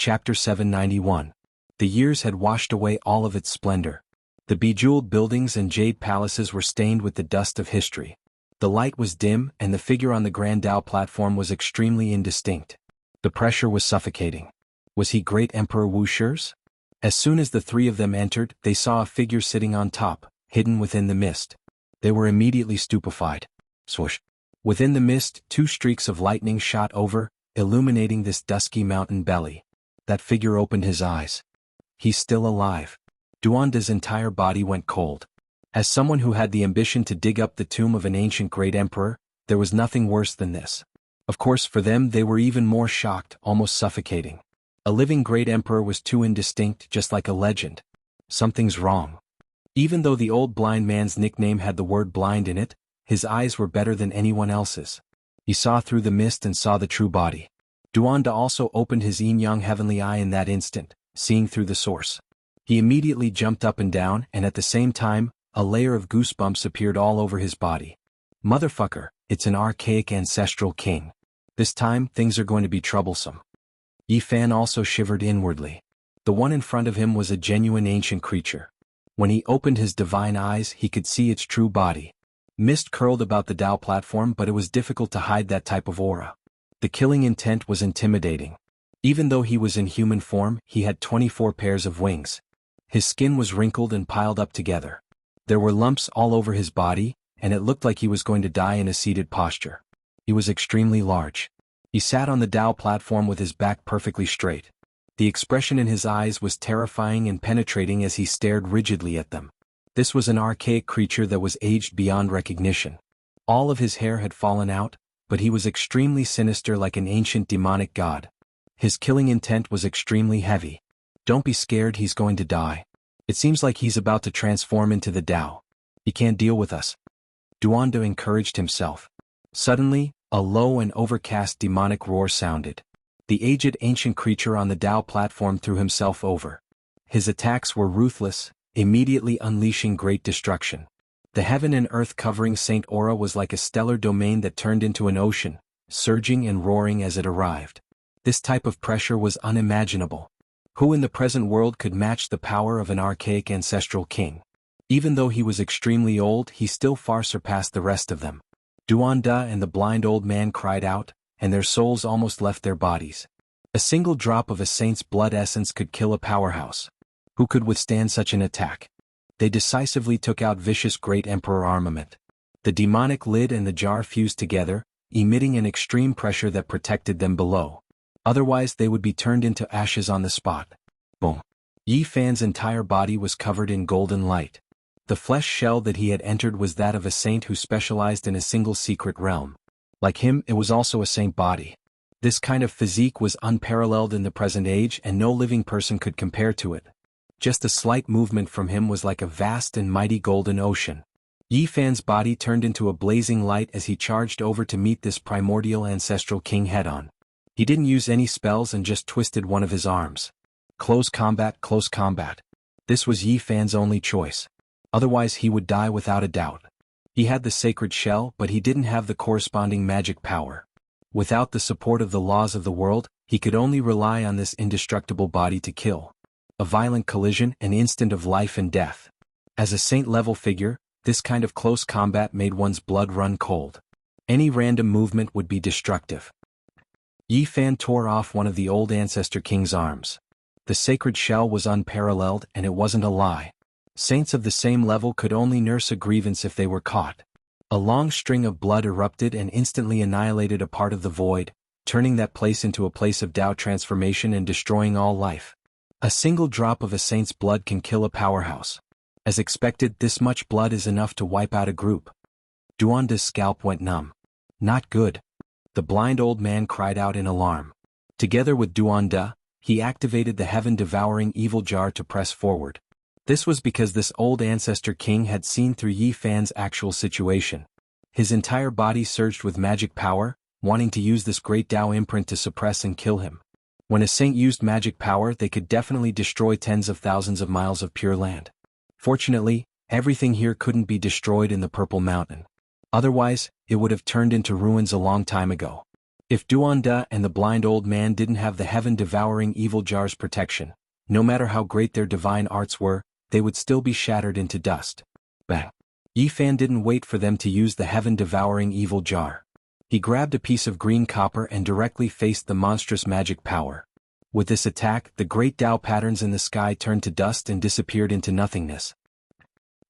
Chapter 791. The years had washed away all of its splendor. The bejeweled buildings and jade palaces were stained with the dust of history. The light was dim and the figure on the Grand Dao platform was extremely indistinct. The pressure was suffocating. Was he Great Emperor Wuxia's? As soon as the three of them entered, they saw a figure sitting on top, hidden within the mist. They were immediately stupefied. Swoosh! Within the mist, two streaks of lightning shot over, illuminating this dusky mountain belly. That figure opened his eyes. He's still alive. Duanda's entire body went cold. As someone who had the ambition to dig up the tomb of an ancient great emperor, there was nothing worse than this. Of course, for them they were even more shocked, almost suffocating. A living great emperor was too indistinct, just like a legend. Something's wrong. Even though the old blind man's nickname had the word blind in it, his eyes were better than anyone else's. He saw through the mist and saw the true body. Duanda also opened his yin-yang heavenly eye in that instant, seeing through the source. He immediately jumped up and down, and at the same time, a layer of goosebumps appeared all over his body. Motherfucker, it's an archaic ancestral king. This time, things are going to be troublesome. Yi Fan also shivered inwardly. The one in front of him was a genuine ancient creature. When he opened his divine eyes, he could see its true body. Mist curled about the Dao platform, but it was difficult to hide that type of aura. The killing intent was intimidating. Even though he was in human form, he had 24 pairs of wings. His skin was wrinkled and piled up together. There were lumps all over his body, and it looked like he was going to die in a seated posture. He was extremely large. He sat on the Dao platform with his back perfectly straight. The expression in his eyes was terrifying and penetrating as he stared rigidly at them. This was an archaic creature that was aged beyond recognition. All of his hair had fallen out, but he was extremely sinister like an ancient demonic god. His killing intent was extremely heavy. Don't be scared, he's going to die. It seems like he's about to transform into the Dao. He can't deal with us. Duanda encouraged himself. Suddenly, a low and overcast demonic roar sounded. The aged ancient creature on the Dao platform threw himself over. His attacks were ruthless, immediately unleashing great destruction. The heaven and earth covering Saint Aura was like a stellar domain that turned into an ocean, surging and roaring as it arrived. This type of pressure was unimaginable. Who in the present world could match the power of an archaic ancestral king? Even though he was extremely old, he still far surpassed the rest of them. Duanda and the blind old man cried out, and their souls almost left their bodies. A single drop of a saint's blood essence could kill a powerhouse. Who could withstand such an attack? They decisively took out vicious great emperor armament. The demonic lid and the jar fused together, emitting an extreme pressure that protected them below. Otherwise they would be turned into ashes on the spot. Boom. Yi Fan's entire body was covered in golden light. The flesh shell that he had entered was that of a saint who specialized in a single secret realm. Like him, it was also a saint body. This kind of physique was unparalleled in the present age, and no living person could compare to it. Just a slight movement from him was like a vast and mighty golden ocean. Yi Fan's body turned into a blazing light as he charged over to meet this primordial ancestral king head-on. He didn't use any spells and just twisted one of his arms. Close combat, close combat. This was Yi Fan's only choice. Otherwise he would die without a doubt. He had the sacred shell, but he didn't have the corresponding magic power. Without the support of the laws of the world, he could only rely on this indestructible body to kill. A violent collision, an instant of life and death. As a saint-level figure, this kind of close combat made one's blood run cold. Any random movement would be destructive. Yi Fan tore off one of the old ancestor king's arms. The sacred shell was unparalleled, and it wasn't a lie. Saints of the same level could only nurse a grievance if they were caught. A long string of blood erupted and instantly annihilated a part of the void, turning that place into a place of Dao transformation and destroying all life. A single drop of a saint's blood can kill a powerhouse. As expected, this much blood is enough to wipe out a group. Duanda's scalp went numb. Not good. The blind old man cried out in alarm. Together with Duanda, he activated the heaven-devouring evil jar to press forward. This was because this old ancestor king had seen through Yi Fan's actual situation. His entire body surged with magic power, wanting to use this great Dao imprint to suppress and kill him. When a saint used magic power, they could definitely destroy tens of thousands of miles of pure land. Fortunately, everything here couldn't be destroyed in the Purple Mountain. Otherwise, it would have turned into ruins a long time ago. If Duanda and the blind old man didn't have the heaven-devouring evil jar's protection, no matter how great their divine arts were, they would still be shattered into dust. Bang! Yifan didn't wait for them to use the heaven-devouring evil jar. He grabbed a piece of green copper and directly faced the monstrous magic power. With this attack, the great Tao patterns in the sky turned to dust and disappeared into nothingness.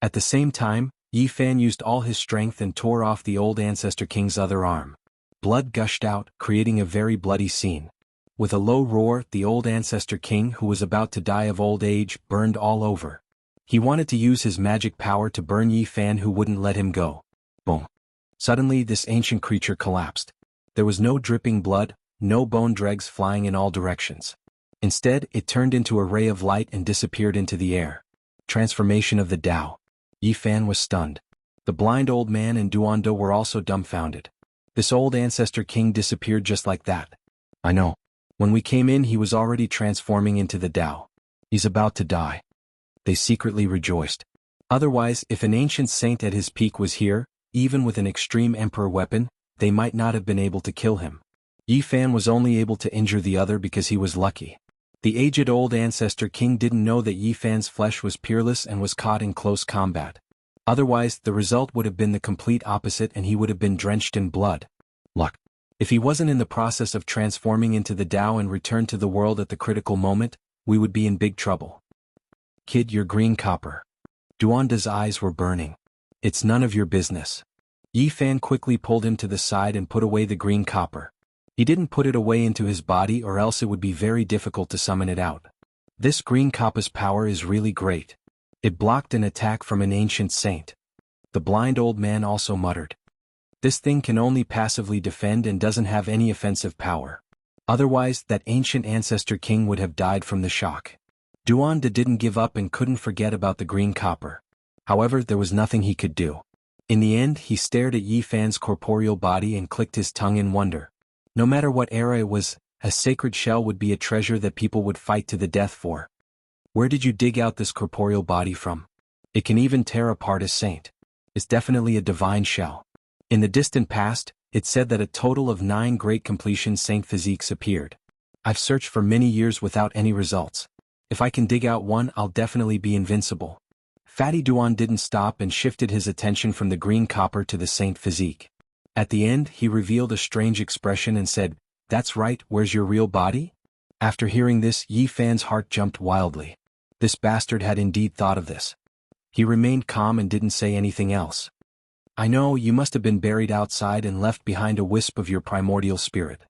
At the same time, Yifan used all his strength and tore off the old ancestor king's other arm. Blood gushed out, creating a very bloody scene. With a low roar, the old ancestor king, who was about to die of old age, burned all over. He wanted to use his magic power to burn Yifan, who wouldn't let him go. Boom! Suddenly this ancient creature collapsed. There was no dripping blood, no bone dregs flying in all directions. Instead, it turned into a ray of light and disappeared into the air. Transformation of the Tao. Yifan was stunned. The blind old man and Duanda were also dumbfounded. This old ancestor king disappeared just like that. I know. When we came in he was already transforming into the Tao. He's about to die. They secretly rejoiced. Otherwise, if an ancient saint at his peak was here, even with an extreme emperor weapon, they might not have been able to kill him. Yifan was only able to injure the other because he was lucky. The aged old ancestor king didn't know that Yifan's flesh was peerless and was caught in close combat. Otherwise, the result would have been the complete opposite and he would have been drenched in blood. Luck. If he wasn't in the process of transforming into the Tao and returned to the world at the critical moment, we would be in big trouble. Kid, you're green copper. Duanda's eyes were burning. It's none of your business. Yifan quickly pulled him to the side and put away the green copper. He didn't put it away into his body or else it would be very difficult to summon it out. This green copper's power is really great. It blocked an attack from an ancient saint. The blind old man also muttered. This thing can only passively defend and doesn't have any offensive power. Otherwise, that ancient ancestor king would have died from the shock. Duanda didn't give up and couldn't forget about the green copper. However, there was nothing he could do. In the end, he stared at Yifan's corporeal body and clicked his tongue in wonder. No matter what era it was, a sacred shell would be a treasure that people would fight to the death for. Where did you dig out this corporeal body from? It can even tear apart a saint. It's definitely a divine shell. In the distant past, it said that a total of 9 great completion saint physiques appeared. I've searched for many years without any results. If I can dig out one, I'll definitely be invincible. Fatty Duan didn't stop and shifted his attention from the green copper to the saint physique. At the end, he revealed a strange expression and said, "That's right, where's your real body?" After hearing this, Yifan's heart jumped wildly. This bastard had indeed thought of this. He remained calm and didn't say anything else. I know, you must have been buried outside and left behind a wisp of your primordial spirit.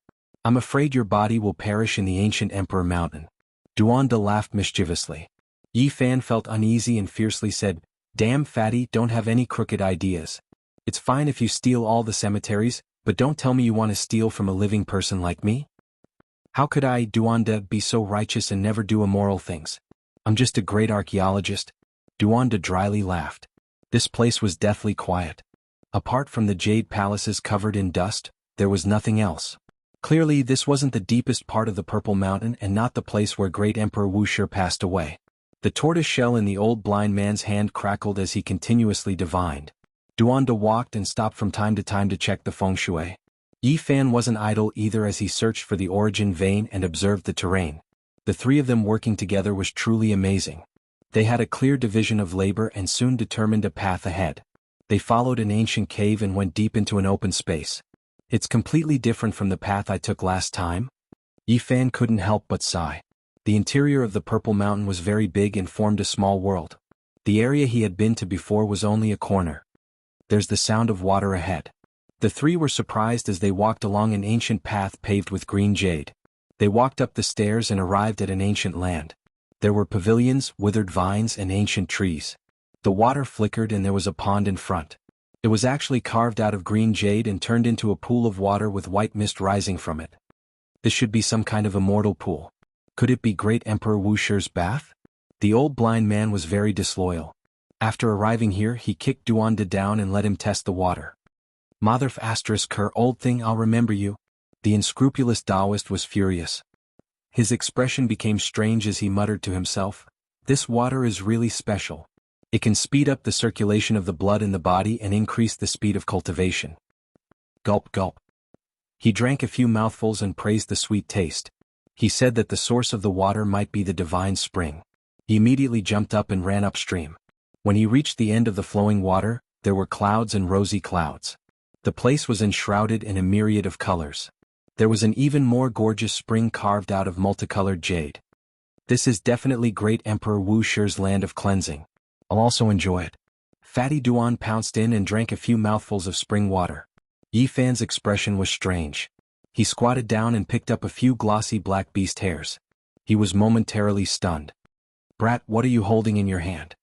I'm afraid your body will perish in the ancient Emperor Mountain. Duanda laughed mischievously. Yifan felt uneasy and fiercely said, "Damn fatty, don't have any crooked ideas. It's fine if you steal all the cemeteries, but don't tell me you want to steal from a living person like me." How could I, Duanda, be so righteous and never do immoral things? I'm just a great archaeologist. Duanda dryly laughed. This place was deathly quiet. Apart from the jade palaces covered in dust, there was nothing else. Clearly this wasn't the deepest part of the Purple Mountain and not the place where great Emperor Wuxia passed away. The tortoise shell in the old blind man's hand crackled as he continuously divined. Duanda walked and stopped from time to check the feng shui. Yifan wasn't idle either as he searched for the origin vein and observed the terrain. The three of them working together was truly amazing. They had a clear division of labor and soon determined a path ahead. They followed an ancient cave and went deep into an open space. It's completely different from the path I took last time. Yifan couldn't help but sigh. The interior of the Purple Mountain was very big and formed a small world. The area he had been to before was only a corner. There's the sound of water ahead. The three were surprised as they walked along an ancient path paved with green jade. They walked up the stairs and arrived at an ancient land. There were pavilions, withered vines, and ancient trees. The water flickered and there was a pond in front. It was actually carved out of green jade and turned into a pool of water with white mist rising from it. This should be some kind of immortal pool. Could it be Great Emperor Wuxia's bath? The old blind man was very disloyal. After arriving here, he kicked Duanda down and let him test the water. Motherf asterisk her old thing, I'll remember you. The unscrupulous Taoist was furious. His expression became strange as he muttered to himself, "This water is really special. It can speed up the circulation of the blood in the body and increase the speed of cultivation." Gulp gulp. He drank a few mouthfuls and praised the sweet taste. He said that the source of the water might be the divine spring. He immediately jumped up and ran upstream. When he reached the end of the flowing water, there were clouds and rosy clouds. The place was enshrouded in a myriad of colors. There was an even more gorgeous spring carved out of multicolored jade. This is definitely great Emperor Wu Shi's land of cleansing. I'll also enjoy it. Fatty Duan pounced in and drank a few mouthfuls of spring water. Yi Fan's expression was strange. He squatted down and picked up a few glossy black beast hairs. He was momentarily stunned. Brat, what are you holding in your hand?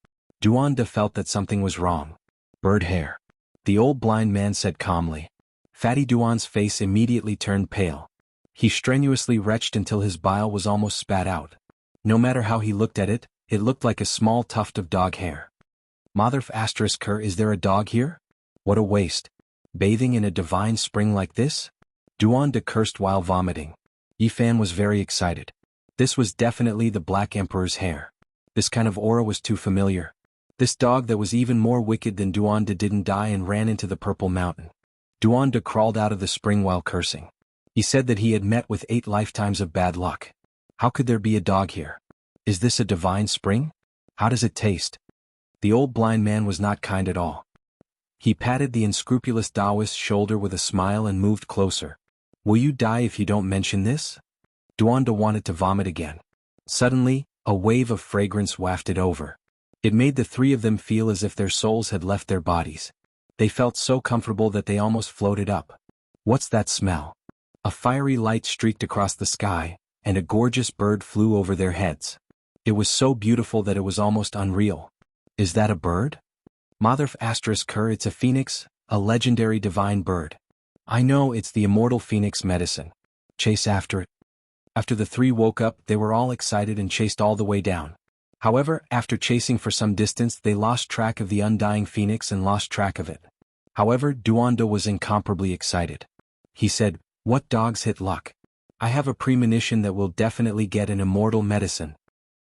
Duan felt that something was wrong. Bird hair. The old blind man said calmly. Fatty Duan's face immediately turned pale. He strenuously retched until his bile was almost spat out. No matter how he looked at it, it looked like a small tuft of dog hair. Motherf ***, is there a dog here? What a waste. Bathing in a divine spring like this? Duan cursed while vomiting. Yi Fan was very excited. This was definitely the Black Emperor's hair. This kind of aura was too familiar. This dog that was even more wicked than Duan didn't die and ran into the Purple Mountain. Duan crawled out of the spring while cursing. He said that he had met with 8 lifetimes of bad luck. How could there be a dog here? Is this a divine spring? How does it taste? The old blind man was not kind at all. He patted the unscrupulous Taoist's shoulder with a smile and moved closer. Will you die if you don't mention this? Duan wanted to vomit again. Suddenly, a wave of fragrance wafted over. It made the 3 of them feel as if their souls had left their bodies. They felt so comfortable that they almost floated up. What's that smell? A fiery light streaked across the sky, and a gorgeous bird flew over their heads. It was so beautiful that it was almost unreal. Is that a bird? Motherf ***, it's a phoenix, a legendary divine bird. I know, it's the immortal phoenix medicine. Chase after it. After the 3 woke up, they were all excited and chased all the way down. However, after chasing for some distance, they lost track of the undying phoenix and lost track of it. However, Duan was incomparably excited. He said, "What dogs hit luck? I have a premonition that we'll definitely get an immortal medicine."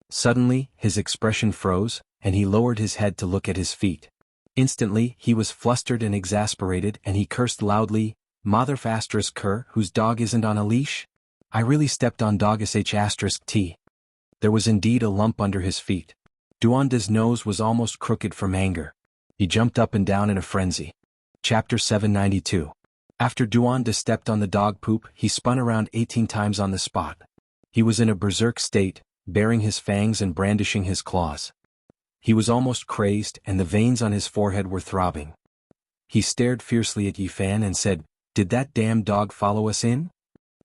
Suddenly, his expression froze, and he lowered his head to look at his feet. Instantly, he was flustered and exasperated, and he cursed loudly, "Motherf ***, whose dog isn't on a leash? I really stepped on dog ***t. There was indeed a lump under his feet. Duan's nose was almost crooked from anger. He jumped up and down in a frenzy. Chapter 792. After Duan stepped on the dog poop, he spun around 18 times on the spot. He was in a berserk state, baring his fangs and brandishing his claws. He was almost crazed, and the veins on his forehead were throbbing. He stared fiercely at Yi Fan and said, "Did that damn dog follow us in?"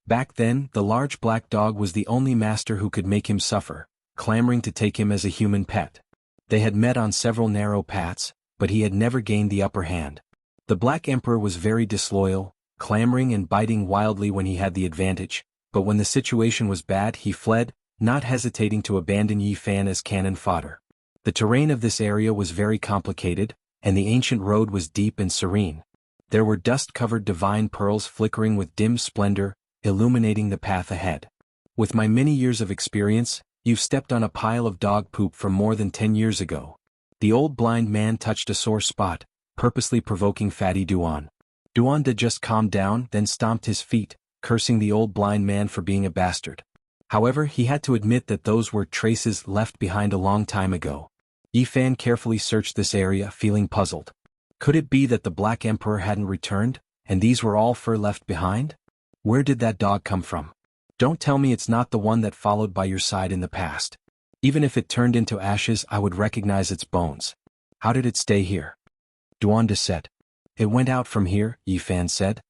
Back then, the large black dog was the only master who could make him suffer, clamoring to take him as a human pet. They had met on several narrow paths, but he had never gained the upper hand. The Black Emperor was very disloyal, clamoring and biting wildly when he had the advantage, but when the situation was bad he fled, not hesitating to abandon Yi Fan as cannon fodder. The terrain of this area was very complicated, and the ancient road was deep and serene. There were dust-covered divine pearls flickering with dim splendor, illuminating the path ahead. With my many years of experience, you've stepped on a pile of dog poop from more than 10 years ago. The old blind man touched a sore spot, purposely provoking Fatty Duan. Duan just calmed down, then stomped his feet, cursing the old blind man for being a bastard. However, he had to admit that those were traces left behind a long time ago. Yi Fan carefully searched this area, feeling puzzled. Could it be that the Black Emperor hadn't returned, and these were all fur left behind? Where did that dog come from? Don't tell me it's not the one that followed by your side in the past. Even if it turned into ashes, I would recognize its bones. How did it stay here? Duan said. It went out from here, Yi Fan said.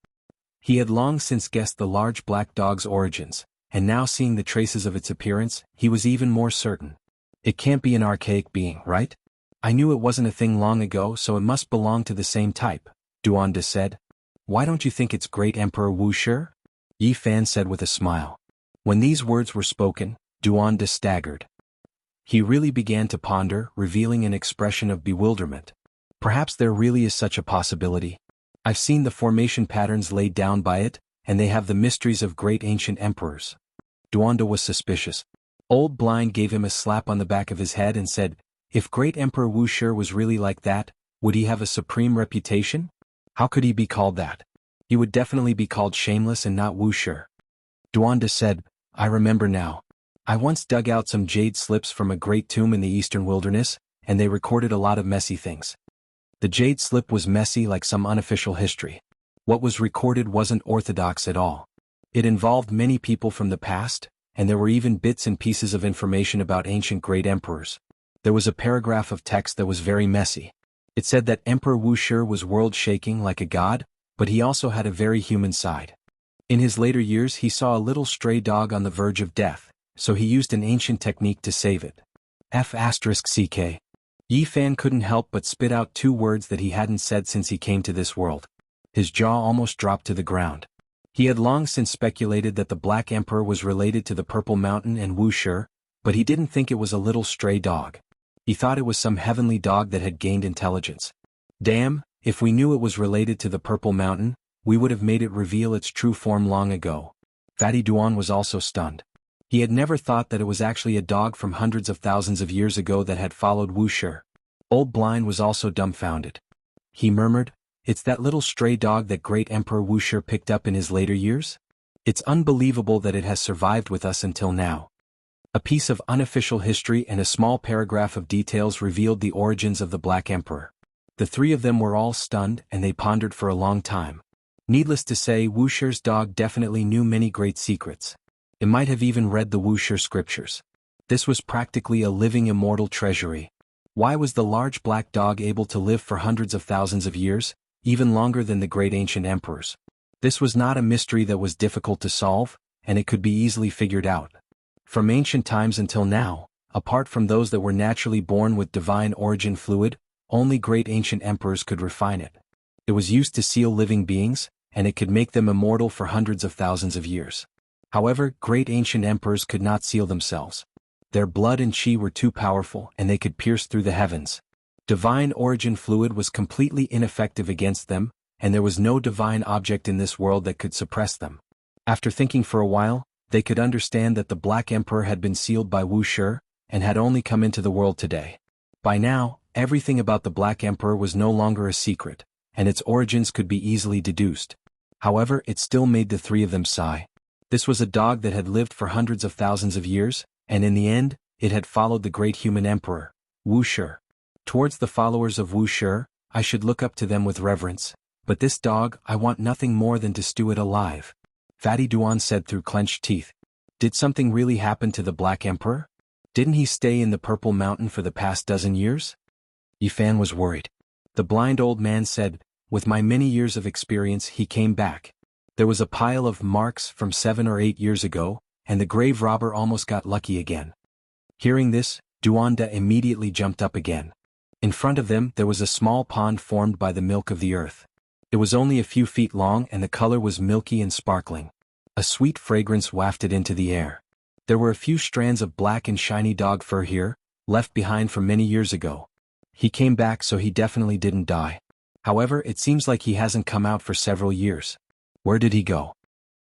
He had long since guessed the large black dog's origins, and now seeing the traces of its appearance, he was even more certain. It can't be an archaic being, right? I knew it wasn't a thing long ago, so it must belong to the same type, Duan said. Why don't you think it's great Emperor Wu Shi? Yi Fan said with a smile. When these words were spoken, Duan staggered. He really began to ponder, revealing an expression of bewilderment. Perhaps there really is such a possibility. I've seen the formation patterns laid down by it, and they have the mysteries of great ancient emperors. Duan was suspicious. Old Blind gave him a slap on the back of his head and said, if great Emperor Wu Shi was really like that, would he have a supreme reputation? How could he be called that? He would definitely be called Shameless and not Wuxia. Duanda said, I remember now. I once dug out some jade slips from a great tomb in the eastern wilderness, and they recorded a lot of messy things. The jade slip was messy like some unofficial history. What was recorded wasn't orthodox at all. It involved many people from the past, and there were even bits and pieces of information about ancient great emperors. There was a paragraph of text that was very messy. It said that Emperor Wuxia was world-shaking like a god, but he also had a very human side. In his later years he saw a little stray dog on the verge of death, so he used an ancient technique to save it. F***ck. Yi Fan couldn't help but spit out 2 words that he hadn't said since he came to this world. His jaw almost dropped to the ground. He had long since speculated that the Black Emperor was related to the Purple Mountain and Wuxia, but he didn't think it was a little stray dog. He thought it was some heavenly dog that had gained intelligence. Damn, if we knew it was related to the Purple Mountain, we would have made it reveal its true form long ago. Fatty Duan was also stunned. He had never thought that it was actually a dog from hundreds of thousands of years ago that had followed Wuxia. Old Blind was also dumbfounded. He murmured, It's that little stray dog that great Emperor Wuxia picked up in his later years? It's unbelievable that it has survived with us until now. A piece of unofficial history and a small paragraph of details revealed the origins of the Black Emperor. The 3 of them were all stunned and they pondered for a long time. Needless to say, Wuxia's dog definitely knew many great secrets. It might have even read the Wuxia scriptures. This was practically a living immortal treasury. Why was the large black dog able to live for hundreds of thousands of years, even longer than the great ancient emperors? This was not a mystery that was difficult to solve, and it could be easily figured out. From ancient times until now, apart from those that were naturally born with divine origin fluid, only great ancient emperors could refine it. It was used to seal living beings, and it could make them immortal for hundreds of thousands of years. However, great ancient emperors could not seal themselves. Their blood and chi were too powerful and they could pierce through the heavens. Divine origin fluid was completely ineffective against them, and there was no divine object in this world that could suppress them. After thinking for a while, they could understand that the Black Emperor had been sealed by Wuxia, and had only come into the world today. By now, everything about the Black Emperor was no longer a secret, and its origins could be easily deduced. However, it still made the 3 of them sigh. This was a dog that had lived for hundreds of thousands of years, and in the end, it had followed the great human emperor, Wuxia. Towards the followers of Wuxia, I should look up to them with reverence, but this dog, I want nothing more than to stew it alive. Fatty Duan said through clenched teeth. Did something really happen to the Black Emperor? Didn't he stay in the Purple Mountain for the past dozen years? Yi Fan was worried. The blind old man said, With my many years of experience he came back. There was a pile of marks from 7 or 8 years ago, and the grave robber almost got lucky again. Hearing this, Duanda immediately jumped up again. In front of them there was a small pond formed by the milk of the earth. It was only a few feet long and the color was milky and sparkling. A sweet fragrance wafted into the air. There were a few strands of black and shiny dog fur here, left behind from many years ago. He came back, so he definitely didn't die. However, it seems like he hasn't come out for several years. Where did he go?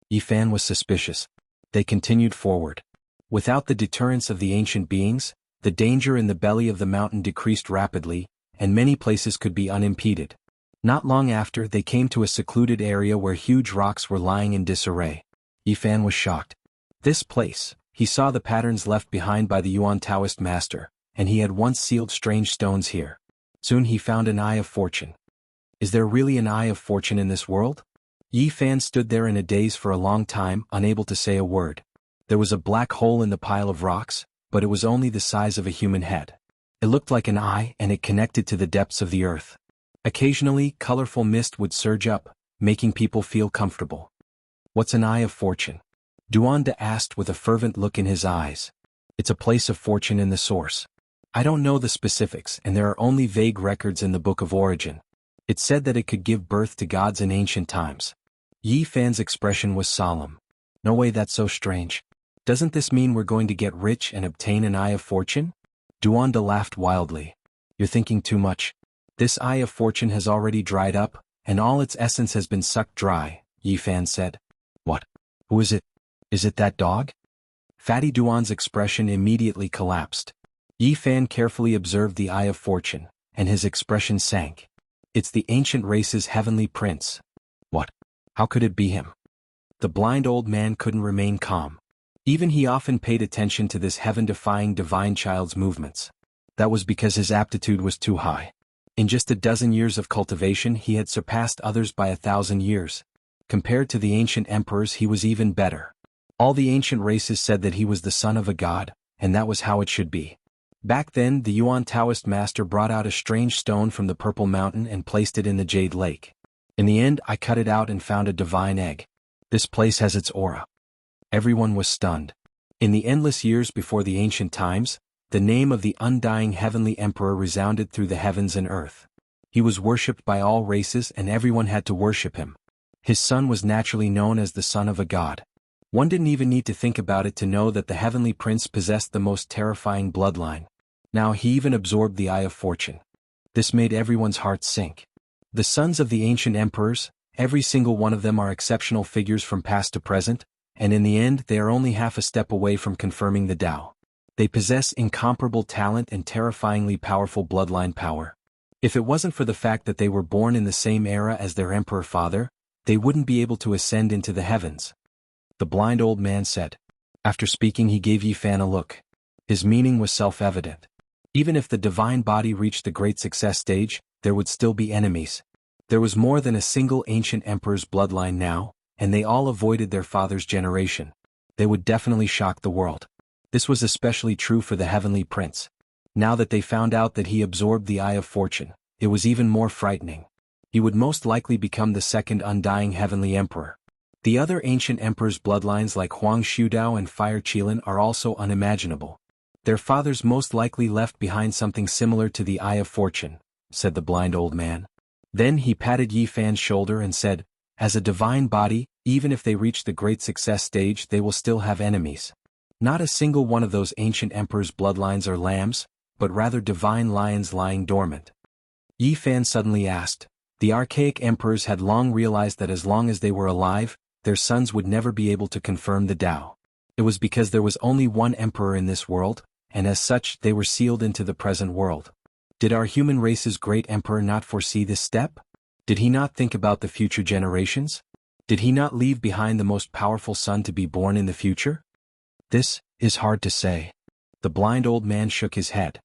Yi Fan was suspicious. They continued forward. Without the deterrence of the ancient beings, the danger in the belly of the mountain decreased rapidly, and many places could be unimpeded. Not long after, they came to a secluded area where huge rocks were lying in disarray. Yi Fan was shocked. This place, he saw the patterns left behind by the Yuan Taoist master, and he had once sealed strange stones here. Soon he found an Eye of Fortune. Is there really an Eye of Fortune in this world? Yi Fan stood there in a daze for a long time, unable to say a word. There was a black hole in the pile of rocks, but it was only the size of a human head. It looked like an eye and it connected to the depths of the earth. Occasionally, colorful mist would surge up, making people feel comfortable. What's an Eye of Fortune? Duanda asked with a fervent look in his eyes. It's a place of fortune in the source. I don't know the specifics and there are only vague records in the Book of Origin. It said that it could give birth to gods in ancient times. Yi Fan's expression was solemn. No way, that's so strange. Doesn't this mean we're going to get rich and obtain an Eye of Fortune? Duanda laughed wildly. You're thinking too much. This Eye of Fortune has already dried up, and all its essence has been sucked dry, Yi Fan said. What? Who is it? Is it that dog? Fatty Duan's expression immediately collapsed. Yi Fan carefully observed the Eye of Fortune, and his expression sank. It's the ancient race's heavenly prince. What? How could it be him? The blind old man couldn't remain calm. Even he often paid attention to this heaven-defying divine child's movements. That was because his aptitude was too high. In just a dozen years of cultivation he had surpassed others by 1,000 years. Compared to the ancient emperors he was even better. All the ancient races said that he was the son of a god, and that was how it should be. Back then the Yuan Taoist master brought out a strange stone from the Purple Mountain and placed it in the Jade Lake. In the end I cut it out and found a divine egg. This place has its aura. Everyone was stunned. In the endless years before the ancient times, the name of the undying heavenly emperor resounded through the heavens and earth. He was worshipped by all races and everyone had to worship him. His son was naturally known as the son of a god. One didn't even need to think about it to know that the heavenly prince possessed the most terrifying bloodline. Now he even absorbed the Eye of Fortune. This made everyone's hearts sink. The sons of the ancient emperors, every single one of them are exceptional figures from past to present, and in the end they are only half a step away from confirming the Tao. They possess incomparable talent and terrifyingly powerful bloodline power. If it wasn't for the fact that they were born in the same era as their emperor father, they wouldn't be able to ascend into the heavens. The blind old man said. After speaking he gave Yi Fan a look. His meaning was self-evident. Even if the divine body reached the great success stage, there would still be enemies. There was more than a single ancient emperor's bloodline now, and they all avoided their father's generation. They would definitely shock the world. This was especially true for the heavenly prince. Now that they found out that he absorbed the Eye of Fortune, it was even more frightening. He would most likely become the second undying heavenly emperor. The other ancient emperors' bloodlines like Huang Shudao and Fire Qilin are also unimaginable. Their fathers most likely left behind something similar to the Eye of Fortune, said the blind old man. Then he patted Yi Fan's shoulder and said, as a divine body, even if they reach the great success stage they will still have enemies. Not a single one of those ancient emperors' bloodlines are lambs, but rather divine lions lying dormant. Yi Fan suddenly asked. The archaic emperors had long realized that as long as they were alive, their sons would never be able to confirm the Tao. It was because there was only one emperor in this world, and as such they were sealed into the present world. Did our human race's great emperor not foresee this step? Did he not think about the future generations? Did he not leave behind the most powerful son to be born in the future? This is hard to say. The blind old man shook his head.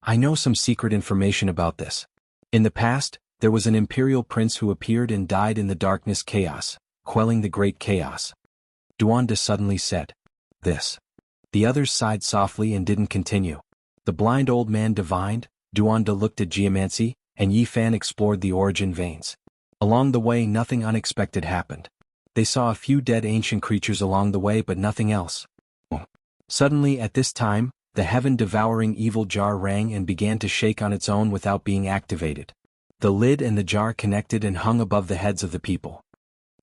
I know some secret information about this. In the past, there was an imperial prince who appeared and died in the darkness chaos, quelling the great chaos. Duanda suddenly said. This. The others sighed softly and didn't continue. The blind old man divined, Duanda looked at geomancy, and Yi Fan explored the origin veins. Along the way nothing unexpected happened. They saw a few dead ancient creatures along the way but nothing else. Suddenly at this time, the heaven-devouring evil jar rang and began to shake on its own without being activated. The lid and the jar connected and hung above the heads of the people.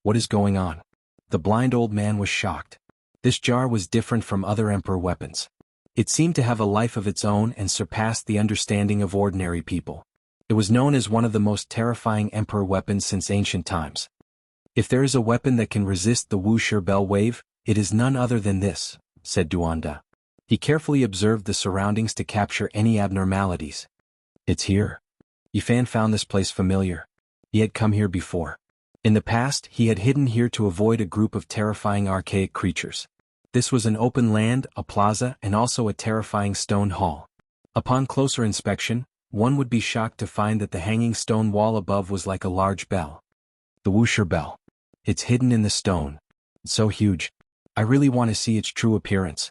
What is going on? The blind old man was shocked. This jar was different from other emperor weapons. It seemed to have a life of its own and surpassed the understanding of ordinary people. It was known as one of the most terrifying emperor weapons since ancient times. If there is a weapon that can resist the Wuxia bell wave, it is none other than this, said Duanda. He carefully observed the surroundings to capture any abnormalities. It's here. Yi Fan found this place familiar. He had come here before. In the past, he had hidden here to avoid a group of terrifying archaic creatures. This was an open land, a plaza, and also a terrifying stone hall. Upon closer inspection, one would be shocked to find that the hanging stone wall above was like a large bell. The Wuxia bell. It's hidden in the stone. It's so huge. I really want to see its true appearance.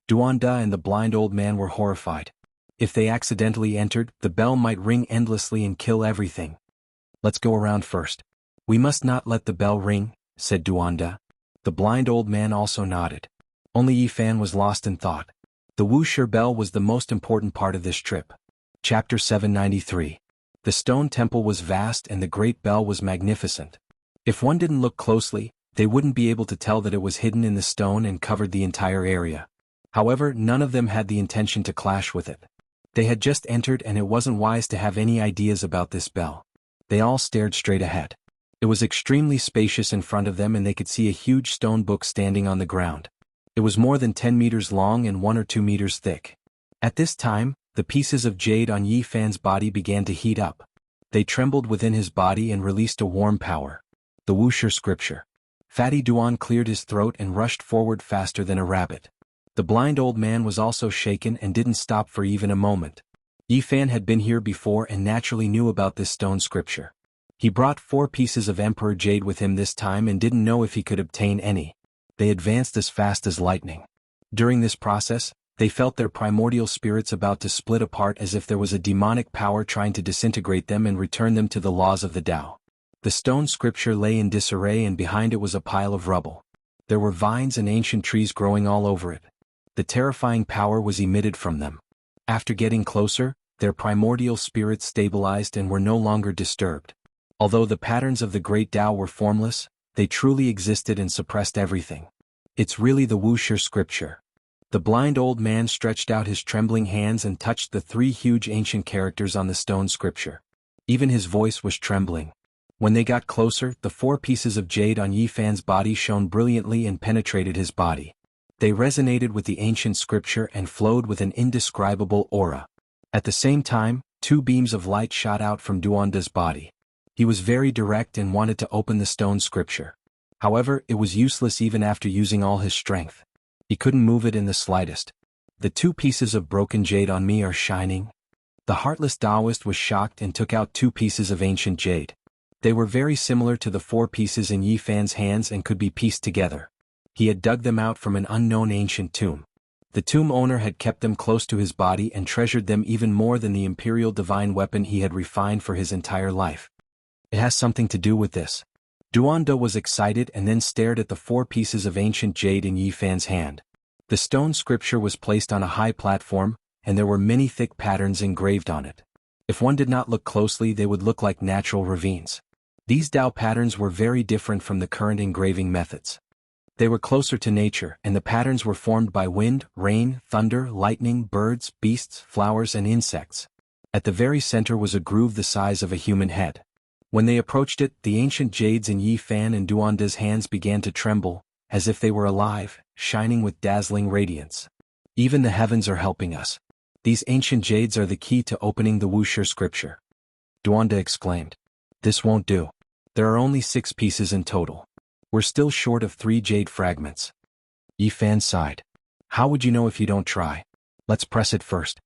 Duanda and the blind old man were horrified. If they accidentally entered, the bell might ring endlessly and kill everything. Let's go around first. We must not let the bell ring, said Duanda. The blind old man also nodded. Only Yi Fan was lost in thought. The Wuxia bell was the most important part of this trip. Chapter 793. The stone temple was vast and the great bell was magnificent. If one didn't look closely, they wouldn't be able to tell that it was hidden in the stone and covered the entire area. However, none of them had the intention to clash with it. They had just entered and it wasn't wise to have any ideas about this bell. They all stared straight ahead. It was extremely spacious in front of them and they could see a huge stone book standing on the ground. It was more than 10 meters long and 1 or 2 meters thick. At this time, the pieces of jade on Yi Fan's body began to heat up. They trembled within his body and released a warm power. The Wuxia scripture. Fatty Duan cleared his throat and rushed forward faster than a rabbit. The blind old man was also shaken and didn't stop for even a moment. Yifan had been here before and naturally knew about this stone scripture. He brought 4 pieces of Emperor Jade with him this time and didn't know if he could obtain any. They advanced as fast as lightning. During this process, they felt their primordial spirits about to split apart as if there was a demonic power trying to disintegrate them and return them to the laws of the Tao. The stone scripture lay in disarray and behind it was a pile of rubble. There were vines and ancient trees growing all over it. The terrifying power was emitted from them. After getting closer, their primordial spirits stabilized and were no longer disturbed. Although the patterns of the great Tao were formless, they truly existed and suppressed everything. It's really the Wuxia scripture. The blind old man stretched out his trembling hands and touched the 3 huge ancient characters on the stone scripture. Even his voice was trembling. When they got closer, the 4 pieces of jade on Yifan's body shone brilliantly and penetrated his body. They resonated with the ancient scripture and flowed with an indescribable aura. At the same time, 2 beams of light shot out from Duanda's body. He was very direct and wanted to open the stone scripture. However, it was useless even after using all his strength. He couldn't move it in the slightest. The 2 pieces of broken jade on me are shining. The heartless Taoist was shocked and took out 2 pieces of ancient jade. They were very similar to the 4 pieces in Yifan's hands and could be pieced together. He had dug them out from an unknown ancient tomb. The tomb owner had kept them close to his body and treasured them even more than the imperial divine weapon he had refined for his entire life. It has something to do with this. Duanda was excited and then stared at the 4 pieces of ancient jade in Yifan's hand. The stone scripture was placed on a high platform, and there were many thick patterns engraved on it. If one did not look closely, they would look like natural ravines. These Tao patterns were very different from the current engraving methods. They were closer to nature, and the patterns were formed by wind, rain, thunder, lightning, birds, beasts, flowers, and insects. At the very center was a groove the size of a human head. When they approached it, the ancient jades in Yifan and Duanda's hands began to tremble, as if they were alive, shining with dazzling radiance. Even the heavens are helping us. These ancient jades are the key to opening the Wuxia scripture. Duanda exclaimed. This won't do. There are only 6 pieces in total. We're still short of 3 jade fragments. Yifan sighed. How would you know if you don't try? Let's press it first.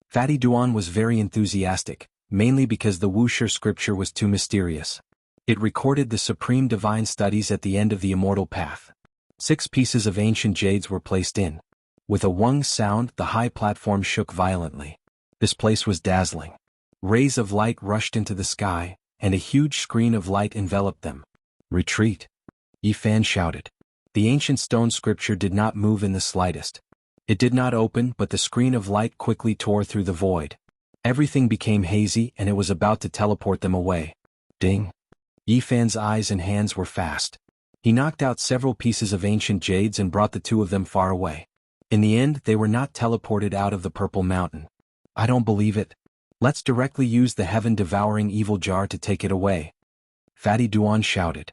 Fatty Duan was very enthusiastic, mainly because the Wuxia scripture was too mysterious. It recorded the supreme divine studies at the end of the immortal path. 6 pieces of ancient jades were placed in. With a wung sound, the high platform shook violently. This place was dazzling. Rays of light rushed into the sky, and a huge screen of light enveloped them. Retreat! Yifan shouted. The ancient stone scripture did not move in the slightest. It did not open, but the screen of light quickly tore through the void. Everything became hazy and it was about to teleport them away. Ding! Yifan's eyes and hands were fast. He knocked out several pieces of ancient jades and brought the 2 of them far away. In the end, they were not teleported out of the purple mountain. I don't believe it. Let's directly use the heaven-devouring evil jar to take it away. Fatty Duan shouted.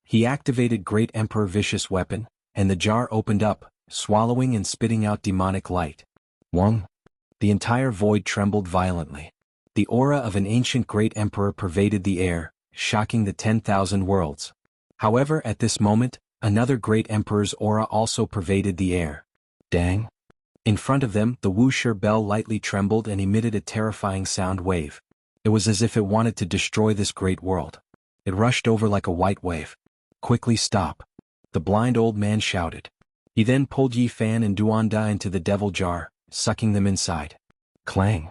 He activated Great Emperor Vicious Weapon, and the jar opened up, swallowing and spitting out demonic light. Wong! The entire void trembled violently. The aura of an ancient Great Emperor pervaded the air, shocking the 10,000 worlds. However, at this moment, another Great Emperor's aura also pervaded the air. Dang! In front of them, the Wuxia bell lightly trembled and emitted a terrifying sound wave. It was as if it wanted to destroy this great world. It rushed over like a white wave. Quickly stop! The blind old man shouted. He then pulled Yifan and Duanda into the devil jar, sucking them inside. Clang!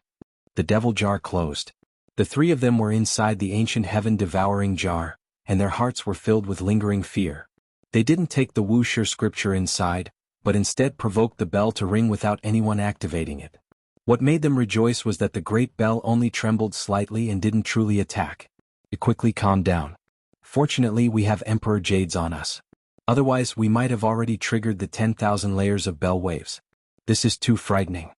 The devil jar closed. The 3 of them were inside the ancient heaven-devouring jar, and their hearts were filled with lingering fear. They didn't take the Wuxia scripture inside, but instead provoked the bell to ring without anyone activating it. What made them rejoice was that the great bell only trembled slightly and didn't truly attack. It quickly calmed down. Fortunately, we have Emperor Jades on us. Otherwise, we might have already triggered the 10,000 layers of bell waves. This is too frightening.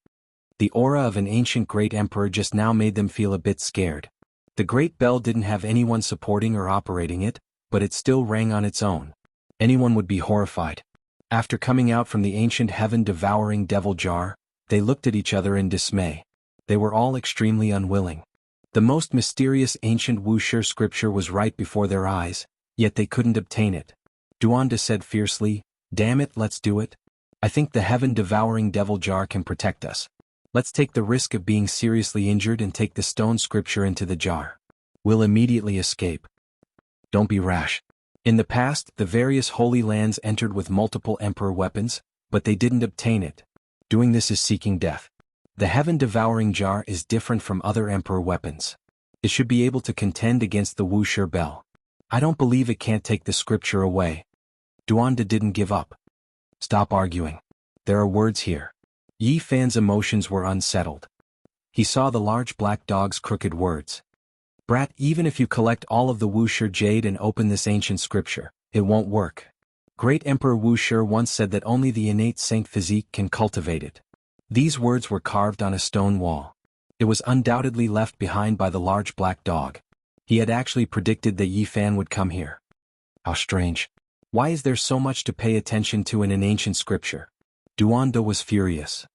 The aura of an ancient great emperor just now made them feel a bit scared. The great bell didn't have anyone supporting or operating it, but it still rang on its own. Anyone would be horrified. After coming out from the ancient heaven-devouring devil jar, they looked at each other in dismay. They were all extremely unwilling. The most mysterious ancient Wuxia scripture was right before their eyes, Yet they couldn't obtain it. Duanda said fiercely, "Damn it, let's do it. I think the heaven-devouring devil jar can protect us. Let's take the risk of being seriously injured and take the stone scripture into the jar. We'll immediately escape. Don't be rash." In the past, the various holy lands entered with multiple emperor weapons, but they didn't obtain it. Doing this is seeking death. The heaven-devouring jar is different from other emperor weapons. It should be able to contend against the Wuxia bell. I don't believe it can't take the scripture away. Duanda didn't give up. Stop arguing. There are words here. Yi Fan's emotions were unsettled. He saw the large black dog's crooked words. Brat, even if you collect all of the Wuxia jade and open this ancient scripture, it won't work. Great Emperor Wuxia once said that only the innate saint physique can cultivate it. These words were carved on a stone wall. It was undoubtedly left behind by the large black dog. He had actually predicted that Yi Fan would come here. How strange. Why is there so much to pay attention to in an ancient scripture? Duanda was furious.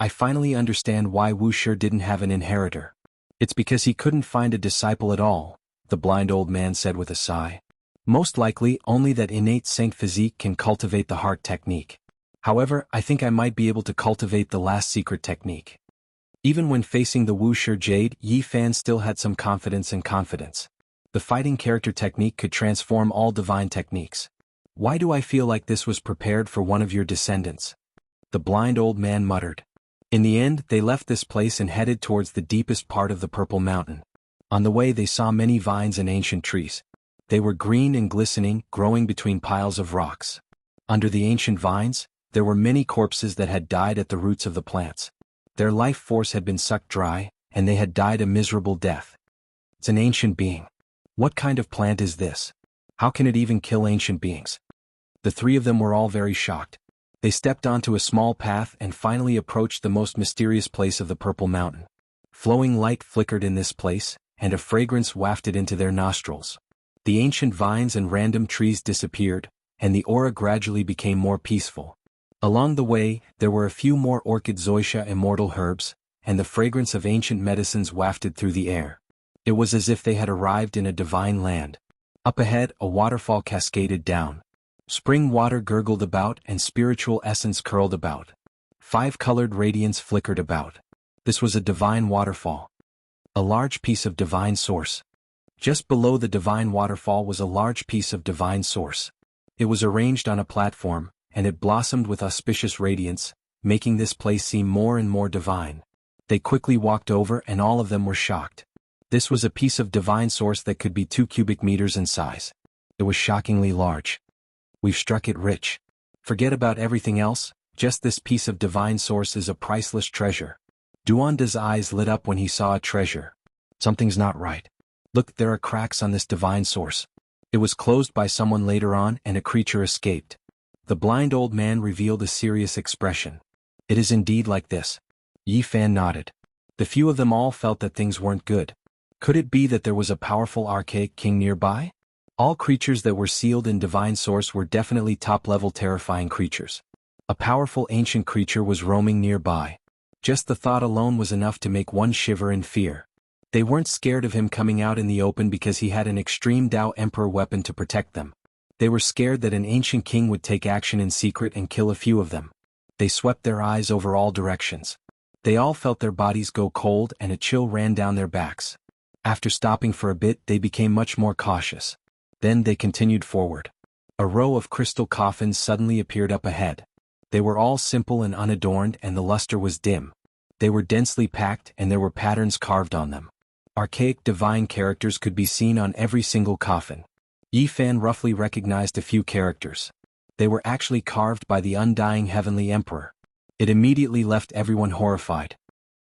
I finally understand why Wuxia didn't have an inheritor. It's because he couldn't find a disciple at all, the blind old man said with a sigh. Most likely, only that innate saint physique can cultivate the heart technique. However, I think I might be able to cultivate the last secret technique. Even when facing the Wuxia jade, Yi Fan still had some confidence and confidence. The fighting character technique could transform all divine techniques. Why do I feel like this was prepared for one of your descendants? The blind old man muttered. In the end, they left this place and headed towards the deepest part of the Purple Mountain. On the way they saw many vines and ancient trees. They were green and glistening, growing between piles of rocks. Under the ancient vines, there were many corpses that had died at the roots of the plants. Their life force had been sucked dry, and they had died a miserable death. It's an ancient being. What kind of plant is this? How can it even kill ancient beings? The three of them were all very shocked. They stepped onto a small path and finally approached the most mysterious place of the Purple Mountain. Flowing light flickered in this place, and a fragrance wafted into their nostrils. The ancient vines and random trees disappeared, and the aura gradually became more peaceful. Along the way, there were a few more orchid zoysia immortal herbs, and the fragrance of ancient medicines wafted through the air. It was as if they had arrived in a divine land. Up ahead, a waterfall cascaded down. Spring water gurgled about and spiritual essence curled about. 5-colored radiance flickered about. This was a divine waterfall. A large piece of divine source. Just below the divine waterfall was a large piece of divine source. It was arranged on a platform, and it blossomed with auspicious radiance, making this place seem more and more divine. They quickly walked over and all of them were shocked. This was a piece of divine source that could be 2 cubic meters in size. It was shockingly large. We've struck it rich. Forget about everything else, just this piece of divine source is a priceless treasure. Duanda's eyes lit up when he saw a treasure. Something's not right. Look, there are cracks on this divine source. It was closed by someone later on and a creature escaped. The blind old man revealed a serious expression. It is indeed like this. Yi Fan nodded. The few of them all felt that things weren't good. Could it be that there was a powerful archaic king nearby? All creatures that were sealed in divine source were definitely top-level terrifying creatures. A powerful ancient creature was roaming nearby. Just the thought alone was enough to make one shiver in fear. They weren't scared of him coming out in the open because he had an extreme Dao Emperor weapon to protect them. They were scared that an ancient king would take action in secret and kill a few of them. They swept their eyes over all directions. They all felt their bodies go cold and a chill ran down their backs. After stopping for a bit, they became much more cautious. Then they continued forward. A row of crystal coffins suddenly appeared up ahead. They were all simple and unadorned and the luster was dim. They were densely packed and there were patterns carved on them. Archaic divine characters could be seen on every single coffin. Yi Fan roughly recognized a few characters. They were actually carved by the undying heavenly emperor. It immediately left everyone horrified.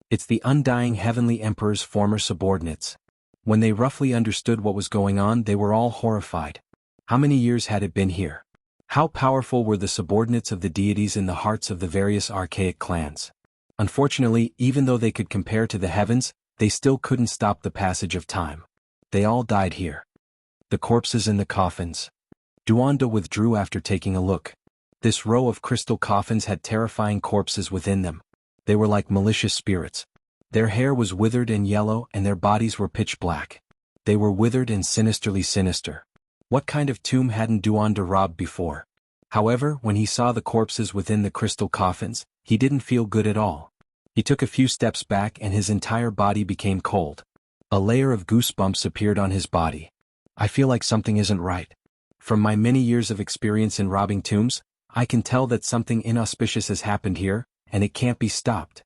It's the undying heavenly emperor's former subordinates. When they roughly understood what was going on, they were all horrified. How many years had it been here? How powerful were the subordinates of the deities in the hearts of the various archaic clans? Unfortunately, even though they could compare to the heavens, they still couldn't stop the passage of time. They all died here. The corpses in the coffins. Duanda withdrew after taking a look. This row of crystal coffins had terrifying corpses within them. They were like malicious spirits. Their hair was withered and yellow and their bodies were pitch black. They were withered and sinisterly sinister. What kind of tomb hadn't Duanda robbed before? However, when he saw the corpses within the crystal coffins, he didn't feel good at all. He took a few steps back and his entire body became cold. A layer of goosebumps appeared on his body. I feel like something isn't right. From my many years of experience in robbing tombs, I can tell that something inauspicious has happened here, and it can't be stopped.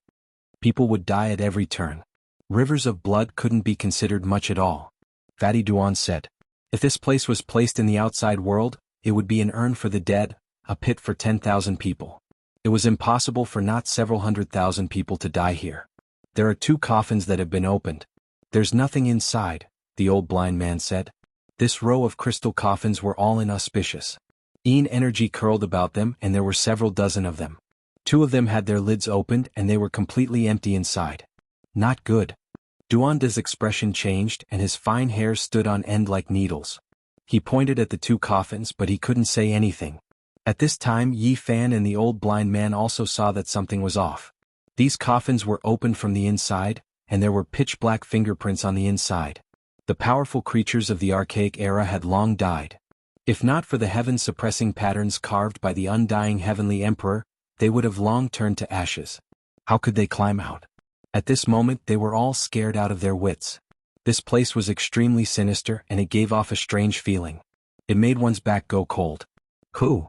People would die at every turn. Rivers of blood couldn't be considered much at all. Fatty Duan said. If this place was placed in the outside world, it would be an urn for the dead, a pit for 10,000 people. It was impossible for not several 100,000 people to die here. There are 2 coffins that have been opened. There's nothing inside, the old blind man said. This row of crystal coffins were all inauspicious. Energy curled about them and there were several dozen of them. 2 of them had their lids opened and they were completely empty inside. Not good. Duanda's expression changed and his fine hair stood on end like needles. He pointed at the 2 coffins but he couldn't say anything. At this time Yi Fan and the old blind man also saw that something was off. These coffins were opened from the inside, and there were pitch-black fingerprints on the inside. The powerful creatures of the archaic era had long died. If not for the heaven-suppressing patterns carved by the undying heavenly emperor, they would have long turned to ashes. How could they climb out? At this moment they were all scared out of their wits. This place was extremely sinister and it gave off a strange feeling. It made one's back go cold. Who?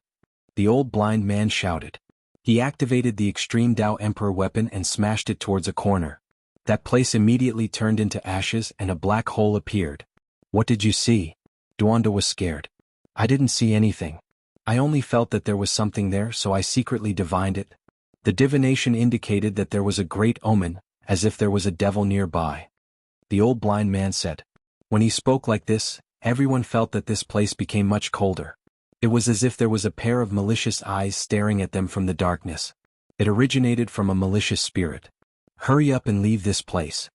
The old blind man shouted. He activated the Extreme Dao Emperor weapon and smashed it towards a corner. That place immediately turned into ashes and a black hole appeared. What did you see? Duanda was scared. I didn't see anything. I only felt that there was something there, so I secretly divined it. The divination indicated that there was a great omen, as if there was a devil nearby. The old blind man said. When he spoke like this, everyone felt that this place became much colder. It was as if there was a pair of malicious eyes staring at them from the darkness. It originated from a malicious spirit. Hurry up and leave this place.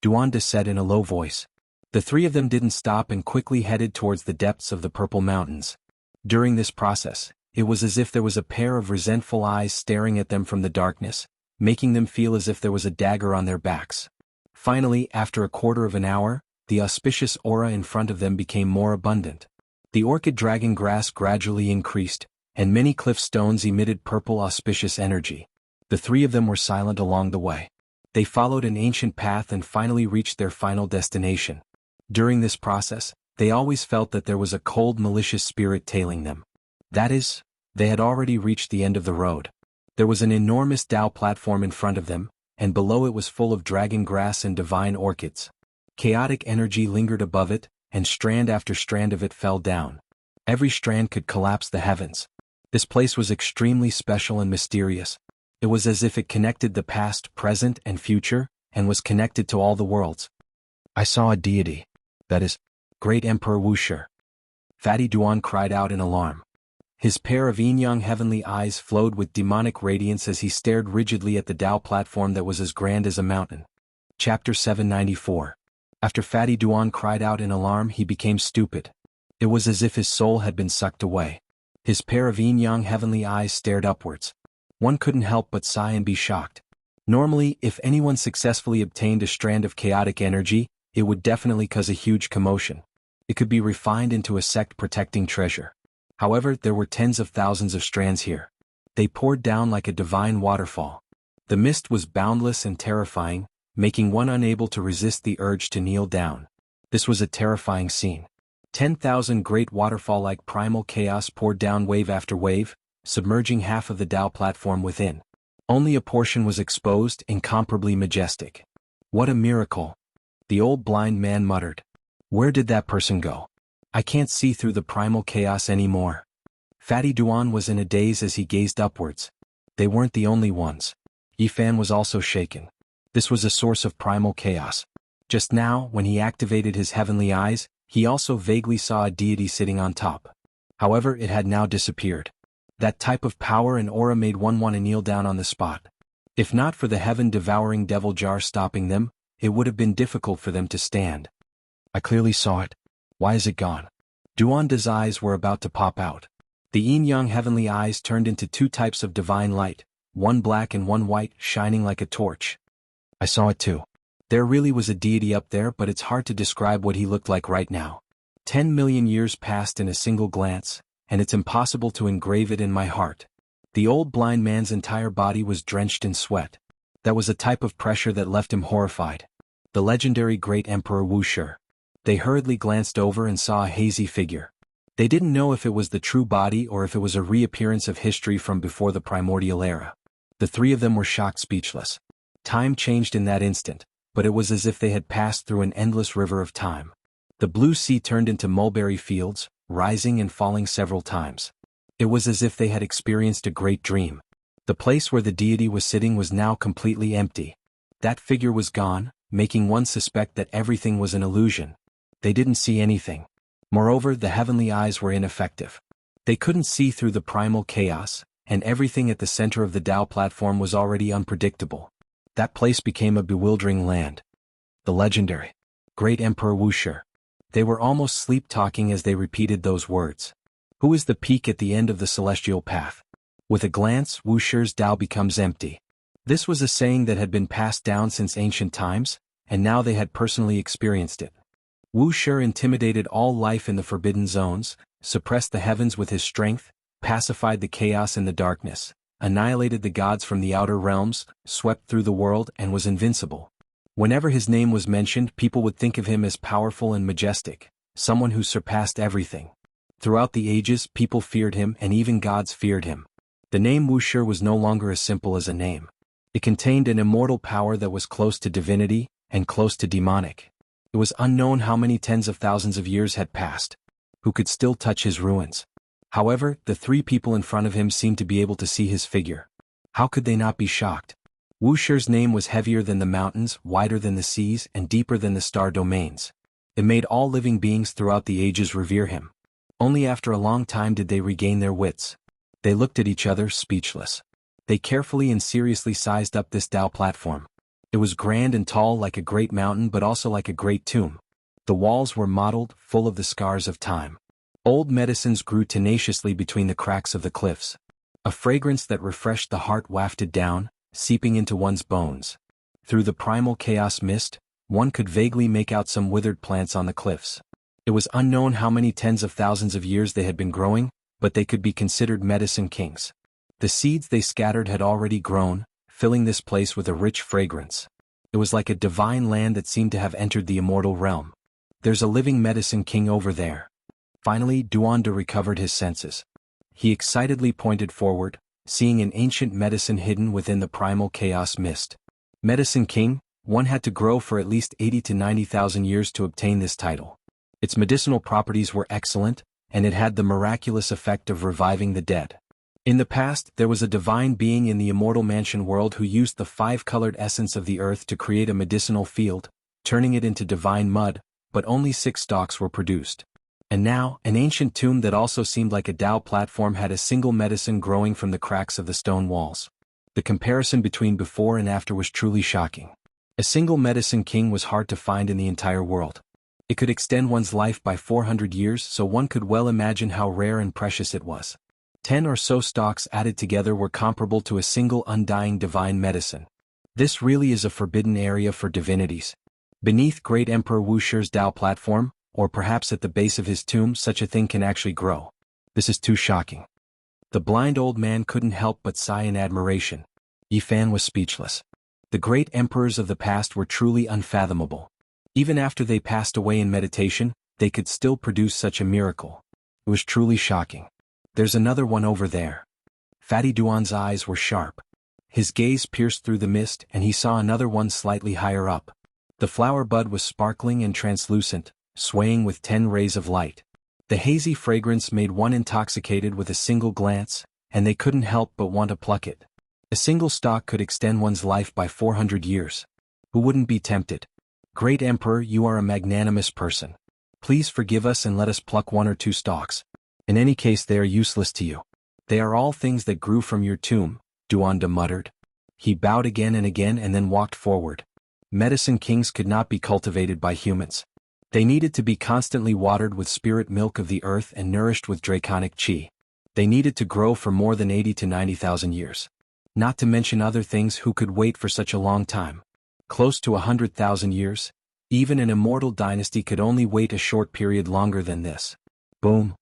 Duanda said in a low voice. The 3 of them didn't stop and quickly headed towards the depths of the Purple Mountains. During this process, it was as if there was a pair of resentful eyes staring at them from the darkness, making them feel as if there was a dagger on their backs. Finally, after a quarter of an hour, the auspicious aura in front of them became more abundant. The orchid dragon grass gradually increased, and many cliff stones emitted purple auspicious energy. The 3 of them were silent along the way. They followed an ancient path and finally reached their final destination. During this process, they always felt that there was a cold malicious spirit tailing them. That is, they had already reached the end of the road. There was an enormous Dao platform in front of them, and below it was full of dragon grass and divine orchids. Chaotic energy lingered above it, and strand after strand of it fell down. Every strand could collapse the heavens. This place was extremely special and mysterious. It was as if it connected the past, present, and future, and was connected to all the worlds. I saw a deity. That is, Great Emperor Wuxia. Fatty Duan cried out in alarm. His pair of yin-yang heavenly eyes flowed with demonic radiance as he stared rigidly at the Dao platform that was as grand as a mountain. Chapter 794. After Fatty Duan cried out in alarm, he became stupid. It was as if his soul had been sucked away. His pair of yin-yang heavenly eyes stared upwards. One couldn't help but sigh and be shocked. Normally, if anyone successfully obtained a strand of chaotic energy, it would definitely cause a huge commotion. It could be refined into a sect-protecting treasure. However, there were tens of thousands of strands here. They poured down like a divine waterfall. The mist was boundless and terrifying, making one unable to resist the urge to kneel down. This was a terrifying scene. 10,000 great waterfall-like primal chaos poured down wave after wave, submerging half of the Dao platform within. Only a portion was exposed, incomparably majestic. What a miracle! The old blind man muttered. Where did that person go? I can't see through the primal chaos anymore. Fatty Duan was in a daze as he gazed upwards. They weren't the only ones. Yifan was also shaken. This was a source of primal chaos. Just now, when he activated his heavenly eyes, he also vaguely saw a deity sitting on top. However, it had now disappeared. That type of power and aura made one want to kneel down on the spot. If not for the heaven-devouring devil jar stopping them, it would have been difficult for them to stand. I clearly saw it. Why is it gone? Duanda's eyes were about to pop out. The yin-yang heavenly eyes turned into 2 types of divine light, one black and one white, shining like a torch. I saw it too. There really was a deity up there, but it's hard to describe what he looked like right now. 10 million years passed in a single glance, and it's impossible to engrave it in my heart. The old blind man's entire body was drenched in sweat. That was a type of pressure that left him horrified. The legendary great Emperor Wuxia. They hurriedly glanced over and saw a hazy figure. They didn't know if it was the true body or if it was a reappearance of history from before the primordial era. The three of them were shocked speechless. Time changed in that instant, but it was as if they had passed through an endless river of time. The blue sea turned into mulberry fields, rising and falling several times. It was as if they had experienced a great dream. The place where the deity was sitting was now completely empty. That figure was gone, making one suspect that everything was an illusion. They didn't see anything. Moreover, the heavenly eyes were ineffective. They couldn't see through the primal chaos, and everything at the center of the Tao platform was already unpredictable. That place became a bewildering land. The legendary great Emperor Wuxia. They were almost sleep-talking as they repeated those words. Who is the peak at the end of the celestial path? With a glance, Wuxia's Tao becomes empty. This was a saying that had been passed down since ancient times, and now they had personally experienced it. Wuxia intimidated all life in the forbidden zones, suppressed the heavens with his strength, pacified the chaos in the darkness, annihilated the gods from the outer realms, swept through the world and was invincible. Whenever his name was mentioned, people would think of him as powerful and majestic, someone who surpassed everything. Throughout the ages, people feared him and even gods feared him. The name Wuxia was no longer as simple as a name. It contained an immortal power that was close to divinity and close to demonic. It was unknown how many tens of thousands of years had passed. Who could still touch his ruins? However, the three people in front of him seemed to be able to see his figure. How could they not be shocked? Wuxia's name was heavier than the mountains, wider than the seas, and deeper than the star domains. It made all living beings throughout the ages revere him. Only after a long time did they regain their wits. They looked at each other, speechless. They carefully and seriously sized up this Tao platform. It was grand and tall like a great mountain but also like a great tomb. The walls were mottled, full of the scars of time. Old medicines grew tenaciously between the cracks of the cliffs. A fragrance that refreshed the heart wafted down, seeping into one's bones. Through the primal chaos mist, one could vaguely make out some withered plants on the cliffs. It was unknown how many tens of thousands of years they had been growing, but they could be considered medicine kings. The seeds they scattered had already grown, filling this place with a rich fragrance. It was like a divine land that seemed to have entered the immortal realm. There's a living medicine king over there. Finally, Duanda recovered his senses. He excitedly pointed forward, seeing an ancient medicine hidden within the primal chaos mist. Medicine king, one had to grow for at least 80 to 90,000 years to obtain this title. Its medicinal properties were excellent, and it had the miraculous effect of reviving the dead. In the past, there was a divine being in the immortal mansion world who used the five-colored essence of the earth to create a medicinal field, turning it into divine mud, but only 6 stalks were produced. And now, an ancient tomb that also seemed like a Tao platform had a single medicine growing from the cracks of the stone walls. The comparison between before and after was truly shocking. A single medicine king was hard to find in the entire world. It could extend one's life by 400 years, so one could well imagine how rare and precious it was. 10 or so stalks added together were comparable to a single undying divine medicine. This really is a forbidden area for divinities. Beneath Great Emperor Wuxia's Tao platform, or perhaps at the base of his tomb, such a thing can actually grow. This is too shocking. The blind old man couldn't help but sigh in admiration. Yifan was speechless. The great emperors of the past were truly unfathomable. Even after they passed away in meditation, they could still produce such a miracle. It was truly shocking. There's another one over there. Fatty Duan's eyes were sharp. His gaze pierced through the mist and he saw another one slightly higher up. The flower bud was sparkling and translucent, swaying with 10 rays of light. The hazy fragrance made one intoxicated with a single glance, and they couldn't help but want to pluck it. A single stalk could extend one's life by 400 years. Who wouldn't be tempted? Great Emperor, you are a magnanimous person. Please forgive us and let us pluck 1 or 2 stalks. In any case, they are useless to you. They are all things that grew from your tomb, Duanda muttered. He bowed again and then walked forward. Medicine kings could not be cultivated by humans. They needed to be constantly watered with spirit milk of the earth and nourished with draconic chi. They needed to grow for more than 80 to 90,000 years. Not to mention other things who could wait for such a long time. Close to 100,000 years, Even an immortal dynasty could only wait a short period longer than this. Boom.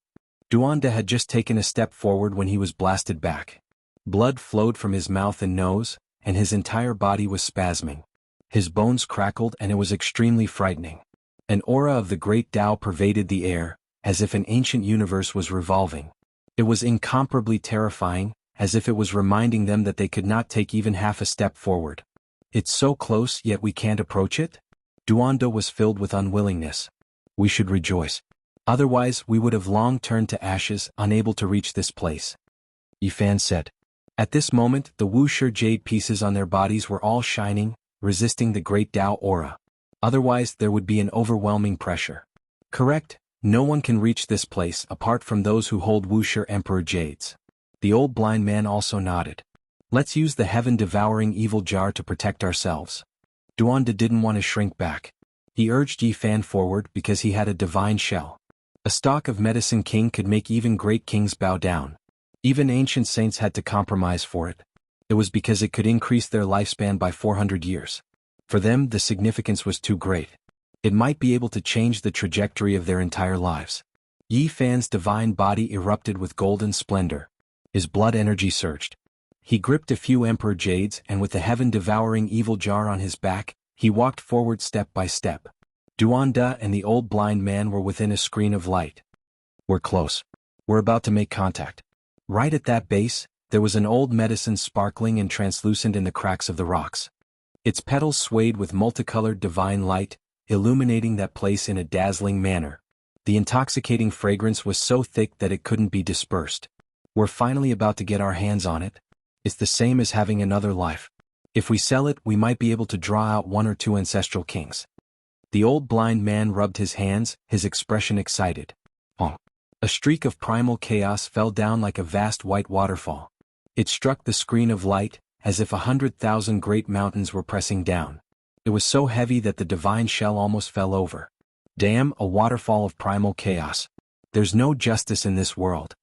Duanda had just taken a step forward when he was blasted back. Blood flowed from his mouth and nose, and his entire body was spasming. His bones crackled and it was extremely frightening. An aura of the great Tao pervaded the air, as if an ancient universe was revolving. It was incomparably terrifying, as if it was reminding them that they could not take even half a step forward. It's so close yet we can't approach it? Duanda was filled with unwillingness. We should rejoice. Otherwise we would have long turned to ashes, unable to reach this place. Yifan said. At this moment the Wuxia jade pieces on their bodies were all shining, resisting the great Tao aura. Otherwise there would be an overwhelming pressure. Correct, no one can reach this place apart from those who hold Wuxia Emperor Jades. The old blind man also nodded. Let's use the heaven-devouring evil jar to protect ourselves. Duanda didn't want to shrink back. He urged Yifan forward because he had a divine shell. A stock of Medicine King could make even great kings bow down. Even ancient saints had to compromise for it. It was because it could increase their lifespan by 400 years. For them the significance was too great. It might be able to change the trajectory of their entire lives. Yifan's divine body erupted with golden splendor. His blood energy surged. He gripped a few Emperor Jades and with the heaven-devouring evil jar on his back, he walked forward step by step. Duanda and the old blind man were within a screen of light. We're close. We're about to make contact. Right at that base, there was an old medicine sparkling and translucent in the cracks of the rocks. Its petals swayed with multicolored divine light, illuminating that place in a dazzling manner. The intoxicating fragrance was so thick that it couldn't be dispersed. We're finally about to get our hands on it. It's the same as having another life. If we sell it, we might be able to draw out 1 or 2 ancestral kings. The old blind man rubbed his hands, his expression excited. Oh. A streak of primal chaos fell down like a vast white waterfall. It struck the screen of light, as if 100,000 great mountains were pressing down. It was so heavy that the divine shell almost fell over. Damn, a waterfall of primal chaos. There's no justice in this world.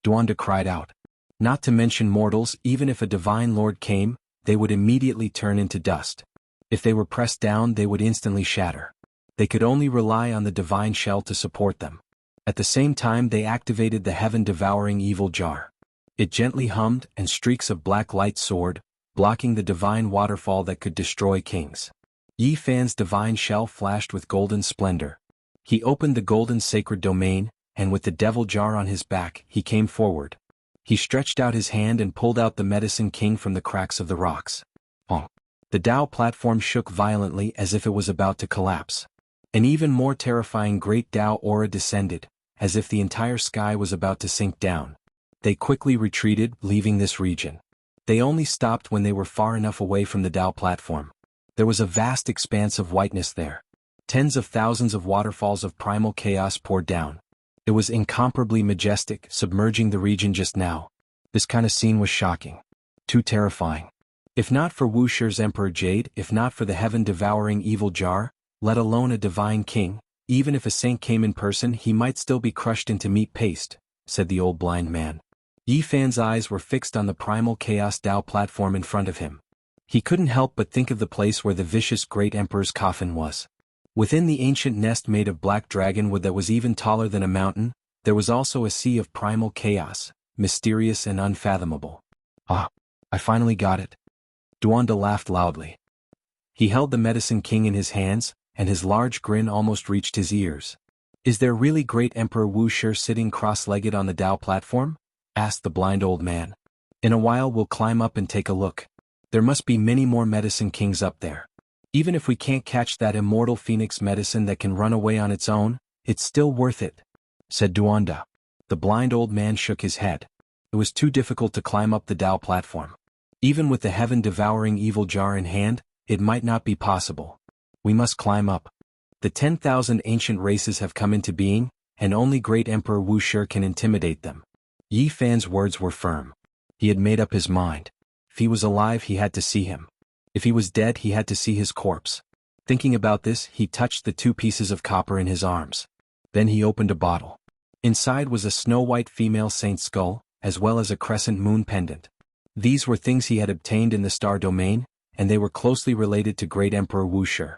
Duanda cried out. Not to mention mortals, even if a divine lord came, they would immediately turn into dust. If they were pressed down, they would instantly shatter. They could only rely on the divine shell to support them. At the same time they activated the heaven-devouring evil jar. It gently hummed, and streaks of black light soared, blocking the divine waterfall that could destroy kings. Yifan's divine shell flashed with golden splendor. He opened the golden sacred domain, and with the devil jar on his back, he came forward. He stretched out his hand and pulled out the Medicine King from the cracks of the rocks. Oh! The Tao platform shook violently as if it was about to collapse. An even more terrifying great Tao aura descended, as if the entire sky was about to sink down. They quickly retreated, leaving this region. They only stopped when they were far enough away from the Tao platform. There was a vast expanse of whiteness there. Tens of thousands of waterfalls of primal chaos poured down. It was incomparably majestic, submerging the region just now. This kind of scene was shocking. Too terrifying. If not for Wuxia's Emperor Jade, if not for the heaven-devouring evil jar, let alone a divine king, even if a saint came in person he might still be crushed into meat paste, said the old blind man. Yifan's eyes were fixed on the primal chaos Tao platform in front of him. He couldn't help but think of the place where the vicious great emperor's coffin was. Within the ancient nest made of black dragon wood that was even taller than a mountain, there was also a sea of primal chaos, mysterious and unfathomable. Ah, I finally got it. Duanda laughed loudly. He held the Medicine King in his hands, and his large grin almost reached his ears. Is there really great Emperor Wuxia sitting cross-legged on the Tao platform? Asked the blind old man. In a while we'll climb up and take a look. There must be many more Medicine Kings up there. Even if we can't catch that immortal phoenix medicine that can run away on its own, it's still worth it, said Duanda. The blind old man shook his head. It was too difficult to climb up the Tao platform. Even with the heaven-devouring evil jar in hand, it might not be possible. We must climb up. The 10,000 ancient races have come into being, and only great Emperor Wuxia can intimidate them. Yifan's words were firm. He had made up his mind. If he was alive he had to see him. If he was dead he had to see his corpse. Thinking about this, he touched the 2 pieces of copper in his arms. Then he opened a bottle. Inside was a snow-white female saint's skull, as well as a crescent moon pendant. These were things he had obtained in the star domain, and they were closely related to great Emperor Wuxia.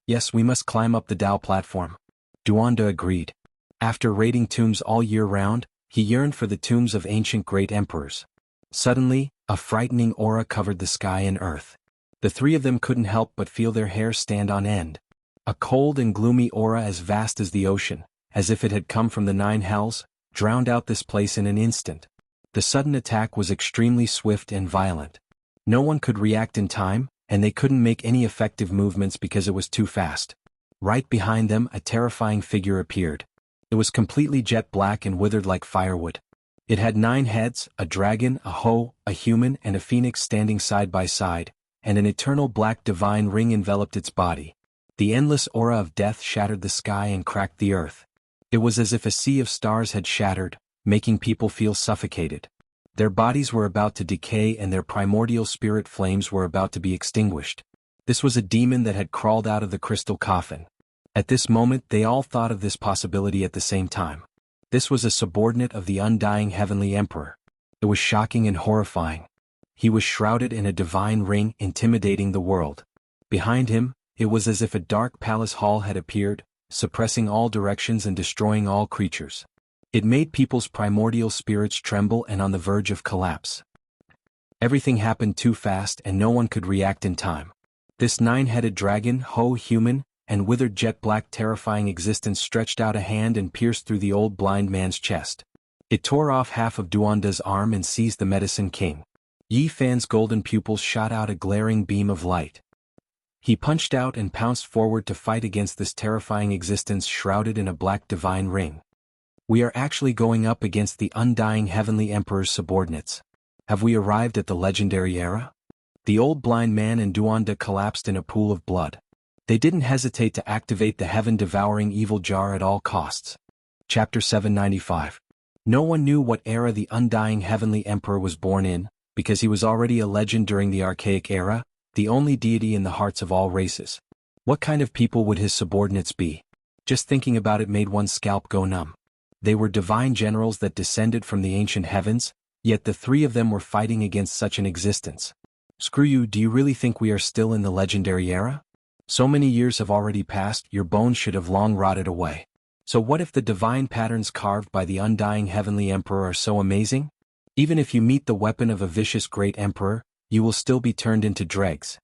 Yes, we must climb up the Dao platform. Duanda agreed. After raiding tombs all year round, he yearned for the tombs of ancient great emperors. Suddenly, a frightening aura covered the sky and earth. The three of them couldn't help but feel their hair stand on end. A cold and gloomy aura as vast as the ocean, as if it had come from the nine hells, drowned out this place in an instant. The sudden attack was extremely swift and violent. No one could react in time, and they couldn't make any effective movements because it was too fast. Right behind them, a terrifying figure appeared. It was completely jet black and withered like firewood. It had 9 heads, a dragon, a hoe, a human, and a phoenix standing side by side, and an eternal black divine ring enveloped its body. The endless aura of death shattered the sky and cracked the earth. It was as if a sea of stars had shattered, making people feel suffocated. Their bodies were about to decay and their primordial spirit flames were about to be extinguished. This was a demon that had crawled out of the crystal coffin. At this moment they all thought of this possibility at the same time. This was a subordinate of the undying heavenly emperor. It was shocking and horrifying. He was shrouded in a divine ring, intimidating the world. Behind him, it was as if a dark palace hall had appeared, suppressing all directions and destroying all creatures. It made people's primordial spirits tremble and on the verge of collapse. Everything happened too fast and no one could react in time. This 9-headed dragon, hoe, human, and withered jet-black terrifying existence stretched out a hand and pierced through the old blind man's chest. It tore off half of Duanda's arm and seized the medicine king. Yi Fan's golden pupils shot out a glaring beam of light. He punched out and pounced forward to fight against this terrifying existence shrouded in a black divine ring. We are actually going up against the undying heavenly emperor's subordinates. Have we arrived at the legendary era? The old blind man and Duanda collapsed in a pool of blood. They didn't hesitate to activate the heaven-devouring evil jar at all costs. Chapter 795. No one knew what era the undying heavenly emperor was born in, because he was already a legend during the archaic era, the only deity in the hearts of all races. What kind of people would his subordinates be? Just thinking about it made one's scalp go numb. They were divine generals that descended from the ancient heavens, yet the three of them were fighting against such an existence. Screw you, do you really think we are still in the legendary era? So many years have already passed, your bones should have long rotted away. So what if the divine patterns carved by the undying heavenly emperor are so amazing? Even if you meet the weapon of a vicious great emperor, you will still be turned into dregs.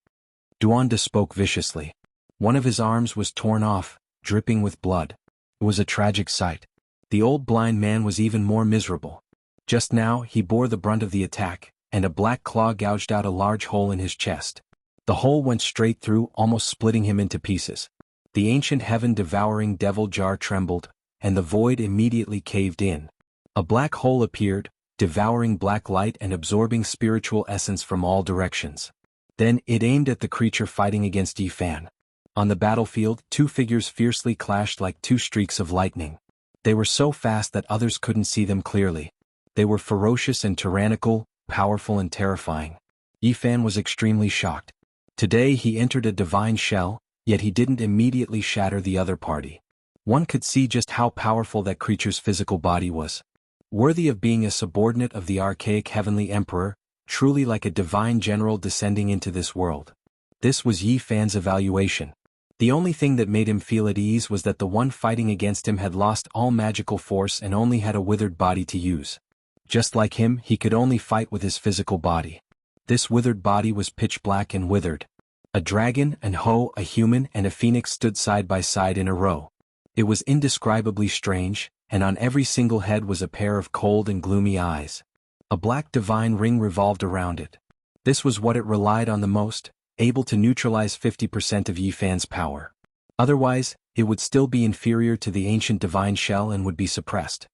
Duanda spoke viciously. One of his arms was torn off, dripping with blood. It was a tragic sight. The old blind man was even more miserable. Just now he bore the brunt of the attack, and a black claw gouged out a large hole in his chest. The hole went straight through, almost splitting him into pieces. The ancient heaven-devouring devil jar trembled, and the void immediately caved in. A black hole appeared, devouring black light and absorbing spiritual essence from all directions. Then it aimed at the creature fighting against Yi Fan. On the battlefield, 2 figures fiercely clashed like 2 streaks of lightning. They were so fast that others couldn't see them clearly. They were ferocious and tyrannical, powerful and terrifying. Yi Fan was extremely shocked. Today he entered a divine shell, yet he didn't immediately shatter the other party. One could see just how powerful that creature's physical body was. Worthy of being a subordinate of the archaic heavenly emperor, truly like a divine general descending into this world. This was Yi Fan's evaluation. The only thing that made him feel at ease was that the one fighting against him had lost all magical force and only had a withered body to use. Just like him, he could only fight with his physical body. This withered body was pitch black and withered. A dragon, an hoe, a human, and a phoenix stood side by side in a row. It was indescribably strange, and on every single head was a pair of cold and gloomy eyes. A black divine ring revolved around it. This was what it relied on the most, able to neutralize 50% of Yi Fan's power. Otherwise, it would still be inferior to the ancient divine shell and would be suppressed.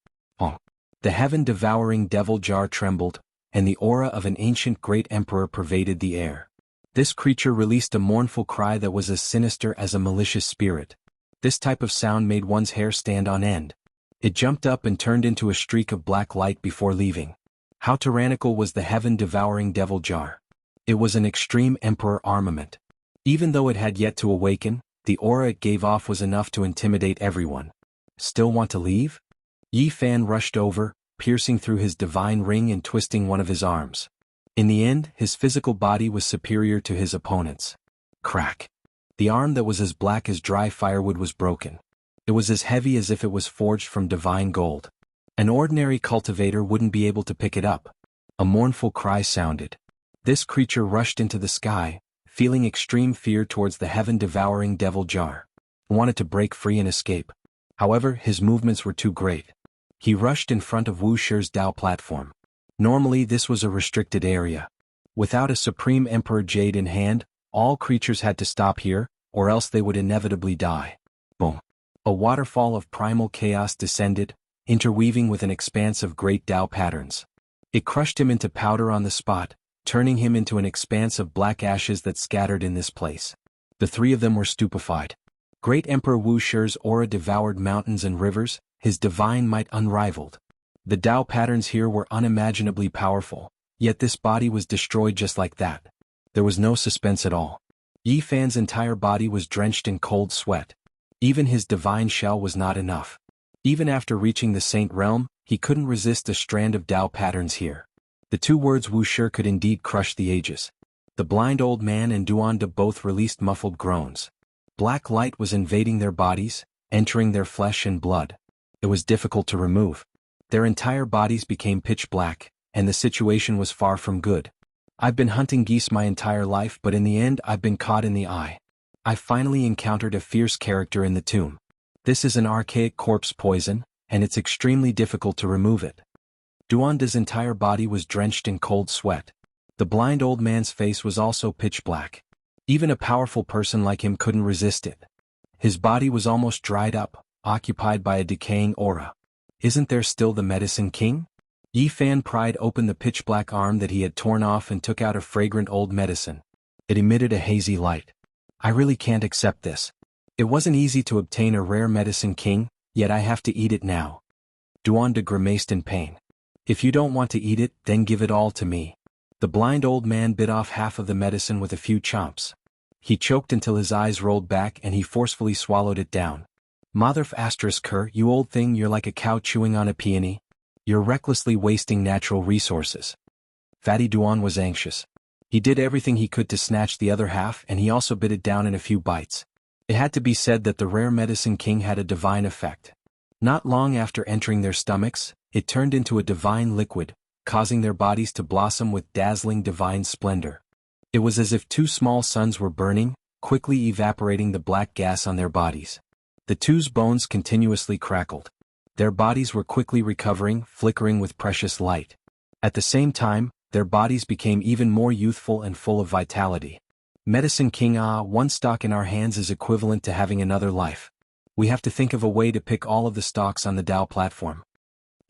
The heaven-devouring devil jar trembled, and the aura of an ancient great emperor pervaded the air. This creature released a mournful cry that was as sinister as a malicious spirit. This type of sound made one's hair stand on end. It jumped up and turned into a streak of black light before leaving. How tyrannical was the heaven-devouring devil jar? It was an extreme emperor armament. Even though it had yet to awaken, the aura it gave off was enough to intimidate everyone. Still want to leave? Yi Fan rushed over, piercing through his divine ring and twisting one of his arms. In the end, his physical body was superior to his opponent's. Crack. The arm that was as black as dry firewood was broken. It was as heavy as if it was forged from divine gold. An ordinary cultivator wouldn't be able to pick it up. A mournful cry sounded. This creature rushed into the sky, feeling extreme fear towards the heaven-devouring devil jar. He wanted to break free and escape. However, his movements were too great. He rushed in front of Wuxia's Dao platform. Normally this was a restricted area. Without a Supreme Emperor Jade in hand, all creatures had to stop here, or else they would inevitably die. Boom. A waterfall of primal chaos descended, interweaving with an expanse of great Dao patterns. It crushed him into powder on the spot, turning him into an expanse of black ashes that scattered in this place. The three of them were stupefied. Great Emperor Wuxia's aura devoured mountains and rivers, his divine might unrivaled. The Dao patterns here were unimaginably powerful, yet this body was destroyed just like that. There was no suspense at all. Yi Fan's entire body was drenched in cold sweat. Even his divine shell was not enough. Even after reaching the Saint Realm, he couldn't resist a strand of Dao patterns here. The two words Wuxia could indeed crush the ages. The blind old man and Duanda both released muffled groans. Black light was invading their bodies, entering their flesh and blood. It was difficult to remove. Their entire bodies became pitch black, and the situation was far from good. I've been hunting geese my entire life, but in the end I've been caught in the eye. I finally encountered a fierce character in the tomb. This is an archaic corpse poison, and it's extremely difficult to remove it. Duanda's entire body was drenched in cold sweat. The blind old man's face was also pitch black. Even a powerful person like him couldn't resist it. His body was almost dried up, occupied by a decaying aura. Isn't there still the Medicine King? Yi Fan pried open the pitch-black arm that he had torn off and took out a fragrant old medicine. It emitted a hazy light. I really can't accept this. It wasn't easy to obtain a rare Medicine King, yet I have to eat it now. Duanda grimaced in pain. If you don't want to eat it, then give it all to me. The blind old man bit off half of the medicine with a few chomps. He choked until his eyes rolled back and he forcefully swallowed it down. Motherf **, you old thing, you're like a cow chewing on a peony. You're recklessly wasting natural resources. Fatty Duan was anxious. He did everything he could to snatch the other half, and he also bit it down in a few bites. It had to be said that the rare Medicine King had a divine effect. Not long after entering their stomachs, it turned into a divine liquid, causing their bodies to blossom with dazzling divine splendor. It was as if two small suns were burning, quickly evaporating the black gas on their bodies. The two's bones continuously crackled. Their bodies were quickly recovering, flickering with precious light. At the same time, their bodies became even more youthful and full of vitality. Medicine King, one stock in our hands is equivalent to having another life. We have to think of a way to pick all of the stocks on the Dao platform.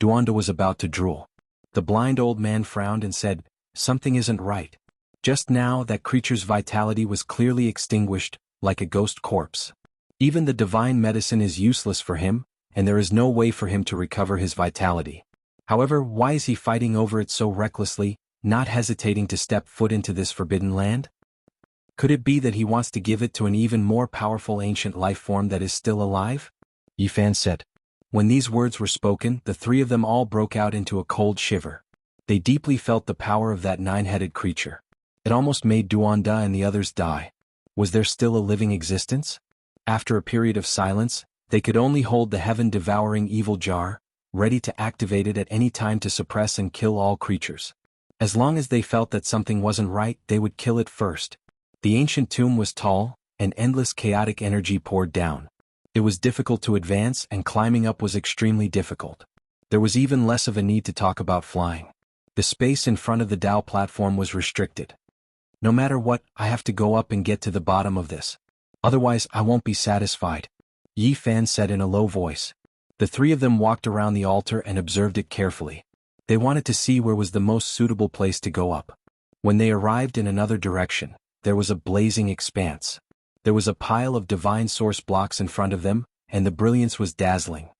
Duanda was about to drool. The blind old man frowned and said, something isn't right. Just now that creature's vitality was clearly extinguished, like a ghost corpse. Even the divine medicine is useless for him, and there is no way for him to recover his vitality. However, why is he fighting over it so recklessly, not hesitating to step foot into this forbidden land? Could it be that he wants to give it to an even more powerful ancient life form that is still alive? Yi Fan said. When these words were spoken, the three of them all broke out into a cold shiver. They deeply felt the power of that nine-headed creature. It almost made Duanda and the others die. Was there still a living existence? After a period of silence, they could only hold the heaven-devouring evil jar, ready to activate it at any time to suppress and kill all creatures. As long as they felt that something wasn't right, they would kill it first. The ancient tomb was tall, and endless chaotic energy poured down. It was difficult to advance, and climbing up was extremely difficult. There was even less of a need to talk about flying. The space in front of the Dao platform was restricted. No matter what, I have to go up and get to the bottom of this. Otherwise, I won't be satisfied. Yi Fan said in a low voice. The three of them walked around the altar and observed it carefully. They wanted to see where was the most suitable place to go up. When they arrived in another direction, there was a blazing expanse. There was a pile of divine source blocks in front of them, and the brilliance was dazzling.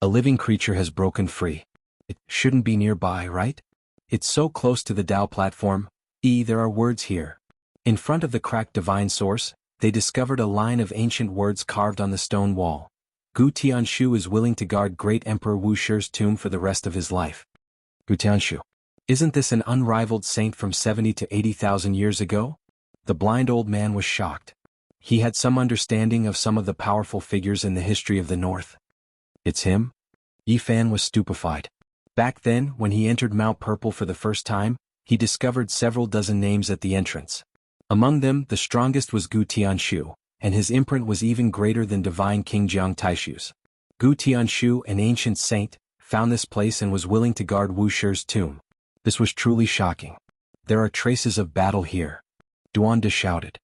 A living creature has broken free. It shouldn't be nearby, right? It's so close to the Dao platform. There are words here. In front of the cracked divine source, they discovered a line of ancient words carved on the stone wall. Gu Tianshu is willing to guard great Emperor Wuxia's tomb for the rest of his life. Gu Tianshu. Isn't this an unrivaled saint from 70 to 80,000 years ago? The blind old man was shocked. he had some understanding of some of the powerful figures in the history of the North. It's him? Yi Fan was stupefied. Back then, when he entered Mount Purple for the first time, he discovered several dozen names at the entrance. Among them, the strongest was Gu Tianshu, and his imprint was even greater than divine King Jiang Taishu's. Gu Tianshu, an ancient saint, found this place and was willing to guard Wu Shi's tomb. This was truly shocking. There are traces of battle here. Duanda shouted.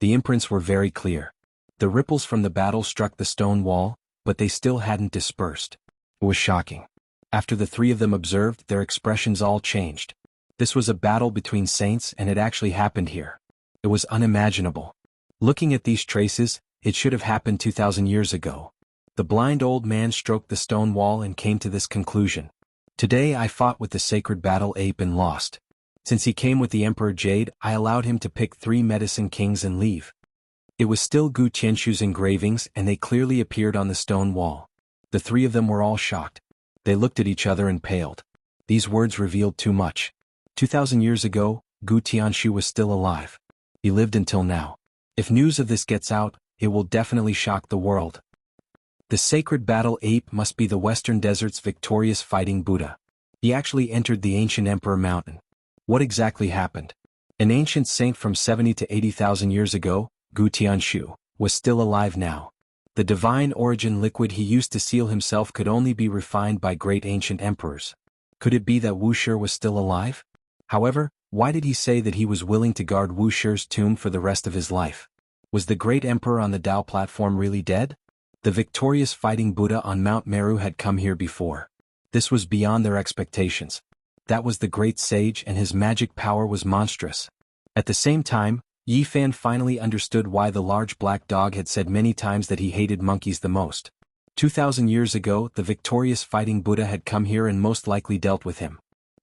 The imprints were very clear. The ripples from the battle struck the stone wall, but they still hadn't dispersed. It was shocking. After the three of them observed, their expressions all changed. This was a battle between saints and it actually happened here. It was unimaginable. Looking at these traces, it should have happened 2,000 years ago. The blind old man stroked the stone wall and came to this conclusion. Today I fought with the sacred battle ape and lost. Since he came with the Emperor Jade, I allowed him to pick 3 medicine kings and leave. It was still Gu Tianshu's engravings and they clearly appeared on the stone wall. The 3 of them were all shocked. They looked at each other and paled. These words revealed too much. 2,000 years ago, Gu Tianshu was still alive. He lived until now. If news of this gets out, it will definitely shock the world. The sacred battle ape must be the Western Desert's victorious fighting Buddha. He actually entered the ancient Emperor Mountain. What exactly happened? An ancient saint from 70 to 80,000 years ago, Gu Tianshu, was still alive now. The divine origin liquid he used to seal himself could only be refined by great ancient emperors. Could it be that Wu Shi was still alive? However, why did he say that he was willing to guard Wu Shi's tomb for the rest of his life? Was the great emperor on the Tao platform really dead? The victorious fighting Buddha on Mount Meru had come here before. This was beyond their expectations. That was the great sage and his magic power was monstrous. At the same time, Yi Fan finally understood why the large black dog had said many times that he hated monkeys the most. 2,000 years ago, the victorious fighting Buddha had come here and most likely dealt with him.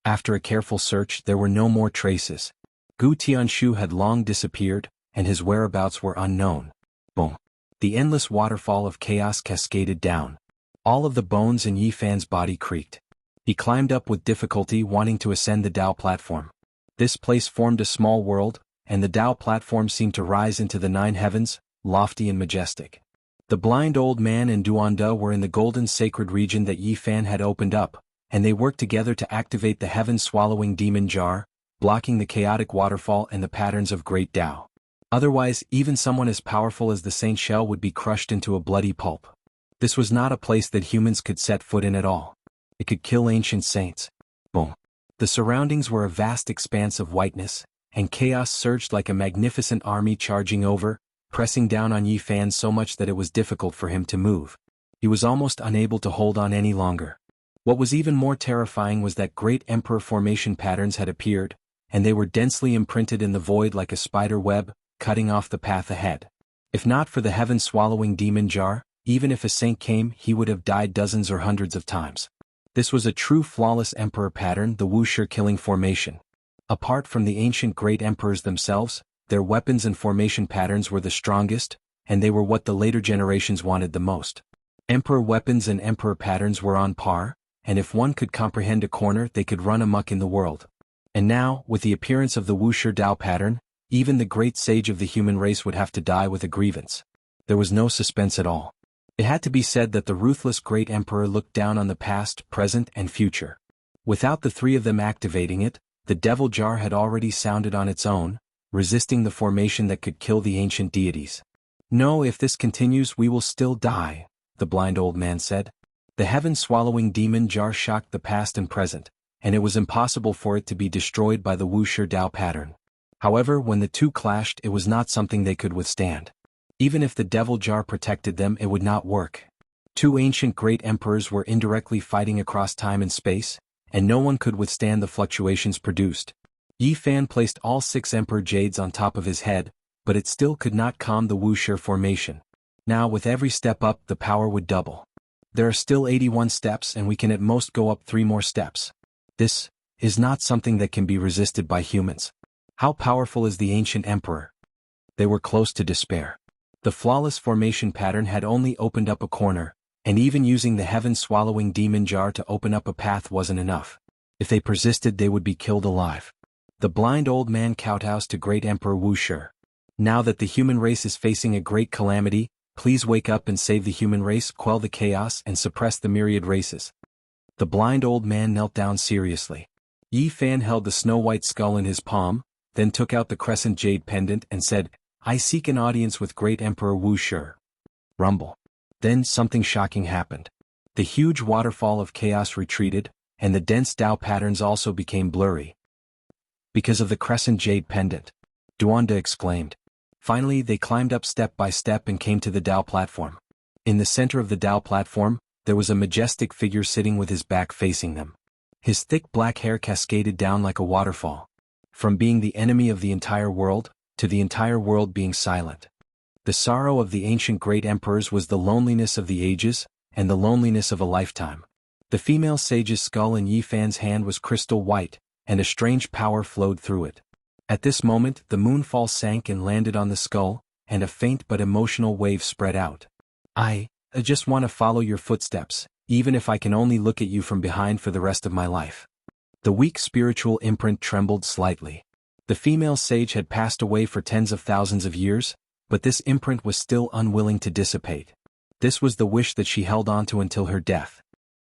After a careful search, there were no more traces. Gu Tianshu had long disappeared, and his whereabouts were unknown. Boom. The endless waterfall of chaos cascaded down. All of the bones in Yi Fan's body creaked. He climbed up with difficulty, wanting to ascend the Tao platform. This place formed a small world, and the Tao platform seemed to rise into the 9 heavens, lofty and majestic. The blind old man and Duanda were in the golden sacred region that Yi Fan had opened up, and they worked together to activate the heaven-swallowing demon jar, blocking the chaotic waterfall and the patterns of great Tao. Otherwise, even someone as powerful as the Saint Shell would be crushed into a bloody pulp. This was not a place that humans could set foot in at all. It could kill ancient saints. Boom. The surroundings were a vast expanse of whiteness, and chaos surged like a magnificent army charging over, pressing down on Yi Fan so much that it was difficult for him to move. He was almost unable to hold on any longer. What was even more terrifying was that great emperor formation patterns had appeared, and they were densely imprinted in the void like a spider web, cutting off the path ahead. If not for the heaven-swallowing demon jar, even if a saint came, he would have died dozens or hundreds of times. This was a true flawless emperor pattern, the Wuxia killing formation. Apart from the ancient great emperors themselves, their weapons and formation patterns were the strongest, and they were what the later generations wanted the most. Emperor weapons and emperor patterns were on par, and if one could comprehend a corner, they could run amok in the world. And now, with the appearance of the Wuxia Dao pattern, even the great sage of the human race would have to die with a grievance. There was no suspense at all. It had to be said that the ruthless great emperor looked down on the past, present, and future. Without the 3 of them activating it, the devil jar had already sounded on its own, resisting the formation that could kill the ancient deities. No, if this continues we will still die, the blind old man said. The heaven-swallowing demon jar shocked the past and present, and it was impossible for it to be destroyed by the Wuxia Dao pattern. However, when the 2 clashed, it was not something they could withstand. Even if the devil jar protected them, it would not work. 2 ancient great emperors were indirectly fighting across time and space, and no one could withstand the fluctuations produced. Yi Fan placed all 6 emperor jades on top of his head, but it still could not calm the Wuxia formation. Now with every step up, the power would double. There are still 81 steps and we can at most go up 3 more steps. This is not something that can be resisted by humans. How powerful is the ancient emperor? They were close to despair. The flawless formation pattern had only opened up a corner, and even using the heaven-swallowing demon jar to open up a path wasn't enough. If they persisted, they would be killed alive. The blind old man kowtows to great Emperor Wuxia. Now that the human race is facing a great calamity, please wake up and save the human race, quell the chaos and suppress the myriad races. The blind old man knelt down seriously. Yi Fan held the snow-white skull in his palm, then took out the crescent jade pendant and said, "I seek an audience with great Emperor Wuxia." Rumble. Then something shocking happened. The huge waterfall of chaos retreated, and the dense Dao patterns also became blurry. Because of the crescent jade pendant, Duanda exclaimed. Finally they climbed up step by step and came to the Dao platform. In the center of the Dao platform, there was a majestic figure sitting with his back facing them. His thick black hair cascaded down like a waterfall. From being the enemy of the entire world, to the entire world being silent. The sorrow of the ancient great emperors was the loneliness of the ages, and the loneliness of a lifetime. The female sage's skull in Yi Fan's hand was crystal white, and a strange power flowed through it. At this moment the moonfall sank and landed on the skull, and a faint but emotional wave spread out. I just want to follow your footsteps, even if I can only look at you from behind for the rest of my life. The weak spiritual imprint trembled slightly. The female sage had passed away for tens of thousands of years, but this imprint was still unwilling to dissipate. This was the wish that she held onto until her death.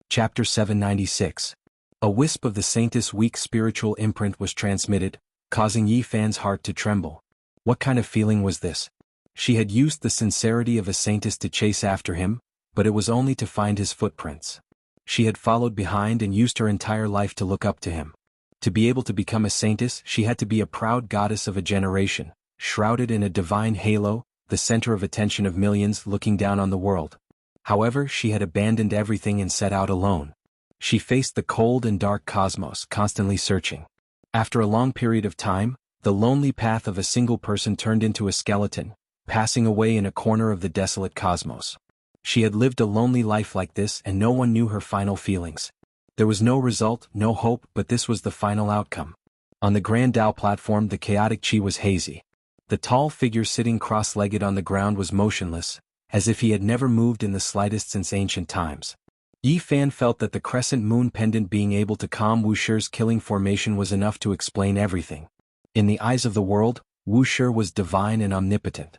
Chapter 796. A wisp of the saintess' weak spiritual imprint was transmitted, causing Yi Fan's heart to tremble. What kind of feeling was this? She had used the sincerity of a saintess to chase after him, but it was only to find his footprints. She had followed behind and used her entire life to look up to him. To be able to become a saintess, she had to be a proud goddess of a generation, shrouded in a divine halo, the center of attention of millions looking down on the world. However, she had abandoned everything and set out alone. She faced the cold and dark cosmos, constantly searching. After a long period of time, the lonely path of a single person turned into a skeleton, passing away in a corner of the desolate cosmos. She had lived a lonely life like this and no one knew her final feelings. There was no result, no hope, but this was the final outcome. On the Grand Dao platform the chaotic chi was hazy. The tall figure sitting cross-legged on the ground was motionless, as if he had never moved in the slightest since ancient times. Yi Fan felt that the crescent moon pendant being able to calm Wuxia's killing formation was enough to explain everything. In the eyes of the world, Wuxia was divine and omnipotent.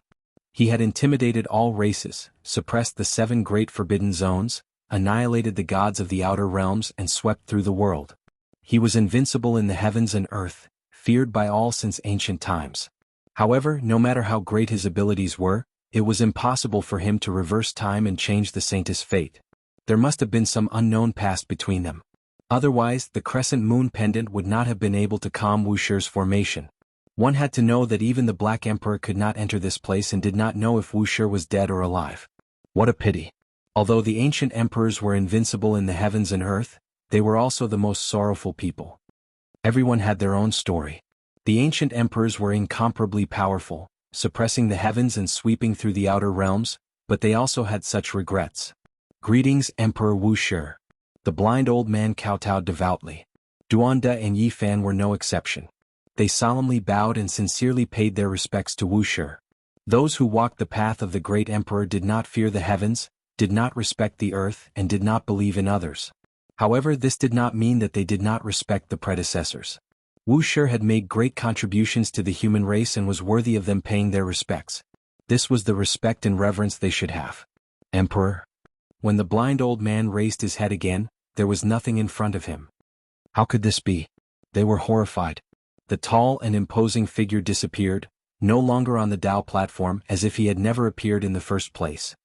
He had intimidated all races, suppressed the 7 great forbidden zones, annihilated the gods of the outer realms and swept through the world. He was invincible in the heavens and earth, feared by all since ancient times. However, no matter how great his abilities were, it was impossible for him to reverse time and change the saintess' fate. There must have been some unknown past between them. Otherwise, the crescent moon pendant would not have been able to calm Wuxia's formation. One had to know that even the Black Emperor could not enter this place and did not know if Wuxia was dead or alive. What a pity. Although the ancient emperors were invincible in the heavens and earth, they were also the most sorrowful people. Everyone had their own story. The ancient emperors were incomparably powerful, suppressing the heavens and sweeping through the outer realms, but they also had such regrets. Greetings, Emperor Wuxia. The blind old man kowtowed devoutly. Duanda and Yi Fan were no exception. They solemnly bowed and sincerely paid their respects to Wuxia. Those who walked the path of the great emperor did not fear the heavens, did not respect the earth, and did not believe in others. However, this did not mean that they did not respect the predecessors. Wuxia had made great contributions to the human race and was worthy of them paying their respects. This was the respect and reverence they should have. Emperor. When the blind old man raised his head again, there was nothing in front of him. How could this be? They were horrified. The tall and imposing figure disappeared, no longer on the Dao platform, as if he had never appeared in the first place.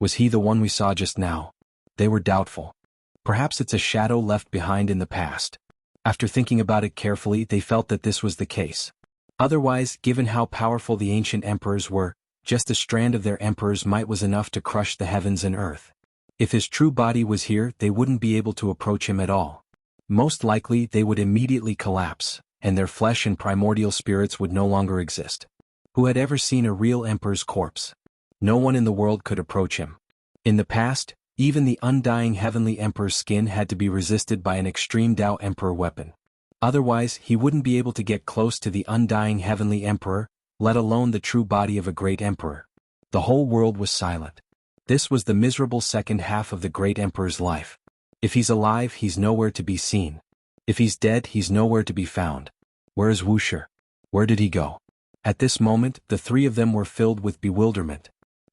Was he the one we saw just now? They were doubtful. Perhaps it's a shadow left behind in the past. After thinking about it carefully, they felt that this was the case. Otherwise, given how powerful the ancient emperors were, just a strand of their emperor's might was enough to crush the heavens and earth. If his true body was here, they wouldn't be able to approach him at all. Most likely, they would immediately collapse, and their flesh and primordial spirits would no longer exist. Who had ever seen a real emperor's corpse? No one in the world could approach him. In the past, even the undying heavenly emperor's skin had to be resisted by an extreme Dao emperor weapon. Otherwise, he wouldn't be able to get close to the undying heavenly emperor, let alone the true body of a great emperor. The whole world was silent. This was the miserable second half of the great emperor's life. If he's alive, he's nowhere to be seen. If he's dead, he's nowhere to be found. Where is Wuxia? Where did he go? At this moment, the three of them were filled with bewilderment.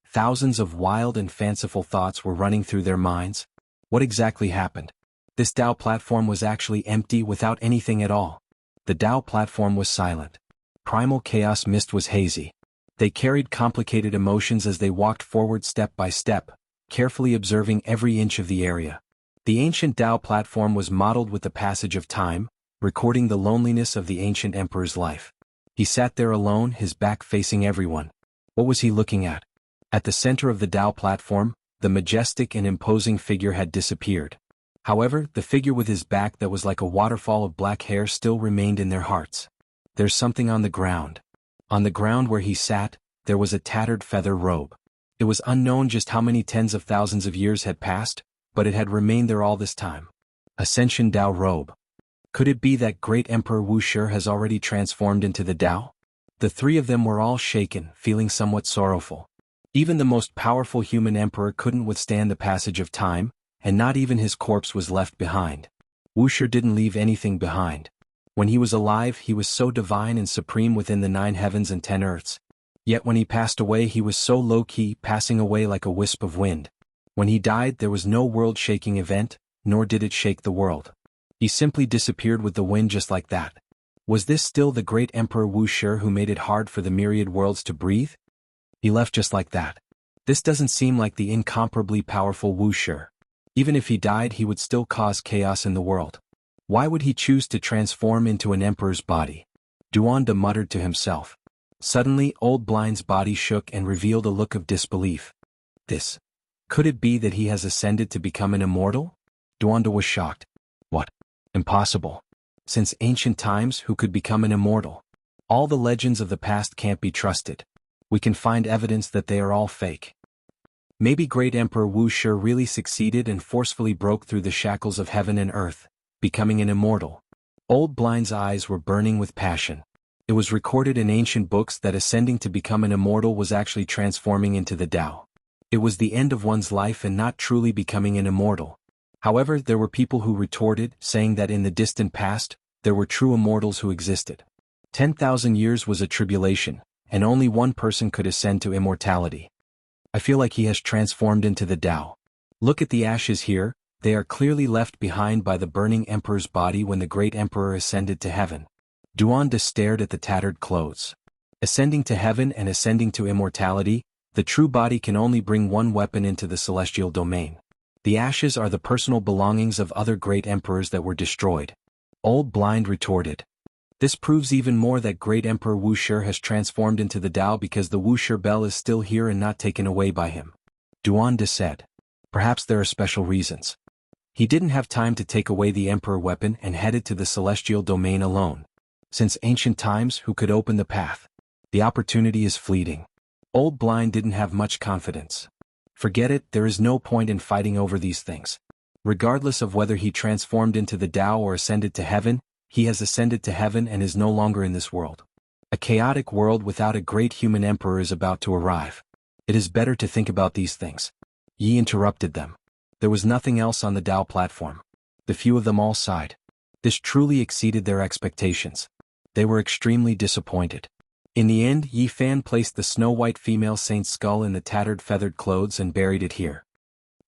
Thousands of wild and fanciful thoughts were running through their minds. What exactly happened? This Dao platform was actually empty without anything at all. The Dao platform was silent. Primal chaos mist was hazy. They carried complicated emotions as they walked forward step by step, carefully observing every inch of the area. The ancient Dao platform was modeled with the passage of time, recording the loneliness of the ancient emperor's life. He sat there alone, his back facing everyone. What was he looking at? At the center of the Dao platform, the majestic and imposing figure had disappeared. However, the figure with his back that was like a waterfall of black hair still remained in their hearts. There's something on the ground. On the ground where he sat, there was a tattered feather robe. It was unknown just how many tens of thousands of years had passed, but it had remained there all this time. Ascension Dao robe. Could it be that great Emperor Wuxia has already transformed into the Dao? The three of them were all shaken, feeling somewhat sorrowful. Even the most powerful human emperor couldn't withstand the passage of time, and not even his corpse was left behind. Wuxia didn't leave anything behind. When he was alive, he was so divine and supreme within the 9 heavens and 10 earths. Yet when he passed away, he was so low-key, passing away like a wisp of wind. When he died, there was no world-shaking event, nor did it shake the world. He simply disappeared with the wind just like that. Was this still the great Emperor Wuxia who made it hard for the myriad worlds to breathe? He left just like that. This doesn't seem like the incomparably powerful Wuxia. Even if he died, he would still cause chaos in the world. Why would he choose to transform into an emperor's body? Duanda muttered to himself. Suddenly, Old Blind's body shook and revealed a look of disbelief. This. Could it be that he has ascended to become an immortal? Duanda was shocked. What? Impossible. Since ancient times, who could become an immortal? All the legends of the past can't be trusted. We can find evidence that they are all fake. Maybe great Emperor Wuxia really succeeded and forcefully broke through the shackles of heaven and earth, becoming an immortal. Old Blind's eyes were burning with passion. It was recorded in ancient books that ascending to become an immortal was actually transforming into the Dao. It was the end of one's life and not truly becoming an immortal. However, there were people who retorted, saying that in the distant past, there were true immortals who existed. 10,000 years was a tribulation, and only one person could ascend to immortality. I feel like he has transformed into the Dao. Look at the ashes here, they are clearly left behind by the burning emperor's body when the great emperor ascended to heaven. Duanda stared at the tattered clothes. Ascending to heaven and ascending to immortality, the true body can only bring one weapon into the celestial domain. The ashes are the personal belongings of other great emperors that were destroyed. Old Blind retorted. This proves even more that great Emperor Wuxia has transformed into the Dao because the Wuxia bell is still here and not taken away by him. Duanda said. Perhaps there are special reasons. He didn't have time to take away the emperor weapon and headed to the celestial domain alone. Since ancient times, who could open the path? The opportunity is fleeting. Old Blind didn't have much confidence. Forget it, there is no point in fighting over these things. Regardless of whether he transformed into the Dao or ascended to heaven, he has ascended to heaven and is no longer in this world. A chaotic world without a great human emperor is about to arrive. It is better to think about these things. Yi interrupted them. There was nothing else on the Dao platform. The few of them all sighed. This truly exceeded their expectations. They were extremely disappointed. In the end, Yi Fan placed the snow-white female saint's skull in the tattered feathered clothes and buried it here.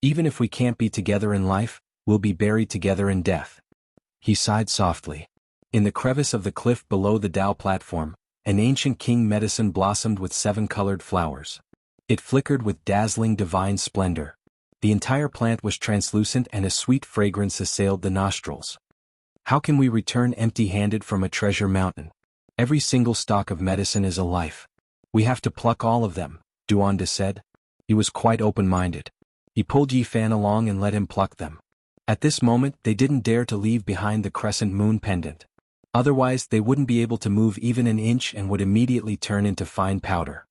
Even if we can't be together in life, we'll be buried together in death. He sighed softly. In the crevice of the cliff below the Dao platform, an ancient king medicine blossomed with 7 colored flowers. It flickered with dazzling divine splendor. The entire plant was translucent and a sweet fragrance assailed the nostrils. How can we return empty-handed from a treasure mountain? Every single stalk of medicine is a life. We have to pluck all of them, Duanda said. He was quite open-minded. He pulled Yi Fan along and let him pluck them. At this moment, they didn't dare to leave behind the crescent moon pendant. Otherwise, they wouldn't be able to move even an inch and would immediately turn into fine powder.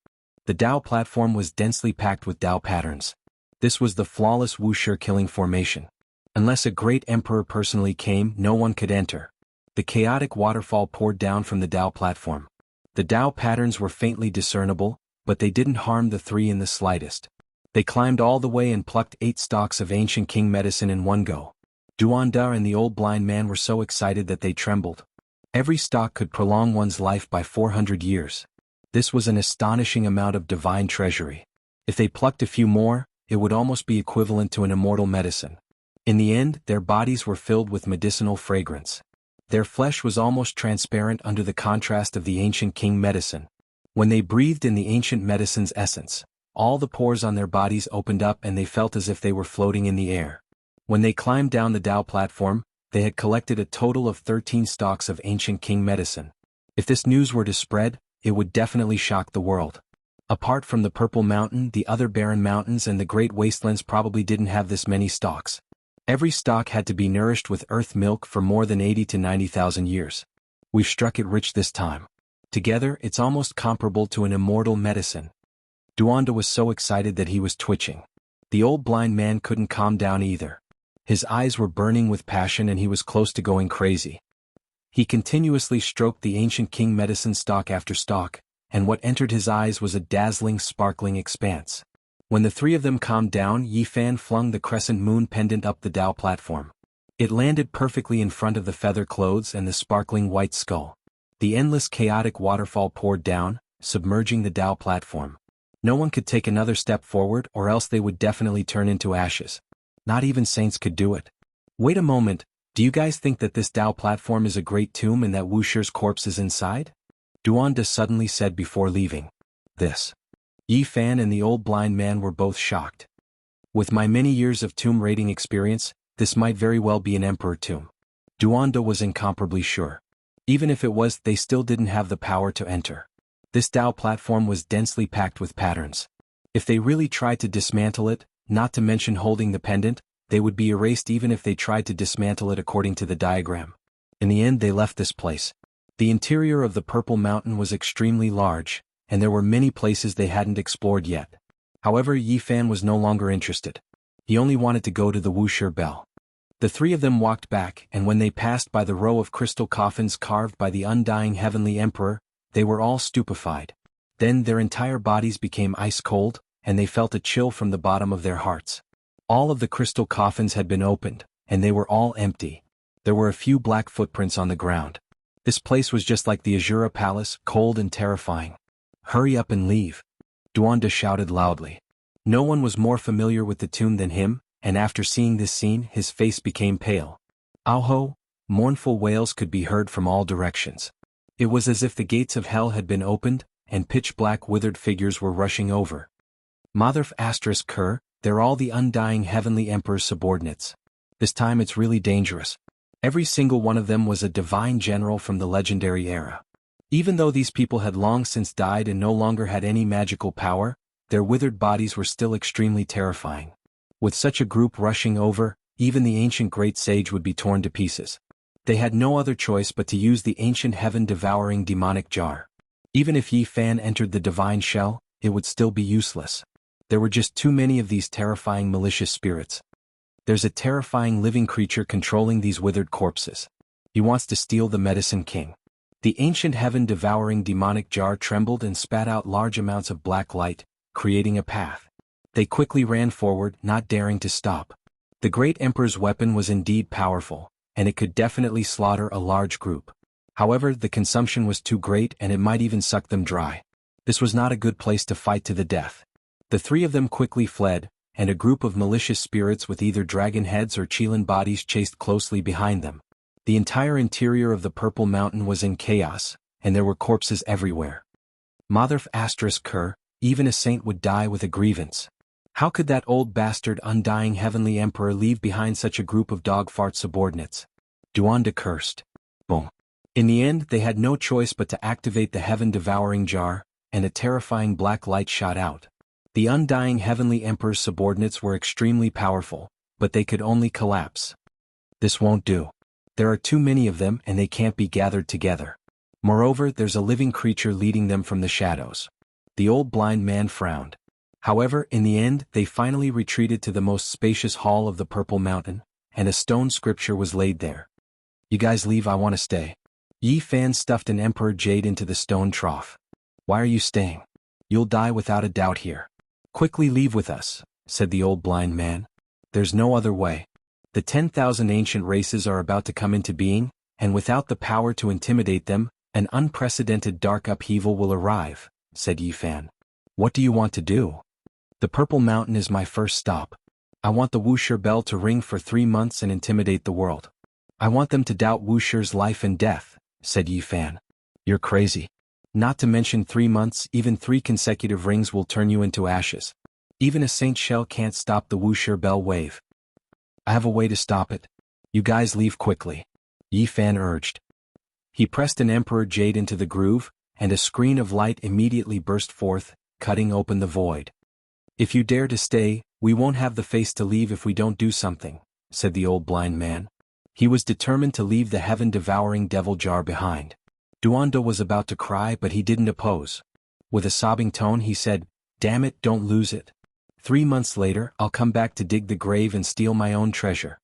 The Dao platform was densely packed with Dao patterns. This was the flawless Wuxia killing formation. Unless a great emperor personally came, no one could enter. The chaotic waterfall poured down from the Dao platform. The Dao patterns were faintly discernible, but they didn't harm the three in the slightest. They climbed all the way and plucked 8 stalks of ancient king medicine in one go. Duanda and the old blind man were so excited that they trembled. Every stalk could prolong one's life by 400 years. This was an astonishing amount of divine treasury. If they plucked a few more, it would almost be equivalent to an immortal medicine. In the end, their bodies were filled with medicinal fragrance. Their flesh was almost transparent under the contrast of the ancient king medicine. When they breathed in the ancient medicine's essence, all the pores on their bodies opened up and they felt as if they were floating in the air. When they climbed down the Tao platform, they had collected a total of 13 stalks of ancient king medicine. If this news were to spread, it would definitely shock the world. Apart from the Purple Mountain, the other barren mountains and the Great Wastelands probably didn't have this many stalks. Every stalk had to be nourished with earth milk for more than 80 to 90,000 years. We've struck it rich this time. Together, it's almost comparable to an immortal medicine. Duanda was so excited that he was twitching. The old blind man couldn't calm down either. His eyes were burning with passion and he was close to going crazy. He continuously stroked the ancient king medicine stalk after stalk, and what entered his eyes was a dazzling, sparkling expanse. When the three of them calmed down, Yi Fan flung the crescent moon pendant up the Tao platform. It landed perfectly in front of the feather clothes and the sparkling white skull. The endless chaotic waterfall poured down, submerging the Tao platform. No one could take another step forward or else they would definitely turn into ashes. Not even saints could do it. Wait a moment, do you guys think that this Tao platform is a great tomb and that Wuxia's corpse is inside? Duanda suddenly said before leaving. This. Yi Fan and the old blind man were both shocked. With my many years of tomb raiding experience, this might very well be an emperor tomb. Duanda was incomparably sure. Even if it was, they still didn't have the power to enter. This Tao platform was densely packed with patterns. If they really tried to dismantle it, not to mention holding the pendant, they would be erased even if they tried to dismantle it according to the diagram. In the end they left this place. The interior of the Purple Mountain was extremely large, and there were many places they hadn't explored yet. However, Yi Fan was no longer interested. He only wanted to go to the Wuxia Bell. The three of them walked back, and when they passed by the row of crystal coffins carved by the undying heavenly emperor, they were all stupefied. Then their entire bodies became ice cold, and they felt a chill from the bottom of their hearts. All of the crystal coffins had been opened, and they were all empty. There were a few black footprints on the ground. This place was just like the Azura Palace, cold and terrifying. Hurry up and leave. Duanda shouted loudly. No one was more familiar with the tomb than him, and after seeing this scene, his face became pale. Auho, mournful wails could be heard from all directions. It was as if the gates of hell had been opened, and pitch-black withered figures were rushing over. Mother asterisk Kerr, they're all the undying heavenly emperor's subordinates. This time it's really dangerous. Every single one of them was a divine general from the legendary era. Even though these people had long since died and no longer had any magical power, their withered bodies were still extremely terrifying. With such a group rushing over, even the ancient great sage would be torn to pieces. They had no other choice but to use the ancient heaven-devouring demonic jar. Even if Yi Fan entered the divine shell, it would still be useless. There were just too many of these terrifying malicious spirits. There's a terrifying living creature controlling these withered corpses. He wants to steal the medicine king. The ancient heaven-devouring demonic jar trembled and spat out large amounts of black light, creating a path. They quickly ran forward, not daring to stop. The great emperor's weapon was indeed powerful, and it could definitely slaughter a large group. However, the consumption was too great and it might even suck them dry. This was not a good place to fight to the death. The three of them quickly fled, and a group of malicious spirits with either dragon heads or Qilin bodies chased closely behind them. The entire interior of the Purple Mountain was in chaos, and there were corpses everywhere. Mother asterisk Kerr, even a saint would die with a grievance. How could that old bastard undying heavenly emperor leave behind such a group of dog-fart subordinates? Duanda cursed. Boom. In the end, they had no choice but to activate the heaven-devouring jar, and a terrifying black light shot out. The undying heavenly emperor's subordinates were extremely powerful, but they could only collapse. This won't do. There are too many of them and they can't be gathered together. Moreover, there's a living creature leading them from the shadows. The old blind man frowned. However, in the end, they finally retreated to the most spacious hall of the Purple Mountain, and a stone scripture was laid there. You guys leave, I want to stay. Yi Fan stuffed an emperor jade into the stone trough. Why are you staying? You'll die without a doubt here. Quickly leave with us, said the old blind man. There's no other way. The 10,000 ancient races are about to come into being, and without the power to intimidate them, an unprecedented dark upheaval will arrive, said Yi Fan. What do you want to do? The Purple Mountain is my first stop. I want the Wuxia bell to ring for 3 months and intimidate the world. I want them to doubt Wuxia's life and death, said Yi Fan. You're crazy. Not to mention 3 months, even 3 consecutive rings will turn you into ashes. Even a saint shell can't stop the Wuxia bell wave. I have a way to stop it. You guys leave quickly, Yi Fan urged. He pressed an Emperor Jade into the groove, and a screen of light immediately burst forth, cutting open the void. If you dare to stay, we won't have the face to leave if we don't do something, said the old blind man. He was determined to leave the heaven-devouring devil jar behind. Duanda was about to cry, but he didn't oppose. With a sobbing tone he said, "Damn it, don't lose it. 3 months later I'll come back to dig the grave and steal my own treasure."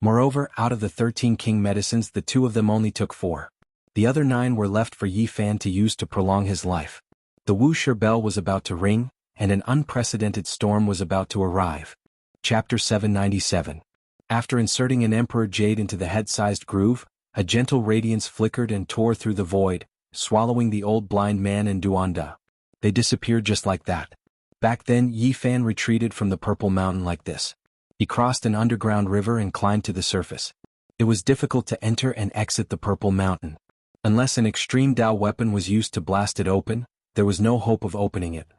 Moreover, out of the 13 king medicines, the 2 of them only took 4. The other 9 were left for Yi Fan to use to prolong his life. The Wuxia bell was about to ring, and an unprecedented storm was about to arrive. Chapter 797. After inserting an Emperor Jade into the head-sized groove, a gentle radiance flickered and tore through the void, swallowing the old blind man and Duanda. They disappeared just like that. Back then, Yi Fan retreated from the Purple Mountain like this. He crossed an underground river and climbed to the surface. It was difficult to enter and exit the Purple Mountain. Unless an extreme Dao weapon was used to blast it open, there was no hope of opening it.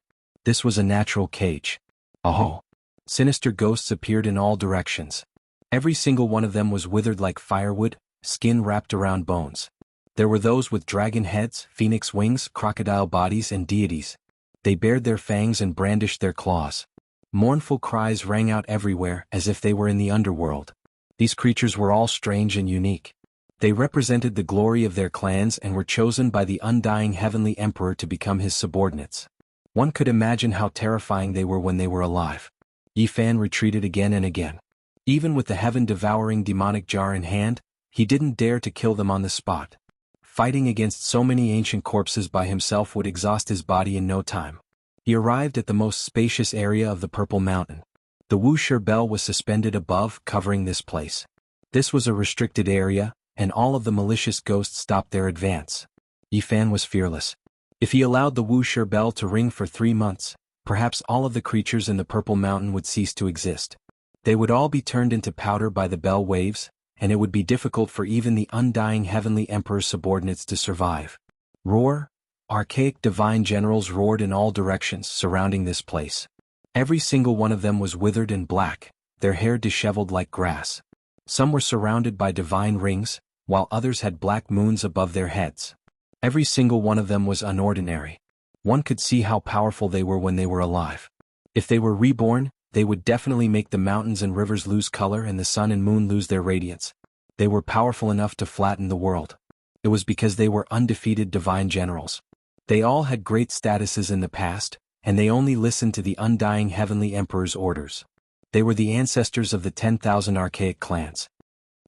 This was a natural cage. Oh! Sinister ghosts appeared in all directions. Every single one of them was withered like firewood, skin wrapped around bones. There were those with dragon heads, phoenix wings, crocodile bodies, and deities. They bared their fangs and brandished their claws. Mournful cries rang out everywhere as if they were in the underworld. These creatures were all strange and unique. They represented the glory of their clans and were chosen by the undying heavenly emperor to become his subordinates. One could imagine how terrifying they were when they were alive. Yi Fan retreated again and again. Even with the heaven-devouring demonic jar in hand, he didn't dare to kill them on the spot. Fighting against so many ancient corpses by himself would exhaust his body in no time. He arrived at the most spacious area of the Purple Mountain. The Wuxia bell was suspended above, covering this place. This was a restricted area, and all of the malicious ghosts stopped their advance. Yi Fan was fearless. If he allowed the Wuxia bell to ring for 3 months, perhaps all of the creatures in the Purple Mountain would cease to exist. They would all be turned into powder by the bell waves, and it would be difficult for even the undying heavenly emperor's subordinates to survive. Roar! Archaic divine generals roared in all directions surrounding this place. Every single one of them was withered and black, their hair disheveled like grass. Some were surrounded by divine rings, while others had black moons above their heads. Every single one of them was unordinary. One could see how powerful they were when they were alive. If they were reborn, they would definitely make the mountains and rivers lose color and the sun and moon lose their radiance. They were powerful enough to flatten the world. It was because they were undefeated divine generals. They all had great statuses in the past, and they only listened to the undying heavenly emperor's orders. They were the ancestors of the 10,000 archaic clans.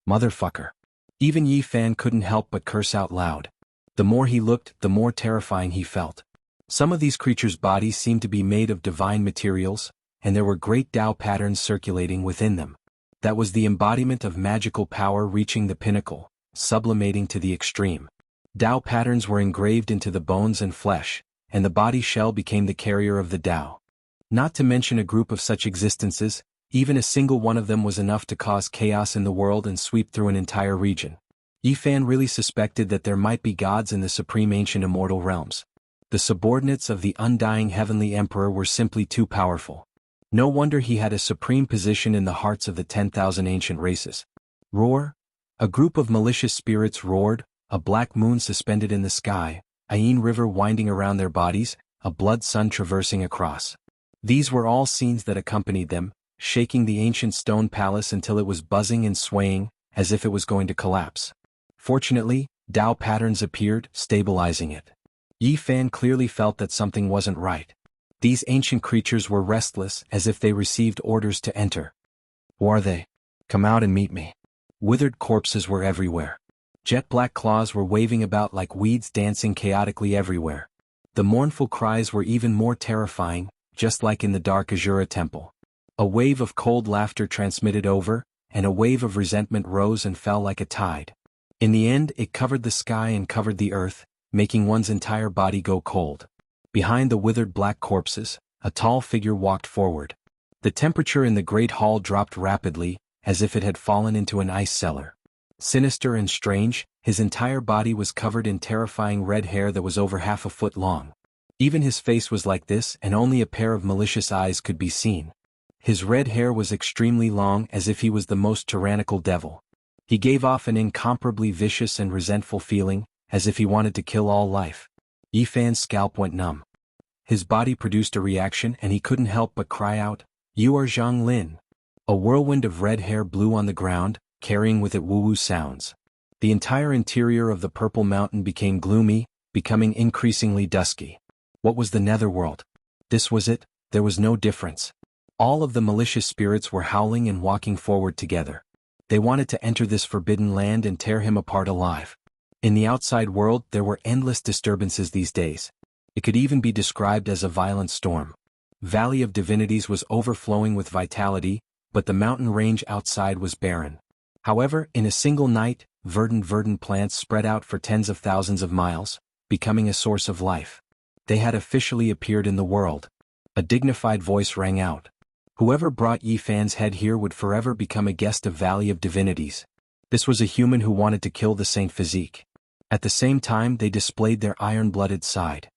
Motherfucker. Even Yi Fan couldn't help but curse out loud. The more he looked, the more terrifying he felt. Some of these creatures' bodies seemed to be made of divine materials, and there were great Dao patterns circulating within them. That was the embodiment of magical power reaching the pinnacle, sublimating to the extreme. Dao patterns were engraved into the bones and flesh, and the body shell became the carrier of the Dao. Not to mention a group of such existences, even a single one of them was enough to cause chaos in the world and sweep through an entire region. Yi Fan really suspected that there might be gods in the supreme ancient immortal realms. The subordinates of the undying heavenly emperor were simply too powerful. No wonder he had a supreme position in the hearts of the 10,000 ancient races. Roar! A group of malicious spirits roared, a black moon suspended in the sky, a Ain river winding around their bodies, a blood sun traversing across. These were all scenes that accompanied them, shaking the ancient stone palace until it was buzzing and swaying, as if it was going to collapse. Fortunately, Dao patterns appeared, stabilizing it. Yi Fan clearly felt that something wasn't right. These ancient creatures were restless, as if they received orders to enter. Who are they? Come out and meet me. Withered corpses were everywhere. Jet-black claws were waving about like weeds dancing chaotically everywhere. The mournful cries were even more terrifying, just like in the dark Azura temple. A wave of cold laughter transmitted over, and a wave of resentment rose and fell like a tide. In the end, it covered the sky and covered the earth, making one's entire body go cold. Behind the withered black corpses, a tall figure walked forward. The temperature in the great hall dropped rapidly, as if it had fallen into an ice cellar. Sinister and strange, his entire body was covered in terrifying red hair that was over half a foot long. Even his face was like this, and only a pair of malicious eyes could be seen. His red hair was extremely long, as if he was the most tyrannical devil. He gave off an incomparably vicious and resentful feeling, as if he wanted to kill all life. Yi Fan's scalp went numb. His body produced a reaction and he couldn't help but cry out, "You are Zhang Lin." A whirlwind of red hair blew on the ground, carrying with it woo-woo sounds. The entire interior of the Purple Mountain became gloomy, becoming increasingly dusky. What was the Netherworld? This was it, there was no difference. All of the malicious spirits were howling and walking forward together. They wanted to enter this forbidden land and tear him apart alive. In the outside world there were endless disturbances these days. It could even be described as a violent storm. Valley of Divinities was overflowing with vitality, but the mountain range outside was barren. However, in a single night, verdant plants spread out for tens of thousands of miles, becoming a source of life. They had officially appeared in the world. A dignified voice rang out. Whoever brought Yi Fan's head here would forever become a guest of Valley of Divinities. This was a human who wanted to kill the Saint Physique. At the same time they displayed their iron-blooded side.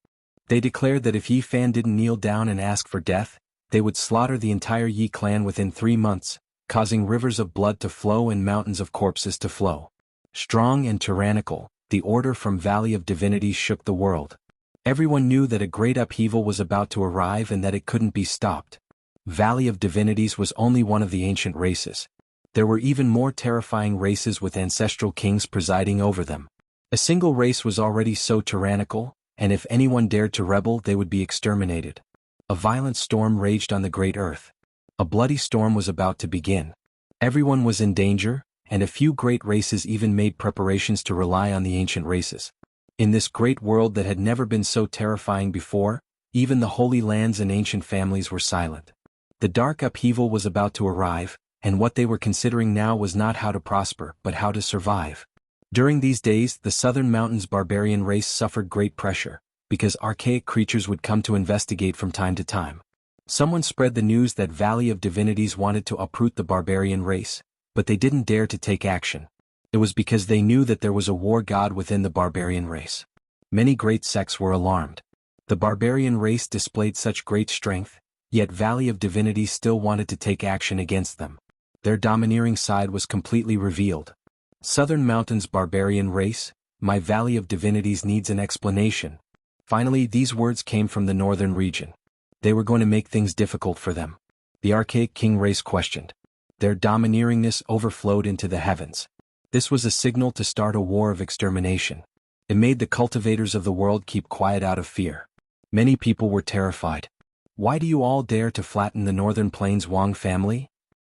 They declared that if Yi Fan didn't kneel down and ask for death, they would slaughter the entire Yi clan within 3 months, causing rivers of blood to flow and mountains of corpses to flow. Strong and tyrannical, the order from Valley of Divinities shook the world. Everyone knew that a great upheaval was about to arrive and that it couldn't be stopped. Valley of Divinities was only one of the ancient races. There were even more terrifying races with ancestral kings presiding over them. A single race was already so tyrannical, and if anyone dared to rebel they would be exterminated. A violent storm raged on the great earth. A bloody storm was about to begin. Everyone was in danger, and a few great races even made preparations to rely on the ancient races. In this great world that had never been so terrifying before, even the holy lands and ancient families were silent. The dark upheaval was about to arrive, and what they were considering now was not how to prosper but how to survive. During these days the Southern Mountains barbarian race suffered great pressure, because archaic creatures would come to investigate from time to time. Someone spread the news that Valley of Divinities wanted to uproot the barbarian race, but they didn't dare to take action. It was because they knew that there was a war god within the barbarian race. Many great sects were alarmed. The barbarian race displayed such great strength, yet Valley of Divinities still wanted to take action against them. Their domineering side was completely revealed. Southern Mountains barbarian race, my Valley of Divinities needs an explanation. Finally these words came from the northern region. They were going to make things difficult for them. The archaic king race questioned. Their domineeringness overflowed into the heavens. This was a signal to start a war of extermination. It made the cultivators of the world keep quiet out of fear. Many people were terrified. Why do you all dare to flatten the northern plains Wang family?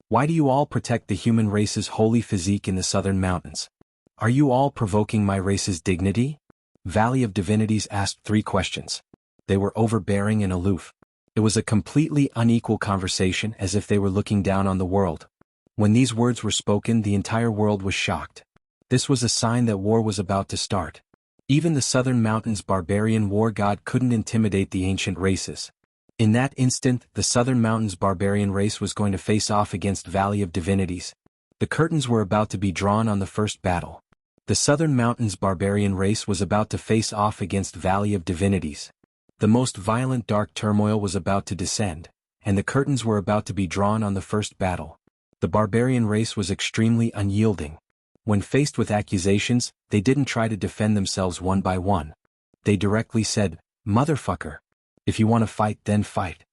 Why do you all protect the human race's holy physique in the southern mountains? Are you all provoking my race's dignity? Valley of Divinities asked 3 questions. They were overbearing and aloof. It was a completely unequal conversation, as if they were looking down on the world. When these words were spoken the entire world was shocked. This was a sign that war was about to start. Even the Southern Mountains barbarian war god couldn't intimidate the ancient races. In that instant, the Southern Mountains barbarian race was going to face off against Valley of Divinities. The curtains were about to be drawn on the first battle. The Southern Mountains barbarian race was about to face off against Valley of Divinities. The most violent dark turmoil was about to descend, and the curtains were about to be drawn on the first battle. The barbarian race was extremely unyielding. When faced with accusations, they didn't try to defend themselves one by one. They directly said, "Motherfucker. If you want to fight, then fight."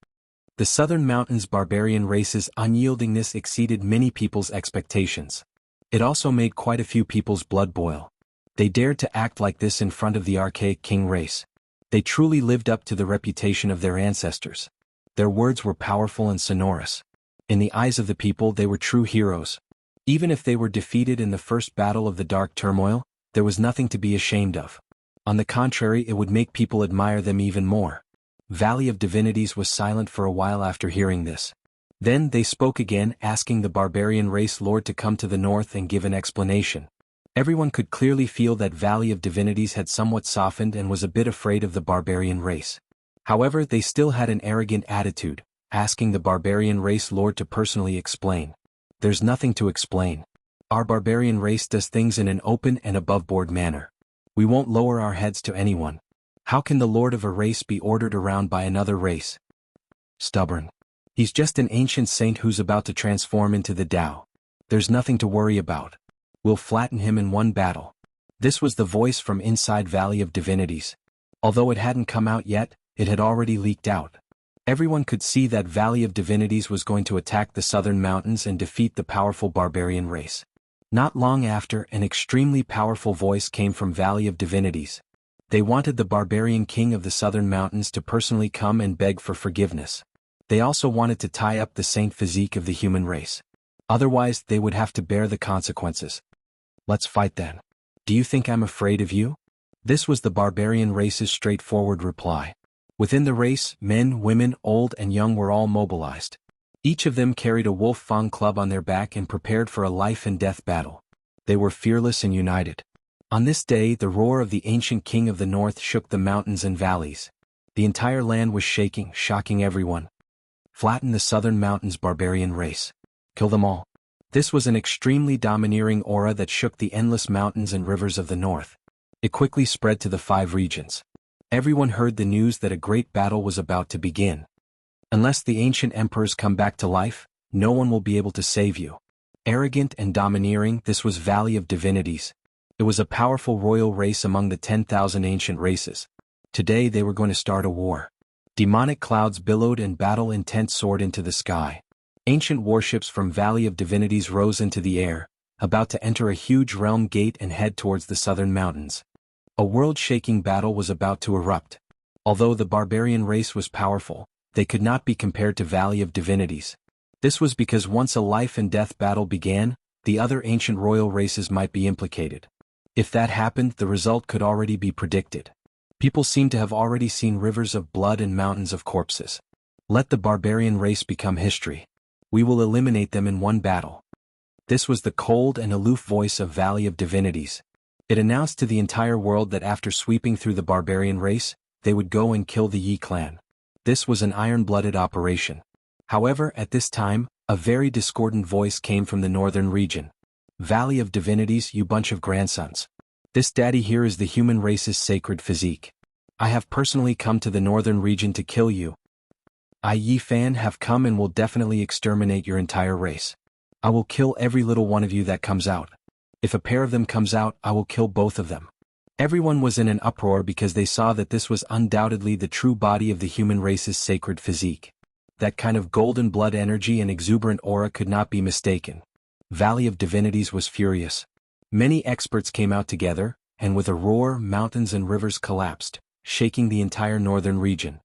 The Southern Mountains barbarian race's unyieldingness exceeded many people's expectations. It also made quite a few people's blood boil. They dared to act like this in front of the archaic king race. They truly lived up to the reputation of their ancestors. Their words were powerful and sonorous. In the eyes of the people they were true heroes. Even if they were defeated in the first battle of the dark turmoil, there was nothing to be ashamed of. On the contrary, it would make people admire them even more. Valley of Divinities was silent for a while after hearing this. Then they spoke again, asking the barbarian race lord to come to the north and give an explanation. Everyone could clearly feel that Valley of Divinities had somewhat softened and was a bit afraid of the barbarian race. However, they still had an arrogant attitude, asking the barbarian race lord to personally explain. There's nothing to explain. Our barbarian race does things in an open and above-board manner. We won't lower our heads to anyone. How can the lord of a race be ordered around by another race? Stubborn. He's just an ancient saint who's about to transform into the Tao. There's nothing to worry about. We'll flatten him in one battle. This was the voice from inside Valley of Divinities. Although it hadn't come out yet, it had already leaked out. Everyone could see that Valley of Divinities was going to attack the southern mountains and defeat the powerful barbarian race. Not long after, an extremely powerful voice came from Valley of Divinities. They wanted the barbarian king of the southern mountains to personally come and beg for forgiveness. They also wanted to tie up the saint physique of the human race. Otherwise, they would have to bear the consequences. Let's fight then. Do you think I'm afraid of you? This was the barbarian race's straightforward reply. Within the race, men, women, old and young were all mobilized. Each of them carried a wolf fang club on their back and prepared for a life-and-death battle. They were fearless and united. On this day, the roar of the ancient king of the north shook the mountains and valleys. The entire land was shaking, shocking everyone. Flatten the southern mountains, barbarian race. Kill them all. This was an extremely domineering aura that shook the endless mountains and rivers of the north. It quickly spread to the 5 regions. Everyone heard the news that a great battle was about to begin. Unless the ancient emperors come back to life, no one will be able to save you. Arrogant and domineering, this was Valley of Divinities. It was a powerful royal race among the 10,000 ancient races. Today they were going to start a war. Demonic clouds billowed and battle intent soared into the sky. Ancient warships from Valley of Divinities rose into the air, about to enter a huge realm gate and head towards the southern mountains. A world-shaking battle was about to erupt. Although the barbarian race was powerful, they could not be compared to Valley of Divinities. This was because once a life-and-death battle began, the other ancient royal races might be implicated. If that happened, the result could already be predicted. People seemed to have already seen rivers of blood and mountains of corpses. Let the barbarian race become history. We will eliminate them in one battle. This was the cold and aloof voice of Valley of Divinities. It announced to the entire world that after sweeping through the barbarian race, they would go and kill the Yi clan. This was an iron-blooded operation. However, at this time, a very discordant voice came from the northern region. Valley of Divinities, you bunch of grandsons. This daddy here is the human race's sacred physique. I have personally come to the northern region to kill you. I Yi fan have come and will definitely exterminate your entire race. I will kill every little one of you that comes out. If a pair of them comes out, I will kill both of them. Everyone was in an uproar because they saw that this was undoubtedly the true body of the human race's sacred physique. That kind of golden blood energy and exuberant aura could not be mistaken. Valley of Divinities was furious. Many experts came out together, and with a roar, mountains and rivers collapsed, shaking the entire northern region.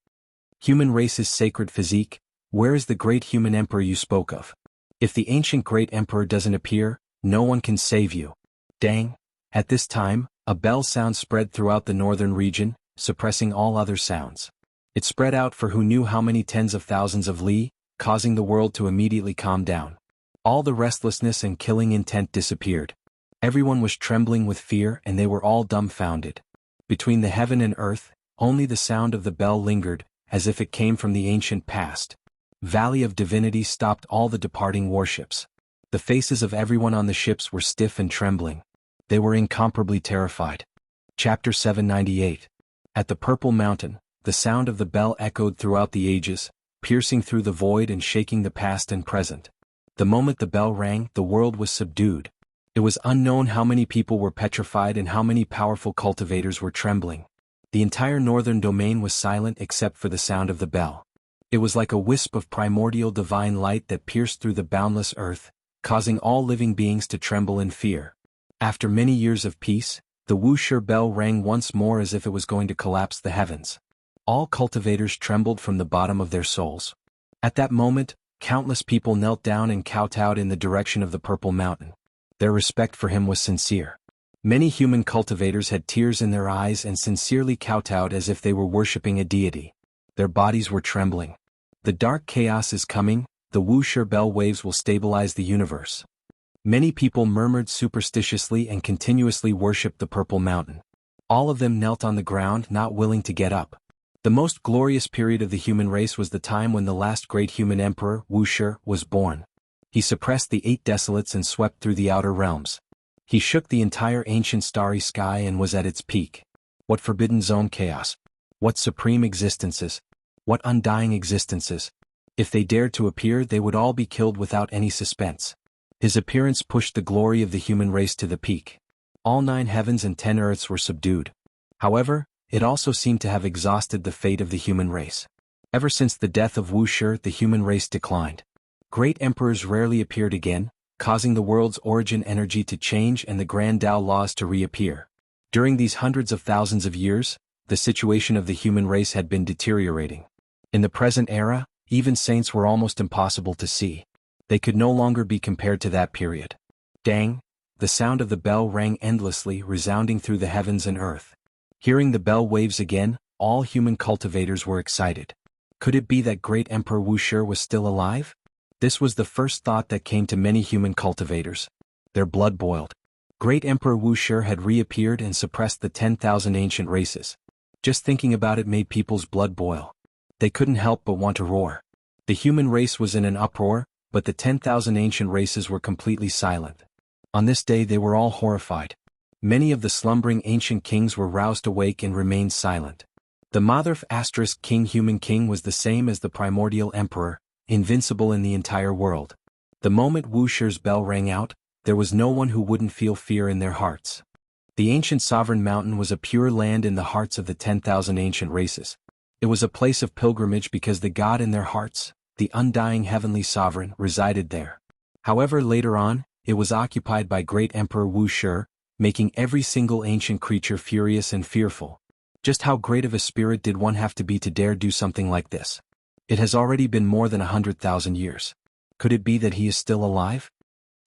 Human race's sacred physique, where is the great human emperor you spoke of? If the ancient great emperor doesn't appear, no one can save you. Dang! At this time, a bell sound spread throughout the northern region, suppressing all other sounds. It spread out for who knew how many tens of thousands of li, causing the world to immediately calm down. All the restlessness and killing intent disappeared. Everyone was trembling with fear and they were all dumbfounded. Between the heaven and earth, only the sound of the bell lingered, as if it came from the ancient past. Valley of Divinity stopped all the departing warships. The faces of everyone on the ships were stiff and trembling. They were incomparably terrified. Chapter 798. At the Purple Mountain, the sound of the bell echoed throughout the ages, piercing through the void and shaking the past and present. The moment the bell rang, the world was subdued. It was unknown how many people were petrified and how many powerful cultivators were trembling. The entire northern domain was silent except for the sound of the bell. It was like a wisp of primordial divine light that pierced through the boundless earth, causing all living beings to tremble in fear. After many years of peace, the Wuxia bell rang once more as if it was going to collapse the heavens. All cultivators trembled from the bottom of their souls. At that moment, countless people knelt down and kowtowed in the direction of the Purple Mountain. Their respect for him was sincere. Many human cultivators had tears in their eyes and sincerely kowtowed as if they were worshipping a deity. Their bodies were trembling. The dark chaos is coming, the Wuxia bell waves will stabilize the universe. Many people murmured superstitiously and continuously worshipped the Purple Mountain. All of them knelt on the ground, not willing to get up. The most glorious period of the human race was the time when the last great human emperor, Wuxia, was born. He suppressed the 8 desolates and swept through the outer realms. He shook the entire ancient starry sky and was at its peak. What forbidden zone chaos! What supreme existences! What undying existences! If they dared to appear, they would all be killed without any suspense. His appearance pushed the glory of the human race to the peak. All 9 heavens and 10 earths were subdued. However, it also seemed to have exhausted the fate of the human race. Ever since the death of Wuxia, the human race declined. Great emperors rarely appeared again, causing the world's origin energy to change and the grand Tao laws to reappear. During these hundreds of thousands of years, the situation of the human race had been deteriorating. In the present era, even saints were almost impossible to see. They could no longer be compared to that period. Dang! The sound of the bell rang endlessly, resounding through the heavens and earth. Hearing the bell waves again, all human cultivators were excited. Could it be that great Emperor Wuxia was still alive? This was the first thought that came to many human cultivators. Their blood boiled. Great Emperor Wuxia had reappeared and suppressed the 10,000 ancient races. Just thinking about it made people's blood boil. They couldn't help but want to roar. The human race was in an uproar, but the 10,000 ancient races were completely silent. On this day they were all horrified. Many of the slumbering ancient kings were roused awake and remained silent. The Motherf * King Human King was the same as the primordial emperor, invincible in the entire world. The moment Wuxia's bell rang out, there was no one who wouldn't feel fear in their hearts. The ancient sovereign mountain was a pure land in the hearts of the 10,000 ancient races. It was a place of pilgrimage because the God in their hearts, the undying heavenly sovereign, resided there. However, later on, it was occupied by great Emperor Wuxia, making every single ancient creature furious and fearful. Just how great of a spirit did one have to be to dare do something like this? It has already been more than 100,000 years. Could it be that he is still alive?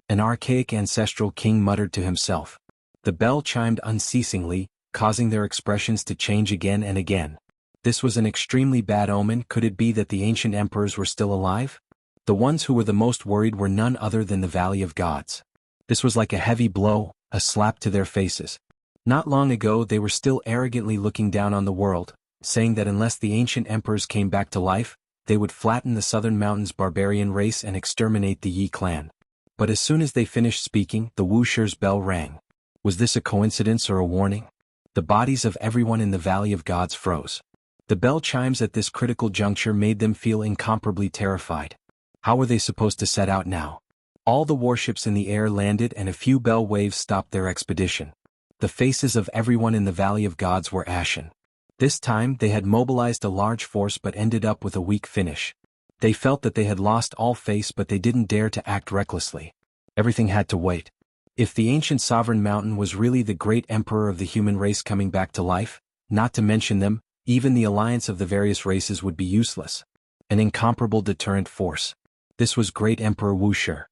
An archaic ancestral king muttered to himself. The bell chimed unceasingly, causing their expressions to change again and again. This was an extremely bad omen. Could it be that the ancient emperors were still alive? The ones who were the most worried were none other than the Valley of Gods. This was like a heavy blow, a slap to their faces. Not long ago they were still arrogantly looking down on the world, saying that unless the ancient emperors came back to life, they would flatten the Southern Mountains barbarian race and exterminate the Yi clan. But as soon as they finished speaking, the Wuxia's bell rang. Was this a coincidence or a warning? The bodies of everyone in the Valley of Gods froze. The bell chimes at this critical juncture made them feel incomparably terrified. How were they supposed to set out now? All the warships in the air landed and a few bell waves stopped their expedition. The faces of everyone in the Valley of Gods were ashen. This time they had mobilized a large force but ended up with a weak finish. They felt that they had lost all face, but they didn't dare to act recklessly. Everything had to wait. If the ancient sovereign mountain was really the great emperor of the human race coming back to life, not to mention them, even the alliance of the various races would be useless. An incomparable deterrent force. This was great Emperor Wuxia.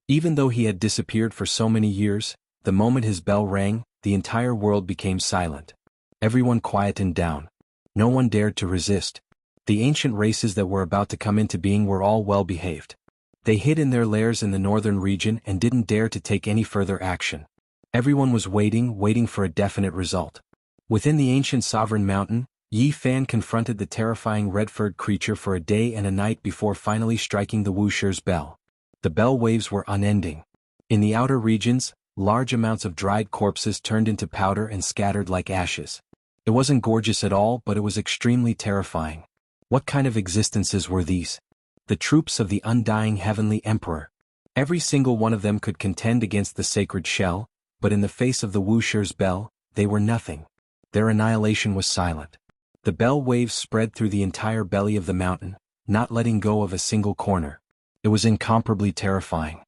Even though he had disappeared for so many years, the moment his bell rang, the entire world became silent. Everyone quietened down. No one dared to resist. The ancient races that were about to come into being were all well behaved. They hid in their lairs in the northern region and didn't dare to take any further action. Everyone was waiting for a definite result. Within the ancient sovereign mountain, Yi Fan confronted the terrifying red-furred creature for a day and a night before finally striking the Wuxia's bell. The bell waves were unending. In the outer regions, large amounts of dried corpses turned into powder and scattered like ashes. It wasn't gorgeous at all, but it was extremely terrifying. What kind of existences were these? The troops of the undying heavenly emperor. Every single one of them could contend against the sacred shell, but in the face of the Wuxia's bell, they were nothing. Their annihilation was silent. The bell waves spread through the entire belly of the mountain, not letting go of a single corner. It was incomparably terrifying.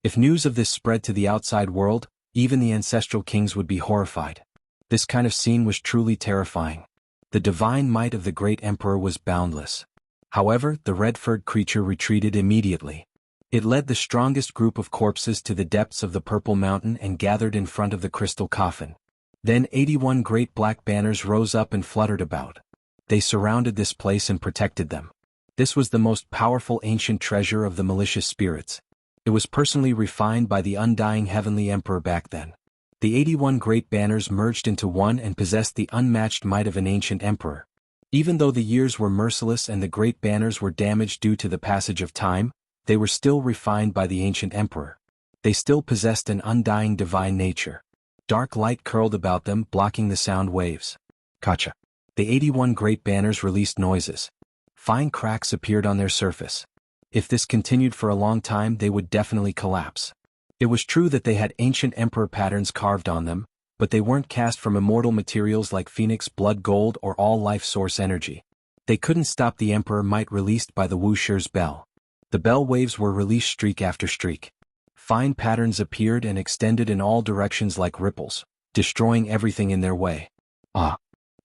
If news of this spread to the outside world, even the ancestral kings would be horrified. This kind of scene was truly terrifying. The divine might of the great emperor was boundless. However, the red-furred creature retreated immediately. It led the strongest group of corpses to the depths of the purple mountain and gathered in front of the crystal coffin. Then 81 great black banners rose up and fluttered about. They surrounded this place and protected them. This was the most powerful ancient treasure of the malicious spirits. It was personally refined by the undying heavenly emperor back then. The 81 great banners merged into one and possessed the unmatched might of an ancient emperor. Even though the years were merciless and the great banners were damaged due to the passage of time, they were still refined by the ancient emperor. They still possessed an undying divine nature. Dark light curled about them, blocking the sound waves. Kacha. The 81 great banners released noises. Fine cracks appeared on their surface. If this continued for a long time, they would definitely collapse. It was true that they had ancient emperor patterns carved on them, but they weren't cast from immortal materials like phoenix blood gold or all-life source energy. They couldn't stop the emperor might released by the Wuxia's bell. The bell waves were released streak after streak. Fine patterns appeared and extended in all directions like ripples, destroying everything in their way. Ah!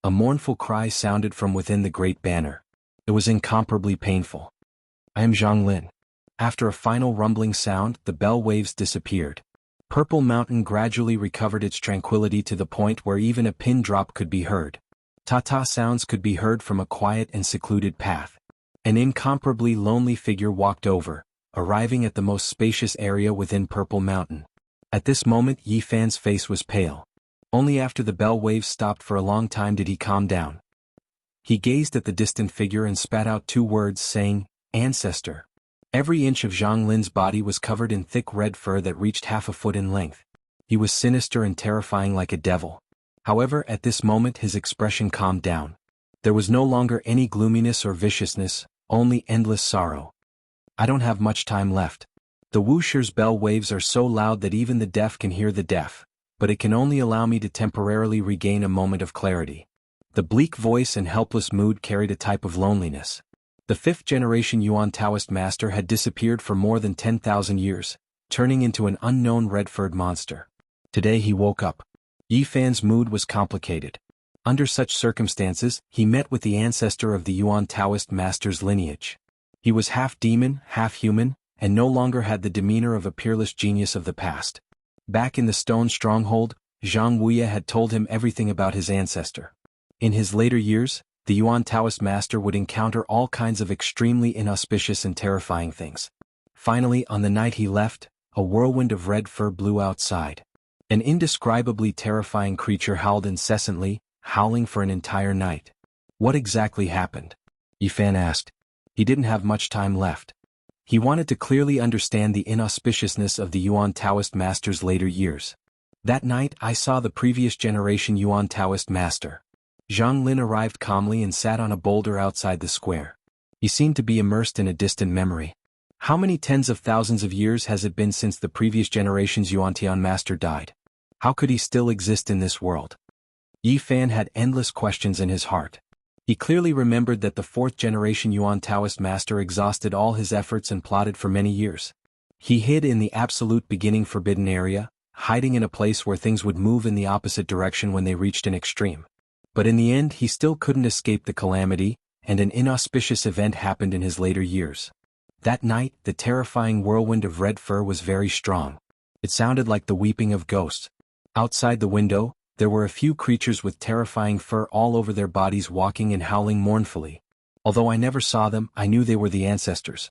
A mournful cry sounded from within the great banner. It was incomparably painful. I am Xianglin. After a final rumbling sound, the bell waves disappeared. Purple Mountain gradually recovered its tranquility to the point where even a pin drop could be heard. Ta-ta sounds could be heard from a quiet and secluded path. An incomparably lonely figure walked over, arriving at the most spacious area within Purple Mountain. At this moment Yi Fan's face was pale. Only after the bell waves stopped for a long time did he calm down. He gazed at the distant figure and spat out 2 words saying, "Ancestor." Every inch of Zhang Lin's body was covered in thick red fur that reached half a foot in length. He was sinister and terrifying like a devil. However, at this moment his expression calmed down. There was no longer any gloominess or viciousness, only endless sorrow. I don't have much time left. The Wuxia's bell waves are so loud that even the deaf can hear the deaf, but it can only allow me to temporarily regain a moment of clarity. The bleak voice and helpless mood carried a type of loneliness. The 5th generation Yuan Taoist master had disappeared for more than 10,000 years, turning into an unknown red-furred monster. Today he woke up. Yi Fan's mood was complicated. Under such circumstances, he met with the ancestor of the Yuan Taoist master's lineage. He was half demon, half human, and no longer had the demeanor of a peerless genius of the past. Back in the stone stronghold, Jianghu had told him everything about his ancestor. In his later years, the Yuan Taoist master would encounter all kinds of extremely inauspicious and terrifying things. Finally, on the night he left, a whirlwind of red fur blew outside. An indescribably terrifying creature howled incessantly, howling for an entire night. What exactly happened? Yi Fan asked. He didn't have much time left. He wanted to clearly understand the inauspiciousness of the Yuan Taoist master's later years. That night I saw the previous generation Yuan Taoist master. Zhang Lin arrived calmly and sat on a boulder outside the square. He seemed to be immersed in a distant memory. How many tens of thousands of years has it been since the previous generation's Yuantian master died? How could he still exist in this world? Yi Fan had endless questions in his heart. He clearly remembered that the 4th generation Yuan Taoist master exhausted all his efforts and plotted for many years. He hid in the absolute beginning forbidden area, hiding in a place where things would move in the opposite direction when they reached an extreme. But in the end he still couldn't escape the calamity, and an inauspicious event happened in his later years. That night, the terrifying whirlwind of red fur was very strong. It sounded like the weeping of ghosts. Outside the window, there were a few creatures with terrifying fur all over their bodies walking and howling mournfully. Although I never saw them, I knew they were the ancestors.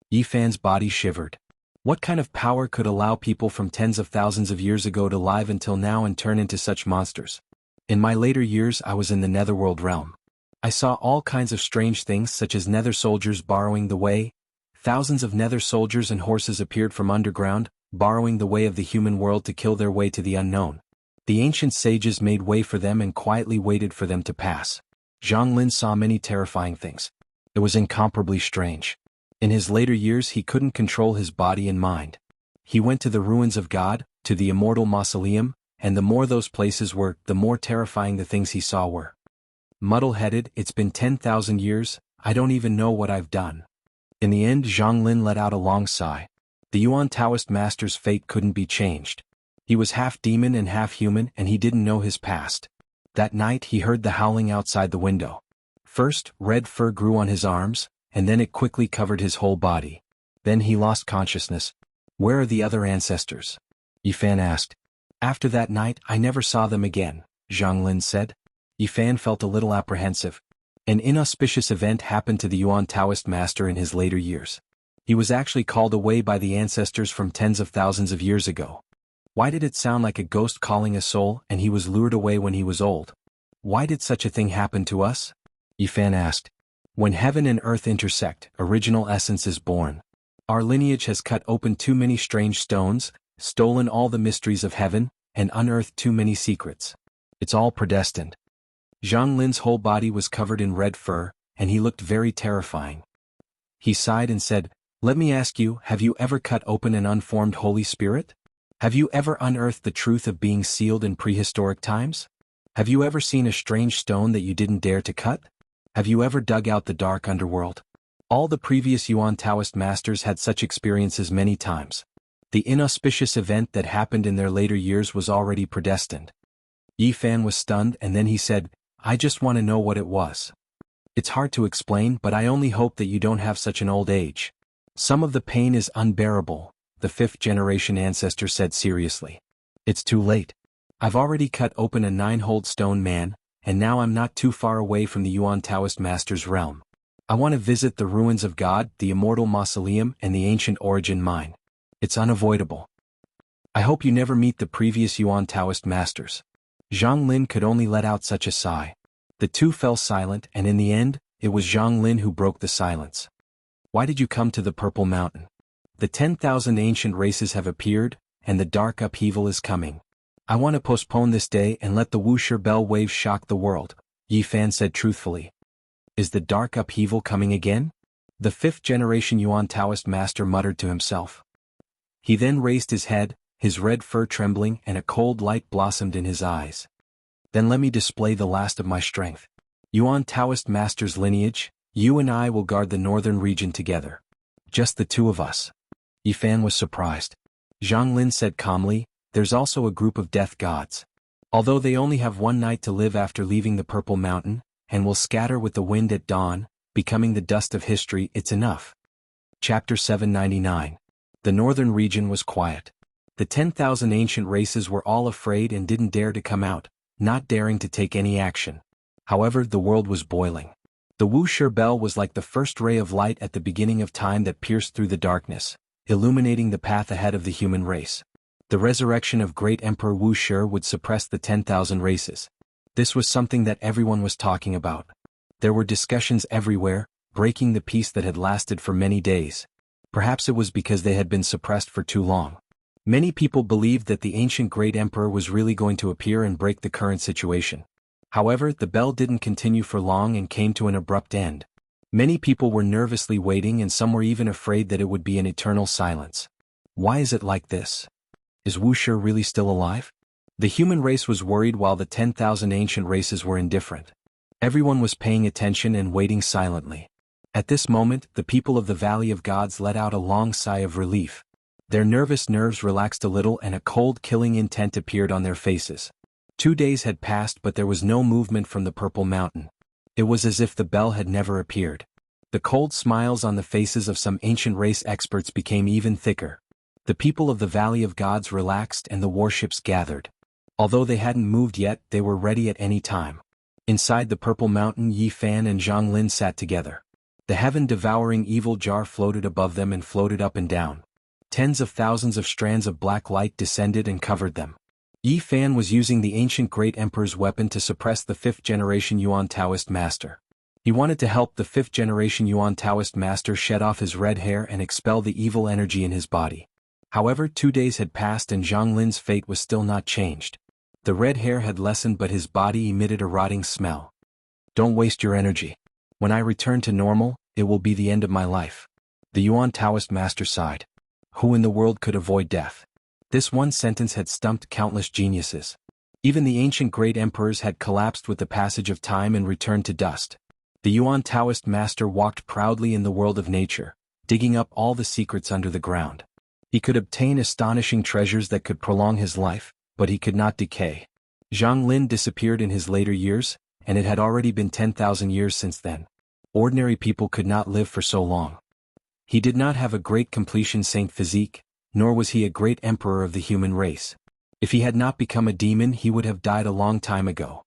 Yi Fan's body shivered. What kind of power could allow people from tens of thousands of years ago to live until now and turn into such monsters? In my later years I was in the netherworld realm. I saw all kinds of strange things such as nether soldiers borrowing the way. Thousands of nether soldiers and horses appeared from underground, borrowing the way of the human world to kill their way to the unknown. The ancient sages made way for them and quietly waited for them to pass. Zhang Lin saw many terrifying things. It was incomparably strange. In his later years he couldn't control his body and mind. He went to the ruins of God, to the Immortal Mausoleum, and the more those places were, the more terrifying the things he saw were. Muddle-headed, it's been 10,000 years, I don't even know what I've done. In the end Zhang Lin let out a long sigh. The Yuan Taoist master's fate couldn't be changed. He was half demon and half human and he didn't know his past. That night he heard the howling outside the window. First, red fur grew on his arms, and then it quickly covered his whole body. Then he lost consciousness. Where are the other ancestors? Yi Fan asked. After that night I never saw them again, Zhang Lin said. Yi Fan felt a little apprehensive. An inauspicious event happened to the Yuan Taoist master in his later years. He was actually called away by the ancestors from tens of thousands of years ago. Why did it sound like a ghost calling a soul and he was lured away when he was old? Why did such a thing happen to us? Yi Fan asked. When heaven and earth intersect, original essence is born. Our lineage has cut open too many strange stones, stolen all the mysteries of heaven, and unearthed too many secrets. It's all predestined. Zhang Lin's whole body was covered in red fur, and he looked very terrifying. He sighed and said, "Let me ask you, have you ever cut open an unformed Holy Spirit? Have you ever unearthed the truth of being sealed in prehistoric times? Have you ever seen a strange stone that you didn't dare to cut? Have you ever dug out the dark underworld?" All the previous Yuan Taoist masters had such experiences many times. The inauspicious event that happened in their later years was already predestined. Yi Fan was stunned, and then he said, "I just want to know what it was. It's hard to explain, but I only hope that you don't have such an old age. Some of the pain is unbearable," the fifth-generation ancestor said seriously. "It's too late. I've already cut open a 9-hold stone man, and now I'm not too far away from the Yuan Taoist master's realm. I want to visit the ruins of God, the Immortal Mausoleum, and the Ancient Origin Mine. It's unavoidable. I hope you never meet the previous Yuan Taoist masters." Zhang Lin could only let out such a sigh. The two fell silent, and in the end, it was Zhang Lin who broke the silence. "Why did you come to the Purple Mountain? The 10,000 ancient races have appeared, and the dark upheaval is coming. I want to postpone this day and let the Wuxia bell wave shock the world," Yi Fan said truthfully. "Is the dark upheaval coming again?" The fifth-generation Yuan Taoist master muttered to himself. He then raised his head, his red fur trembling, and a cold light blossomed in his eyes. "Then let me display the last of my strength. Yuan Taoist master's lineage, you and I will guard the northern region together. Just the two of us." Yi Fan was surprised. Zhang Lin said calmly, "There's also a group of death gods. Although they only have one night to live after leaving the Purple Mountain, and will scatter with the wind at dawn, becoming the dust of history, it's enough." Chapter 799. The northern region was quiet. The 10,000 ancient races were all afraid and didn't dare to come out, not daring to take any action. However, the world was boiling. The Wuxia bell was like the first ray of light at the beginning of time that pierced through the darkness, illuminating the path ahead of the human race. The resurrection of great Emperor Wuxia would suppress the 10,000 races. This was something that everyone was talking about. There were discussions everywhere, breaking the peace that had lasted for many days. Perhaps it was because they had been suppressed for too long. Many people believed that the ancient great emperor was really going to appear and break the current situation. However, the bell didn't continue for long and came to an abrupt end. Many people were nervously waiting, and some were even afraid that it would be an eternal silence. Why is it like this? Is Wuxia really still alive? The human race was worried while the 10,000 ancient races were indifferent. Everyone was paying attention and waiting silently. At this moment, the people of the Valley of Gods let out a long sigh of relief. Their nervous nerves relaxed a little, and a cold, killing intent appeared on their faces. 2 days had passed, but there was no movement from the Purple Mountain. It was as if the bell had never appeared. The cold smiles on the faces of some ancient race experts became even thicker. The people of the Valley of Gods relaxed, and the warships gathered. Although they hadn't moved yet, they were ready at any time. Inside the Purple Mountain, Yi Fan and Zhang Lin sat together. The heaven-devouring evil jar floated above them and floated up and down. Tens of thousands of strands of black light descended and covered them. Yi Fan was using the ancient great emperor's weapon to suppress the fifth-generation Yuan Taoist master. He wanted to help the fifth-generation Yuan Taoist master shed off his red hair and expel the evil energy in his body. However, 2 days had passed and Zhang Lin's fate was still not changed. The red hair had lessened, but his body emitted a rotting smell. "Don't waste your energy. When I return to normal, it will be the end of my life." The Yuan Taoist master sighed. Who in the world could avoid death? This one sentence had stumped countless geniuses. Even the ancient great emperors had collapsed with the passage of time and returned to dust. The Yuan Taoist master walked proudly in the world of nature, digging up all the secrets under the ground. He could obtain astonishing treasures that could prolong his life, but he could not decay. Zhang Lin disappeared in his later years, and it had already been 10,000 years since then. Ordinary people could not live for so long. He did not have a great completion saint physique, nor was he a great emperor of the human race. If he had not become a demon, he would have died a long time ago.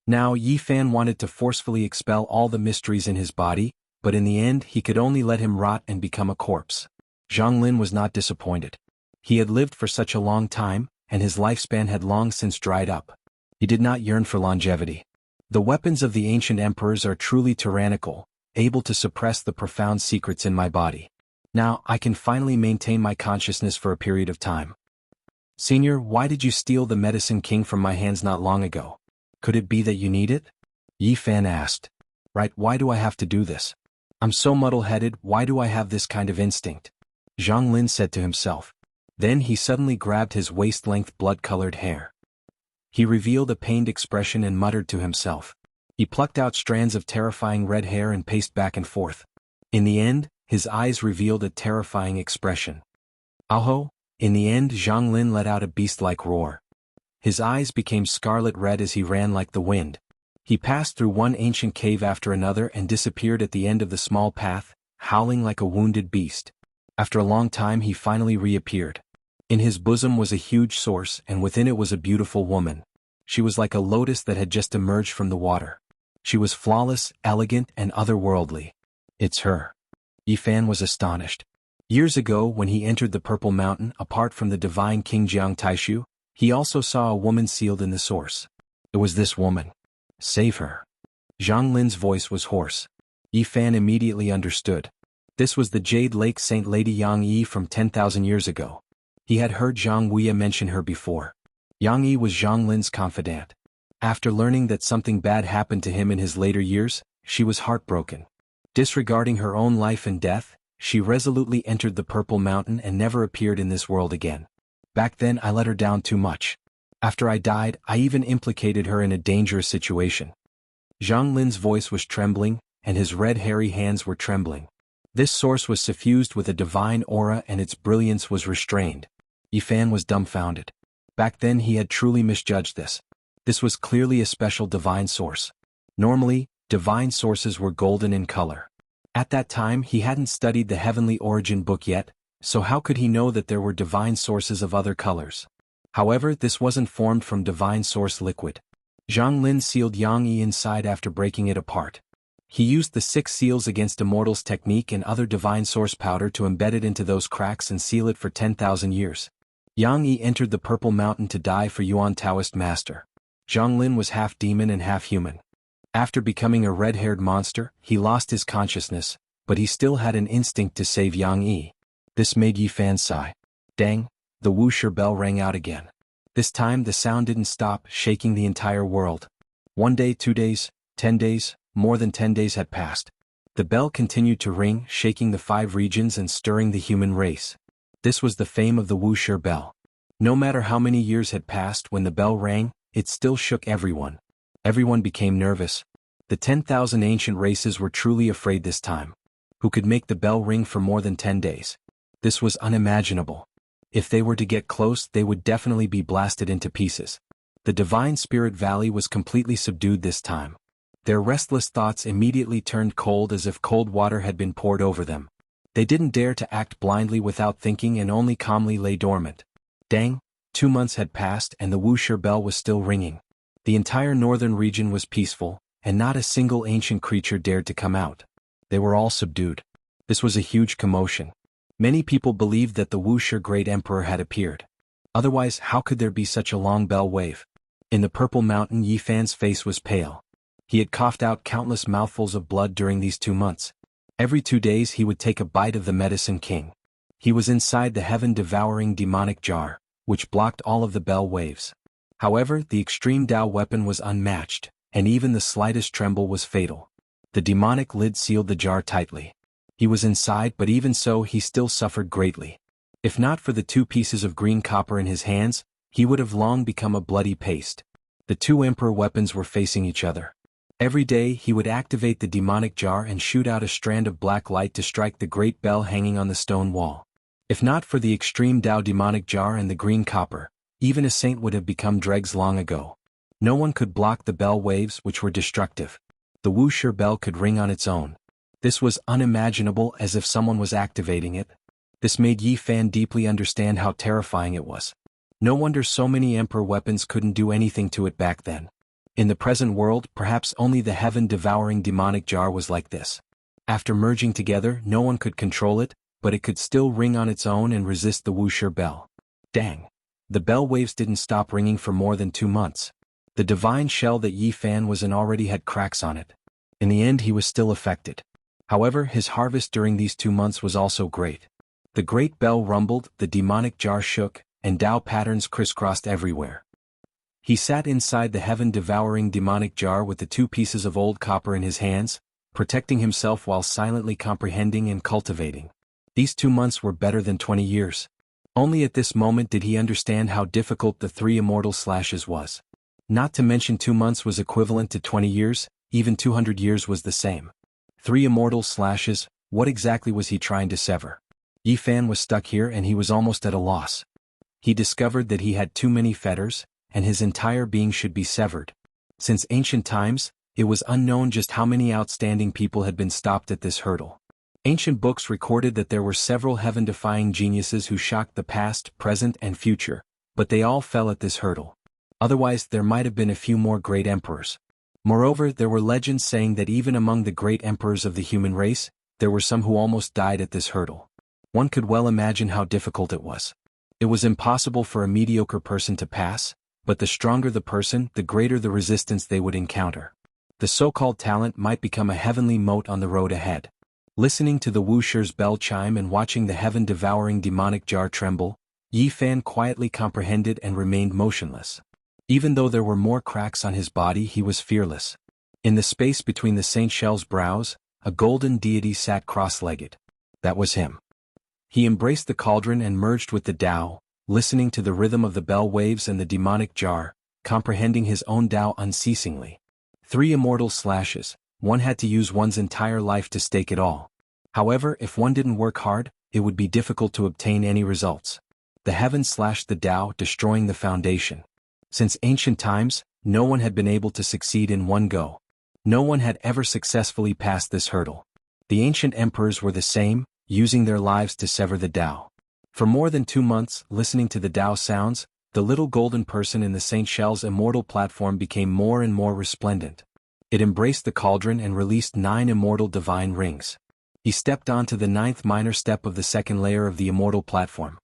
Now Yi Fan wanted to forcefully expel all the mysteries in his body, but in the end he could only let him rot and become a corpse. Zhang Lin was not disappointed. He had lived for such a long time, and his lifespan had long since dried up. He did not yearn for longevity. The weapons of the ancient emperors are truly tyrannical, able to suppress the profound secrets in my body. Now, I can finally maintain my consciousness for a period of time. Senior, why did you steal the Medicine King from my hands not long ago? Could it be that you need it? Yi Fan asked. Right, why do I have to do this? I'm so muddle-headed, why do I have this kind of instinct? Zhang Lin said to himself. Then he suddenly grabbed his waist-length blood-colored hair. He revealed a pained expression and muttered to himself. He plucked out strands of terrifying red hair and paced back and forth. In the end, his eyes revealed a terrifying expression. Aho! In the end, Zhang Lin let out a beast-like roar. His eyes became scarlet red as he ran like the wind. He passed through one ancient cave after another and disappeared at the end of the small path, howling like a wounded beast. After a long time he finally reappeared. In his bosom was a huge source and within it was a beautiful woman. She was like a lotus that had just emerged from the water. She was flawless, elegant, and otherworldly. It's her. Yi Fan was astonished. Years ago when he entered the Purple Mountain apart from the divine King Jiang Taishu, he also saw a woman sealed in the source. It was this woman. Save her. Zhang Lin's voice was hoarse. Yi Fan immediately understood. This was the Jade Lake Saint Lady Yang Yi from 10,000 years ago. He had heard Zhang Wuya mention her before. Yang Yi was Zhang Lin's confidant. After learning that something bad happened to him in his later years, she was heartbroken. Disregarding her own life and death, she resolutely entered the Purple Mountain and never appeared in this world again. Back then I let her down too much. After I died, I even implicated her in a dangerous situation. Zhang Lin's voice was trembling, and his red hairy hands were trembling. This source was suffused with a divine aura and its brilliance was restrained. Yi Fan was dumbfounded. Back then he had truly misjudged this. This was clearly a special divine source. Normally, divine sources were golden in color. At that time he hadn't studied the Heavenly Origin book yet, so how could he know that there were divine sources of other colors? However, this wasn't formed from divine source liquid. Zhang Lin sealed Yang Yi inside after breaking it apart. He used the 6 seals against Immortal's technique and other divine source powder to embed it into those cracks and seal it for 10,000 years. Yang Yi entered the Purple Mountain to die for Yuan Taoist master. Zhang Lin was half demon and half human. After becoming a red-haired monster, he lost his consciousness, but he still had an instinct to save Yang Yi. This made Yi Fan sigh. Dang, the Wuxia bell rang out again. This time the sound didn't stop, shaking the entire world. 1 day, 2 days, 10 days, more than 10 days had passed. The bell continued to ring, shaking the 5 regions and stirring the human race. This was the fame of the Wuxia bell. No matter how many years had passed when the bell rang, it still shook everyone. Everyone became nervous. The 10,000 ancient races were truly afraid this time. Who could make the bell ring for more than 10 days? This was unimaginable. If they were to get close, they would definitely be blasted into pieces. The Divine Spirit Valley was completely subdued this time. Their restless thoughts immediately turned cold as if cold water had been poured over them. They didn't dare to act blindly without thinking and only calmly lay dormant. Dang, 2 months had passed and the Wuxia bell was still ringing. The entire northern region was peaceful, and not a single ancient creature dared to come out. They were all subdued. This was a huge commotion. Many people believed that the Wuxia Great Emperor had appeared. Otherwise, how could there be such a long bell wave? In the Purple Mountain, Yi Fan's face was pale. He had coughed out countless mouthfuls of blood during these 2 months. Every 2 days he would take a bite of the Medicine King. He was inside the heaven-devouring demonic jar, which blocked all of the bell waves. However, the extreme Tao weapon was unmatched, and even the slightest tremble was fatal. The demonic lid sealed the jar tightly. He was inside, but even so he still suffered greatly. If not for the 2 pieces of green copper in his hands, he would have long become a bloody paste. The 2 emperor weapons were facing each other. Every day he would activate the demonic jar and shoot out a strand of black light to strike the great bell hanging on the stone wall. If not for the extreme Tao demonic jar and the green copper, even a saint would have become dregs long ago. No one could block the bell waves which were destructive. The Wuxia bell could ring on its own. This was unimaginable, as if someone was activating it. This made Yi Fan deeply understand how terrifying it was. No wonder so many emperor weapons couldn't do anything to it back then. In the present world, perhaps only the heaven-devouring demonic jar was like this. After merging together, no one could control it, but it could still ring on its own and resist the Wuxia bell. Dang! The bell waves didn't stop ringing for more than 2 months. The divine shell that Yi Fan was in already had cracks on it. In the end he was still affected. However, his harvest during these 2 months was also great. The great bell rumbled, the demonic jar shook, and Tao patterns crisscrossed everywhere. He sat inside the heaven-devouring demonic jar with the 2 pieces of old copper in his hands, protecting himself while silently comprehending and cultivating. These 2 months were better than 20 years. Only at this moment did he understand how difficult the 3 immortal slashes was. Not to mention 2 months was equivalent to 20 years, even 200 years was the same. 3 immortal slashes, what exactly was he trying to sever? Yi Fan was stuck here and he was almost at a loss. He discovered that he had too many fetters, and his entire being should be severed. Since ancient times, it was unknown just how many outstanding people had been stopped at this hurdle. Ancient books recorded that there were several heaven-defying geniuses who shocked the past, present, and future, but they all fell at this hurdle. Otherwise, there might have been a few more great emperors. Moreover, there were legends saying that even among the great emperors of the human race, there were some who almost died at this hurdle. One could well imagine how difficult it was. It was impossible for a mediocre person to pass, but the stronger the person, the greater the resistance they would encounter. The so-called talent might become a heavenly moat on the road ahead. Listening to the Wuxia's bell chime and watching the heaven-devouring demonic jar tremble, Yi Fan quietly comprehended and remained motionless. Even though there were more cracks on his body, he was fearless. In the space between the Saint Shell's brows, a golden deity sat cross-legged. That was him. He embraced the cauldron and merged with the Tao, listening to the rhythm of the bell waves and the demonic jar, comprehending his own Tao unceasingly. 3 immortal slashes, one had to use one's entire life to stake it all. However, if one didn't work hard, it would be difficult to obtain any results. The heavens slashed the Tao, destroying the foundation. Since ancient times, no one had been able to succeed in one go. No one had ever successfully passed this hurdle. The ancient emperors were the same, using their lives to sever the Tao. For more than 2 months, listening to the Tao sounds, the little golden person in the Saint Shell's immortal platform became more and more resplendent. It embraced the cauldron and released 9 immortal divine rings. He stepped onto the 9th minor step of the 2nd layer of the immortal platform.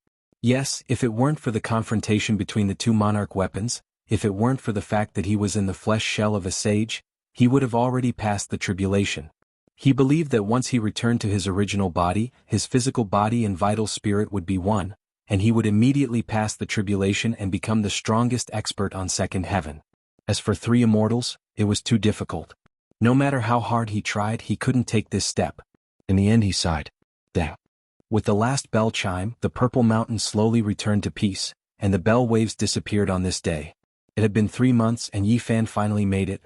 Yes, if it weren't for the confrontation between the 2 monarch weapons, if it weren't for the fact that he was in the flesh shell of a sage, he would have already passed the tribulation. He believed that once he returned to his original body, his physical body and vital spirit would be one, and he would immediately pass the tribulation and become the strongest expert on second heaven. As for 3 immortals, it was too difficult. No matter how hard he tried, he couldn't take this step. In the end he sighed. Damn. With the last bell chime, the purple mountain slowly returned to peace, and the bell waves disappeared on this day. It had been 3 months and Yi Fan finally made it.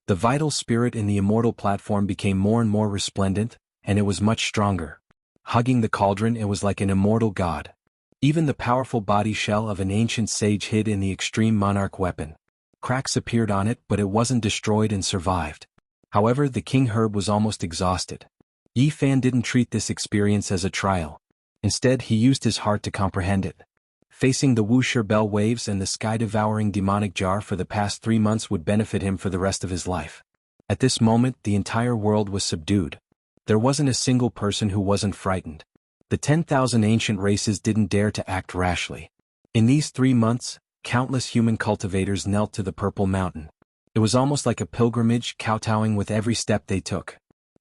The vital spirit in the immortal platform became more and more resplendent, and it was much stronger. Hugging the cauldron, it was like an immortal god. Even the powerful body shell of an ancient sage hid in the extreme monarch weapon. Cracks appeared on it, but it wasn't destroyed and survived. However, the king herb was almost exhausted. Yi Fan didn't treat this experience as a trial. Instead, he used his heart to comprehend it. Facing the Wuxia bell waves and the sky-devouring demonic jar for the past 3 months would benefit him for the rest of his life. At this moment, the entire world was subdued. There wasn't a single person who wasn't frightened. The 10,000 ancient races didn't dare to act rashly. In these 3 months, countless human cultivators knelt to the Purple Mountain. It was almost like a pilgrimage, kowtowing with every step they took.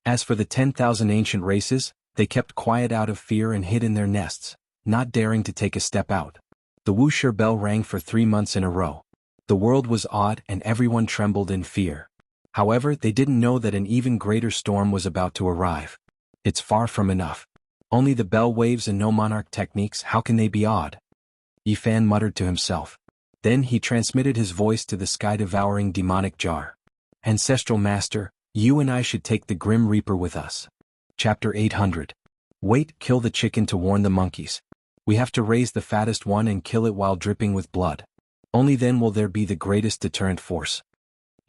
As for the 10,000 ancient races, they kept quiet out of fear and hid in their nests, not daring to take a step out. The Wuxia bell rang for 3 months in a row. The world was awed and everyone trembled in fear. However, they didn't know that an even greater storm was about to arrive. It's far from enough. Only the bell waves and no monarch techniques, how can they be awed? Yi Fan muttered to himself. Then he transmitted his voice to the sky-devouring demonic jar. Ancestral Master, you and I should take the Grim Reaper with us. Chapter 800. Wait, kill the chicken to warn the monkeys. We have to raise the fattest one and kill it while dripping with blood. Only then will there be the greatest deterrent force.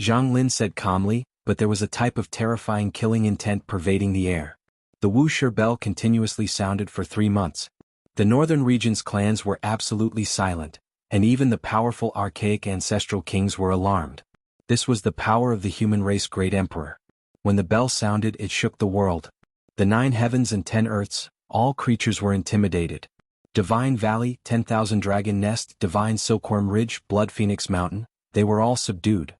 Zhang Lin said calmly, but there was a type of terrifying killing intent pervading the air. The Wuxia bell continuously sounded for 3 months. The northern region's clans were absolutely silent, and even the powerful archaic ancestral kings were alarmed. This was the power of the human race great emperor. When the bell sounded, it shook the world. The 9 heavens and 10 earths, all creatures were Divine Valley, 10,000 Dragon Nest, Divine Silkworm Ridge, Blood Phoenix Mountain, they were all subdued.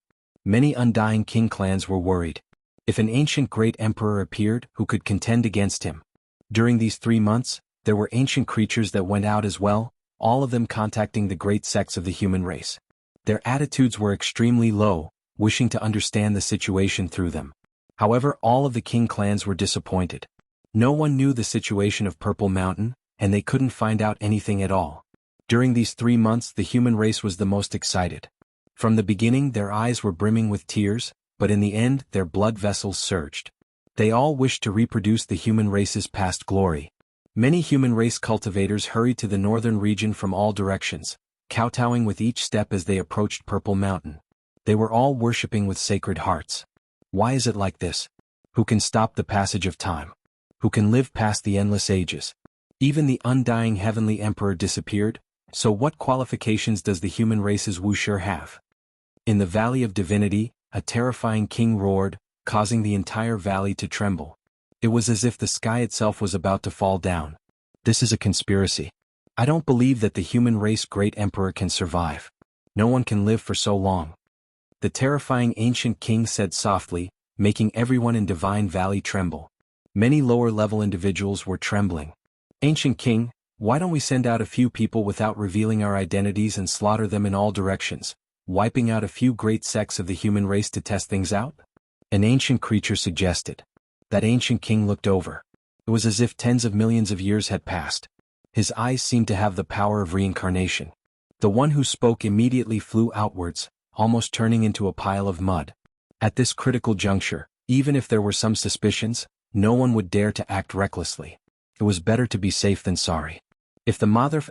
Many undying king clans were worried. If an ancient great emperor appeared, who could contend against him? During these 3 months, there were ancient creatures that went out as well, all of them contacting the great sects of the human race. Their attitudes were extremely low, wishing to understand the situation through them. However, all of the king clans were disappointed. No one knew the situation of Purple Mountain, and they couldn't find out anything at all. During these 3 months, the human race was the most excited. From the beginning, their eyes were brimming with tears, but in the end, their blood vessels surged. They all wished to reproduce the human race's past glory. Many human race cultivators hurried to the northern region from all directions, kowtowing with each step as they approached Purple Mountain. They were all worshipping with sacred hearts. Why is it like this? Who can stop the passage of time? Who can live past the endless ages? Even the undying heavenly emperor disappeared, so what qualifications does the human race's Wuxia have? In the Valley of Divinity, a terrifying king roared, causing the entire valley to tremble. It was as if the sky itself was about to fall down. This is a conspiracy. I don't believe that the human race great emperor can survive. No one can live for so long. The terrifying ancient king said softly, making everyone in Divine Valley tremble. Many lower-level individuals were trembling. Ancient king, why don't we send out a few people without revealing our identities and slaughter them in all directions, wiping out a few great sects of the human race to test things out? An ancient creature suggested. That ancient king looked over. It was as if tens of millions of years had passed. His eyes seemed to have the power of reincarnation. The one who spoke immediately flew outwards, almost turning into a pile of mud. At this critical juncture, even if there were some suspicions, no one would dare to act recklessly. It was better to be safe than sorry. If the Motherf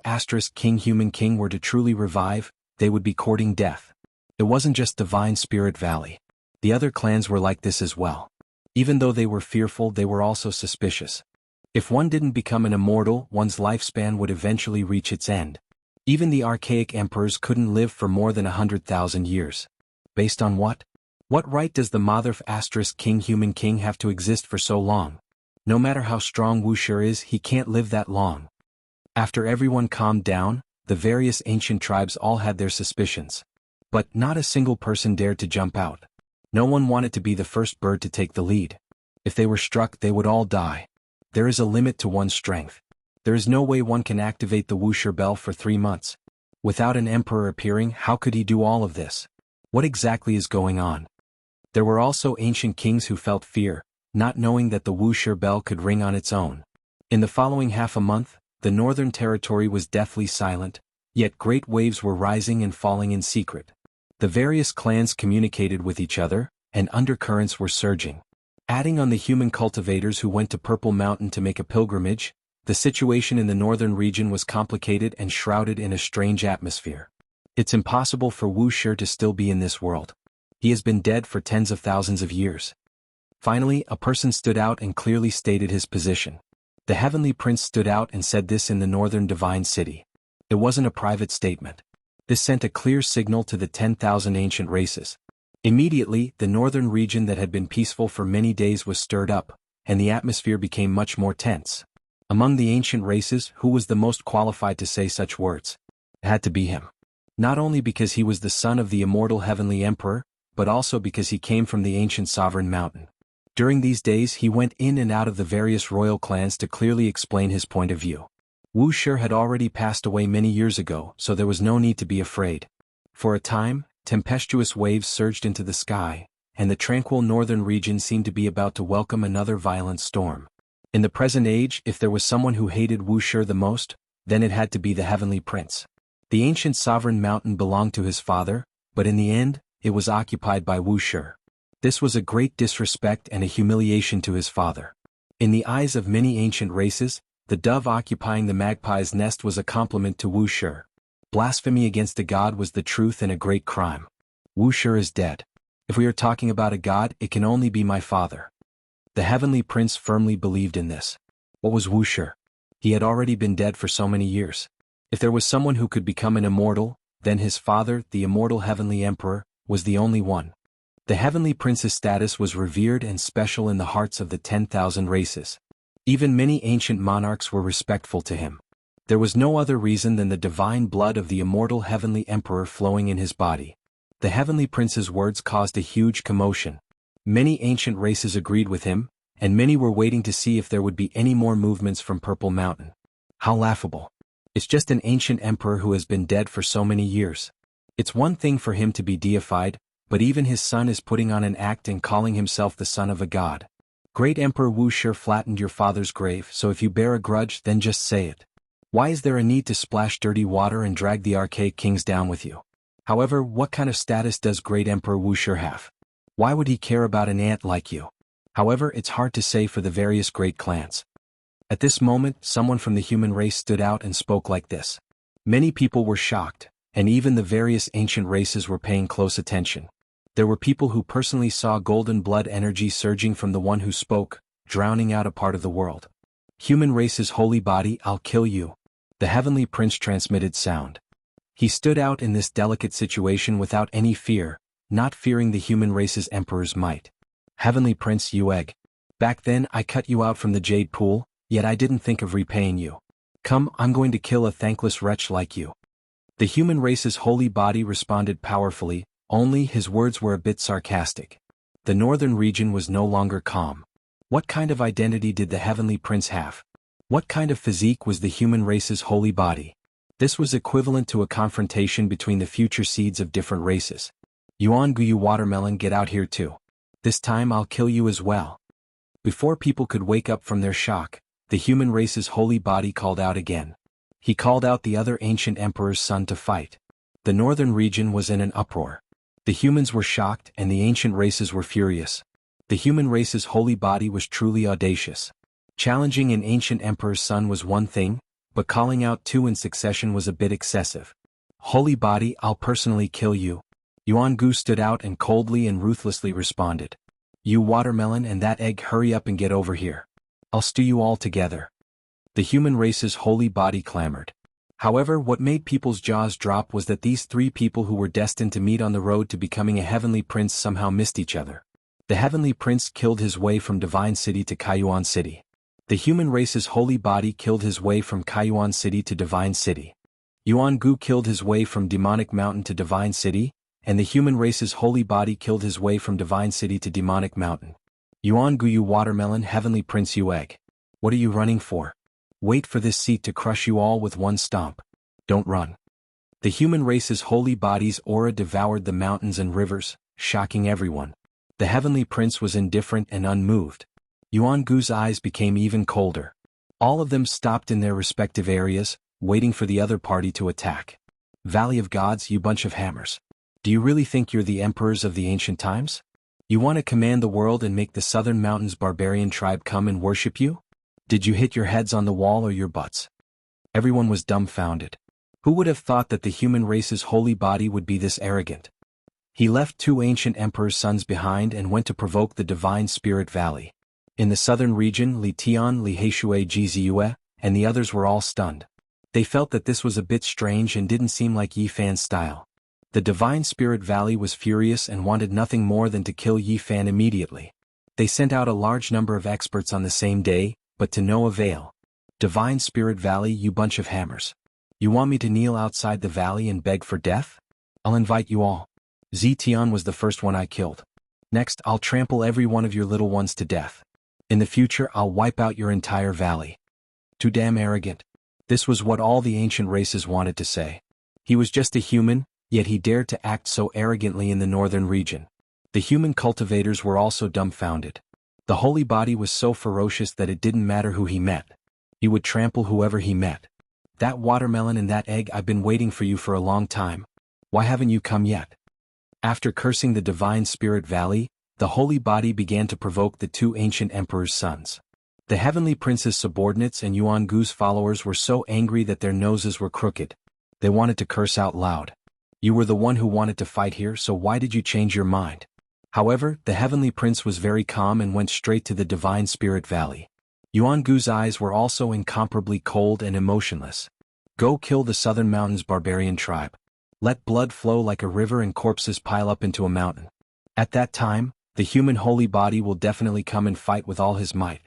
King Human King were to truly revive, they would be courting death. It wasn't just Divine Spirit Valley. The other clans were like this as well. Even though they were fearful, they were also suspicious. If one didn't become an immortal, one's lifespan would eventually reach its end. Even the archaic emperors couldn't live for more than 100,000 years. Based on what? What right does the Motherf King Human King have to exist for so long? No matter how strong Wuxia is, he can't live that long. After everyone calmed down, the various ancient tribes all had their suspicions. But not a single person dared to jump out. No one wanted to be the first bird to take the lead. If they were struck, they would all die. There is a limit to one's strength. There is no way one can activate the Wuxia bell for 3 months. Without an emperor appearing, how could he do all of this? What exactly is going on? There were also ancient kings who felt fear, not knowing that the Wuxia bell could ring on its own. In the following half a month, the northern territory was deathly silent, yet great waves were rising and falling in secret. The various clans communicated with each other, and undercurrents were surging. Adding on the human cultivators who went to Purple Mountain to make a pilgrimage, the situation in the northern region was complicated and shrouded in a strange atmosphere. It's impossible for Wuxia to still be in this world. He has been dead for tens of thousands of years. Finally, a person stood out and clearly stated his position. The Heavenly Prince stood out and said this in the northern divine city. It wasn't a private statement. This sent a clear signal to the 10,000 ancient races. Immediately, the northern region that had been peaceful for many days was stirred up, and the atmosphere became much more tense. Among the ancient races, who was the most qualified to say such words? It had to be him. Not only because he was the son of the immortal heavenly emperor, but also because he came from the ancient sovereign mountain. During these days he went in and out of the various royal clans to clearly explain his point of view. Wuxia had already passed away many years ago, so there was no need to be afraid. For a time, tempestuous waves surged into the sky, and the tranquil northern region seemed to be about to welcome another violent storm. In the present age, if there was someone who hated Wuxia the most, then it had to be the Heavenly Prince. The ancient sovereign mountain belonged to his father, but in the end, it was occupied by Wuxia. This was a great disrespect and a humiliation to his father. In the eyes of many ancient races, the dove occupying the magpie's nest was a compliment to Wuxia. Blasphemy against a god was the truth and a great crime. Wuxia is dead. If we are talking about a god, it can only be my father. The Heavenly Prince firmly believed in this. What was Wuxia? He had already been dead for so many years. If there was someone who could become an immortal, then his father, the immortal heavenly emperor, was the only one. The Heavenly Prince's status was revered and special in the hearts of the 10,000 races. Even many ancient monarchs were respectful to him. There was no other reason than the divine blood of the immortal heavenly emperor flowing in his body. The Heavenly Prince's words caused a huge commotion. Many ancient races agreed with him, and many were waiting to see if there would be any more movements from Purple Mountain. How laughable. It's just an ancient emperor who has been dead for so many years. It's one thing for him to be deified, but even his son is putting on an act and calling himself the son of a god. Great Emperor Wuxia flattened your father's grave, so if you bear a grudge, then just say it. Why is there a need to splash dirty water and drag the archaic kings down with you? However, what kind of status does Great Emperor Wuxia have? Why would he care about an ant like you? However, it's hard to say for the various great clans. At this moment, someone from the human race stood out and spoke like this. Many people were shocked, and even the various ancient races were paying close attention. There were people who personally saw golden blood energy surging from the one who spoke, drowning out a part of the world. Human race's holy body, I'll kill you. The Heavenly Prince transmitted sound. He stood out in this delicate situation without any fear, not fearing the human race's emperor's might. Heavenly Prince, you egg. Back then I cut you out from the jade pool, yet I didn't think of repaying you. Come, I'm going to kill a thankless wretch like you. The human race's holy body responded powerfully, only his words were a bit sarcastic. The northern region was no longer calm. What kind of identity did the Heavenly Prince have? What kind of physique was the human race's holy body? This was equivalent to a confrontation between the future seeds of different races. Jianghu, you watermelon, get out here too. This time I'll kill you as well. Before people could wake up from their shock, the human race's holy body called out again. He called out the other ancient emperor's son to fight. The northern region was in an uproar. The humans were shocked and the ancient races were furious. The human race's holy body was truly audacious. Challenging an ancient emperor's son was one thing, but calling out two in succession was a bit excessive. Holy body, I'll personally kill you. Jianghu stood out and coldly and ruthlessly responded. You watermelon and that egg, hurry up and get over here. I'll stew you all together. The human race's holy body clamored. However, what made people's jaws drop was that these three people who were destined to meet on the road to becoming a heavenly prince somehow missed each other. The heavenly prince killed his way from Divine City to Kaiyuan City. The human race's holy body killed his way from Kaiyuan City to Divine City. Jianghu killed his way from Demonic Mountain to Divine City, and the human race's holy body killed his way from Divine City to Demonic Mountain. Jianghu, you watermelon, heavenly prince, you egg. What are you running for? Wait for this seat to crush you all with one stomp. Don't run. The human race's holy body's aura devoured the mountains and rivers, shocking everyone. The heavenly prince was indifferent and unmoved. Jianghu's eyes became even colder. All of them stopped in their respective areas, waiting for the other party to attack. Valley of Gods, you bunch of hammers. Do you really think you're the emperors of the ancient times? You want to command the world and make the Southern Mountains barbarian tribe come and worship you? Did you hit your heads on the wall or your butts? Everyone was dumbfounded. Who would have thought that the human race's holy body would be this arrogant? He left two ancient emperor's sons behind and went to provoke the Divine Spirit Valley. In the southern region, Li Tian, Li Heishui, Jiziyue, and the others were all stunned. They felt that this was a bit strange and didn't seem like Yi Fan's style. The Divine Spirit Valley was furious and wanted nothing more than to kill Yi Fan immediately. They sent out a large number of experts on the same day, but to no avail. Divine Spirit Valley, you bunch of hammers. You want me to kneel outside the valley and beg for death? I'll invite you all. Zetian was the first one I killed. Next, I'll trample every one of your little ones to death. In the future, I'll wipe out your entire valley. Too damn arrogant. This was what all the ancient races wanted to say. He was just a human, yet he dared to act so arrogantly in the northern region. The human cultivators were also dumbfounded. The holy body was so ferocious that it didn't matter who he met. He would trample whoever he met. That watermelon and that egg, I've been waiting for you for a long time. Why haven't you come yet? After cursing the Divine Spirit Valley, the holy body began to provoke the two ancient emperor's sons. The heavenly prince's subordinates and Jianghu's followers were so angry that their noses were crooked. They wanted to curse out loud. You were the one who wanted to fight here, so why did you change your mind? However, the heavenly prince was very calm and went straight to the Divine Spirit Valley. Jianghu's eyes were also incomparably cold and emotionless. Go kill the Southern Mountains barbarian tribe. Let blood flow like a river and corpses pile up into a mountain. At that time, the human holy body will definitely come and fight with all his might.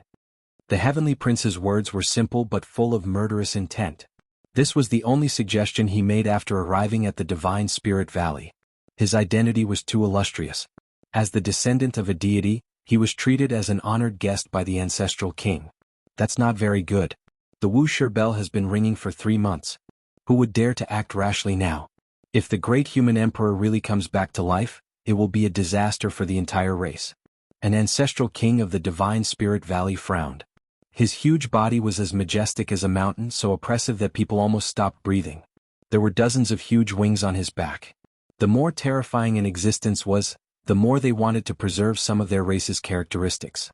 The heavenly prince's words were simple but full of murderous intent. This was the only suggestion he made after arriving at the Divine Spirit Valley. His identity was too illustrious. As the descendant of a deity, he was treated as an honored guest by the ancestral king. That's not very good. The Wuxia bell has been ringing for 3 months. Who would dare to act rashly now? If the great human emperor really comes back to life, it will be a disaster for the entire race. An ancestral king of the Divine Spirit Valley frowned. His huge body was as majestic as a mountain, so oppressive that people almost stopped breathing. There were dozens of huge wings on his back. The more terrifying an existence was, the more they wanted to preserve some of their race's characteristics.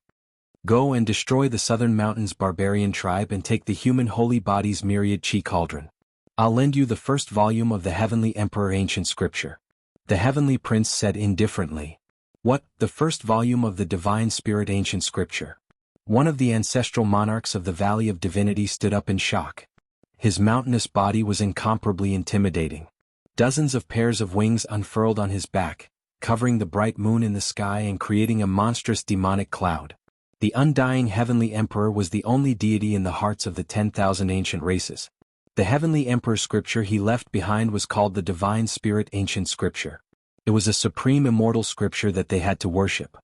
Go and destroy the Southern Mountains barbarian tribe and take the human holy body's myriad chi cauldron. I'll lend you the first volume of the Heavenly Emperor ancient scripture. The Heavenly Prince said indifferently. What, the first volume of the Divine Spirit ancient scripture? One of the ancestral monarchs of the Valley of Divinity stood up in shock. His mountainous body was incomparably intimidating. Dozens of pairs of wings unfurled on his back, covering the bright moon in the sky and creating a monstrous demonic cloud. The undying Heavenly Emperor was the only deity in the hearts of the 10,000 ancient races. The Heavenly Emperor scripture he left behind was called the Divine Spirit ancient scripture. It was a supreme immortal scripture that they had to worship.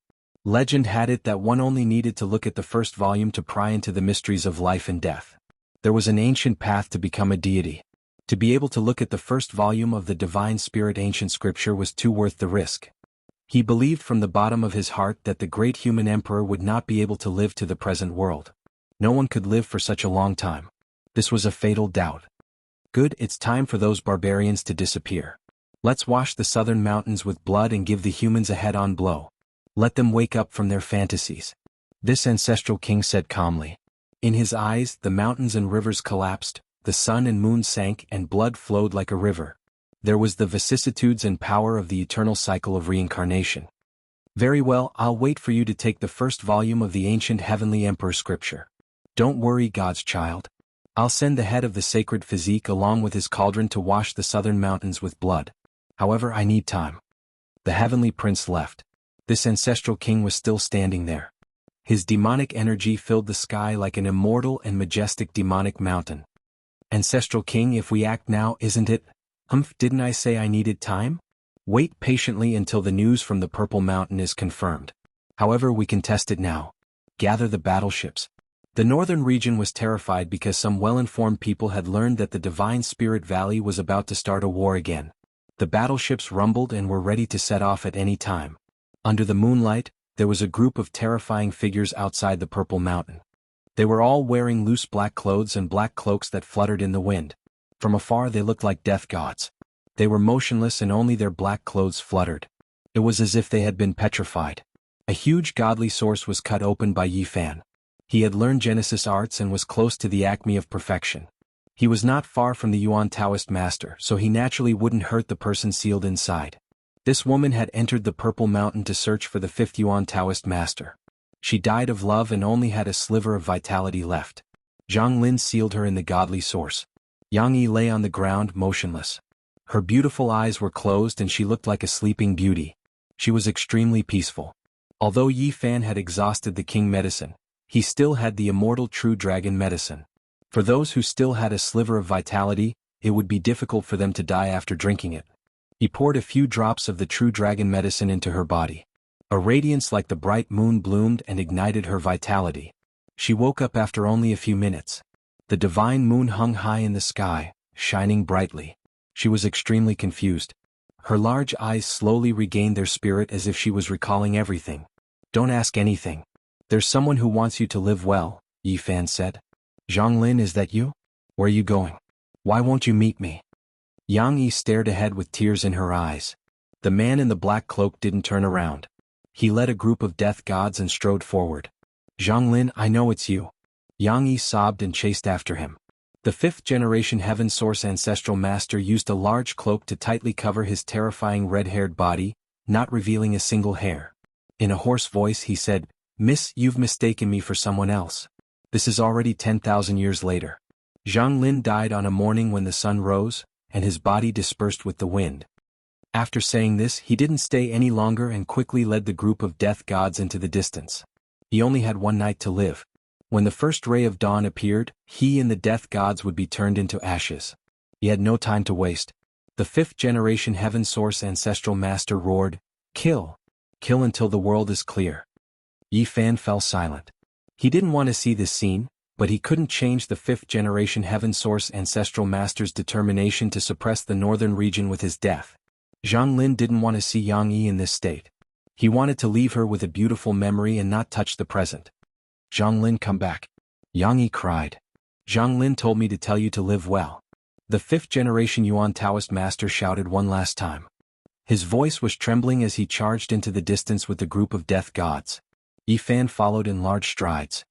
Legend had it that one only needed to look at the first volume to pry into the mysteries of life and death. There was an ancient path to become a deity. To be able to look at the first volume of the Divine Spirit ancient scripture was too worth the risk. He believed from the bottom of his heart that the great human emperor would not be able to live to the present world. No one could live for such a long time. This was a fatal doubt. Good, it's time for those barbarians to disappear. Let's wash the southern mountains with blood and give the humans a head-on blow. Let them wake up from their fantasies. This ancestral king said calmly. In his eyes, the mountains and rivers collapsed, the sun and moon sank, and blood flowed like a river. There was the vicissitudes and power of the eternal cycle of reincarnation. Very well, I'll wait for you to take the first volume of the ancient Heavenly Emperor scripture. Don't worry, God's child. I'll send the head of the sacred physique along with his cauldron to wash the southern mountains with blood. However, I need time. The Heavenly Prince left. This ancestral king was still standing there. His demonic energy filled the sky like an immortal and majestic demonic mountain. Ancestral king, if we act now, isn't it? Didn't I say I needed time? Wait patiently until the news from the Purple Mountain is confirmed. However, we can test it now. Gather the battleships. The northern region was terrified because some well-informed people had learned that the Divine Spirit Valley was about to start a war again. The battleships rumbled and were ready to set off at any time. Under the moonlight, there was a group of terrifying figures outside the Purple Mountain. They were all wearing loose black clothes and black cloaks that fluttered in the wind. From afar they looked like death gods. They were motionless and only their black clothes fluttered. It was as if they had been petrified. A huge godly source was cut open by Yi Fan. He had learned Genesis arts and was close to the acme of perfection. He was not far from the Yuan Taoist master, so he naturally wouldn't hurt the person sealed inside. This woman had entered the Purple Mountain to search for the 5th Yuan Taoist master. She died of love and only had a sliver of vitality left. Zhang Lin sealed her in the godly source. Yang Yi lay on the ground motionless. Her beautiful eyes were closed and she looked like a sleeping beauty. She was extremely peaceful. Although Yi Fan had exhausted the king medicine, he still had the immortal true dragon medicine. For those who still had a sliver of vitality, it would be difficult for them to die after drinking it. He poured a few drops of the true dragon medicine into her body. A radiance like the bright moon bloomed and ignited her vitality. She woke up after only a few minutes. The divine moon hung high in the sky, shining brightly. She was extremely confused. Her large eyes slowly regained their spirit as if she was recalling everything. Don't ask anything. There's someone who wants you to live well, Yi Fan said. Zhang Lin, is that you? Where are you going? Why won't you meet me? Yang Yi stared ahead with tears in her eyes. The man in the black cloak didn't turn around. He led a group of death gods and strode forward. Zhang Lin, I know it's you. Yang Yi sobbed and chased after him. The 5th generation Heaven Source ancestral master used a large cloak to tightly cover his terrifying red-haired body, not revealing a single hair. In a hoarse voice he said, Miss, you've mistaken me for someone else. This is already 10,000 years later. Zhang Lin died on a morning when the sun rose, and his body dispersed with the wind. After saying this, he didn't stay any longer and quickly led the group of death gods into the distance. He only had one night to live. When the first ray of dawn appeared, he and the death gods would be turned into ashes. He had no time to waste. The fifth-generation Heaven Source Ancestral Master roared, "Kill! Kill until the world is clear." Yi Fan fell silent. He didn't want to see this scene, but he couldn't change the fifth-generation Heaven Source Ancestral Master's determination to suppress the northern region with his death. Zhang Lin didn't want to see Yang Yi in this state. He wanted to leave her with a beautiful memory and not touch the present. "Zhang Lin, come back," Yang Yi cried. "Zhang Lin told me to tell you to live well." The fifth-generation Yuan Taoist master shouted one last time. His voice was trembling as he charged into the distance with the group of death gods. Yi Fan followed in large strides.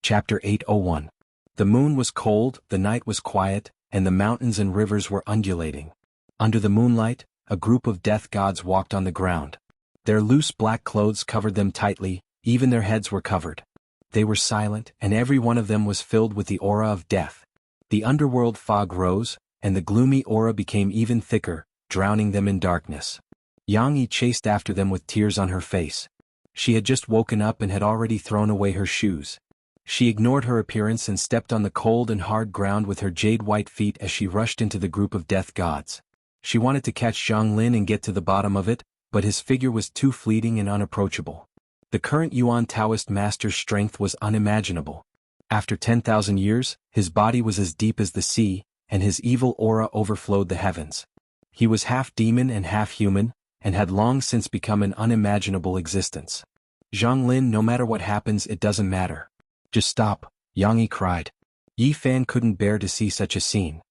Chapter 801. The moon was cold, the night was quiet, and the mountains and rivers were undulating. Under the moonlight, a group of death gods walked on the ground. Their loose black clothes covered them tightly, even their heads were covered. They were silent, and every one of them was filled with the aura of death. The underworld fog rose, and the gloomy aura became even thicker, drowning them in darkness. Yang Yi chased after them with tears on her face. She had just woken up and had already thrown away her shoes. She ignored her appearance and stepped on the cold and hard ground with her jade-white feet as she rushed into the group of death gods. She wanted to catch Zhang Lin and get to the bottom of it, but his figure was too fleeting and unapproachable. The current Yuan Taoist master's strength was unimaginable. After 10,000 years, his body was as deep as the sea, and his evil aura overflowed the heavens. He was half demon and half human, and had long since become an unimaginable existence. "Zhang Lin, no matter what happens, it doesn't matter. Just stop," Yang Yi cried. Yi Fan couldn't bear to see such a scene.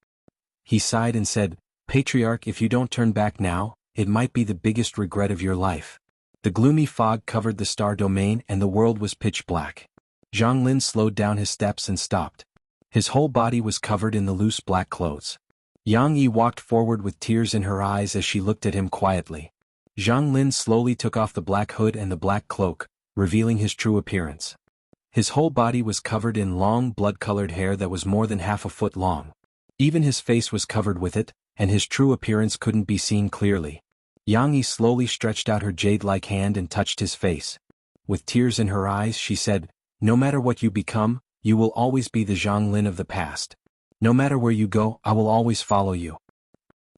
He sighed and said, "Patriarch, if you don't turn back now, it might be the biggest regret of your life." The gloomy fog covered the star domain and the world was pitch black. Zhang Lin slowed down his steps and stopped. His whole body was covered in the loose black clothes. Yang Yi walked forward with tears in her eyes as she looked at him quietly. Zhang Lin slowly took off the black hood and the black cloak, revealing his true appearance. His whole body was covered in long blood-colored hair that was more than half a foot long. Even his face was covered with it, and his true appearance couldn't be seen clearly. Yang Yi slowly stretched out her jade-like hand and touched his face. With tears in her eyes she said, "No matter what you become, you will always be the Zhang Lin of the past. No matter where you go, I will always follow you.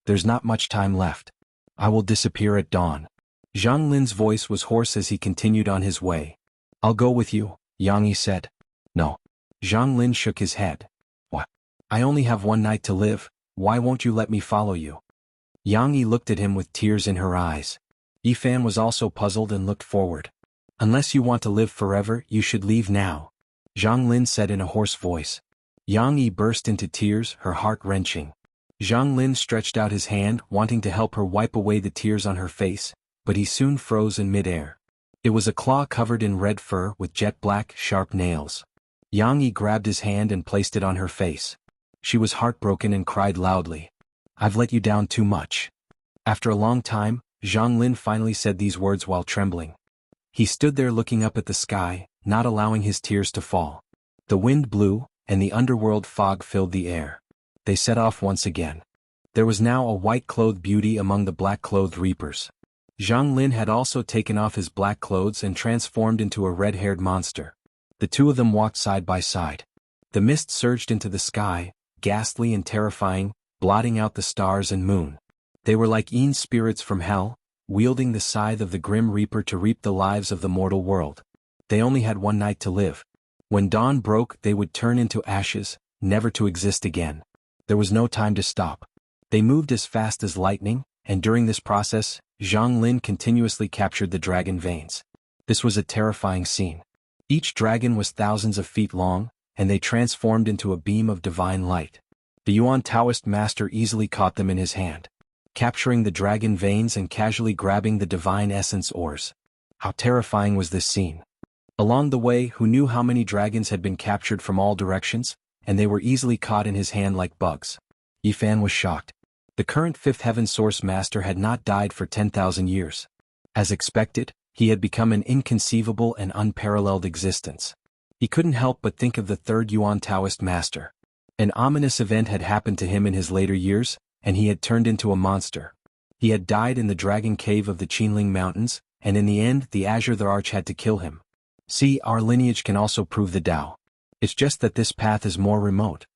There's not much time left. I will disappear at dawn." Zhang Lin's voice was hoarse as he continued on his way. "I'll go with you," Yang Yi said. "No." Zhang Lin shook his head. "What? I only have one night to live, why won't you let me follow you?" Yang Yi looked at him with tears in her eyes. Yi Fan was also puzzled and looked forward. "Unless you want to live forever, you should leave now," Zhang Lin said in a hoarse voice. Yang Yi burst into tears, her heart wrenching. Zhang Lin stretched out his hand, wanting to help her wipe away the tears on her face, but he soon froze in midair. It was a claw covered in red fur with jet-black, sharp nails. Yang Yi grabbed his hand and placed it on her face. She was heartbroken and cried loudly. "I've let you down too much." After a long time, Zhang Lin finally said these words while trembling. He stood there looking up at the sky, not allowing his tears to fall. The wind blew, and the underworld fog filled the air. They set off once again. There was now a white-clothed beauty among the black-clothed reapers. Zhang Lin had also taken off his black clothes and transformed into a red-haired monster. The two of them walked side by side. The mist surged into the sky, ghastly and terrifying, blotting out the stars and moon. They were like spirits from hell, wielding the scythe of the grim reaper to reap the lives of the mortal world. They only had one night to live. When dawn broke, they would turn into ashes, never to exist again. There was no time to stop. They moved as fast as lightning, and during this process, Zhang Lin continuously captured the dragon veins. This was a terrifying scene. Each dragon was thousands of feet long, and they transformed into a beam of divine light. The Yuan Taoist master easily caught them in his hand, capturing the dragon veins and casually grabbing the divine essence ores. How terrifying was this scene! Along the way, who knew how many dragons had been captured from all directions, and they were easily caught in his hand like bugs. Yi Fan was shocked. The current fifth heaven source master had not died for 10,000 years. As expected, he had become an inconceivable and unparalleled existence. He couldn't help but think of the third Yuan Taoist master. An ominous event had happened to him in his later years, and he had turned into a monster. He had died in the dragon cave of the Qinling Mountains, and in the end the Azure the Arch had to kill him. See, our lineage can also prove the Tao. It's just that this path is more remote.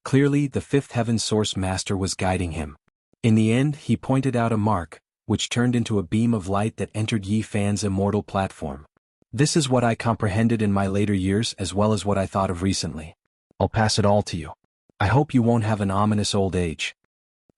Clearly, the fifth heaven source master was guiding him. In the end, he pointed out a mark, which turned into a beam of light that entered Yi Fan's immortal platform. This is what I comprehended in my later years as well as what I thought of recently. I'll pass it all to you. I hope you won't have an ominous old age.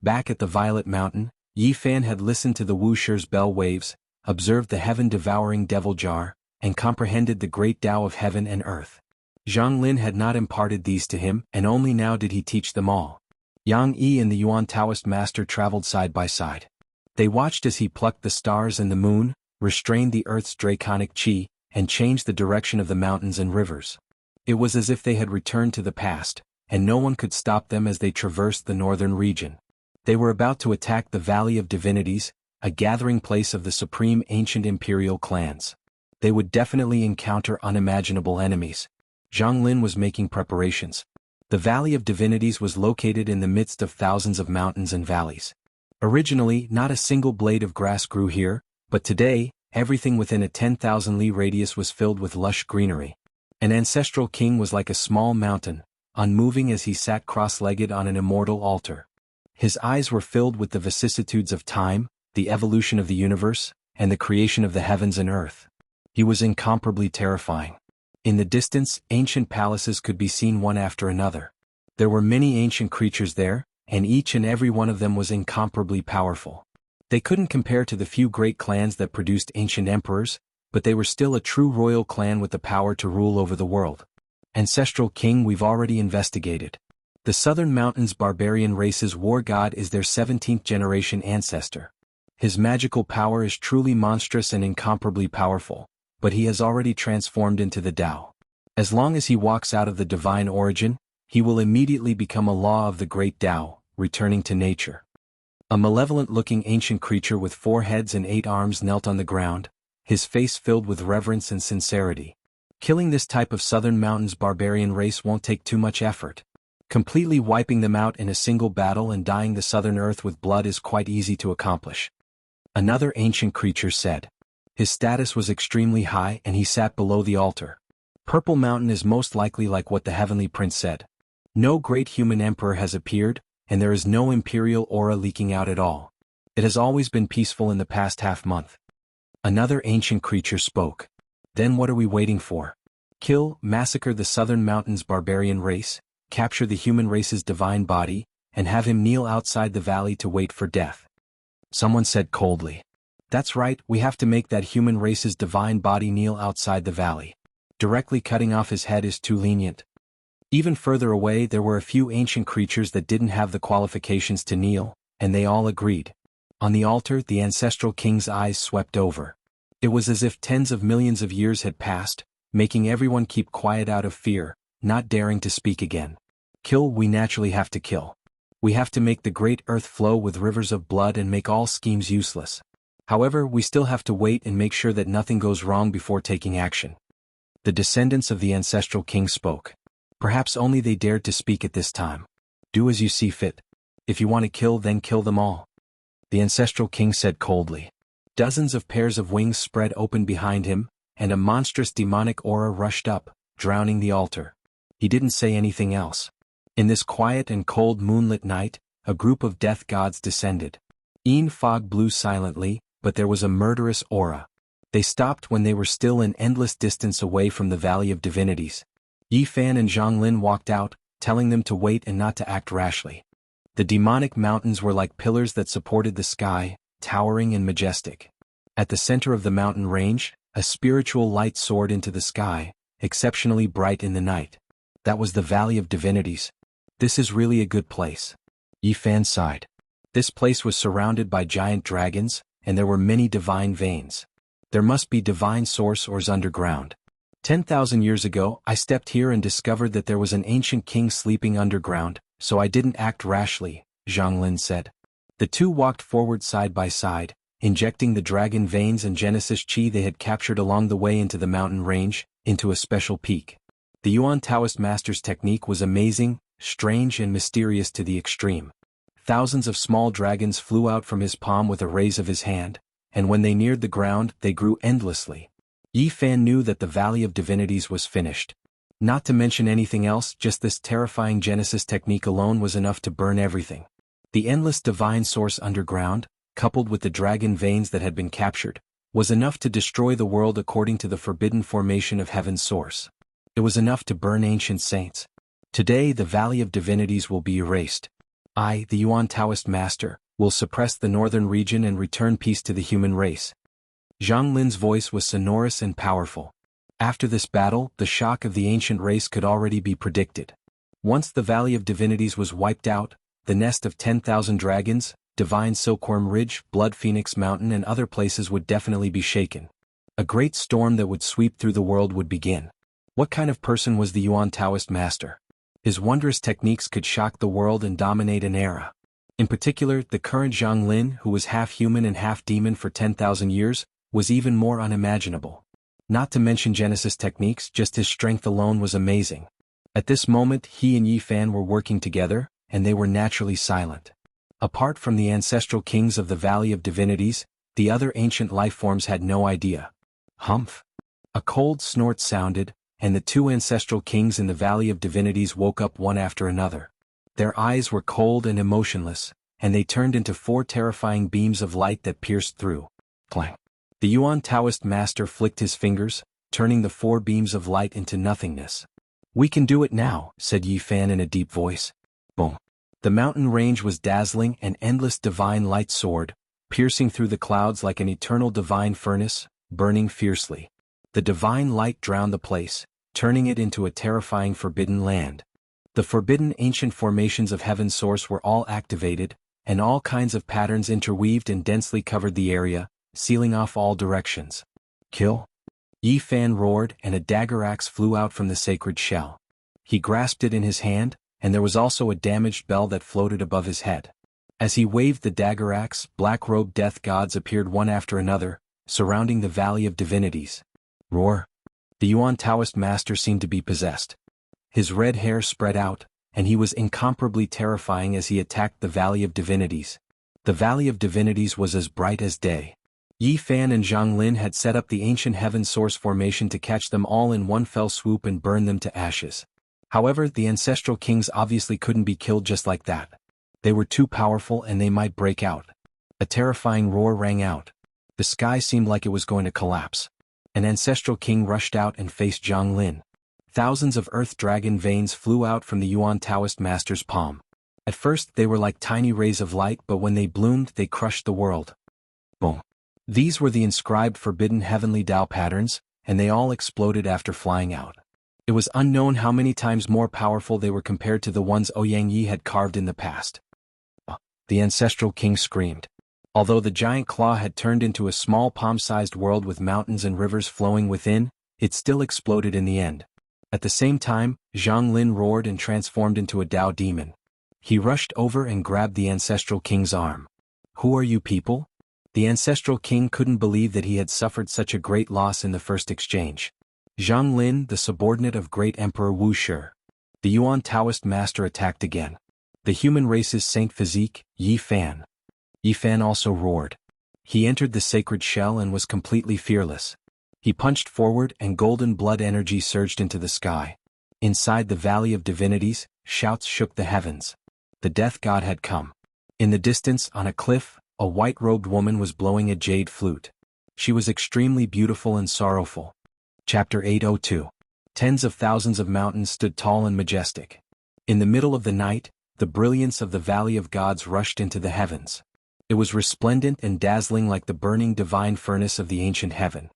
Back at the Violet Mountain, Yi Fan had listened to the Wuxia's bell waves, observed the heaven-devouring devil jar, and comprehended the great Tao of heaven and earth. Zhang Lin had not imparted these to him, and only now did he teach them all. Yang Yi and the Yuan Taoist master traveled side by side. They watched as he plucked the stars and the moon, restrained the earth's draconic qi, and changed the direction of the mountains and rivers. It was as if they had returned to the past, and no one could stop them as they traversed the northern region. They were about to attack the Valley of Divinities, a gathering place of the supreme ancient imperial clans. They would definitely encounter unimaginable enemies. Zhang Lin was making preparations. The Valley of Divinities was located in the midst of thousands of mountains and valleys. Originally, not a single blade of grass grew here, but today, everything within a 10,000 li radius was filled with lush greenery. An ancestral king was like a small mountain, unmoving as he sat cross-legged on an immortal altar. His eyes were filled with the vicissitudes of time, the evolution of the universe, and the creation of the heavens and earth. He was incomparably terrifying. In the distance, ancient palaces could be seen one after another. There were many ancient creatures there, and each and every one of them was incomparably powerful. They couldn't compare to the few great clans that produced ancient emperors, but they were still a true royal clan with the power to rule over the world. Ancestral king we've already investigated. The Southern Mountains barbarian race's war god is their 17th generation ancestor. His magical power is truly monstrous and incomparably powerful, but he has already transformed into the Tao. As long as he walks out of the divine origin, he will immediately become a law of the great Tao, returning to nature. A malevolent-looking ancient creature with 4 heads and 8 arms knelt on the ground, his face filled with reverence and sincerity. Killing this type of Southern Mountains barbarian race won't take too much effort. Completely wiping them out in a single battle and dyeing the Southern Earth with blood is quite easy to accomplish. Another ancient creature said. His status was extremely high and he sat below the altar. Purple Mountain is most likely like what the Heavenly Prince said. No great human emperor has appeared, and there is no imperial aura leaking out at all. It has always been peaceful in the past half-month. Another ancient creature spoke. Then what are we waiting for? Kill, massacre the Southern Mountains barbarian race, capture the human race's divine body, and have him kneel outside the valley to wait for death. Someone said coldly. That's right, we have to make that human race's divine body kneel outside the valley. Directly cutting off his head is too lenient. Even further away there were a few ancient creatures that didn't have the qualifications to kneel, and they all agreed. On the altar the ancestral king's eyes swept over. It was as if tens of millions of years had passed, making everyone keep quiet out of fear, not daring to speak again. Kill, we naturally have to kill. We have to make the great earth flow with rivers of blood and make all schemes useless. However, we still have to wait and make sure that nothing goes wrong before taking action. The descendants of the ancestral king spoke. Perhaps only they dared to speak at this time. Do as you see fit. If you want to kill, then kill them all. The ancestral king said coldly. Dozens of pairs of wings spread open behind him, and a monstrous demonic aura rushed up, drowning the altar. He didn't say anything else. In this quiet and cold moonlit night, a group of death gods descended. Fog blew silently, but there was a murderous aura. They stopped when they were still an endless distance away from the Valley of Divinities. Yi Fan and Zhang Lin walked out, telling them to wait and not to act rashly. The demonic mountains were like pillars that supported the sky, towering and majestic. At the center of the mountain range, a spiritual light soared into the sky, exceptionally bright in the night. That was the Valley of Divinities. This is really a good place. Yi Fan sighed. This place was surrounded by giant dragons, and there were many divine veins. There must be divine sources underground. 10,000 years ago, I stepped here and discovered that there was an ancient king sleeping underground, so I didn't act rashly, Zhang Lin said. The two walked forward side by side, injecting the dragon veins and Genesis Chi they had captured along the way into the mountain range, into a special peak. The Yuan Taoist master's technique was amazing, strange and mysterious to the extreme. Thousands of small dragons flew out from his palm with a raise of his hand, and when they neared the ground, they grew endlessly. Yi Fan knew that the Valley of Divinities was finished. Not to mention anything else, just this terrifying Genesis technique alone was enough to burn everything. The endless divine source underground, coupled with the dragon veins that had been captured, was enough to destroy the world according to the forbidden formation of heaven's source. It was enough to burn ancient saints. Today the Valley of Divinities will be erased. I, the Yuan Taoist master, will suppress the northern region and return peace to the human race. Zhang Lin's voice was sonorous and powerful. After this battle, the shock of the ancient race could already be predicted. Once the Valley of Divinities was wiped out, the nest of 10,000 dragons, Divine Silkworm Ridge, Blood Phoenix Mountain and other places would definitely be shaken. A great storm that would sweep through the world would begin. What kind of person was the Yuan Taoist master? His wondrous techniques could shock the world and dominate an era. In particular, the current Zhang Lin, who was half human and half demon for 10,000 years, was even more unimaginable. Not to mention Genesis techniques, just his strength alone was amazing. At this moment he and Yi Fan were working together, and they were naturally silent. Apart from the ancestral kings of the Valley of Divinities, the other ancient lifeforms had no idea. Humph! A cold snort sounded, and the two ancestral kings in the Valley of Divinities woke up one after another. Their eyes were cold and emotionless, and they turned into 4 terrifying beams of light that pierced through. Clang! The Yuan Taoist master flicked his fingers, turning the 4 beams of light into nothingness. "We can do it now," said Yi Fan in a deep voice. Boom! The mountain range was dazzling, and endless divine light soared, piercing through the clouds like an eternal divine furnace, burning fiercely. The divine light drowned the place, turning it into a terrifying forbidden land. The forbidden ancient formations of heaven's source were all activated, and all kinds of patterns interweaved and densely covered the area, sealing off all directions. "Kill!" Yi Fan roared, and a dagger axe flew out from the sacred shell. He grasped it in his hand, and there was also a damaged bell that floated above his head. As he waved the dagger axe, black-robed death gods appeared one after another, surrounding the Valley of Divinities. Roar! The Yuan Taoist master seemed to be possessed. His red hair spread out, and he was incomparably terrifying as he attacked the Valley of Divinities. The Valley of Divinities was as bright as day. Yi Fan and Zhang Lin had set up the ancient heaven source formation to catch them all in one fell swoop and burn them to ashes. However, the ancestral kings obviously couldn't be killed just like that. They were too powerful and they might break out. A terrifying roar rang out. The sky seemed like it was going to collapse. An ancestral king rushed out and faced Zhang Lin. Thousands of earth dragon veins flew out from the Yuan Taoist master's palm. At first they were like tiny rays of light, but when they bloomed they crushed the world. Boom! These were the inscribed forbidden heavenly Tao patterns, and they all exploded after flying out. It was unknown how many times more powerful they were compared to the ones Ouyang Yi had carved in the past. The ancestral king screamed. Although the giant claw had turned into a small palm-sized world with mountains and rivers flowing within, it still exploded in the end. At the same time, Zhang Lin roared and transformed into a Tao demon. He rushed over and grabbed the ancestral king's arm. "Who are you people?" The ancestral king couldn't believe that he had suffered such a great loss in the first exchange. Zhang Lin, the subordinate of great Emperor Wuxia. The Yuan Taoist master attacked again. The human race's saint physique, Yi Fan. Yi Fan also roared. He entered the sacred shell and was completely fearless. He punched forward and golden blood energy surged into the sky. Inside the Valley of Divinities, shouts shook the heavens. The death god had come. In the distance, on a cliff, a white-robed woman was blowing a jade flute. She was extremely beautiful and sorrowful. Chapter 802. Tens of thousands of mountains stood tall and majestic. In the middle of the night, the brilliance of the Valley of Gods rushed into the heavens. It was resplendent and dazzling like the burning divine furnace of the ancient heaven.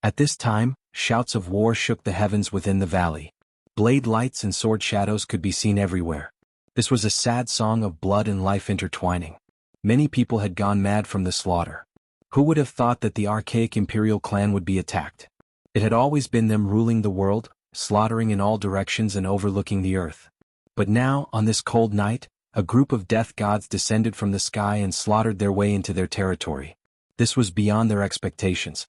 At this time, shouts of war shook the heavens within the valley. Blade lights and sword shadows could be seen everywhere. This was a sad song of blood and life intertwining. Many people had gone mad from the slaughter. Who would have thought that the archaic imperial clan would be attacked? It had always been them ruling the world, slaughtering in all directions and overlooking the earth. But now, on this cold night, a group of death gods descended from the sky and slaughtered their way into their territory. This was beyond their expectations.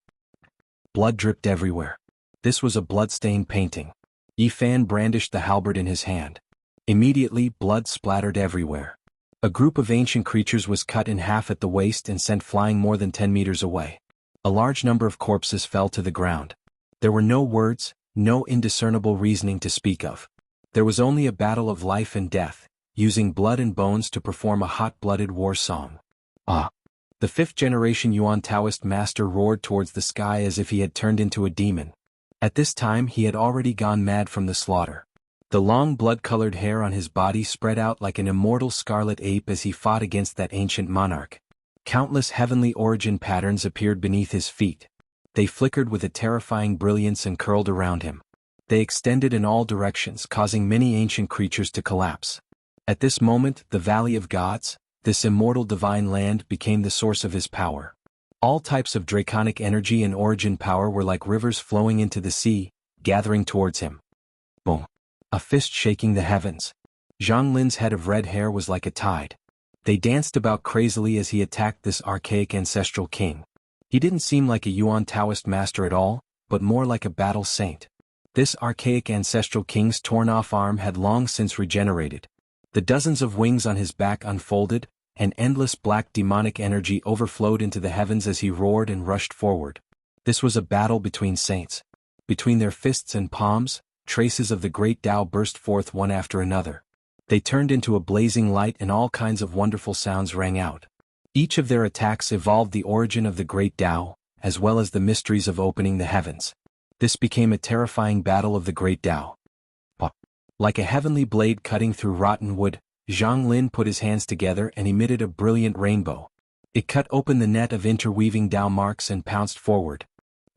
Blood dripped everywhere. This was a blood-stained painting. Yi Fan brandished the halberd in his hand. Immediately, blood splattered everywhere. A group of ancient creatures was cut in half at the waist and sent flying more than 10 meters away. A large number of corpses fell to the ground. There were no words, no indiscernible reasoning to speak of. There was only a battle of life and death. using blood and bones to perform a hot-blooded war song. Ah! The fifth-generation Yuan Taoist master roared towards the sky as if he had turned into a demon. At this time he had already gone mad from the slaughter. The long blood-colored hair on his body spread out like an immortal scarlet ape as he fought against that ancient monarch. Countless heavenly origin patterns appeared beneath his feet. They flickered with a terrifying brilliance and curled around him. They extended in all directions, causing many ancient creatures to collapse. At this moment, the Valley of Gods, this immortal divine land, became the source of his power. All types of draconic energy and origin power were like rivers flowing into the sea, gathering towards him. Boom! A fist shaking the heavens. Zhang Lin's head of red hair was like a tide. They danced about crazily as he attacked this archaic ancestral king. He didn't seem like a Yuan Taoist master at all, but more like a battle saint. This archaic ancestral king's torn-off arm had long since regenerated. The dozens of wings on his back unfolded, and endless black demonic energy overflowed into the heavens as he roared and rushed forward. This was a battle between saints. Between their fists and palms, traces of the great Tao burst forth one after another. They turned into a blazing light and all kinds of wonderful sounds rang out. Each of their attacks evolved the origin of the great Tao, as well as the mysteries of opening the heavens. This became a terrifying battle of the great Tao. Like a heavenly blade cutting through rotten wood, Zhang Lin put his hands together and emitted a brilliant rainbow. It cut open the net of interweaving Tao marks and pounced forward.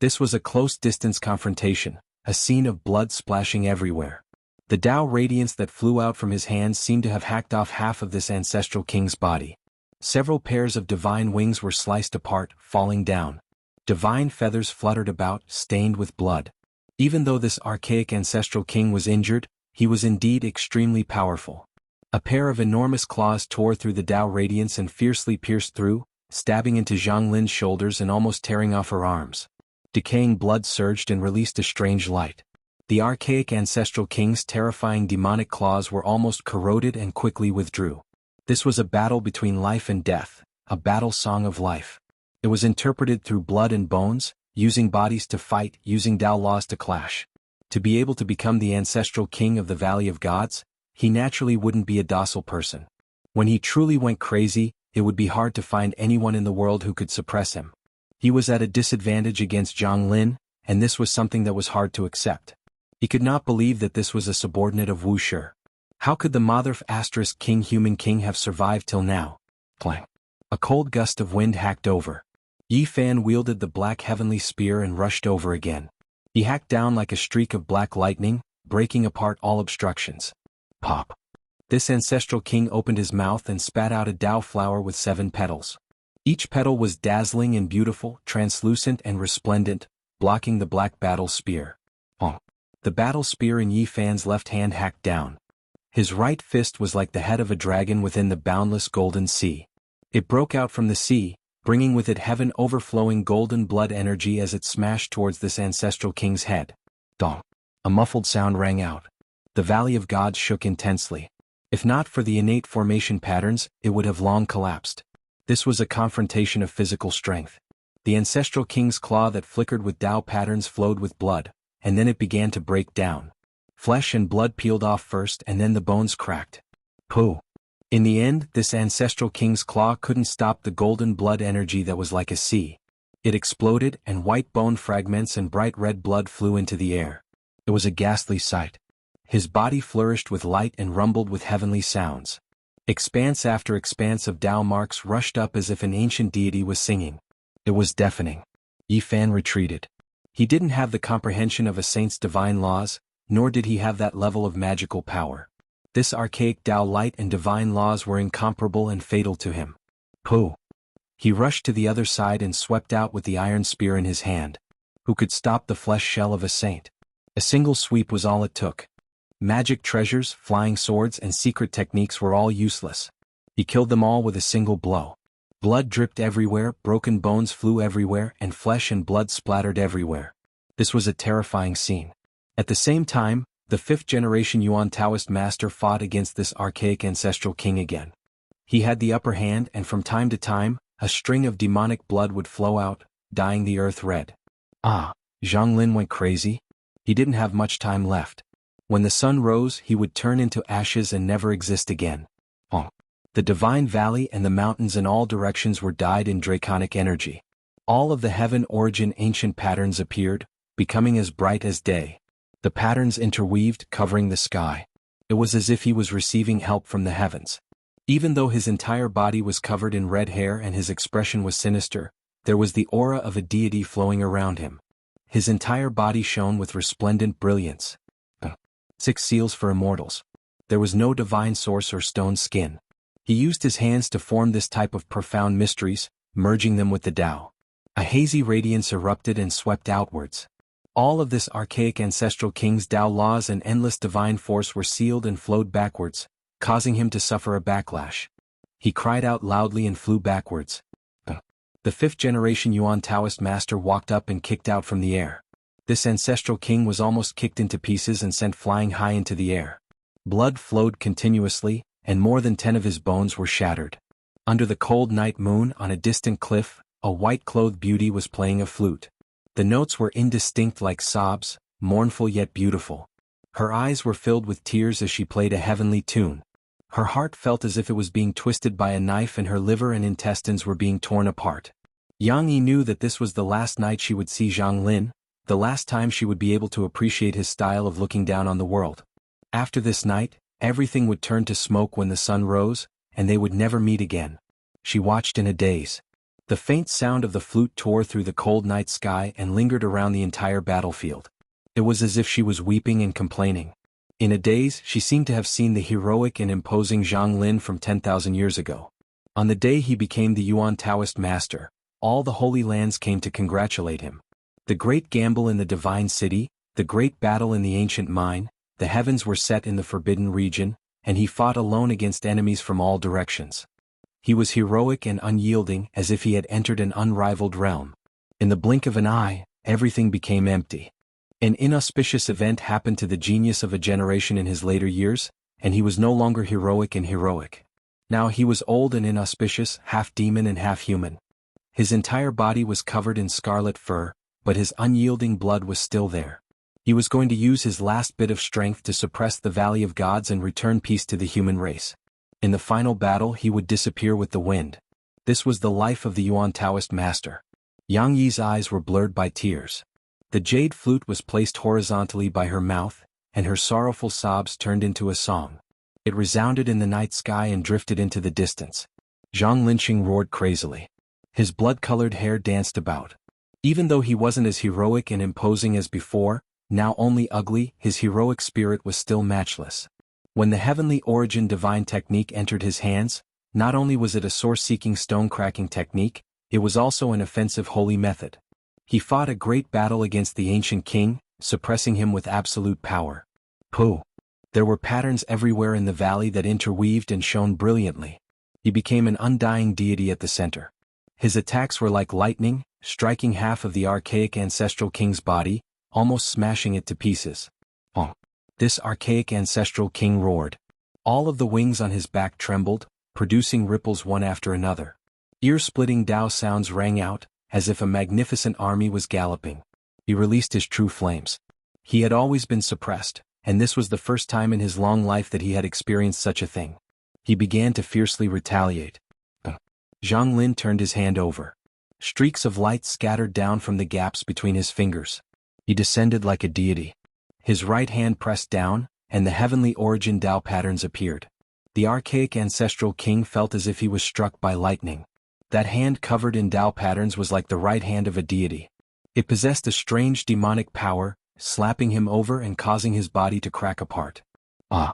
This was a close-distance confrontation, a scene of blood splashing everywhere. The Tao radiance that flew out from his hands seemed to have hacked off half of this ancestral king's body. Several pairs of divine wings were sliced apart, falling down. Divine feathers fluttered about, stained with blood. Even though this archaic ancestral king was injured, he was indeed extremely powerful. A pair of enormous claws tore through the Tao radiance and fiercely pierced through, stabbing into Zhang Lin's shoulders and almost tearing off her arms. Decaying blood surged and released a strange light. The archaic ancestral king's terrifying demonic claws were almost corroded and quickly withdrew. This was a battle between life and death, a battle song of life. It was interpreted through blood and bones, using bodies to fight, using Tao laws to clash. To be able to become the ancestral king of the Valley of Gods, he naturally wouldn't be a docile person. When he truly went crazy, it would be hard to find anyone in the world who could suppress him. He was at a disadvantage against Zhang Lin, and this was something that was hard to accept. He could not believe that this was a subordinate of Wuxia. How could the Mother*** King Human King have survived till now? Clang. A cold gust of wind hacked over. Yi Fan wielded the black heavenly spear and rushed over again. He hacked down like a streak of black lightning, breaking apart all obstructions. Pop. This ancestral king opened his mouth and spat out a Tao flower with 7 petals. Each petal was dazzling and beautiful, translucent and resplendent, blocking the black battle spear. The battle spear in Yi Fan's left hand hacked down. His right fist was like the head of a dragon within the boundless golden sea. It broke out from the sea, bringing with it heaven overflowing golden blood energy as it smashed towards this ancestral king's head. Dong. A muffled sound rang out. The Valley of Gods shook intensely. If not for the innate formation patterns, it would have long collapsed. This was a confrontation of physical strength. The ancestral king's claw that flickered with Tao patterns flowed with blood, and then it began to break down. Flesh and blood peeled off first and then the bones cracked. Pooh! In the end, this ancestral king's claw couldn't stop the golden blood energy that was like a sea. It exploded and white bone fragments and bright red blood flew into the air. It was a ghastly sight. His body flourished with light and rumbled with heavenly sounds. Expanse after expanse of Tao marks rushed up as if an ancient deity was singing. It was deafening. Yi Fan retreated. He didn't have the comprehension of a saint's divine laws, nor did he have that level of magical power. This archaic Tao light and divine laws were incomparable and fatal to him. Pooh! He rushed to the other side and swept out with the iron spear in his hand. Who could stop the flesh shell of a saint? A single sweep was all it took. Magic treasures, flying swords and secret techniques were all useless. He killed them all with a single blow. Blood dripped everywhere, broken bones flew everywhere, and flesh and blood splattered everywhere. This was a terrifying scene. At the same time, the 5th-generation Yuan Taoist master fought against this archaic ancestral king again. He had the upper hand and from time to time, a string of demonic blood would flow out, dyeing the earth red. Zhang Lin went crazy. He didn't have much time left. When the sun rose, he would turn into ashes and never exist again. The divine valley and the mountains in all directions were dyed in draconic energy. All of the heaven origin ancient patterns appeared, becoming as bright as day. The patterns interweaved, covering the sky. It was as if he was receiving help from the heavens. Even though his entire body was covered in red hair and his expression was sinister, there was the aura of a deity flowing around him. His entire body shone with resplendent brilliance. 6 seals for immortals. There was no divine source or stone skin. He used his hands to form this type of profound mysteries, merging them with the Tao. A hazy radiance erupted and swept outwards. All of this archaic ancestral king's Tao laws and endless divine force were sealed and flowed backwards, causing him to suffer a backlash. He cried out loudly and flew backwards. The 5th generation Yuan Taoist master walked up and kicked out from the air. This ancestral king was almost kicked into pieces and sent flying high into the air. Blood flowed continuously, and more than 10 of his bones were shattered. Under the cold night moon on a distant cliff, a white-clothed beauty was playing a flute. The notes were indistinct like sobs, mournful yet beautiful. Her eyes were filled with tears as she played a heavenly tune. Her heart felt as if it was being twisted by a knife and her liver and intestines were being torn apart. Yang Yi knew that this was the last night she would see Zhang Lin, the last time she would be able to appreciate his style of looking down on the world. After this night, everything would turn to smoke when the sun rose, and they would never meet again. She watched in a daze. The faint sound of the flute tore through the cold night sky and lingered around the entire battlefield. It was as if she was weeping and complaining. In a daze, she seemed to have seen the heroic and imposing Zhang Lin from 10,000 years ago. On the day he became the Yuan Taoist master, all the Holy Lands came to congratulate him. The great gamble in the divine city, the great battle in the ancient mine, the heavens were set in the forbidden region, and he fought alone against enemies from all directions. He was heroic and unyielding as if he had entered an unrivaled realm. In the blink of an eye, everything became empty. An inauspicious event happened to the genius of a generation in his later years, and he was no longer heroic and heroic. Now he was old and inauspicious, half demon and half human. His entire body was covered in scarlet fur, but his unyielding blood was still there. He was going to use his last bit of strength to suppress the Valley of Gods and return peace to the human race. In the final battle he would disappear with the wind. This was the life of the Yuan Taoist master. Yang Yi's eyes were blurred by tears. The jade flute was placed horizontally by her mouth, and her sorrowful sobs turned into a song. It resounded in the night sky and drifted into the distance. Zhang Linqing roared crazily. His blood-colored hair danced about. Even though he wasn't as heroic and imposing as before, now only ugly, his heroic spirit was still matchless. When the heavenly origin divine technique entered his hands, not only was it a source-seeking stone-cracking technique, it was also an offensive holy method. He fought a great battle against the ancient king, suppressing him with absolute power. Pooh! There were patterns everywhere in the valley that interweaved and shone brilliantly. He became an undying deity at the center. His attacks were like lightning, striking half of the archaic ancestral king's body, almost smashing it to pieces. Oh! This archaic ancestral king roared. All of the wings on his back trembled, producing ripples one after another. Ear-splitting Tao sounds rang out, as if a magnificent army was galloping. He released his true flames. He had always been suppressed, and this was the first time in his long life that he had experienced such a thing. He began to fiercely retaliate. Zhang Lin turned his hand over. Streaks of light scattered down from the gaps between his fingers. He descended like a deity. His right hand pressed down, and the heavenly origin Tao patterns appeared. The archaic ancestral king felt as if he was struck by lightning. That hand covered in Tao patterns was like the right hand of a deity. It possessed a strange demonic power, slapping him over and causing his body to crack apart. Ah!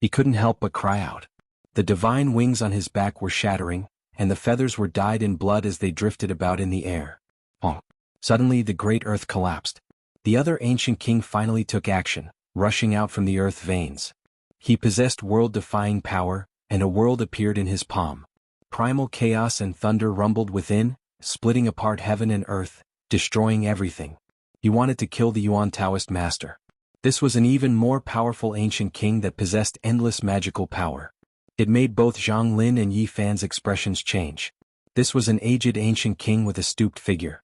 He couldn't help but cry out. The divine wings on his back were shattering, and the feathers were dyed in blood as they drifted about in the air. Oh! Suddenly the great earth collapsed. The other ancient king finally took action, rushing out from the earth veins. He possessed world-defying power, and a world appeared in his palm. Primal chaos and thunder rumbled within, splitting apart heaven and earth, destroying everything. He wanted to kill the Yuan Taoist master. This was an even more powerful ancient king that possessed endless magical power. It made both Zhang Lin and Yi Fan's expressions change. This was an aged ancient king with a stooped figure.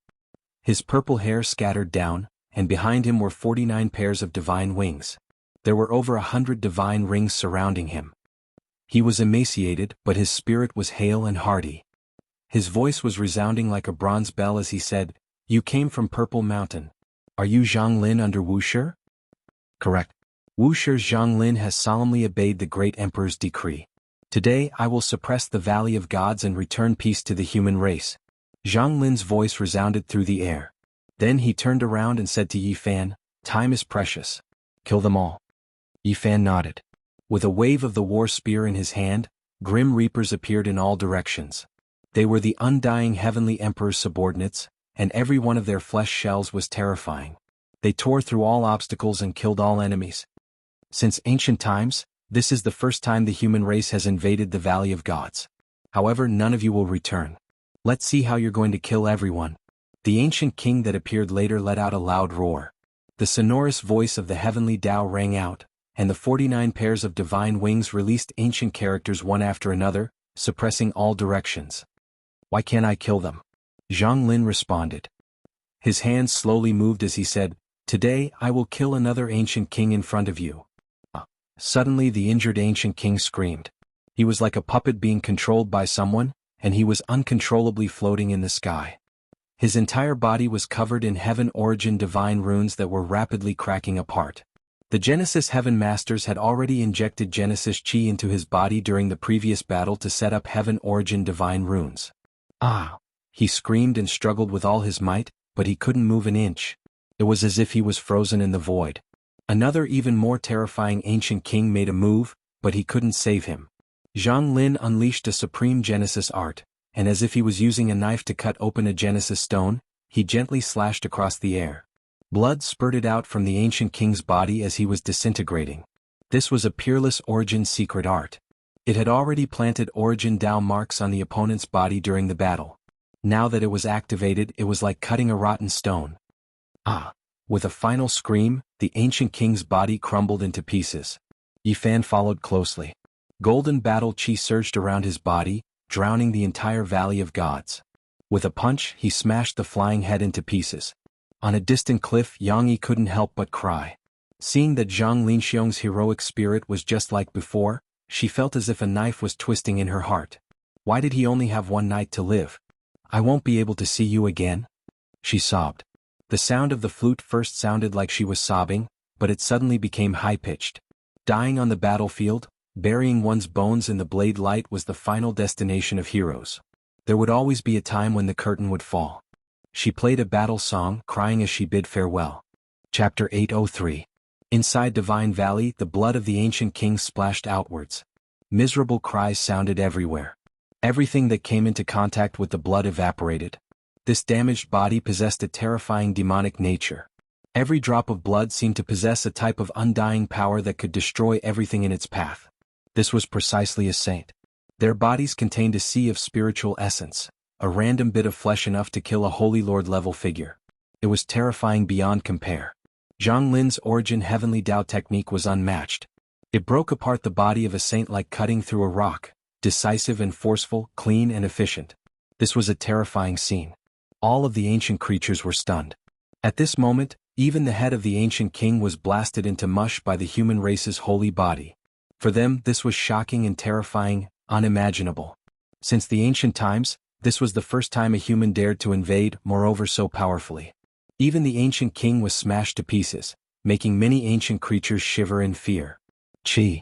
His purple hair scattered down, and behind him were 49 pairs of divine wings. There were over 100 divine rings surrounding him. He was emaciated, but his spirit was hale and hearty. His voice was resounding like a bronze bell as he said, "You came from Purple Mountain. Are you Zhang Lin under Wuxia?" "Correct. Wuxia's Zhang Lin has solemnly obeyed the great emperor's decree. Today I will suppress the Valley of Gods and return peace to the human race." Zhang Lin's voice resounded through the air. Then he turned around and said to Yi Fan, "Time is precious. Kill them all." Yi Fan nodded. With a wave of the war spear in his hand, grim reapers appeared in all directions. They were the undying heavenly emperor's subordinates, and every one of their flesh shells was terrifying. They tore through all obstacles and killed all enemies. Since ancient times, this is the first time the human race has invaded the Valley of Gods. However, none of you will return. Let's see how you're going to kill everyone. The ancient king that appeared later let out a loud roar. The sonorous voice of the heavenly Tao rang out, and the 49 pairs of divine wings released ancient characters one after another, suppressing all directions. "Why can't I kill them?" Zhang Lin responded. His hands slowly moved as he said, "Today I will kill another ancient king in front of you." Suddenly the injured ancient king screamed. He was like a puppet being controlled by someone, and he was uncontrollably floating in the sky. His entire body was covered in heaven origin divine runes that were rapidly cracking apart. The Genesis Heaven Masters had already injected Genesis Chi into his body during the previous battle to set up heaven origin divine runes. "Ah!" He screamed and struggled with all his might, but he couldn't move an inch. It was as if he was frozen in the void. Another even more terrifying ancient king made a move, but he couldn't save him. Zhang Lin unleashed a supreme Genesis art, and as if he was using a knife to cut open a Genesis stone, he gently slashed across the air. Blood spurted out from the ancient king's body as he was disintegrating. This was a peerless origin secret art. It had already planted origin Dao marks on the opponent's body during the battle. Now that it was activated, it was like cutting a rotten stone. "Ah!" With a final scream, the ancient king's body crumbled into pieces. Yi Fan followed closely. Golden battle chi surged around his body, drowning the entire Valley of Gods. With a punch, he smashed the flying head into pieces. On a distant cliff, Yang Yi couldn't help but cry. Seeing that Zhang Linxiong's heroic spirit was just like before, she felt as if a knife was twisting in her heart. Why did he only have one night to live? "I won't be able to see you again," she sobbed. The sound of the flute first sounded like she was sobbing, but it suddenly became high-pitched. Dying on the battlefield, burying one's bones in the blade light was the final destination of heroes. There would always be a time when the curtain would fall. She played a battle song, crying as she bid farewell. Chapter 803. Inside Divine Valley, the blood of the ancient king splashed outwards. Miserable cries sounded everywhere. Everything that came into contact with the blood evaporated. This damaged body possessed a terrifying demonic nature. Every drop of blood seemed to possess a type of undying power that could destroy everything in its path. This was precisely a saint. Their bodies contained a sea of spiritual essence, a random bit of flesh enough to kill a Holy Lord-level figure. It was terrifying beyond compare. Zhang Lin's origin heavenly Dao technique was unmatched. It broke apart the body of a saint like cutting through a rock, decisive and forceful, clean and efficient. This was a terrifying scene. All of the ancient creatures were stunned. At this moment, even the head of the ancient king was blasted into mush by the human race's holy body. For them, this was shocking and terrifying, unimaginable. Since the ancient times, this was the first time a human dared to invade, moreover so powerfully. Even the ancient king was smashed to pieces, making many ancient creatures shiver in fear. Chi.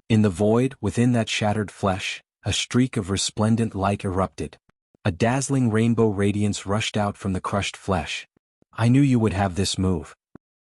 In the void, within that shattered flesh, a streak of resplendent light erupted. A dazzling rainbow radiance rushed out from the crushed flesh. "I knew you would have this move."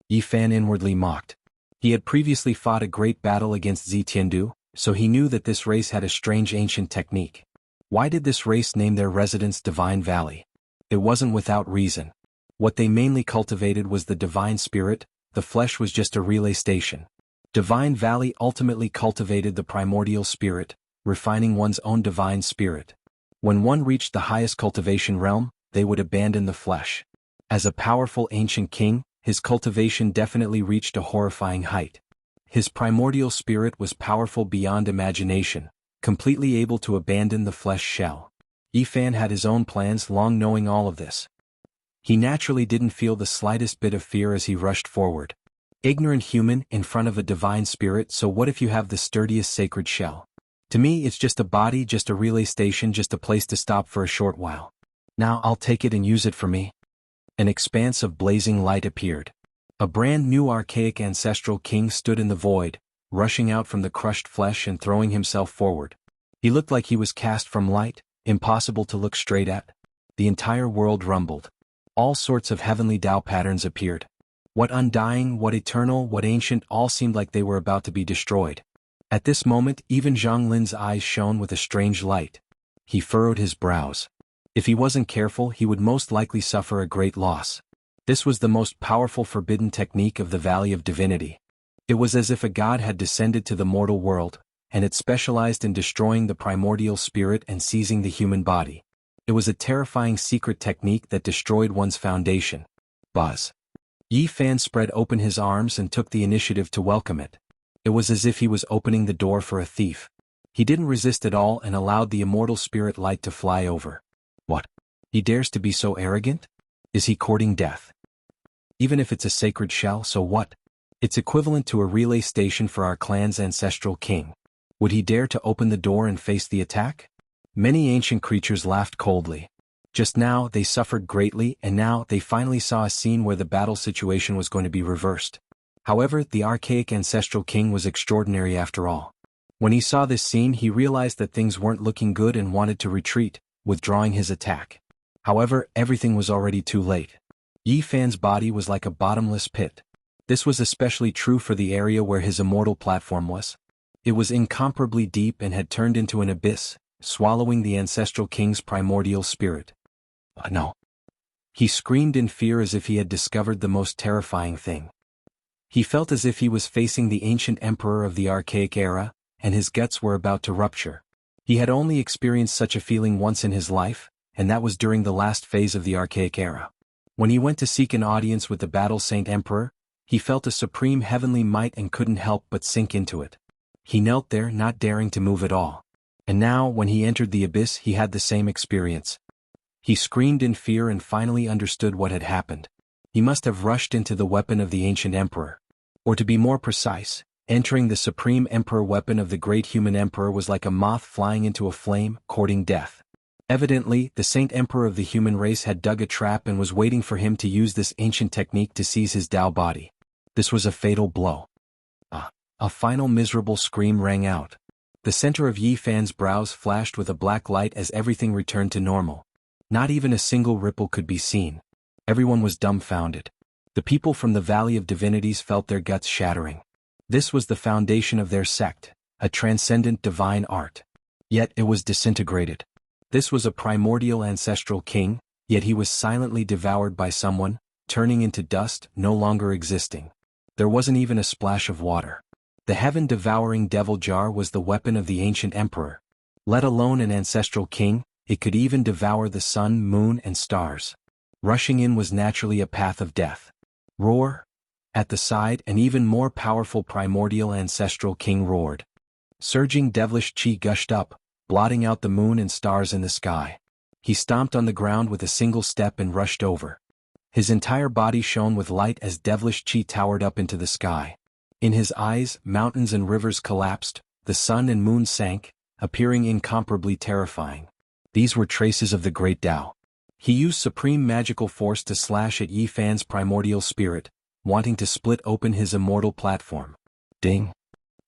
Yi Fan inwardly mocked. He had previously fought a great battle against Zitiandu, so he knew that this race had a strange ancient technique. Why did this race name their residence Divine Valley? It wasn't without reason. What they mainly cultivated was the divine spirit, the flesh was just a relay station. Divine Valley ultimately cultivated the primordial spirit, refining one's own divine spirit. When one reached the highest cultivation realm, they would abandon the flesh. As a powerful ancient king, his cultivation definitely reached a horrifying height. His primordial spirit was powerful beyond imagination, completely able to abandon the flesh shell. Yi Fan had his own plans long knowing all of this. He naturally didn't feel the slightest bit of fear as he rushed forward. Ignorant human in front of a divine spirit, so what if you have the sturdiest sacred shell? To me it's just a body, just a relay station, just a place to stop for a short while. Now I'll take it and use it for me. An expanse of blazing light appeared. A brand new archaic ancestral king stood in the void, rushing out from the crushed flesh and throwing himself forward. He looked like he was cast from light, impossible to look straight at. The entire world rumbled. All sorts of heavenly Tao patterns appeared. What undying, what eternal, what ancient, all seemed like they were about to be destroyed. At this moment even Zhang Lin's eyes shone with a strange light. He furrowed his brows. If he wasn't careful he would most likely suffer a great loss. This was the most powerful forbidden technique of the Valley of Divinity. It was as if a god had descended to the mortal world, and it specialized in destroying the primordial spirit and seizing the human body. It was a terrifying secret technique that destroyed one's foundation. Buzz. Yi Fan spread open his arms and took the initiative to welcome it. It was as if he was opening the door for a thief. He didn't resist at all and allowed the immortal spirit light to fly over. What? He dares to be so arrogant? Is he courting death? Even if it's a sacred shell, so what? It's equivalent to a relay station for our clan's ancestral king. Would he dare to open the door and face the attack? Many ancient creatures laughed coldly. Just now they suffered greatly, and now they finally saw a scene where the battle situation was going to be reversed. However, the archaic ancestral king was extraordinary after all. When he saw this scene he realized that things weren't looking good and wanted to retreat, withdrawing his attack. However, everything was already too late. Yi Fan's body was like a bottomless pit. This was especially true for the area where his immortal platform was. It was incomparably deep and had turned into an abyss, swallowing the ancestral king's primordial spirit. No. He screamed in fear as if he had discovered the most terrifying thing. He felt as if he was facing the ancient emperor of the archaic era, and his guts were about to rupture. He had only experienced such a feeling once in his life, and that was during the last phase of the archaic era. When he went to seek an audience with the Battle Saint Emperor, he felt a supreme heavenly might and couldn't help but sink into it. He knelt there, not daring to move at all. And now, when he entered the abyss, he had the same experience. He screamed in fear and finally understood what had happened. He must have rushed into the weapon of the ancient emperor. Or to be more precise, entering the supreme emperor weapon of the great human emperor was like a moth flying into a flame, courting death. Evidently, the Saint Emperor of the human race had dug a trap and was waiting for him to use this ancient technique to seize his Tao body. This was a fatal blow. A final miserable scream rang out. The center of Yi Fan's brows flashed with a black light as everything returned to normal. Not even a single ripple could be seen. Everyone was dumbfounded. The people from the Valley of Divinities felt their guts shattering. This was the foundation of their sect, a transcendent divine art. Yet it was disintegrated. This was a primordial ancestral king, yet he was silently devoured by someone, turning into dust, no longer existing. There wasn't even a splash of water. The heaven-devouring devil jar was the weapon of the ancient emperor. Let alone an ancestral king, it could even devour the sun, moon, and stars. Rushing in was naturally a path of death. Roar! At the side, an even more powerful primordial ancestral king roared. Surging devilish chi gushed up, blotting out the moon and stars in the sky. He stomped on the ground with a single step and rushed over. His entire body shone with light as devilish chi towered up into the sky. In his eyes, mountains and rivers collapsed, the sun and moon sank, appearing incomparably terrifying. These were traces of the great Tao. He used supreme magical force to slash at Yi Fan's primordial spirit, wanting to split open his immortal platform. Ding!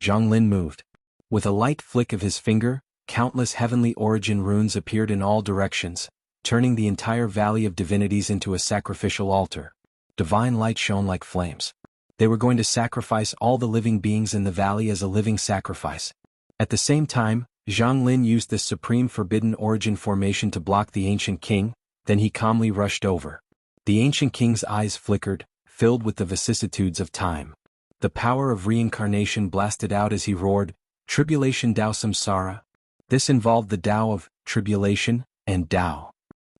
Zhang Lin moved. With a light flick of his finger, countless heavenly origin runes appeared in all directions, turning the entire Valley of Divinities into a sacrificial altar. Divine light shone like flames. They were going to sacrifice all the living beings in the valley as a living sacrifice. At the same time, Zhang Lin used this supreme forbidden origin formation to block the ancient king, then he calmly rushed over. The ancient king's eyes flickered, filled with the vicissitudes of time. The power of reincarnation blasted out as he roared, "Tribulation Tao Samsara." This involved the Tao of tribulation and Tao.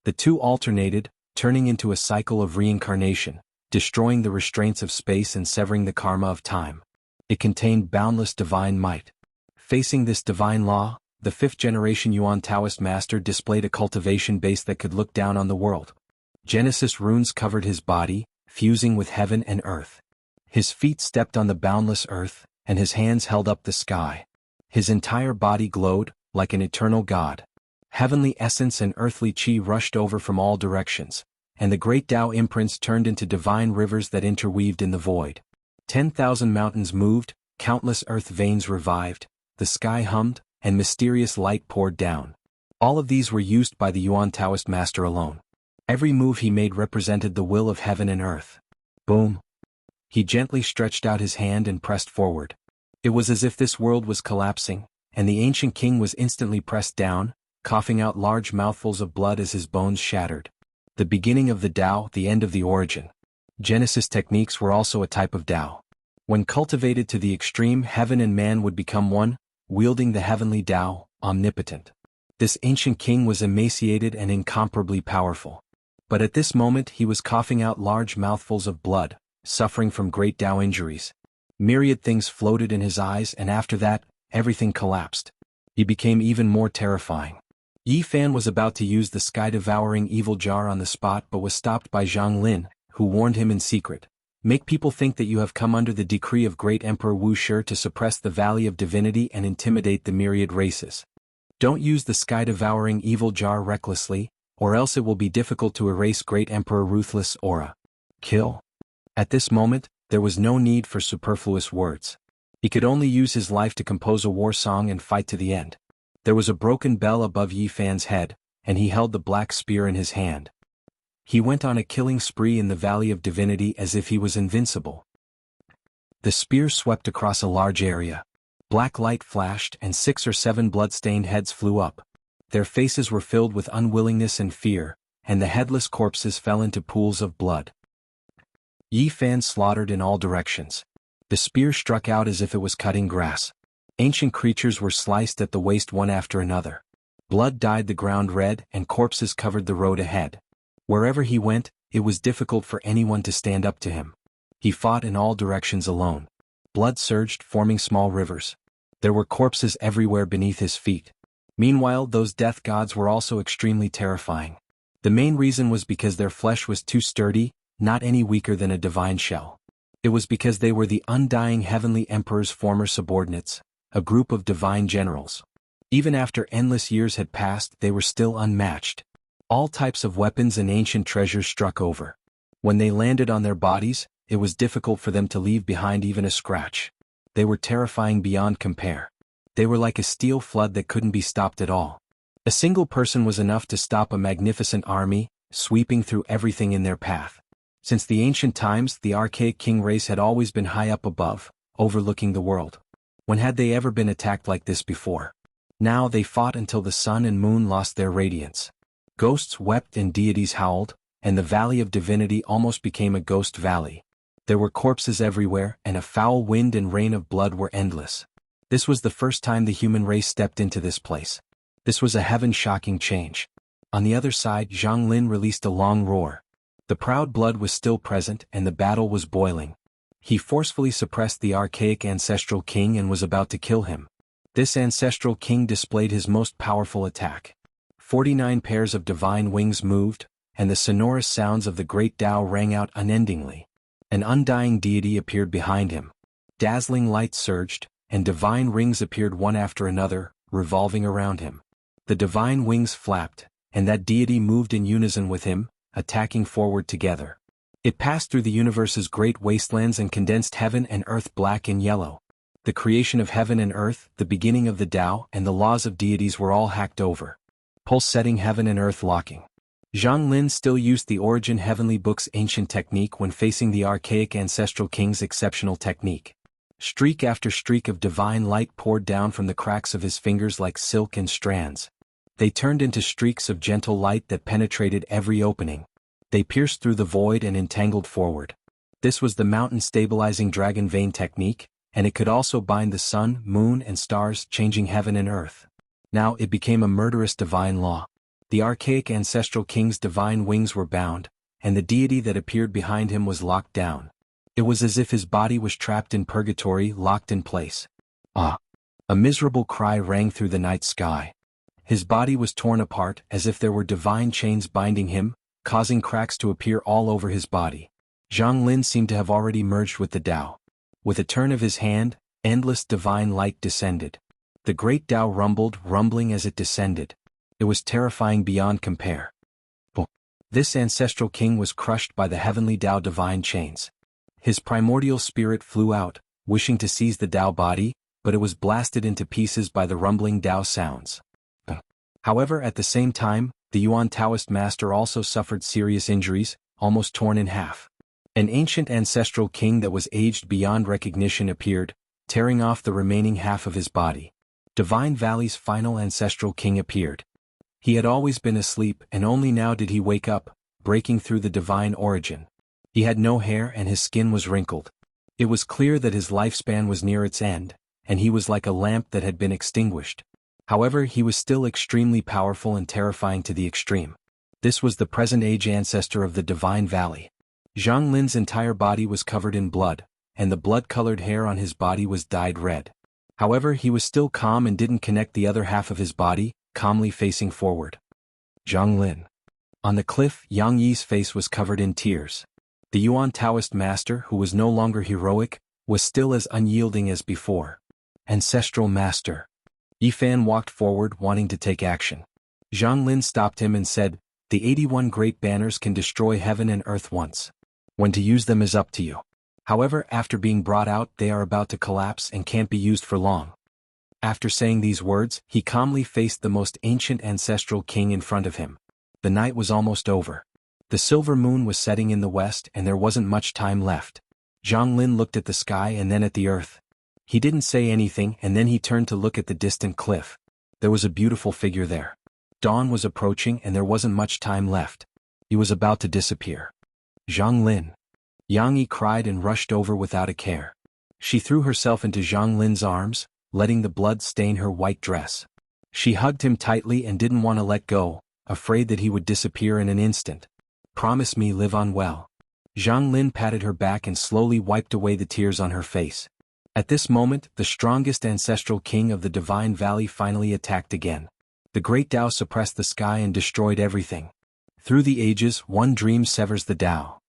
The two alternated, turning into a cycle of reincarnation, destroying the restraints of space and severing the karma of time. It contained boundless divine might. Facing this divine law, the fifth-generation Yuan Taoist master displayed a cultivation base that could look down on the world. Genesis runes covered his body, fusing with heaven and earth. His feet stepped on the boundless earth, and his hands held up the sky. His entire body glowed, like an eternal god. Heavenly essence and earthly chi rushed over from all directions, and the great Tao imprints turned into divine rivers that interweaved in the void. 10,000 mountains moved, countless earth veins revived, the sky hummed, and mysterious light poured down. All of these were used by the Yuan Taoist master alone. Every move he made represented the will of heaven and earth. Boom! He gently stretched out his hand and pressed forward. It was as if this world was collapsing, and the ancient king was instantly pressed down, coughing out large mouthfuls of blood as his bones shattered. The beginning of the Tao, the end of the origin. Genesis techniques were also a type of Tao. When cultivated to the extreme, heaven and man would become one, wielding the heavenly Tao, omnipotent. This ancient king was emaciated and incomparably powerful. But at this moment he was coughing out large mouthfuls of blood, suffering from great Tao injuries. Myriad things floated in his eyes, and after that, everything collapsed. He became even more terrifying. Yi Fan was about to use the sky-devouring evil jar on the spot but was stopped by Zhang Lin, who warned him in secret. Make people think that you have come under the decree of great Emperor Wuxia to suppress the Valley of Divinity and intimidate the myriad races. Don't use the sky-devouring evil jar recklessly, or else it will be difficult to erase great Emperor Ruthless' aura. Kill. At this moment, there was no need for superfluous words. He could only use his life to compose a war song and fight to the end. There was a broken bell above Yi Fan's head, and he held the black spear in his hand. He went on a killing spree in the Valley of Divinity as if he was invincible. The spear swept across a large area. Black light flashed and 6 or 7 blood-stained heads flew up. Their faces were filled with unwillingness and fear, and the headless corpses fell into pools of blood. Yi Fan slaughtered in all directions. The spear struck out as if it was cutting grass. Ancient creatures were sliced at the waist one after another. Blood dyed the ground red and corpses covered the road ahead. Wherever he went, it was difficult for anyone to stand up to him. He fought in all directions alone. Blood surged, forming small rivers. There were corpses everywhere beneath his feet. Meanwhile, those death gods were also extremely terrifying. The main reason was because their flesh was too sturdy, not any weaker than a divine shell. It was because they were the undying heavenly emperor's former subordinates, a group of divine generals. Even after endless years had passed, they were still unmatched. All types of weapons and ancient treasures struck over. When they landed on their bodies, it was difficult for them to leave behind even a scratch. They were terrifying beyond compare. They were like a steel flood that couldn't be stopped at all. A single person was enough to stop a magnificent army, sweeping through everything in their path. Since the ancient times, the archaic king race had always been high up above, overlooking the world. When had they ever been attacked like this before? Now they fought until the sun and moon lost their radiance. Ghosts wept and deities howled, and the Valley of Divinity almost became a ghost valley. There were corpses everywhere, and a foul wind and rain of blood were endless. This was the first time the human race stepped into this place. This was a heaven-shocking change. On the other side, Zhang Lin released a long roar. The proud blood was still present, and the battle was boiling. He forcefully suppressed the archaic ancestral king and was about to kill him. This ancestral king displayed his most powerful attack. 49 pairs of divine wings moved, and the sonorous sounds of the great Tao rang out unendingly. An undying deity appeared behind him. Dazzling light surged, and divine rings appeared one after another, revolving around him. The divine wings flapped, and that deity moved in unison with him, attacking forward together. It passed through the universe's great wastelands and condensed heaven and earth black and yellow. The creation of heaven and earth, the beginning of the Tao, and the laws of deities were all hacked over. Pulse setting heaven and earth locking. Zhang Lin still used the Origin Heavenly Book's ancient technique when facing the archaic ancestral king's exceptional technique. Streak after streak of divine light poured down from the cracks of his fingers like silk and strands. They turned into streaks of gentle light that penetrated every opening. They pierced through the void and entangled forward. This was the mountain-stabilizing dragon vein technique, and it could also bind the sun, moon, and stars, changing heaven and earth. Now it became a murderous divine law. The archaic ancestral king's divine wings were bound, and the deity that appeared behind him was locked down. It was as if his body was trapped in purgatory, locked in place. Ah! A miserable cry rang through the night sky. His body was torn apart as if there were divine chains binding him, causing cracks to appear all over his body. Zhang Lin seemed to have already merged with the Tao. With a turn of his hand, endless divine light descended. The great Tao rumbled, rumbling as it descended. It was terrifying beyond compare. This ancestral king was crushed by the heavenly Tao divine chains. His primordial spirit flew out, wishing to seize the Tao body, but it was blasted into pieces by the rumbling Tao sounds. However, at the same time, the Yuan Taoist master also suffered serious injuries, almost torn in half. An ancient ancestral king that was aged beyond recognition appeared, tearing off the remaining half of his body. Divine Valley's final ancestral king appeared. He had always been asleep, and only now did he wake up, breaking through the divine origin. He had no hair and his skin was wrinkled. It was clear that his lifespan was near its end, and he was like a lamp that had been extinguished. However, he was still extremely powerful and terrifying to the extreme. This was the present-age ancestor of the Divine Valley. Zhang Lin's entire body was covered in blood, and the blood-colored hair on his body was dyed red. However, he was still calm and didn't connect the other half of his body, calmly facing forward. Zhang Lin. On the cliff, Yang Yi's face was covered in tears. The Yuan Taoist master, who was no longer heroic, was still as unyielding as before. Ancestral master. Yifan walked forward, wanting to take action. Zhang Lin stopped him and said, "The 81 great banners can destroy heaven and earth once. When to use them is up to you. However, after being brought out, they are about to collapse and can't be used for long." After saying these words, he calmly faced the most ancient ancestral king in front of him. The night was almost over. The silver moon was setting in the west and there wasn't much time left. Zhang Lin looked at the sky and then at the earth. He didn't say anything and then he turned to look at the distant cliff. There was a beautiful figure there. Dawn was approaching and there wasn't much time left. He was about to disappear. Zhang Lin. Yang Yi cried and rushed over without a care. She threw herself into Zhang Lin's arms, letting the blood stain her white dress. She hugged him tightly and didn't want to let go, afraid that he would disappear in an instant. "Promise me, live on well." Zhang Lin patted her back and slowly wiped away the tears on her face. At this moment, the strongest ancestral king of the Divine Valley finally attacked again. The great Tao suppressed the sky and destroyed everything. Through the ages, one dream severs the Tao.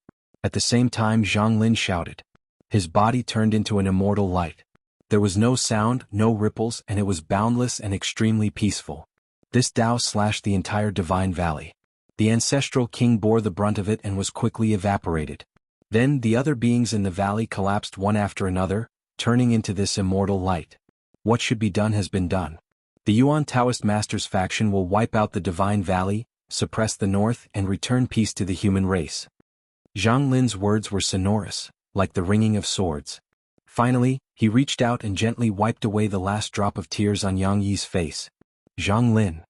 At the same time, Zhang Lin shouted. His body turned into an immortal light. There was no sound, no ripples, and it was boundless and extremely peaceful. This Tao slashed the entire Divine Valley. The ancestral king bore the brunt of it and was quickly evaporated. Then the other beings in the valley collapsed one after another, turning into this immortal light. What should be done has been done. The Yuan Taoist Masters faction will wipe out the Divine Valley, suppress the north, and return peace to the human race. Zhang Lin's words were sonorous, like the ringing of swords. Finally, he reached out and gently wiped away the last drop of tears on Yang Yi's face. Zhang Lin.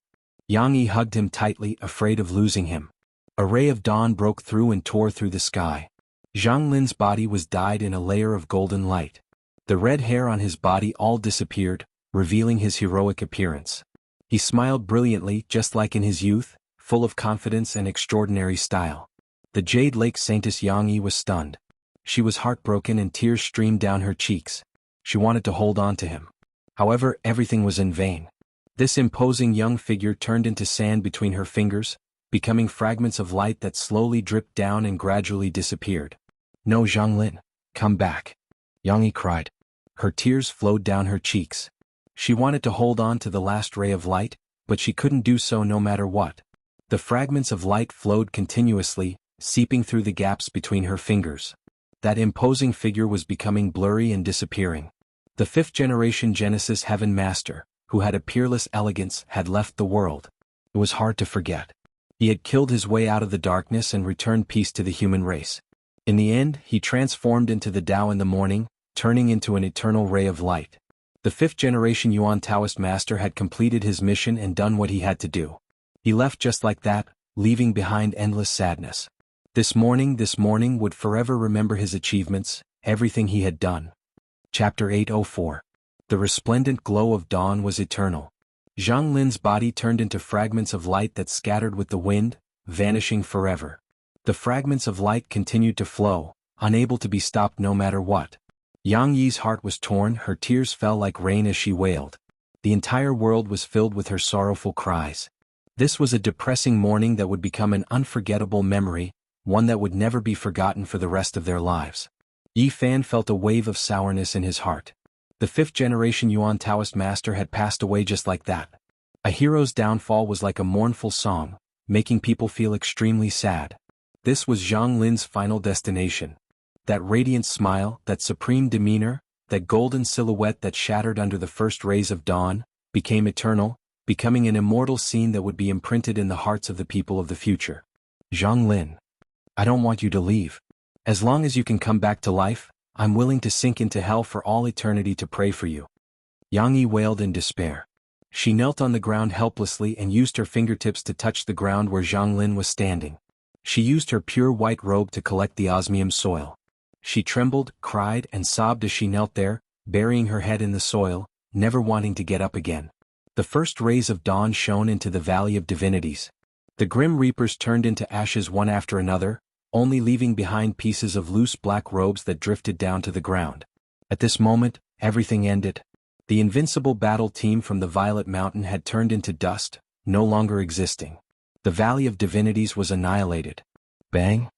Yang Yi hugged him tightly, afraid of losing him. A ray of dawn broke through and tore through the sky. Zhang Lin's body was dyed in a layer of golden light. The red hair on his body all disappeared, revealing his heroic appearance. He smiled brilliantly, just like in his youth, full of confidence and extraordinary style. The Jade Lake Saintess Yang Yi was stunned. She was heartbroken and tears streamed down her cheeks. She wanted to hold on to him. However, everything was in vain. This imposing young figure turned into sand between her fingers, becoming fragments of light that slowly dripped down and gradually disappeared. "No, Zhang Lin, come back," Yang Yi cried. Her tears flowed down her cheeks. She wanted to hold on to the last ray of light, but she couldn't do so no matter what. The fragments of light flowed continuously, seeping through the gaps between her fingers. That imposing figure was becoming blurry and disappearing. The fifth-generation Genesis Heaven Master, who had a peerless elegance, had left the world. It was hard to forget. He had killed his way out of the darkness and returned peace to the human race. In the end, he transformed into the Tao in the morning, turning into an eternal ray of light. The fifth-generation Yuan Taoist Master had completed his mission and done what he had to do. He left just like that, leaving behind endless sadness. This morning would forever remember his achievements, everything he had done. Chapter 804. The resplendent glow of dawn was eternal. Zhang Lin's body turned into fragments of light that scattered with the wind, vanishing forever. The fragments of light continued to flow, unable to be stopped no matter what. Yang Yi's heart was torn, her tears fell like rain as she wailed. The entire world was filled with her sorrowful cries. This was a depressing morning that would become an unforgettable memory, one that would never be forgotten for the rest of their lives. Yifan felt a wave of sourness in his heart. The fifth-generation Yuan Taoist master had passed away just like that. A hero's downfall was like a mournful song, making people feel extremely sad. This was Zhang Lin's final destination. That radiant smile, that supreme demeanor, that golden silhouette that shattered under the first rays of dawn, became eternal, becoming an immortal scene that would be imprinted in the hearts of the people of the future. Zhang Lin. I don't want you to leave. As long as you can come back to life, I'm willing to sink into hell for all eternity to pray for you. Yang Yi wailed in despair. She knelt on the ground helplessly and used her fingertips to touch the ground where Zhang Lin was standing. She used her pure white robe to collect the osmium soil. She trembled, cried, and sobbed as she knelt there, burying her head in the soil, never wanting to get up again. The first rays of dawn shone into the Valley of Divinities. The Grim Reapers turned into ashes one after another, only leaving behind pieces of loose black robes that drifted down to the ground. At this moment, everything ended. The invincible battle team from the Violet Mountain had turned into dust, no longer existing. The Valley of Divinities was annihilated. Bang!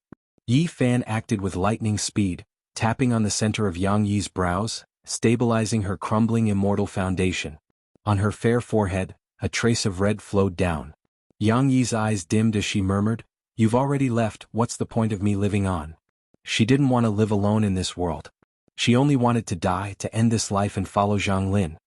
Yi Fan acted with lightning speed, tapping on the center of Yang Yi's brows, stabilizing her crumbling immortal foundation. On her fair forehead, a trace of red flowed down. Yang Yi's eyes dimmed as she murmured, "You've already left, what's the point of me living on?" She didn't want to live alone in this world. She only wanted to die, to end this life and follow Zhang Lin.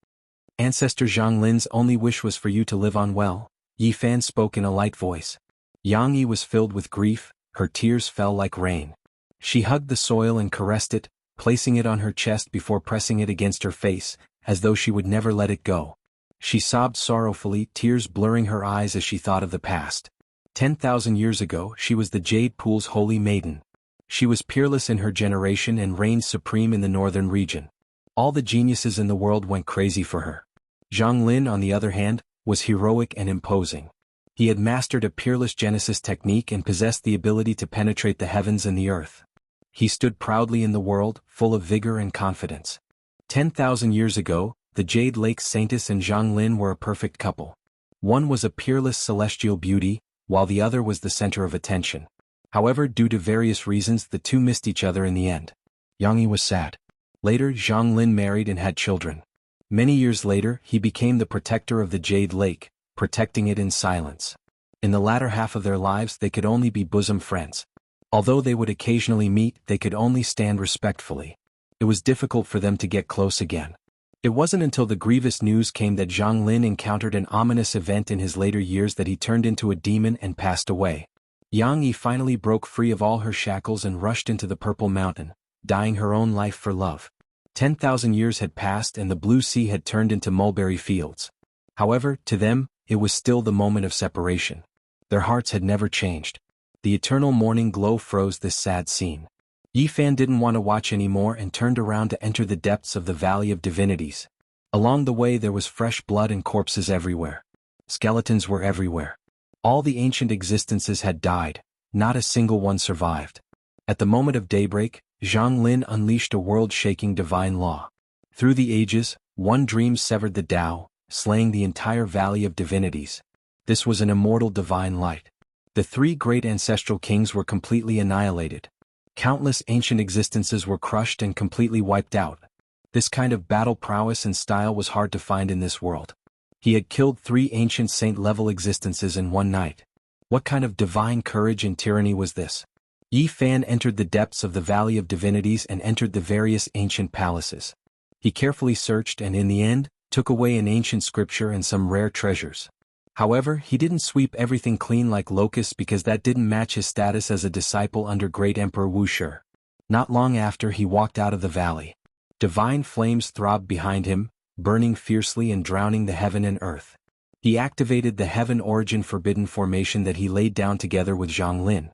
Ancestor Zhang Lin's only wish was for you to live on well, Yi Fan spoke in a light voice. Yang Yi was filled with grief, her tears fell like rain. She hugged the soil and caressed it, placing it on her chest before pressing it against her face, as though she would never let it go. She sobbed sorrowfully, tears blurring her eyes as she thought of the past. 10,000 years ago, she was the Jade Pool's holy maiden. She was peerless in her generation and reigned supreme in the northern region. All the geniuses in the world went crazy for her. Zhang Lin, on the other hand, was heroic and imposing. He had mastered a peerless Genesis technique and possessed the ability to penetrate the heavens and the earth. He stood proudly in the world, full of vigor and confidence. 10,000 years ago, the Jade Lake Saintess and Zhang Lin were a perfect couple. One was a peerless celestial beauty, while the other was the center of attention. However, due to various reasons, the two missed each other in the end. Yang Yi was sad. Later, Zhang Lin married and had children. Many years later, he became the protector of the Jade Lake, protecting it in silence. In the latter half of their lives, they could only be bosom friends. Although they would occasionally meet, they could only stand respectfully. It was difficult for them to get close again. It wasn't until the grievous news came that Zhang Lin encountered an ominous event in his later years that he turned into a demon and passed away. Yang Yi finally broke free of all her shackles and rushed into the Purple Mountain, dying her own life for love. 10,000 years had passed and the blue sea had turned into mulberry fields. However, to them, it was still the moment of separation. Their hearts had never changed. The eternal morning glow froze this sad scene. Yi Fan didn't want to watch anymore and turned around to enter the depths of the Valley of Divinities. Along the way there was fresh blood and corpses everywhere. Skeletons were everywhere. All the ancient existences had died, not a single one survived. At the moment of daybreak, Zhang Lin unleashed a world-shaking divine law. Through the ages, one dream severed the Tao, slaying the entire Valley of Divinities. This was an immortal divine light. The three great ancestral kings were completely annihilated. Countless ancient existences were crushed and completely wiped out. This kind of battle prowess and style was hard to find in this world. He had killed 3 ancient saint-level existences in one night. What kind of divine courage and tyranny was this? Yi Fan entered the depths of the Valley of Divinities and entered the various ancient palaces. He carefully searched and in the end, took away an ancient scripture and some rare treasures. However, he didn't sweep everything clean like locusts because that didn't match his status as a disciple under Great Emperor Wuxia. Not long after he walked out of the valley. Divine flames throbbed behind him, burning fiercely and drowning the heaven and earth. He activated the Heaven Origin Forbidden formation that he laid down together with Zhang Lin.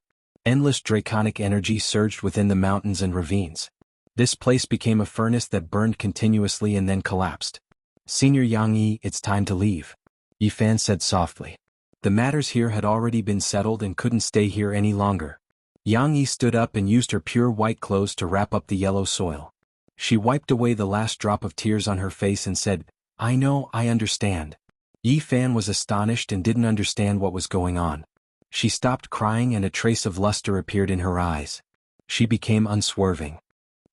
Endless draconic energy surged within the mountains and ravines. This place became a furnace that burned continuously and then collapsed. "Senior Yang Yi, it's time to leave," Yi Fan said softly. The matters here had already been settled and couldn't stay here any longer. Yang Yi stood up and used her pure white clothes to wrap up the yellow soil. She wiped away the last drop of tears on her face and said, "I know, I understand." Yi Fan was astonished and didn't understand what was going on. She stopped crying and a trace of luster appeared in her eyes. She became unswerving.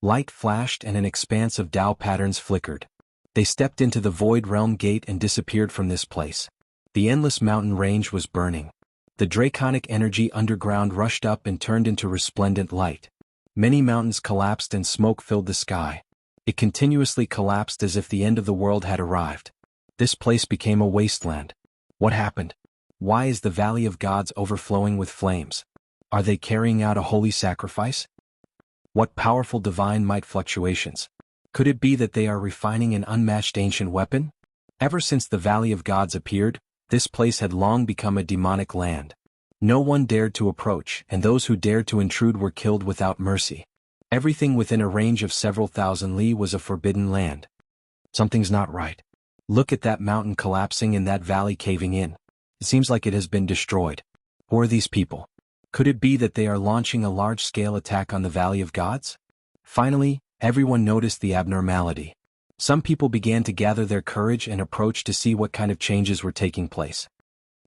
Light flashed and an expanse of Tao patterns flickered. They stepped into the Void Realm Gate and disappeared from this place. The endless mountain range was burning. The draconic energy underground rushed up and turned into resplendent light. Many mountains collapsed and smoke filled the sky. It continuously collapsed as if the end of the world had arrived. This place became a wasteland. What happened? Why is the Valley of Gods overflowing with flames? Are they carrying out a holy sacrifice? What powerful divine might fluctuations? Could it be that they are refining an unmatched ancient weapon? Ever since the Valley of Gods appeared, this place had long become a demonic land. No one dared to approach, and those who dared to intrude were killed without mercy. Everything within a range of several thousand li was a forbidden land. Something's not right. Look at that mountain collapsing and that valley caving in. It seems like it has been destroyed. Who are these people? Could it be that they are launching a large-scale attack on the Valley of Gods? Finally, everyone noticed the abnormality. Some people began to gather their courage and approach to see what kind of changes were taking place.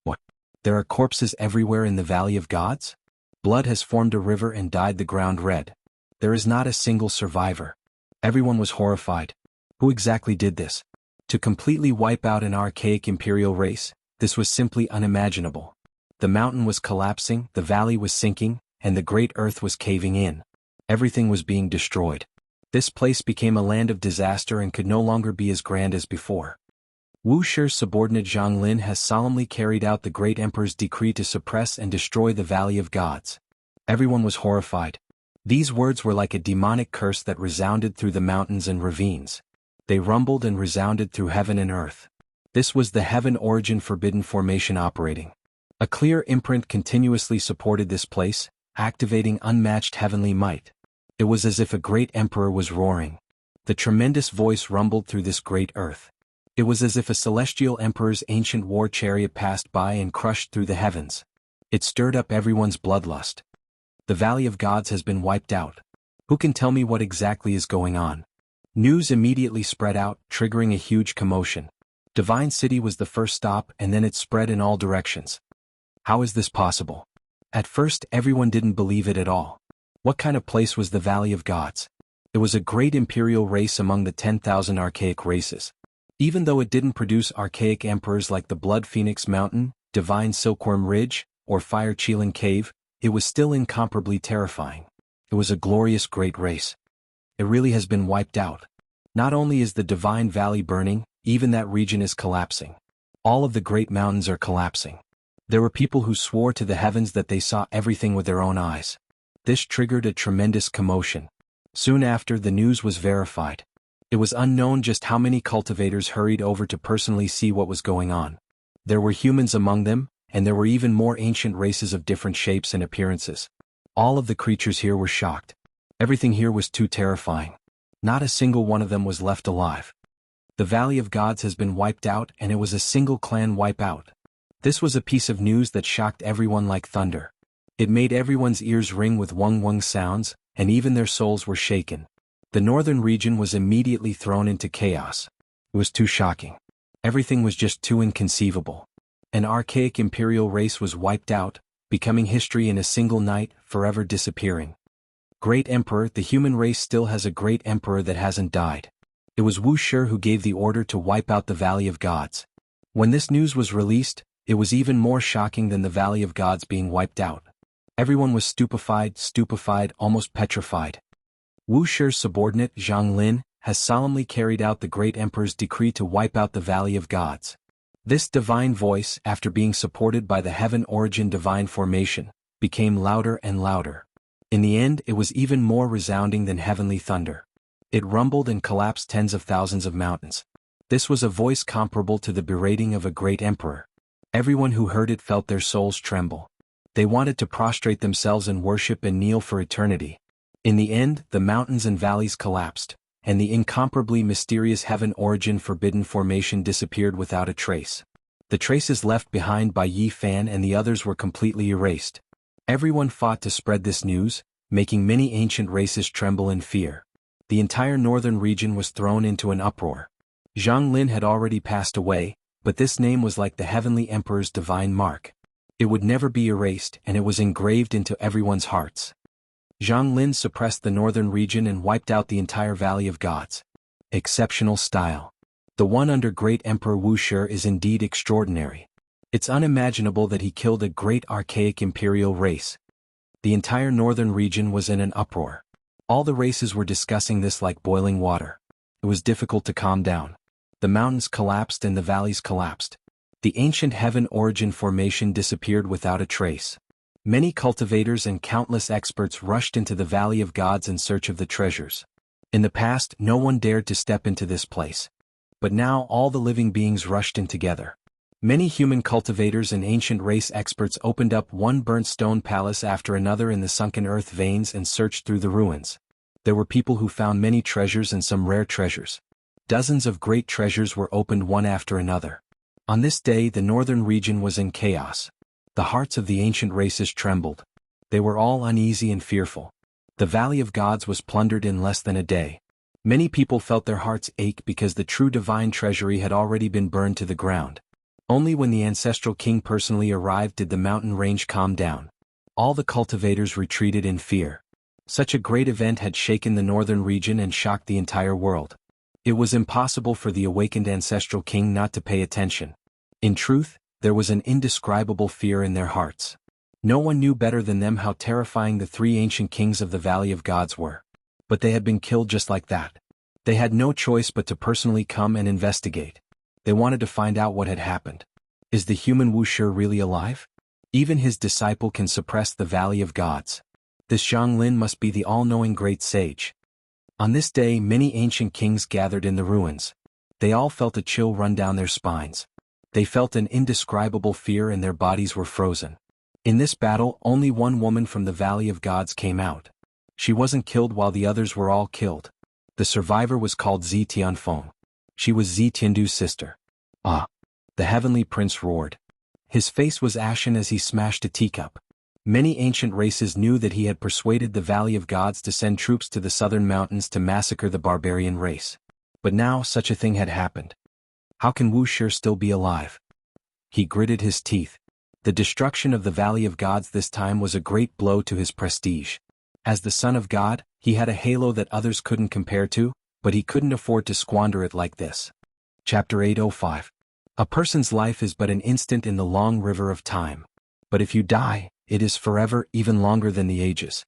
What? There are corpses everywhere in the Valley of Gods? Blood has formed a river and dyed the ground red. There is not a single survivor. Everyone was horrified. Who exactly did this? To completely wipe out an archaic imperial race, this was simply unimaginable. The mountain was collapsing, the valley was sinking, and the great earth was caving in. Everything was being destroyed. This place became a land of disaster and could no longer be as grand as before. Wuxia's subordinate Zhang Lin has solemnly carried out the great emperor's decree to suppress and destroy the Valley of Gods. Everyone was horrified. These words were like a demonic curse that resounded through the mountains and ravines. They rumbled and resounded through heaven and earth. This was the heaven origin forbidden formation operating. A clear imprint continuously supported this place, activating unmatched heavenly might. It was as if a great emperor was roaring. The tremendous voice rumbled through this great earth. It was as if a celestial emperor's ancient war chariot passed by and crushed through the heavens. It stirred up everyone's bloodlust. The Valley of Gods has been wiped out. Who can tell me what exactly is going on? News immediately spread out, triggering a huge commotion. Divine City was the first stop, and then it spread in all directions. How is this possible? At first, everyone didn't believe it at all. What kind of place was the Valley of Gods? It was a great imperial race among the 10,000 archaic races. Even though it didn't produce archaic emperors like the Blood Phoenix Mountain, Divine Silkworm Ridge, or Fire Qilin Cave, it was still incomparably terrifying. It was a glorious great race. It really has been wiped out. Not only is the Divine Valley burning, even that region is collapsing. All of the great mountains are collapsing. There were people who swore to the heavens that they saw everything with their own eyes. This triggered a tremendous commotion. Soon after, the news was verified. It was unknown just how many cultivators hurried over to personally see what was going on. There were humans among them, and there were even more ancient races of different shapes and appearances. All of the creatures here were shocked. Everything here was too terrifying. Not a single one of them was left alive. The Valley of Gods has been wiped out, and it was a single clan wipeout. This was a piece of news that shocked everyone like thunder. It made everyone's ears ring with wung-wung sounds, and even their souls were shaken. The northern region was immediately thrown into chaos. It was too shocking. Everything was just too inconceivable. An archaic imperial race was wiped out, becoming history in a single night, forever disappearing. Great Emperor, the human race still has a great emperor that hasn't died. It was Wuxia who gave the order to wipe out the Valley of Gods. When this news was released, it was even more shocking than the Valley of Gods being wiped out. Everyone was stupefied, almost petrified. Wuxia's subordinate, Zhang Lin, has solemnly carried out the great emperor's decree to wipe out the Valley of Gods. This divine voice, after being supported by the heaven origin divine formation, became louder and louder. In the end, it was even more resounding than heavenly thunder. It rumbled and collapsed tens of thousands of mountains. This was a voice comparable to the berating of a great emperor. Everyone who heard it felt their souls tremble. They wanted to prostrate themselves and worship and kneel for eternity. In the end, the mountains and valleys collapsed, and the incomparably mysterious heaven origin forbidden formation disappeared without a trace. The traces left behind by Yi Fan and the others were completely erased. Everyone fought to spread this news, making many ancient races tremble in fear. The entire northern region was thrown into an uproar. Zhang Lin had already passed away, but this name was like the heavenly emperor's divine mark. It would never be erased, and it was engraved into everyone's hearts. Zhang Lin suppressed the northern region and wiped out the entire Valley of Gods. Exceptional style. The one under great Emperor Wuxia is indeed extraordinary. It's unimaginable that he killed a great archaic imperial race. The entire northern region was in an uproar. All the races were discussing this like boiling water. It was difficult to calm down. The mountains collapsed and the valleys collapsed. The ancient heaven origin formation disappeared without a trace. Many cultivators and countless experts rushed into the Valley of Gods in search of the treasures. In the past, no one dared to step into this place. But now all the living beings rushed in together. Many human cultivators and ancient race experts opened up one burnt stone palace after another in the sunken earth veins and searched through the ruins. There were people who found many treasures and some rare treasures. Dozens of great treasures were opened one after another. On this day the northern region was in chaos. The hearts of the ancient races trembled. They were all uneasy and fearful. The Valley of Gods was plundered in less than a day. Many people felt their hearts ache because the true divine treasury had already been burned to the ground. Only when the ancestral king personally arrived did the mountain range calm down. All the cultivators retreated in fear. Such a great event had shaken the northern region and shocked the entire world. It was impossible for the awakened ancestral king not to pay attention. In truth, there was an indescribable fear in their hearts. No one knew better than them how terrifying the three ancient kings of the Valley of Gods were. But they had been killed just like that. They had no choice but to personally come and investigate. They wanted to find out what had happened. Is the human Wuxia really alive? Even his disciple can suppress the Valley of Gods. This Xianglin must be the all-knowing great sage. On this day many ancient kings gathered in the ruins. They all felt a chill run down their spines. They felt an indescribable fear and their bodies were frozen. In this battle only one woman from the Valley of Gods came out. She wasn't killed while the others were all killed. The survivor was called Zi Tianfeng. She was Zi Tiandu's sister. Ah! The heavenly prince roared. His face was ashen as he smashed a teacup. Many ancient races knew that he had persuaded the Valley of Gods to send troops to the southern mountains to massacre the barbarian race. But now such a thing had happened. How can Wuxia still be alive? He gritted his teeth. The destruction of the Valley of Gods this time was a great blow to his prestige. As the son of God, he had a halo that others couldn't compare to, but he couldn't afford to squander it like this. Chapter 805. A person's life is but an instant in the long river of time. But if you die, it is forever, even longer than the ages.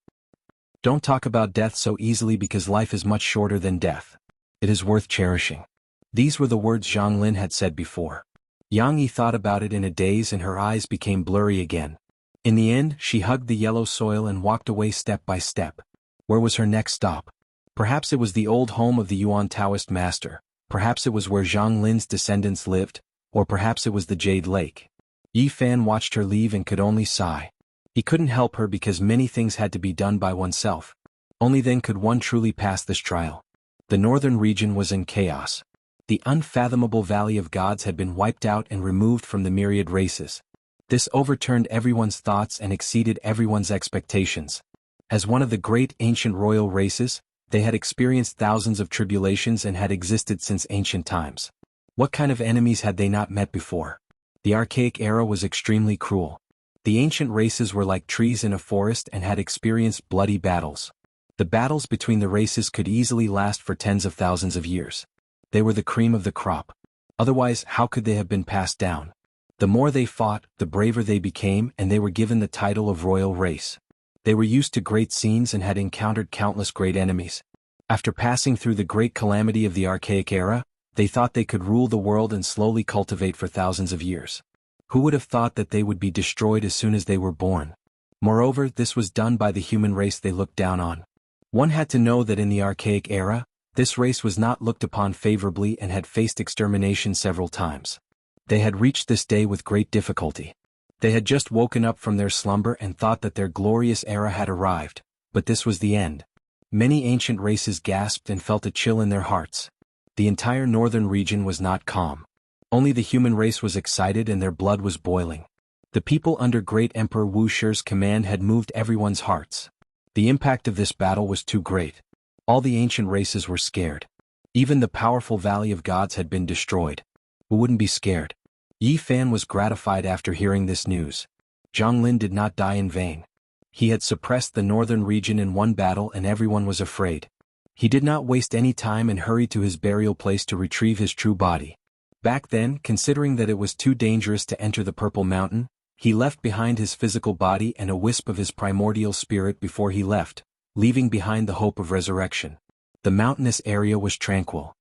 Don't talk about death so easily because life is much shorter than death. It is worth cherishing. These were the words Zhang Lin had said before. Yang Yi thought about it in a daze and her eyes became blurry again. In the end, she hugged the yellow soil and walked away step by step. Where was her next stop? Perhaps it was the old home of the Yuan Taoist master, perhaps it was where Zhang Lin's descendants lived, or perhaps it was the Jade Lake. Yi Fan watched her leave and could only sigh. He couldn't help her because many things had to be done by oneself. Only then could one truly pass this trial. The northern region was in chaos. The unfathomable Valley of Gods had been wiped out and removed from the myriad races. This overturned everyone's thoughts and exceeded everyone's expectations. As one of the great ancient royal races, they had experienced thousands of tribulations and had existed since ancient times. What kind of enemies had they not met before? The archaic era was extremely cruel. The ancient races were like trees in a forest and had experienced bloody battles. The battles between the races could easily last for tens of thousands of years. They were the cream of the crop. Otherwise, how could they have been passed down? The more they fought, the braver they became, and they were given the title of royal race. They were used to great scenes and had encountered countless great enemies. After passing through the great calamity of the archaic era, they thought they could rule the world and slowly cultivate for thousands of years. Who would have thought that they would be destroyed as soon as they were born? Moreover, this was done by the human race they looked down on. One had to know that in the archaic era, this race was not looked upon favorably and had faced extermination several times. They had reached this day with great difficulty. They had just woken up from their slumber and thought that their glorious era had arrived, but this was the end. Many ancient races gasped and felt a chill in their hearts. The entire northern region was not calm. Only the human race was excited and their blood was boiling. The people under great Emperor Wuxia's command had moved everyone's hearts. The impact of this battle was too great. All the ancient races were scared. Even the powerful Valley of Gods had been destroyed. Who wouldn't be scared? Yi Fan was gratified after hearing this news. Zhang Lin did not die in vain. He had suppressed the northern region in one battle and everyone was afraid. He did not waste any time and hurried to his burial place to retrieve his true body. Back then, considering that it was too dangerous to enter the Purple Mountain, he left behind his physical body and a wisp of his primordial spirit before he left, leaving behind the hope of resurrection. The mountainous area was tranquil.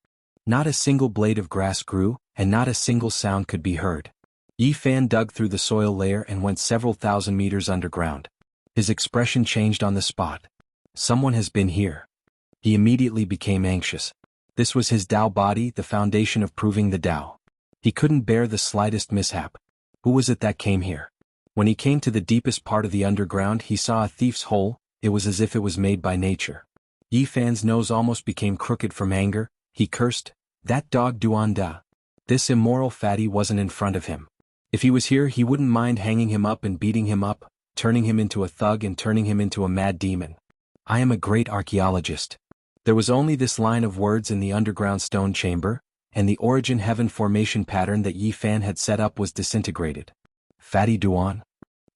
Not a single blade of grass grew, and not a single sound could be heard. Yi Fan dug through the soil layer and went several thousand meters underground. His expression changed on the spot. Someone has been here. He immediately became anxious. This was his Tao body, the foundation of proving the Tao. He couldn't bear the slightest mishap. Who was it that came here? When he came to the deepest part of the underground, he saw a thief's hole. It was as if it was made by nature. Yi Fan's nose almost became crooked from anger. He cursed, "That dog Duanda." This immoral fatty wasn't in front of him. If he was here, he wouldn't mind hanging him up and beating him up, turning him into a thug and turning him into a mad demon. I am a great archaeologist. There was only this line of words in the underground stone chamber, and the origin heaven formation pattern that Yi Fan had set up was disintegrated. Fatty Duan?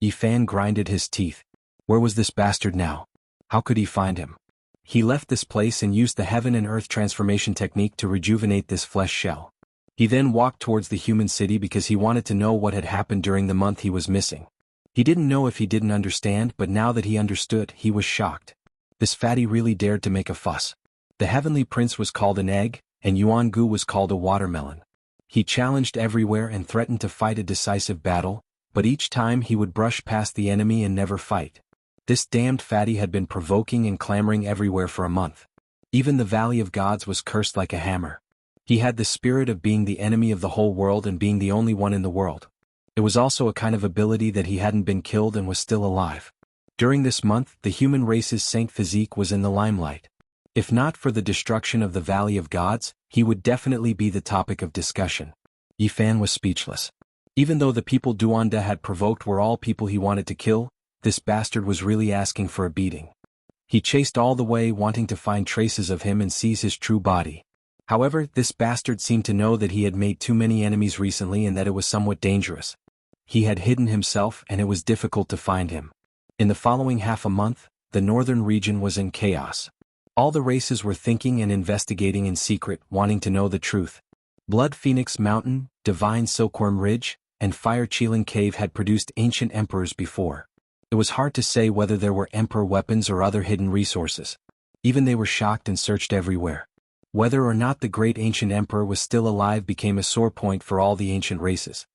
Yi Fan grinded his teeth. Where was this bastard now? How could he find him? He left this place and used the heaven and earth transformation technique to rejuvenate this flesh shell. He then walked towards the human city because he wanted to know what had happened during the month he was missing. He didn't know if he didn't understand, but now that he understood, he was shocked. This fatty really dared to make a fuss. The heavenly prince was called an egg, and Yuangu was called a watermelon. He challenged everywhere and threatened to fight a decisive battle, but each time he would brush past the enemy and never fight. This damned fatty had been provoking and clamoring everywhere for a month. Even the Valley of Gods was cursed like a hammer. He had the spirit of being the enemy of the whole world and being the only one in the world. It was also a kind of ability that he hadn't been killed and was still alive. During this month, the human race's saint physique was in the limelight. If not for the destruction of the Valley of Gods, he would definitely be the topic of discussion. Yi Fan was speechless. Even though the people Duanda had provoked were all people he wanted to kill, this bastard was really asking for a beating. He chased all the way, wanting to find traces of him and seize his true body. However, this bastard seemed to know that he had made too many enemies recently and that it was somewhat dangerous. He had hidden himself and it was difficult to find him. In the following half a month, the northern region was in chaos. All the races were thinking and investigating in secret, wanting to know the truth. Blood Phoenix Mountain, Divine Silkworm Ridge, and Fire Cheeling Cave had produced ancient emperors before. It was hard to say whether there were emperor weapons or other hidden resources. Even they were shocked and searched everywhere. Whether or not the great ancient emperor was still alive became a sore point for all the ancient races.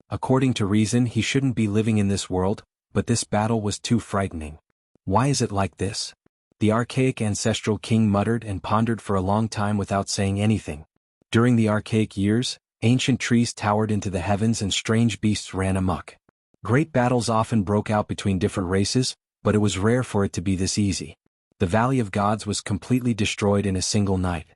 According to reason, he shouldn't be living in this world, but this battle was too frightening. Why is it like this? The archaic ancestral king muttered and pondered for a long time without saying anything. During the archaic years, ancient trees towered into the heavens and strange beasts ran amok. Great battles often broke out between different races, but it was rare for it to be this easy. The Valley of Gods was completely destroyed in a single night.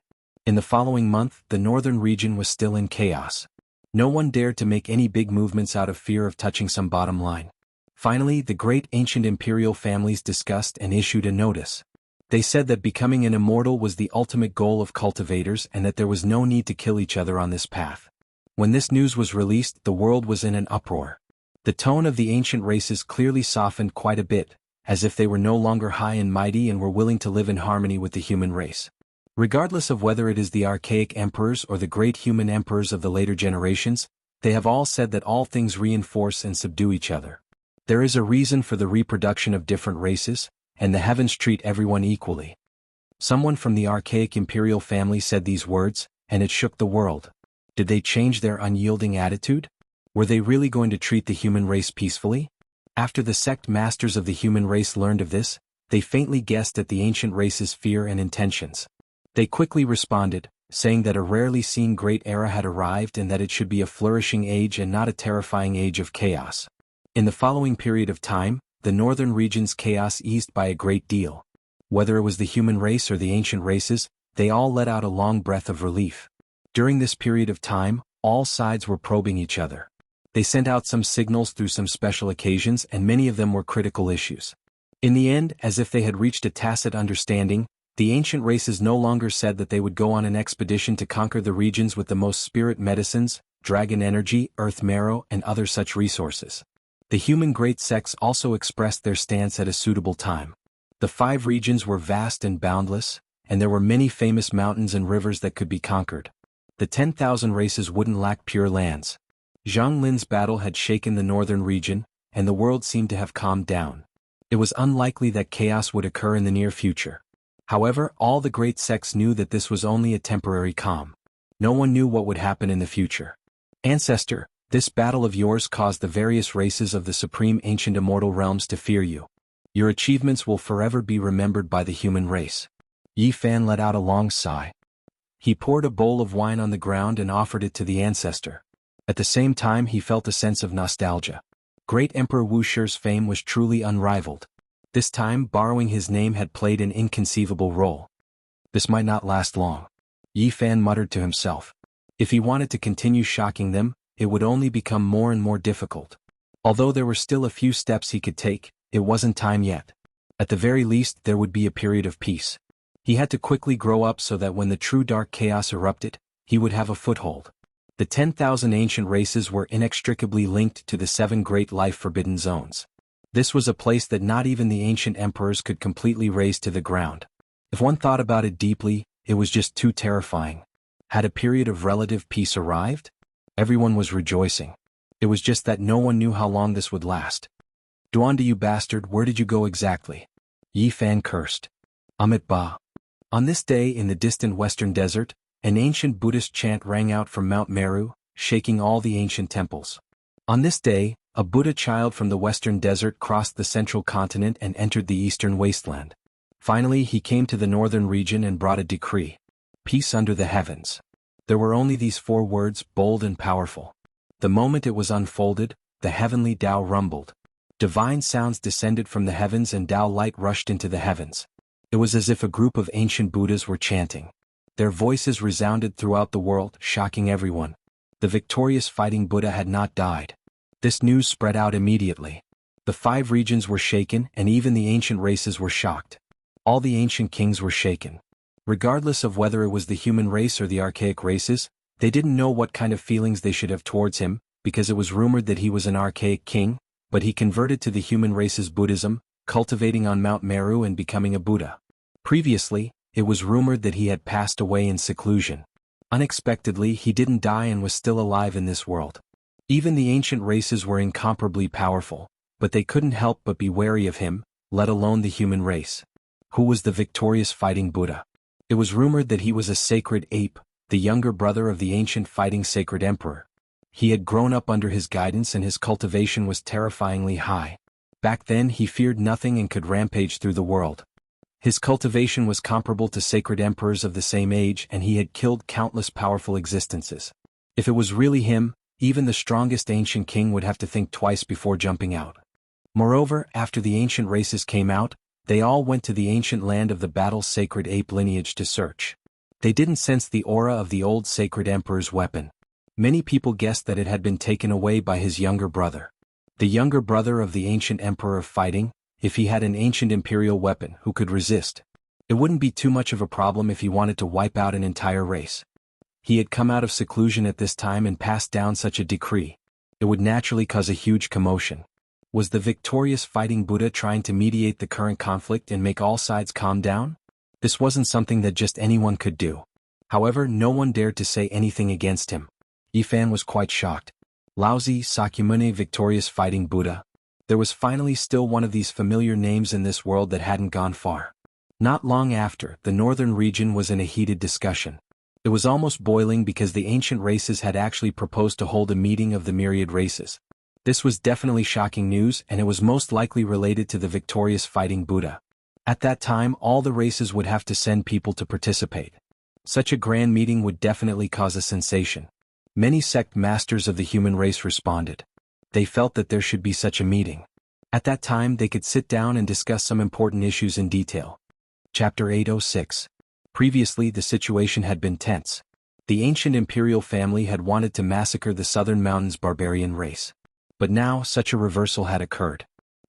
In the following month, the northern region was still in chaos. No one dared to make any big movements out of fear of touching some bottom line. Finally, the great ancient imperial families discussed and issued a notice. They said that becoming an immortal was the ultimate goal of cultivators and that there was no need to kill each other on this path. When this news was released, the world was in an uproar. The tone of the ancient races clearly softened quite a bit, as if they were no longer high and mighty and were willing to live in harmony with the human race. Regardless of whether it is the archaic emperors or the great human emperors of the later generations, they have all said that all things reinforce and subdue each other. There is a reason for the reproduction of different races, and the heavens treat everyone equally. Someone from the archaic imperial family said these words, and it shook the world. Did they change their unyielding attitude? Were they really going to treat the human race peacefully? After the sect masters of the human race learned of this, they faintly guessed at the ancient race's fear and intentions. They quickly responded, saying that a rarely seen great era had arrived and that it should be a flourishing age and not a terrifying age of chaos. In the following period of time, the northern region's chaos eased by a great deal. Whether it was the human race or the ancient races, they all let out a long breath of relief. During this period of time, all sides were probing each other. They sent out some signals through some special occasions and many of them were critical issues. In the end, as if they had reached a tacit understanding, the ancient races no longer said that they would go on an expedition to conquer the regions with the most spirit medicines, dragon energy, earth marrow, and other such resources. The human great sects also expressed their stance at a suitable time. The 5 regions were vast and boundless, and there were many famous mountains and rivers that could be conquered. The 10,000 races wouldn't lack pure lands. Zhang Lin's battle had shaken the northern region, and the world seemed to have calmed down. It was unlikely that chaos would occur in the near future. However, all the great sects knew that this was only a temporary calm. No one knew what would happen in the future. Ancestor, this battle of yours caused the various races of the supreme ancient immortal realms to fear you. Your achievements will forever be remembered by the human race. Yi Fan let out a long sigh. He poured a bowl of wine on the ground and offered it to the ancestor. At the same time he felt a sense of nostalgia. Great Emperor Wuxia's fame was truly unrivaled. This time borrowing his name had played an inconceivable role. This might not last long. Yi Fan muttered to himself. If he wanted to continue shocking them, it would only become more and more difficult. Although there were still a few steps he could take, it wasn't time yet. At the very least there would be a period of peace. He had to quickly grow up so that when the true dark chaos erupted, he would have a foothold. The 10,000 ancient races were inextricably linked to the 7 great life-forbidden zones. This was a place that not even the ancient emperors could completely raze to the ground. If one thought about it deeply, it was just too terrifying. Had a period of relative peace arrived? Everyone was rejoicing. It was just that no one knew how long this would last. Duanda, you bastard, where did you go exactly? Yi Fan cursed. Amit Ba. On this day in the distant western desert, an ancient Buddhist chant rang out from Mount Meru, shaking all the ancient temples. On this day, a Buddha child from the western desert crossed the central continent and entered the eastern wasteland. Finally he came to the northern region and brought a decree. Peace under the heavens. There were only these 4 words, bold and powerful. The moment it was unfolded, the heavenly Tao rumbled. Divine sounds descended from the heavens and Tao light rushed into the heavens. It was as if a group of ancient Buddhas were chanting. Their voices resounded throughout the world, shocking everyone. The victorious fighting Buddha had not died. This news spread out immediately. The 5 regions were shaken and even the ancient races were shocked. All the ancient kings were shaken. Regardless of whether it was the human race or the archaic races, they didn't know what kind of feelings they should have towards him, because it was rumored that he was an archaic king, but he converted to the human race's Buddhism, cultivating on Mount Meru and becoming a Buddha. Previously, it was rumored that he had passed away in seclusion. Unexpectedly, he didn't die and was still alive in this world. Even the ancient races were incomparably powerful, but they couldn't help but be wary of him, let alone the human race. Who was the victorious fighting Buddha? It was rumored that he was a sacred ape, the younger brother of the ancient fighting sacred emperor. He had grown up under his guidance and his cultivation was terrifyingly high. Back then he feared nothing and could rampage through the world. His cultivation was comparable to sacred emperors of the same age and he had killed countless powerful existences. If it was really him, even the strongest ancient king would have to think twice before jumping out. Moreover, after the ancient races came out, they all went to the ancient land of the battle's sacred ape lineage to search. They didn't sense the aura of the old sacred emperor's weapon. Many people guessed that it had been taken away by his younger brother. The younger brother of the ancient emperor of fighting, if he had an ancient imperial weapon, who could resist? It wouldn't be too much of a problem if he wanted to wipe out an entire race. He had come out of seclusion at this time and passed down such a decree. It would naturally cause a huge commotion. Was the victorious fighting Buddha trying to mediate the current conflict and make all sides calm down? This wasn't something that just anyone could do. However, no one dared to say anything against him. Yi Fan was quite shocked. Laozi Sakyamuni, victorious fighting Buddha. There was finally still one of these familiar names in this world that hadn't gone far. Not long after, the northern region was in a heated discussion. It was almost boiling because the ancient races had actually proposed to hold a meeting of the myriad races. This was definitely shocking news and it was most likely related to the victorious fighting Buddha. At that time all the races would have to send people to participate. Such a grand meeting would definitely cause a sensation. Many sect masters of the human race responded. They felt that there should be such a meeting. At that time they could sit down and discuss some important issues in detail. Chapter 806. Previously the situation had been tense. The ancient imperial family had wanted to massacre the southern mountains barbarian race. But now such a reversal had occurred.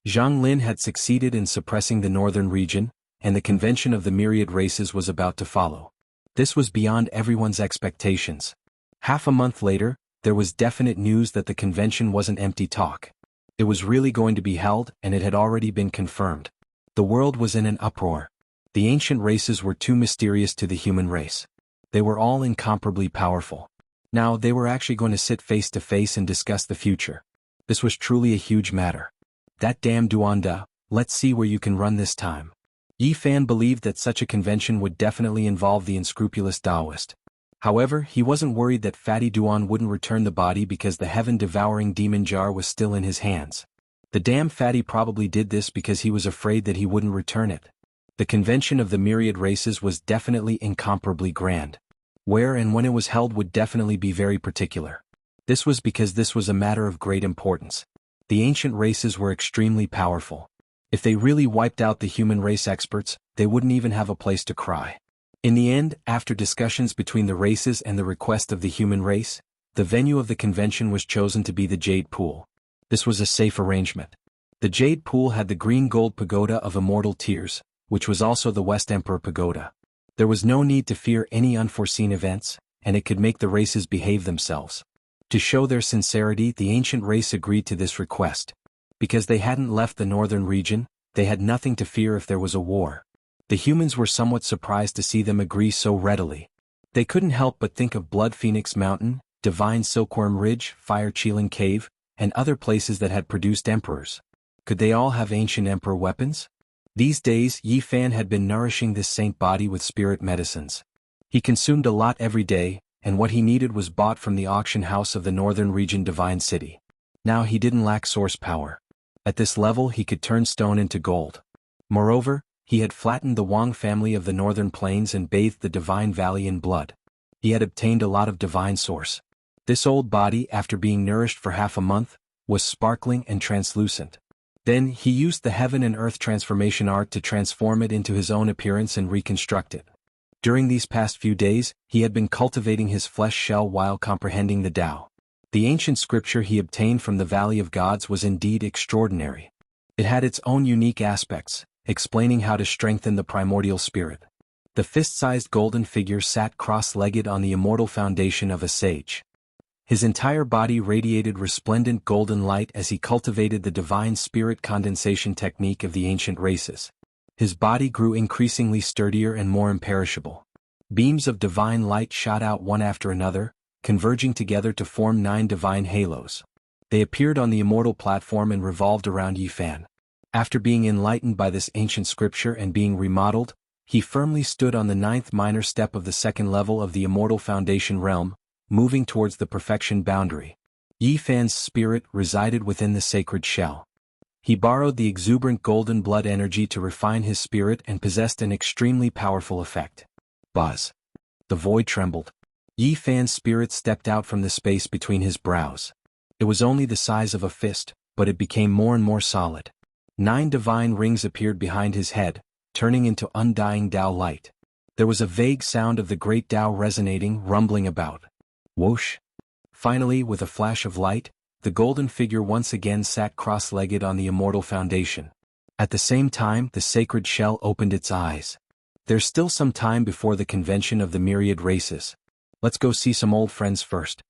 Zhang Lin had succeeded in suppressing the northern region, and the convention of the myriad races was about to follow. This was beyond everyone's expectations. Half a month later, there was definite news that the convention wasn't empty talk. It was really going to be held and it had already been confirmed. The world was in an uproar. The ancient races were too mysterious to the human race. They were all incomparably powerful. Now they were actually going to sit face to face and discuss the future. This was truly a huge matter. That damn Duanda, let's see where you can run this time. Yi Fan believed that such a convention would definitely involve the unscrupulous Taoist. However, he wasn't worried that Fatty Duan wouldn't return the body because the heaven-devouring demon jar was still in his hands. The damn Fatty probably did this because he was afraid that he wouldn't return it. The convention of the myriad races was definitely incomparably grand. Where and when it was held would definitely be very particular. This was because this was a matter of great importance. The ancient races were extremely powerful. If they really wiped out the human race experts, they wouldn't even have a place to cry. In the end, after discussions between the races and the request of the human race, the venue of the convention was chosen to be the Jade Pool. This was a safe arrangement. The Jade Pool had the green-gold pagoda of Immortal Tears, which was also the West Emperor Pagoda. There was no need to fear any unforeseen events, and it could make the races behave themselves. To show their sincerity, the ancient race agreed to this request. Because they hadn't left the northern region, they had nothing to fear if there was a war. The humans were somewhat surprised to see them agree so readily. They couldn't help but think of Blood Phoenix Mountain, Divine Silkworm Ridge, Fire Cheeling Cave, and other places that had produced emperors. Could they all have ancient emperor weapons? These days, Yi Fan had been nourishing this saint body with spirit medicines. He consumed a lot every day, and what he needed was bought from the auction house of the northern region Divine City. Now he didn't lack source power. At this level he could turn stone into gold. Moreover, he had flattened the Wang family of the northern plains and bathed the Divine Valley in blood. He had obtained a lot of divine source. This old body, after being nourished for half a month, was sparkling and translucent. Then he used the heaven and earth transformation art to transform it into his own appearance and reconstruct it. During these past few days, he had been cultivating his flesh shell while comprehending the Tao. The ancient scripture he obtained from the Valley of Gods was indeed extraordinary. It had its own unique aspects, explaining how to strengthen the primordial spirit. The fist-sized golden figure sat cross-legged on the immortal foundation of a sage. His entire body radiated resplendent golden light as he cultivated the divine spirit condensation technique of the ancient races. His body grew increasingly sturdier and more imperishable. Beams of divine light shot out one after another, converging together to form 9 divine halos. They appeared on the immortal platform and revolved around Yi Fan. After being enlightened by this ancient scripture and being remodeled, he firmly stood on the 9th minor step of the 2nd level of the immortal foundation realm, moving towards the perfection boundary. Yi Fan's spirit resided within the sacred shell. He borrowed the exuberant golden blood energy to refine his spirit and possessed an extremely powerful effect. Buzz. The void trembled. Yi Fan's spirit stepped out from the space between his brows. It was only the size of a fist, but it became more and more solid. 9 divine rings appeared behind his head, turning into undying Tao light. There was a vague sound of the great Tao resonating, rumbling about. Whoosh! Finally, with a flash of light, the golden figure once again sat cross-legged on the immortal foundation. At the same time, the sacred shell opened its eyes. There's still some time before the convention of the myriad races. Let's go see some old friends first.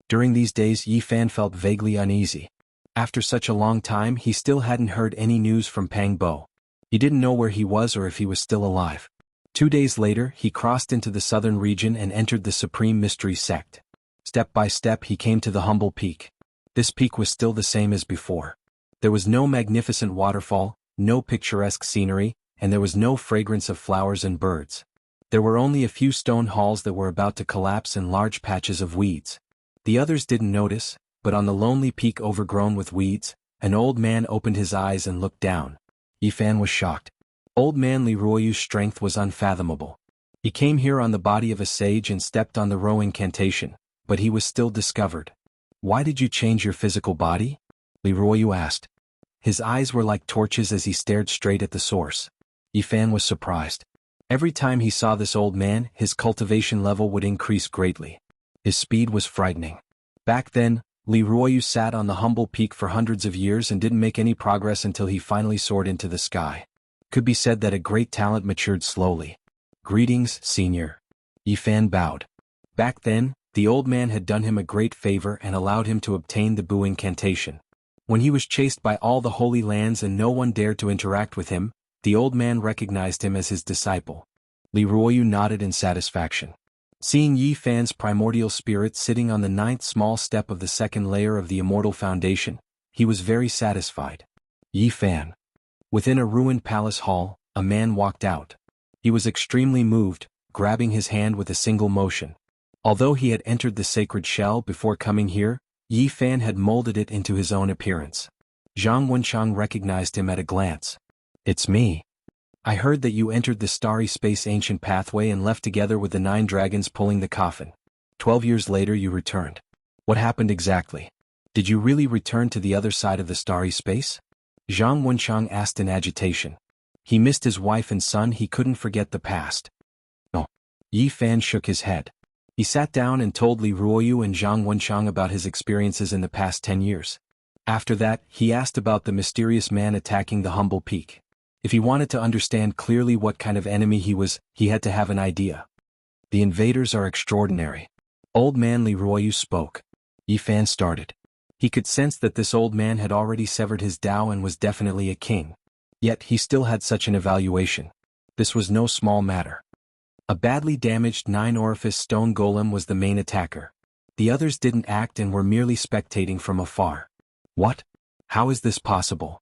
During these days Yi Fan felt vaguely uneasy. After such a long time he still hadn't heard any news from Pang Bo. He didn't know where he was or if he was still alive. 2 days later he crossed into the southern region and entered the Supreme Mystery Sect. Step by step he came to the humble peak. This peak was still the same as before. There was no magnificent waterfall, no picturesque scenery, and there was no fragrance of flowers and birds. There were only a few stone halls that were about to collapse and large patches of weeds. The others didn't notice, but on the lonely peak overgrown with weeds, an old man opened his eyes and looked down. Yi Fan was shocked. Old man Li Ruoyu's strength was unfathomable. He came here on the body of a sage and stepped on the Ro incantation, but he was still discovered. Why did you change your physical body? Li Ruoyu asked. His eyes were like torches as he stared straight at the source. Yi Fan was surprised. Every time he saw this old man, his cultivation level would increase greatly. His speed was frightening. Back then, Li Ruoyu sat on the humble peak for hundreds of years and didn't make any progress until he finally soared into the sky. Could be said that a great talent matured slowly. Greetings, senior. Yi Fan bowed. Back then, the old man had done him a great favor and allowed him to obtain the Bu incantation. When he was chased by all the holy lands and no one dared to interact with him, The old man recognized him as his disciple. Li Ruoyu nodded in satisfaction. Seeing Yi Fan's primordial spirit sitting on the 9th small step of the 2nd layer of the Immortal Foundation, he was very satisfied. Yi Fan. Within a ruined palace hall, a man walked out. He was extremely moved, grabbing his hand with a single motion. Although he had entered the sacred shell before coming here, Yi Fan had molded it into his own appearance. Zhang Wenchang recognized him at a glance. "It's me. I heard that you entered the starry space ancient pathway and left together with the 9 dragons pulling the coffin. 12 years later you returned. What happened exactly? Did you really return to the other side of the starry space?" Zhang Wenchang asked in agitation. He missed his wife and son, he couldn't forget the past. No. Yi Fan shook his head. He sat down and told Li Ruoyu and Zhang Wenchang about his experiences in the past 10 years. After that, he asked about the mysterious man attacking the humble peak. If he wanted to understand clearly what kind of enemy he was, he had to have an idea. "The invaders are extraordinary." Old man Li Ruoyu spoke. Yi Fan started. He could sense that this old man had already severed his Tao and was definitely a king. Yet he still had such an evaluation. This was no small matter. A badly damaged 9-orifice stone golem was the main attacker. The others didn't act and were merely spectating from afar. What? How is this possible?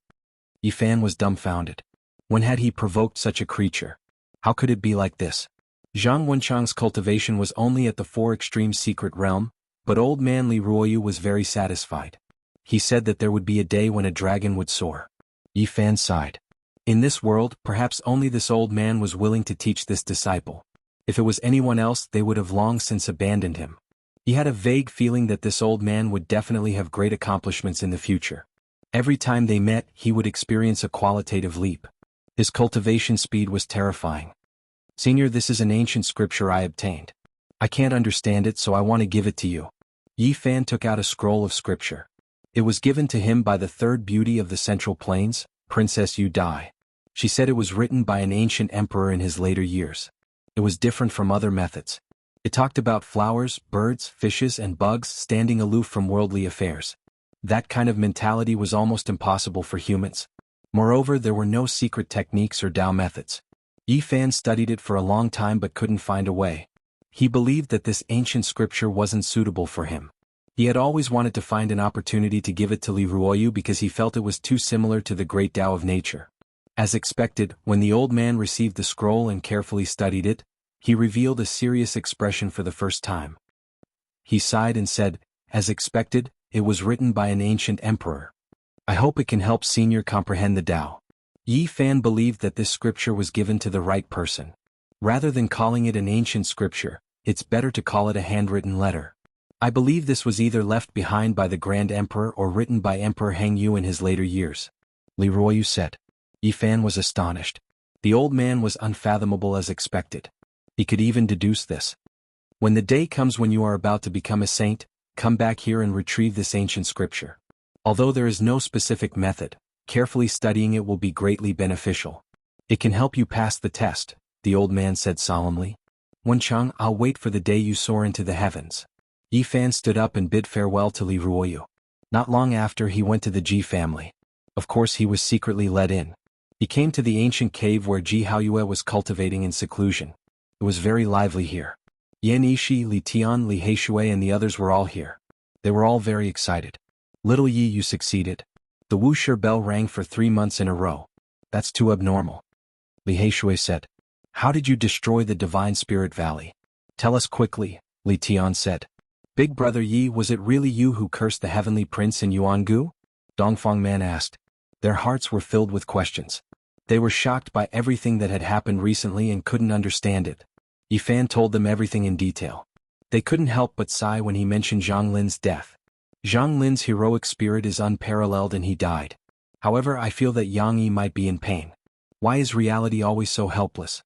Yi Fan was dumbfounded. When had he provoked such a creature? How could it be like this? Zhang Wenchang's cultivation was only at the 4 extreme secret realm, but old man Li Ruoyu was very satisfied. He said that there would be a day when a dragon would soar. Yi Fan sighed. In this world, perhaps only this old man was willing to teach this disciple. If it was anyone else, they would have long since abandoned him. He had a vague feeling that this old man would definitely have great accomplishments in the future. Every time they met, he would experience a qualitative leap. His cultivation speed was terrifying. "Senior, this is an ancient scripture I obtained. I can't understand it, so I want to give it to you." Yi Fan took out a scroll of scripture. It was given to him by the 3rd beauty of the Central Plains, Princess Yu Dai. She said it was written by an ancient emperor in his later years. It was different from other methods. It talked about flowers, birds, fishes, and bugs standing aloof from worldly affairs. That kind of mentality was almost impossible for humans. Moreover, there were no secret techniques or Tao methods. Yi Fan studied it for a long time but couldn't find a way. He believed that this ancient scripture wasn't suitable for him. He had always wanted to find an opportunity to give it to Li Ruoyu because he felt it was too similar to the great Tao of nature. As expected, when the old man received the scroll and carefully studied it, he revealed a serious expression for the first time. He sighed and said, "As expected, it was written by an ancient emperor. I hope it can help Senior comprehend the Tao." Yi Fan believed that this scripture was given to the right person. Rather than calling it an ancient scripture, it's better to call it a handwritten letter. I believe this was either left behind by the Grand Emperor or written by Emperor Heng Yu in his later years. Li Ruoyu said. Yi Fan was astonished. The old man was unfathomable as expected. He could even deduce this. When the day comes when you are about to become a saint, come back here and retrieve this ancient scripture. Although there is no specific method, carefully studying it will be greatly beneficial. It can help you pass the test, the old man said solemnly. Wenchang, I'll wait for the day you soar into the heavens. Yi Fan stood up and bid farewell to Li Ruoyu. Not long after, he went to the Ji family. Of course, he was secretly let in. He came to the ancient cave where Ji Haoyue was cultivating in seclusion. It was very lively here. Yan Yishi, Li Tian, Li Heishui and the others were all here. They were all very excited. Little Yi, you succeeded. The Wuxia bell rang for 3 months in a row. That's too abnormal. Li Heishui said. How did you destroy the Divine Spirit Valley? Tell us quickly, Li Tian said. Big brother Yi, was it really you who cursed the heavenly prince in Jianghu? Dongfang Man asked. Their hearts were filled with questions. They were shocked by everything that had happened recently and couldn't understand it. Yi Fan told them everything in detail. They couldn't help but sigh when he mentioned Zhang Lin's death. Zhang Lin's heroic spirit is unparalleled and he died. However, I feel that Yang Yi might be in pain. Why is reality always so helpless?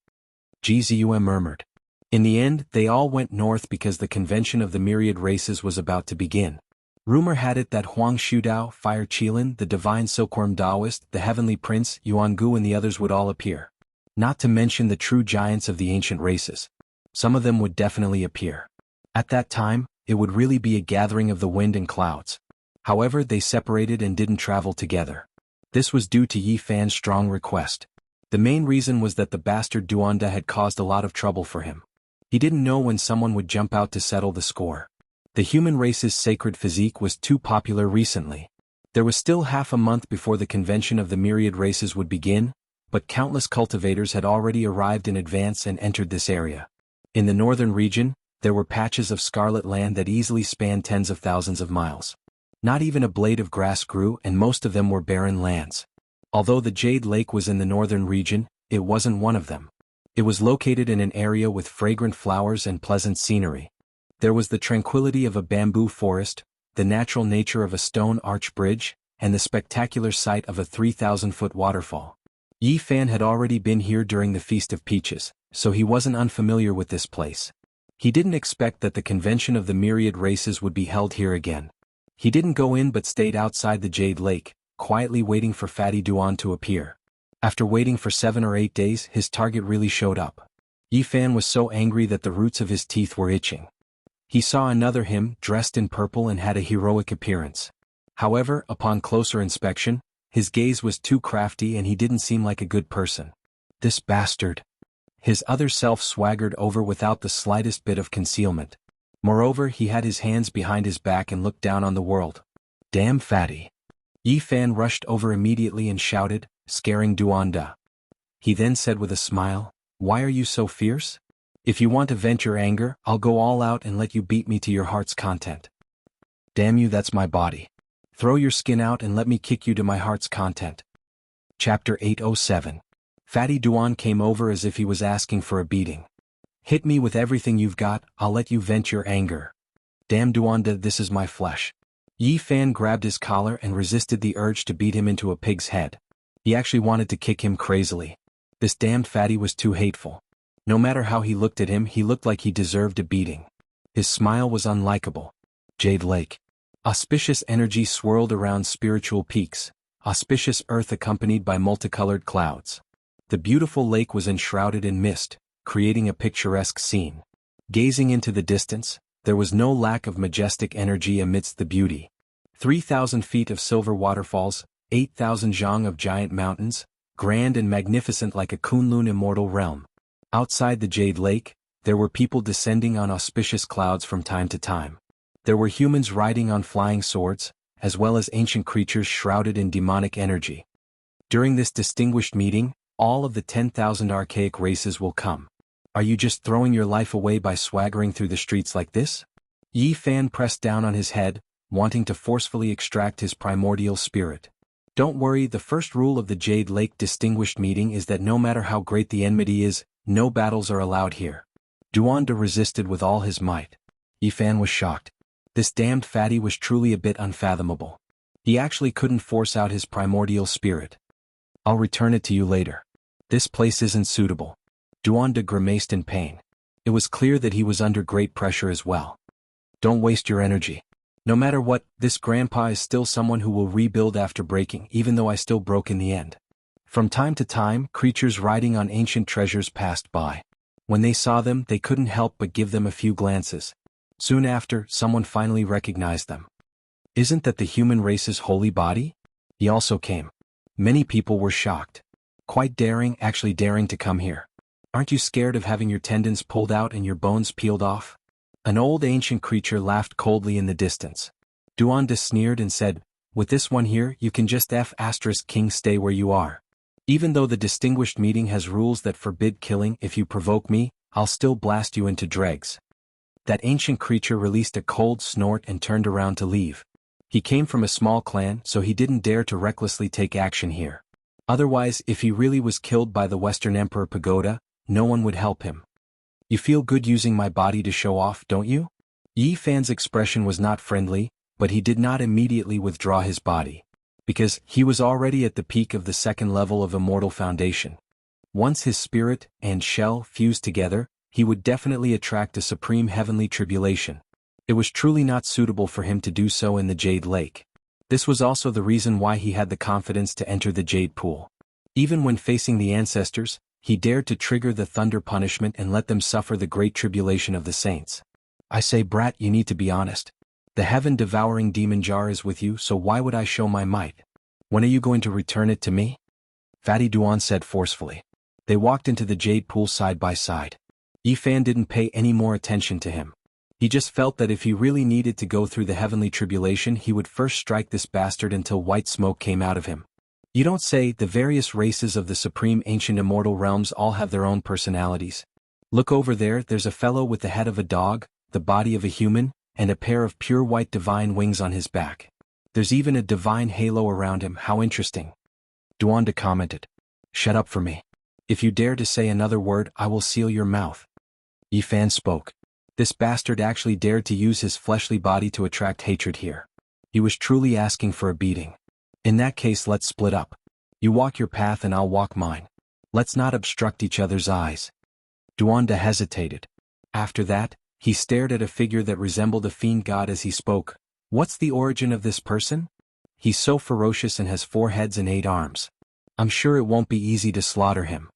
Ji Ziyue murmured. In the end, they all went north because the convention of the myriad races was about to begin. Rumor had it that Huang Shudao, Fire Qilin, the divine silkworm Taoist, the heavenly prince, Yuangu and the others would all appear. Not to mention the true giants of the ancient races. Some of them would definitely appear. At that time, it would really be a gathering of the wind and clouds. However, they separated and didn't travel together. This was due to Yi Fan's strong request. The main reason was that the bastard Duanda had caused a lot of trouble for him. He didn't know when someone would jump out to settle the score. The human race's sacred physique was too popular recently. There was still half a month before the convention of the myriad races would begin, but countless cultivators had already arrived in advance and entered this area. In the northern region, there were patches of scarlet land that easily spanned tens of thousands of miles. Not even a blade of grass grew, and most of them were barren lands. Although the Jade Lake was in the northern region, it wasn't one of them. It was located in an area with fragrant flowers and pleasant scenery. There was the tranquility of a bamboo forest, the natural nature of a stone arch bridge, and the spectacular sight of a 3,000-foot waterfall. Yi Fan had already been here during the Feast of Peaches, so he wasn't unfamiliar with this place. He didn't expect that the convention of the myriad races would be held here again. He didn't go in but stayed outside the Jade Lake, quietly waiting for Fatty Duan to appear. After waiting for 7 or 8 days, his target really showed up. Yi Fan was so angry that the roots of his teeth were itching. He saw another him, dressed in purple and had a heroic appearance. However, upon closer inspection, his gaze was too crafty and he didn't seem like a good person. This bastard. His other self swaggered over without the slightest bit of concealment. Moreover, he had his hands behind his back and looked down on the world. Damn Fatty. Yi Fan rushed over immediately and shouted, scaring Duanda. He then said with a smile, "Why are you so fierce? If you want to vent your anger, I'll go all out and let you beat me to your heart's content." Damn you, that's my body. Throw your skin out and let me kick you to my heart's content. Chapter 807. Fatty Duan came over as if he was asking for a beating. Hit me with everything you've got, I'll let you vent your anger. Damn Duanda, this is my flesh. Yi Fan grabbed his collar and resisted the urge to beat him into a pig's head. He actually wanted to kick him crazily. This damned fatty was too hateful. No matter how he looked at him, he looked like he deserved a beating. His smile was unlikable. Jade Lake. Auspicious energy swirled around spiritual peaks, auspicious earth accompanied by multicolored clouds. The beautiful lake was enshrouded in mist, creating a picturesque scene. Gazing into the distance, there was no lack of majestic energy amidst the beauty. 3,000 feet of silver waterfalls, 8,000 zhang of giant mountains, grand and magnificent like a Kunlun immortal realm. Outside the Jade Lake, there were people descending on auspicious clouds from time to time. There were humans riding on flying swords, as well as ancient creatures shrouded in demonic energy. During this distinguished meeting, all of the 10,000 archaic races will come. Are you just throwing your life away by swaggering through the streets like this? Yi Fan pressed down on his head, wanting to forcefully extract his primordial spirit. Don't worry, the first rule of the Jade Lake distinguished meeting is that no matter how great the enmity is, no battles are allowed here. Duanda resisted with all his might. Yi Fan was shocked. This damned fatty was truly a bit unfathomable. He actually couldn't force out his primordial spirit. I'll return it to you later. This place isn't suitable. Duanda grimaced in pain. It was clear that he was under great pressure as well. Don't waste your energy. No matter what, this grandpa is still someone who will rebuild after breaking, even though I still broke in the end. From time to time, creatures riding on ancient treasures passed by. When they saw them, they couldn't help but give them a few glances. Soon after, someone finally recognized them. Isn't that the human race's holy body? He also came. Many people were shocked. Quite daring, actually daring to come here. Aren't you scared of having your tendons pulled out and your bones peeled off? An old ancient creature laughed coldly in the distance. Duanda sneered and said, with this one here, you can just King stay where you are. Even though the distinguished meeting has rules that forbid killing, if you provoke me, I'll still blast you into dregs. That ancient creature released a cold snort and turned around to leave. He came from a small clan, so he didn't dare to recklessly take action here. Otherwise, if he really was killed by the Western Emperor Pagoda, no one would help him. You feel good using my body to show off, don't you? Yi Fan's expression was not friendly, but he did not immediately withdraw his body. Because he was already at the peak of the second level of Immortal Foundation. Once his spirit and shell fused together, he would definitely attract a supreme heavenly tribulation. It was truly not suitable for him to do so in the Jade Lake. This was also the reason why he had the confidence to enter the Jade Pool. Even when facing the ancestors, he dared to trigger the thunder punishment and let them suffer the great tribulation of the saints. I say, brat, you need to be honest. The heaven-devouring demon jar is with you, so why would I show my might? When are you going to return it to me? Fatty Duan said forcefully. They walked into the jade pool side by side. Yifan didn't pay any more attention to him. He just felt that if he really needed to go through the heavenly tribulation, he would first strike this bastard until white smoke came out of him. You don't say. The various races of the supreme ancient immortal realms all have their own personalities. Look over there, there's a fellow with the head of a dog, the body of a human, and a pair of pure white divine wings on his back. There's even a divine halo around him. How interesting. Duanda commented. Shut up for me. If you dare to say another word, I will seal your mouth. Yifan spoke. This bastard actually dared to use his fleshly body to attract hatred here. He was truly asking for a beating. In that case, let's split up. You walk your path and I'll walk mine. Let's not obstruct each other's eyes. Duanda hesitated. After that, he stared at a figure that resembled a fiend god as he spoke. What's the origin of this person? He's so ferocious and has 4 heads and 8 arms. I'm sure it won't be easy to slaughter him.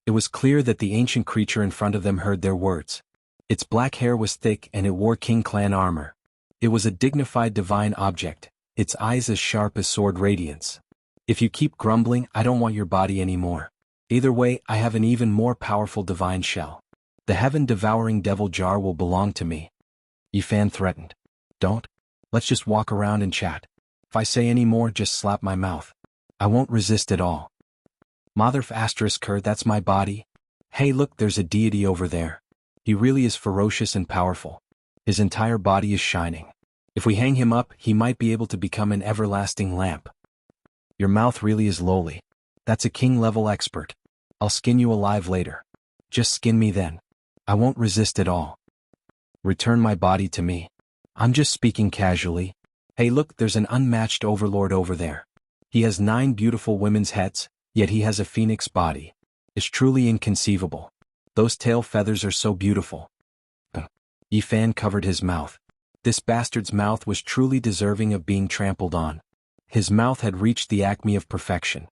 It was clear that the ancient creature in front of them heard their words. Its black hair was thick and it wore King Clan armor. It was a dignified divine object, its eyes as sharp as sword radiance. If you keep grumbling, I don't want your body anymore. Either way, I have an even more powerful divine shell. The heaven-devouring devil jar will belong to me. Yifan threatened. Don't. Let's just walk around and chat. If I say any more, just slap my mouth. I won't resist at all. Motherf ***, that's my body. Hey look, there's a deity over there. He really is ferocious and powerful. His entire body is shining. If we hang him up, he might be able to become an everlasting lamp. Your mouth really is lowly. That's a king-level expert. I'll skin you alive later. Just skin me then. I won't resist at all. Return my body to me. I'm just speaking casually. Hey look, there's an unmatched overlord over there. He has 9 beautiful women's heads, yet he has a phoenix body. It's truly inconceivable. Those tail feathers are so beautiful. Yifan covered his mouth. This bastard's mouth was truly deserving of being trampled on. His mouth had reached the acme of perfection.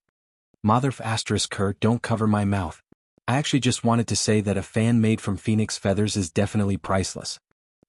Motherf ***, don't cover my mouth. I actually just wanted to say that a fan made from phoenix feathers is definitely priceless.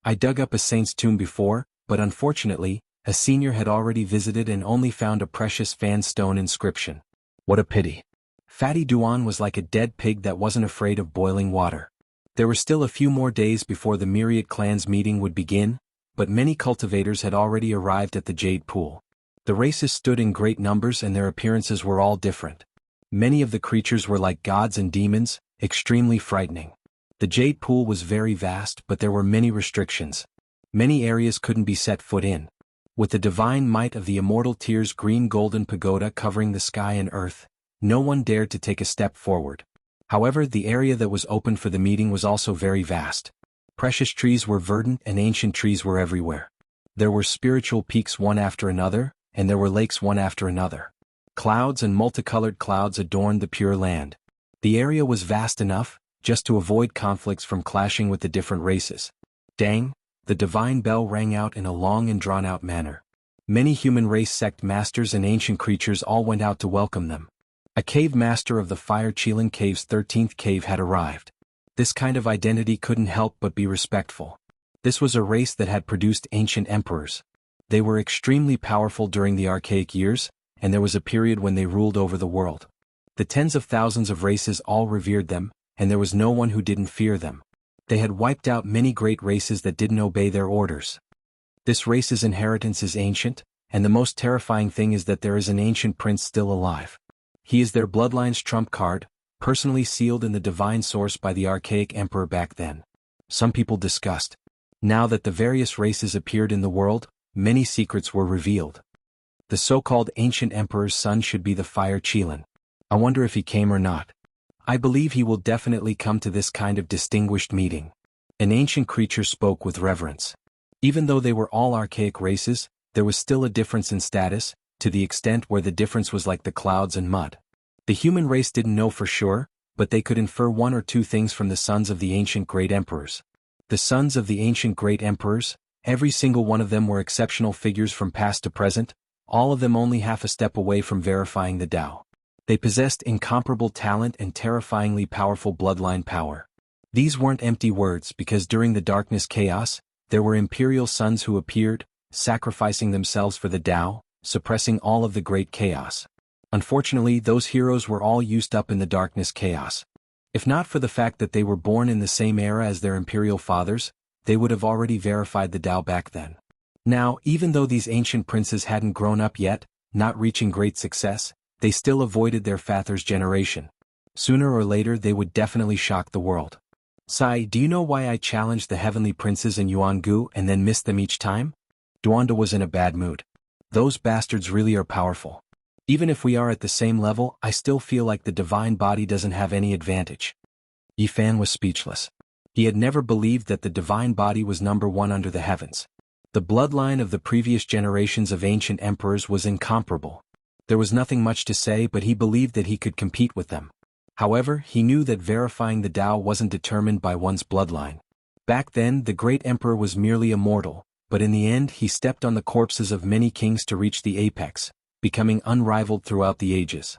I dug up a saint's tomb before, but unfortunately, a senior had already visited and only found a precious fan stone inscription. What a pity. Fatty Duan was like a dead pig that wasn't afraid of boiling water. There were still a few more days before the myriad clans meeting would begin, but many cultivators had already arrived at the Jade Pool. The races stood in great numbers and their appearances were all different. Many of the creatures were like gods and demons, extremely frightening. The Jade Pool was very vast, but there were many restrictions. Many areas couldn't be set foot in. With the divine might of the Immortal Tier's green golden pagoda covering the sky and earth, no one dared to take a step forward. However, the area that was open for the meeting was also very vast. Precious trees were verdant and ancient trees were everywhere. There were spiritual peaks one after another, and there were lakes one after another. Clouds and multicolored clouds adorned the pure land. The area was vast enough, just to avoid conflicts from clashing with the different races. Dang! The divine bell rang out in a long and drawn-out manner. Many human race sect masters and ancient creatures all went out to welcome them. A cave master of the Fire Chilan Cave's 13th cave had arrived. This kind of identity couldn't help but be respectful. This was a race that had produced ancient emperors. They were extremely powerful during the archaic years, and there was a period when they ruled over the world. The tens of thousands of races all revered them, and there was no one who didn't fear them. They had wiped out many great races that didn't obey their orders. This race's inheritance is ancient, and the most terrifying thing is that there is an ancient prince still alive. He is their bloodline's trump card, personally sealed in the divine source by the archaic emperor back then. Some people discussed. Now that the various races appeared in the world, many secrets were revealed. The so-called ancient emperor's son should be the Fire Chilan. I wonder if he came or not. I believe he will definitely come to this kind of distinguished meeting. An ancient creature spoke with reverence. Even though they were all archaic races, there was still a difference in status, to the extent where the difference was like the clouds and mud. The human race didn't know for sure, but they could infer one or two things from the sons of the ancient great emperors. The sons of the ancient great emperors, every single one of them were exceptional figures from past to present, all of them only half a step away from verifying the Tao. They possessed incomparable talent and terrifyingly powerful bloodline power. These weren't empty words because during the darkness chaos, there were imperial sons who appeared, sacrificing themselves for the Tao, suppressing all of the great chaos. Unfortunately, those heroes were all used up in the darkness chaos. If not for the fact that they were born in the same era as their imperial fathers, they would have already verified the Tao back then. Now, even though these ancient princes hadn't grown up yet, not reaching great success, they still avoided their father's generation. Sooner or later they would definitely shock the world. Sai, do you know why I challenged the heavenly princes in Jianghu and then missed them each time? Duanda was in a bad mood. Those bastards really are powerful. Even if we are at the same level, I still feel like the divine body doesn't have any advantage. Yi Fan was speechless. He had never believed that the divine body was number one under the heavens. The bloodline of the previous generations of ancient emperors was incomparable. There was nothing much to say, but he believed that he could compete with them. However, he knew that verifying the Tao wasn't determined by one's bloodline. Back then, the great emperor was merely immortal, but in the end he stepped on the corpses of many kings to reach the apex, becoming unrivaled throughout the ages.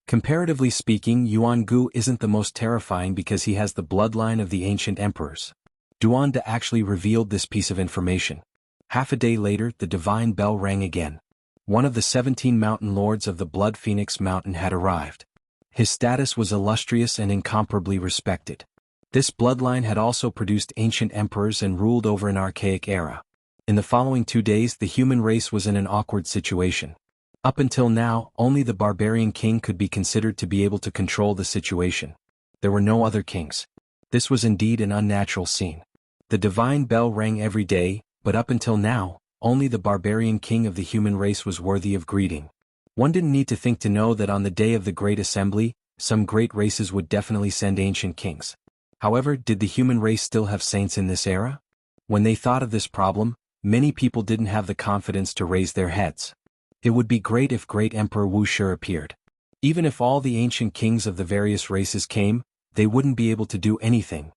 Comparatively speaking, Jianghu isn't the most terrifying because he has the bloodline of the ancient emperors. Duanda actually revealed this piece of information. Half a day later, the divine bell rang again. One of the 17 mountain lords of the Blood Phoenix Mountain had arrived. His status was illustrious and incomparably respected. This bloodline had also produced ancient emperors and ruled over an archaic era. In the following 2 days, the human race was in an awkward situation. Up until now, only the barbarian king could be considered to be able to control the situation. There were no other kings. This was indeed an unnatural scene. The divine bell rang every day, but up until now, only the barbarian king of the human race was worthy of greeting. One didn't need to think to know that on the day of the Great Assembly, some great races would definitely send ancient kings. However, did the human race still have saints in this era? When they thought of this problem, many people didn't have the confidence to raise their heads. It would be great if Great Emperor Wuxia appeared. Even if all the ancient kings of the various races came, they wouldn't be able to do anything.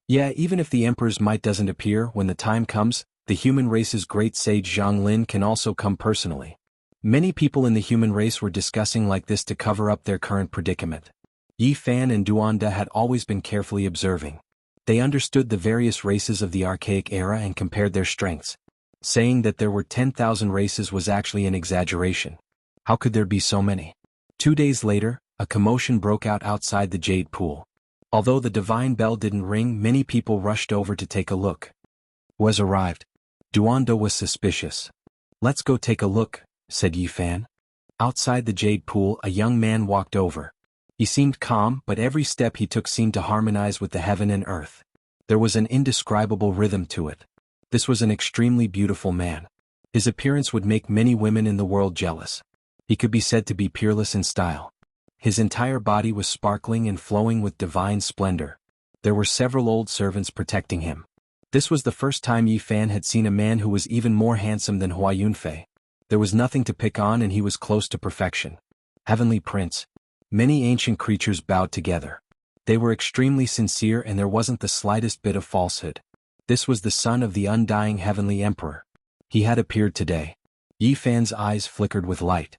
Yeah, even if the emperor's might doesn't appear when the time comes, the human race's great sage Zhang Lin can also come personally. Many people in the human race were discussing like this to cover up their current predicament. Yi Fan and Duanda had always been carefully observing. They understood the various races of the archaic era and compared their strengths. Saying that there were 10,000 races was actually an exaggeration. How could there be so many? 2 days later, a commotion broke out outside the Jade Pool. Although the divine bell didn't ring, many people rushed over to take a look. Who has arrived? Duanda was suspicious. Let's go take a look, said Yi Fan. Outside the Jade Pool, a young man walked over. He seemed calm, but every step he took seemed to harmonize with the heaven and earth. There was an indescribable rhythm to it. This was an extremely beautiful man. His appearance would make many women in the world jealous. He could be said to be peerless in style. His entire body was sparkling and flowing with divine splendor. There were several old servants protecting him. This was the first time Yi Fan had seen a man who was even more handsome than Hua Yunfei. There was nothing to pick on and he was close to perfection. Heavenly Prince. Many ancient creatures bowed together. They were extremely sincere and there wasn't the slightest bit of falsehood. This was the son of the undying heavenly emperor. He had appeared today. Yi Fan's eyes flickered with light.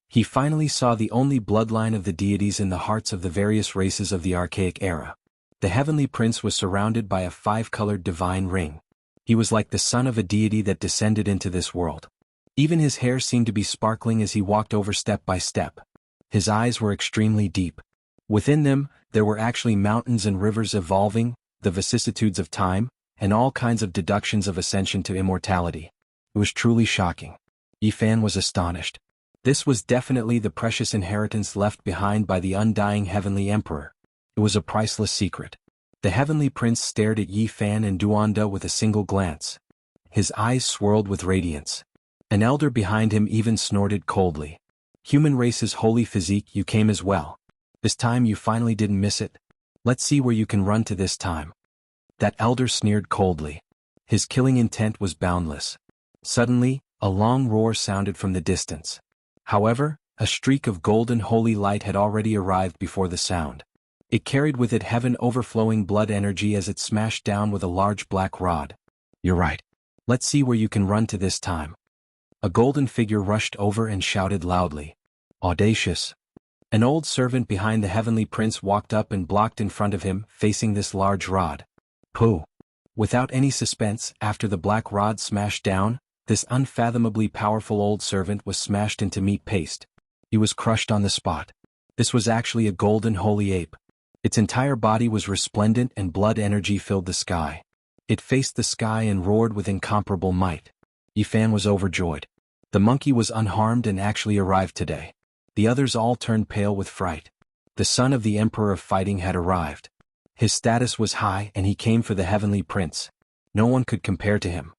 He finally saw the only bloodline of the deities in the hearts of the various races of the archaic era. The heavenly prince was surrounded by a 5-colored divine ring. He was like the son of a deity that descended into this world. Even his hair seemed to be sparkling as he walked over step by step. His eyes were extremely deep. Within them, there were actually mountains and rivers evolving, the vicissitudes of time, and all kinds of deductions of ascension to immortality. It was truly shocking. Yi Fan was astonished. This was definitely the precious inheritance left behind by the undying heavenly emperor. It was a priceless secret. The heavenly prince stared at Yi Fan and Duanda with a single glance. His eyes swirled with radiance. An elder behind him even snorted coldly. Human race's holy physique, you came as well. This time you finally didn't miss it. Let's see where you can run to this time. That elder sneered coldly. His killing intent was boundless. Suddenly, a long roar sounded from the distance. However, a streak of golden holy light had already arrived before the sound. It carried with it heaven overflowing blood energy as it smashed down with a large black rod. You're right. Let's see where you can run to this time. A golden figure rushed over and shouted loudly. Audacious. An old servant behind the heavenly prince walked up and blocked in front of him, facing this large rod. Pooh. Without any suspense, after the black rod smashed down, this unfathomably powerful old servant was smashed into meat paste. He was crushed on the spot. This was actually a golden holy ape. Its entire body was resplendent and blood energy filled the sky. It faced the sky and roared with incomparable might. Yifan was overjoyed. The monkey was unharmed and actually arrived today. The others all turned pale with fright. The son of the Emperor of Fighting had arrived. His status was high and he came for the heavenly prince. No one could compare to him.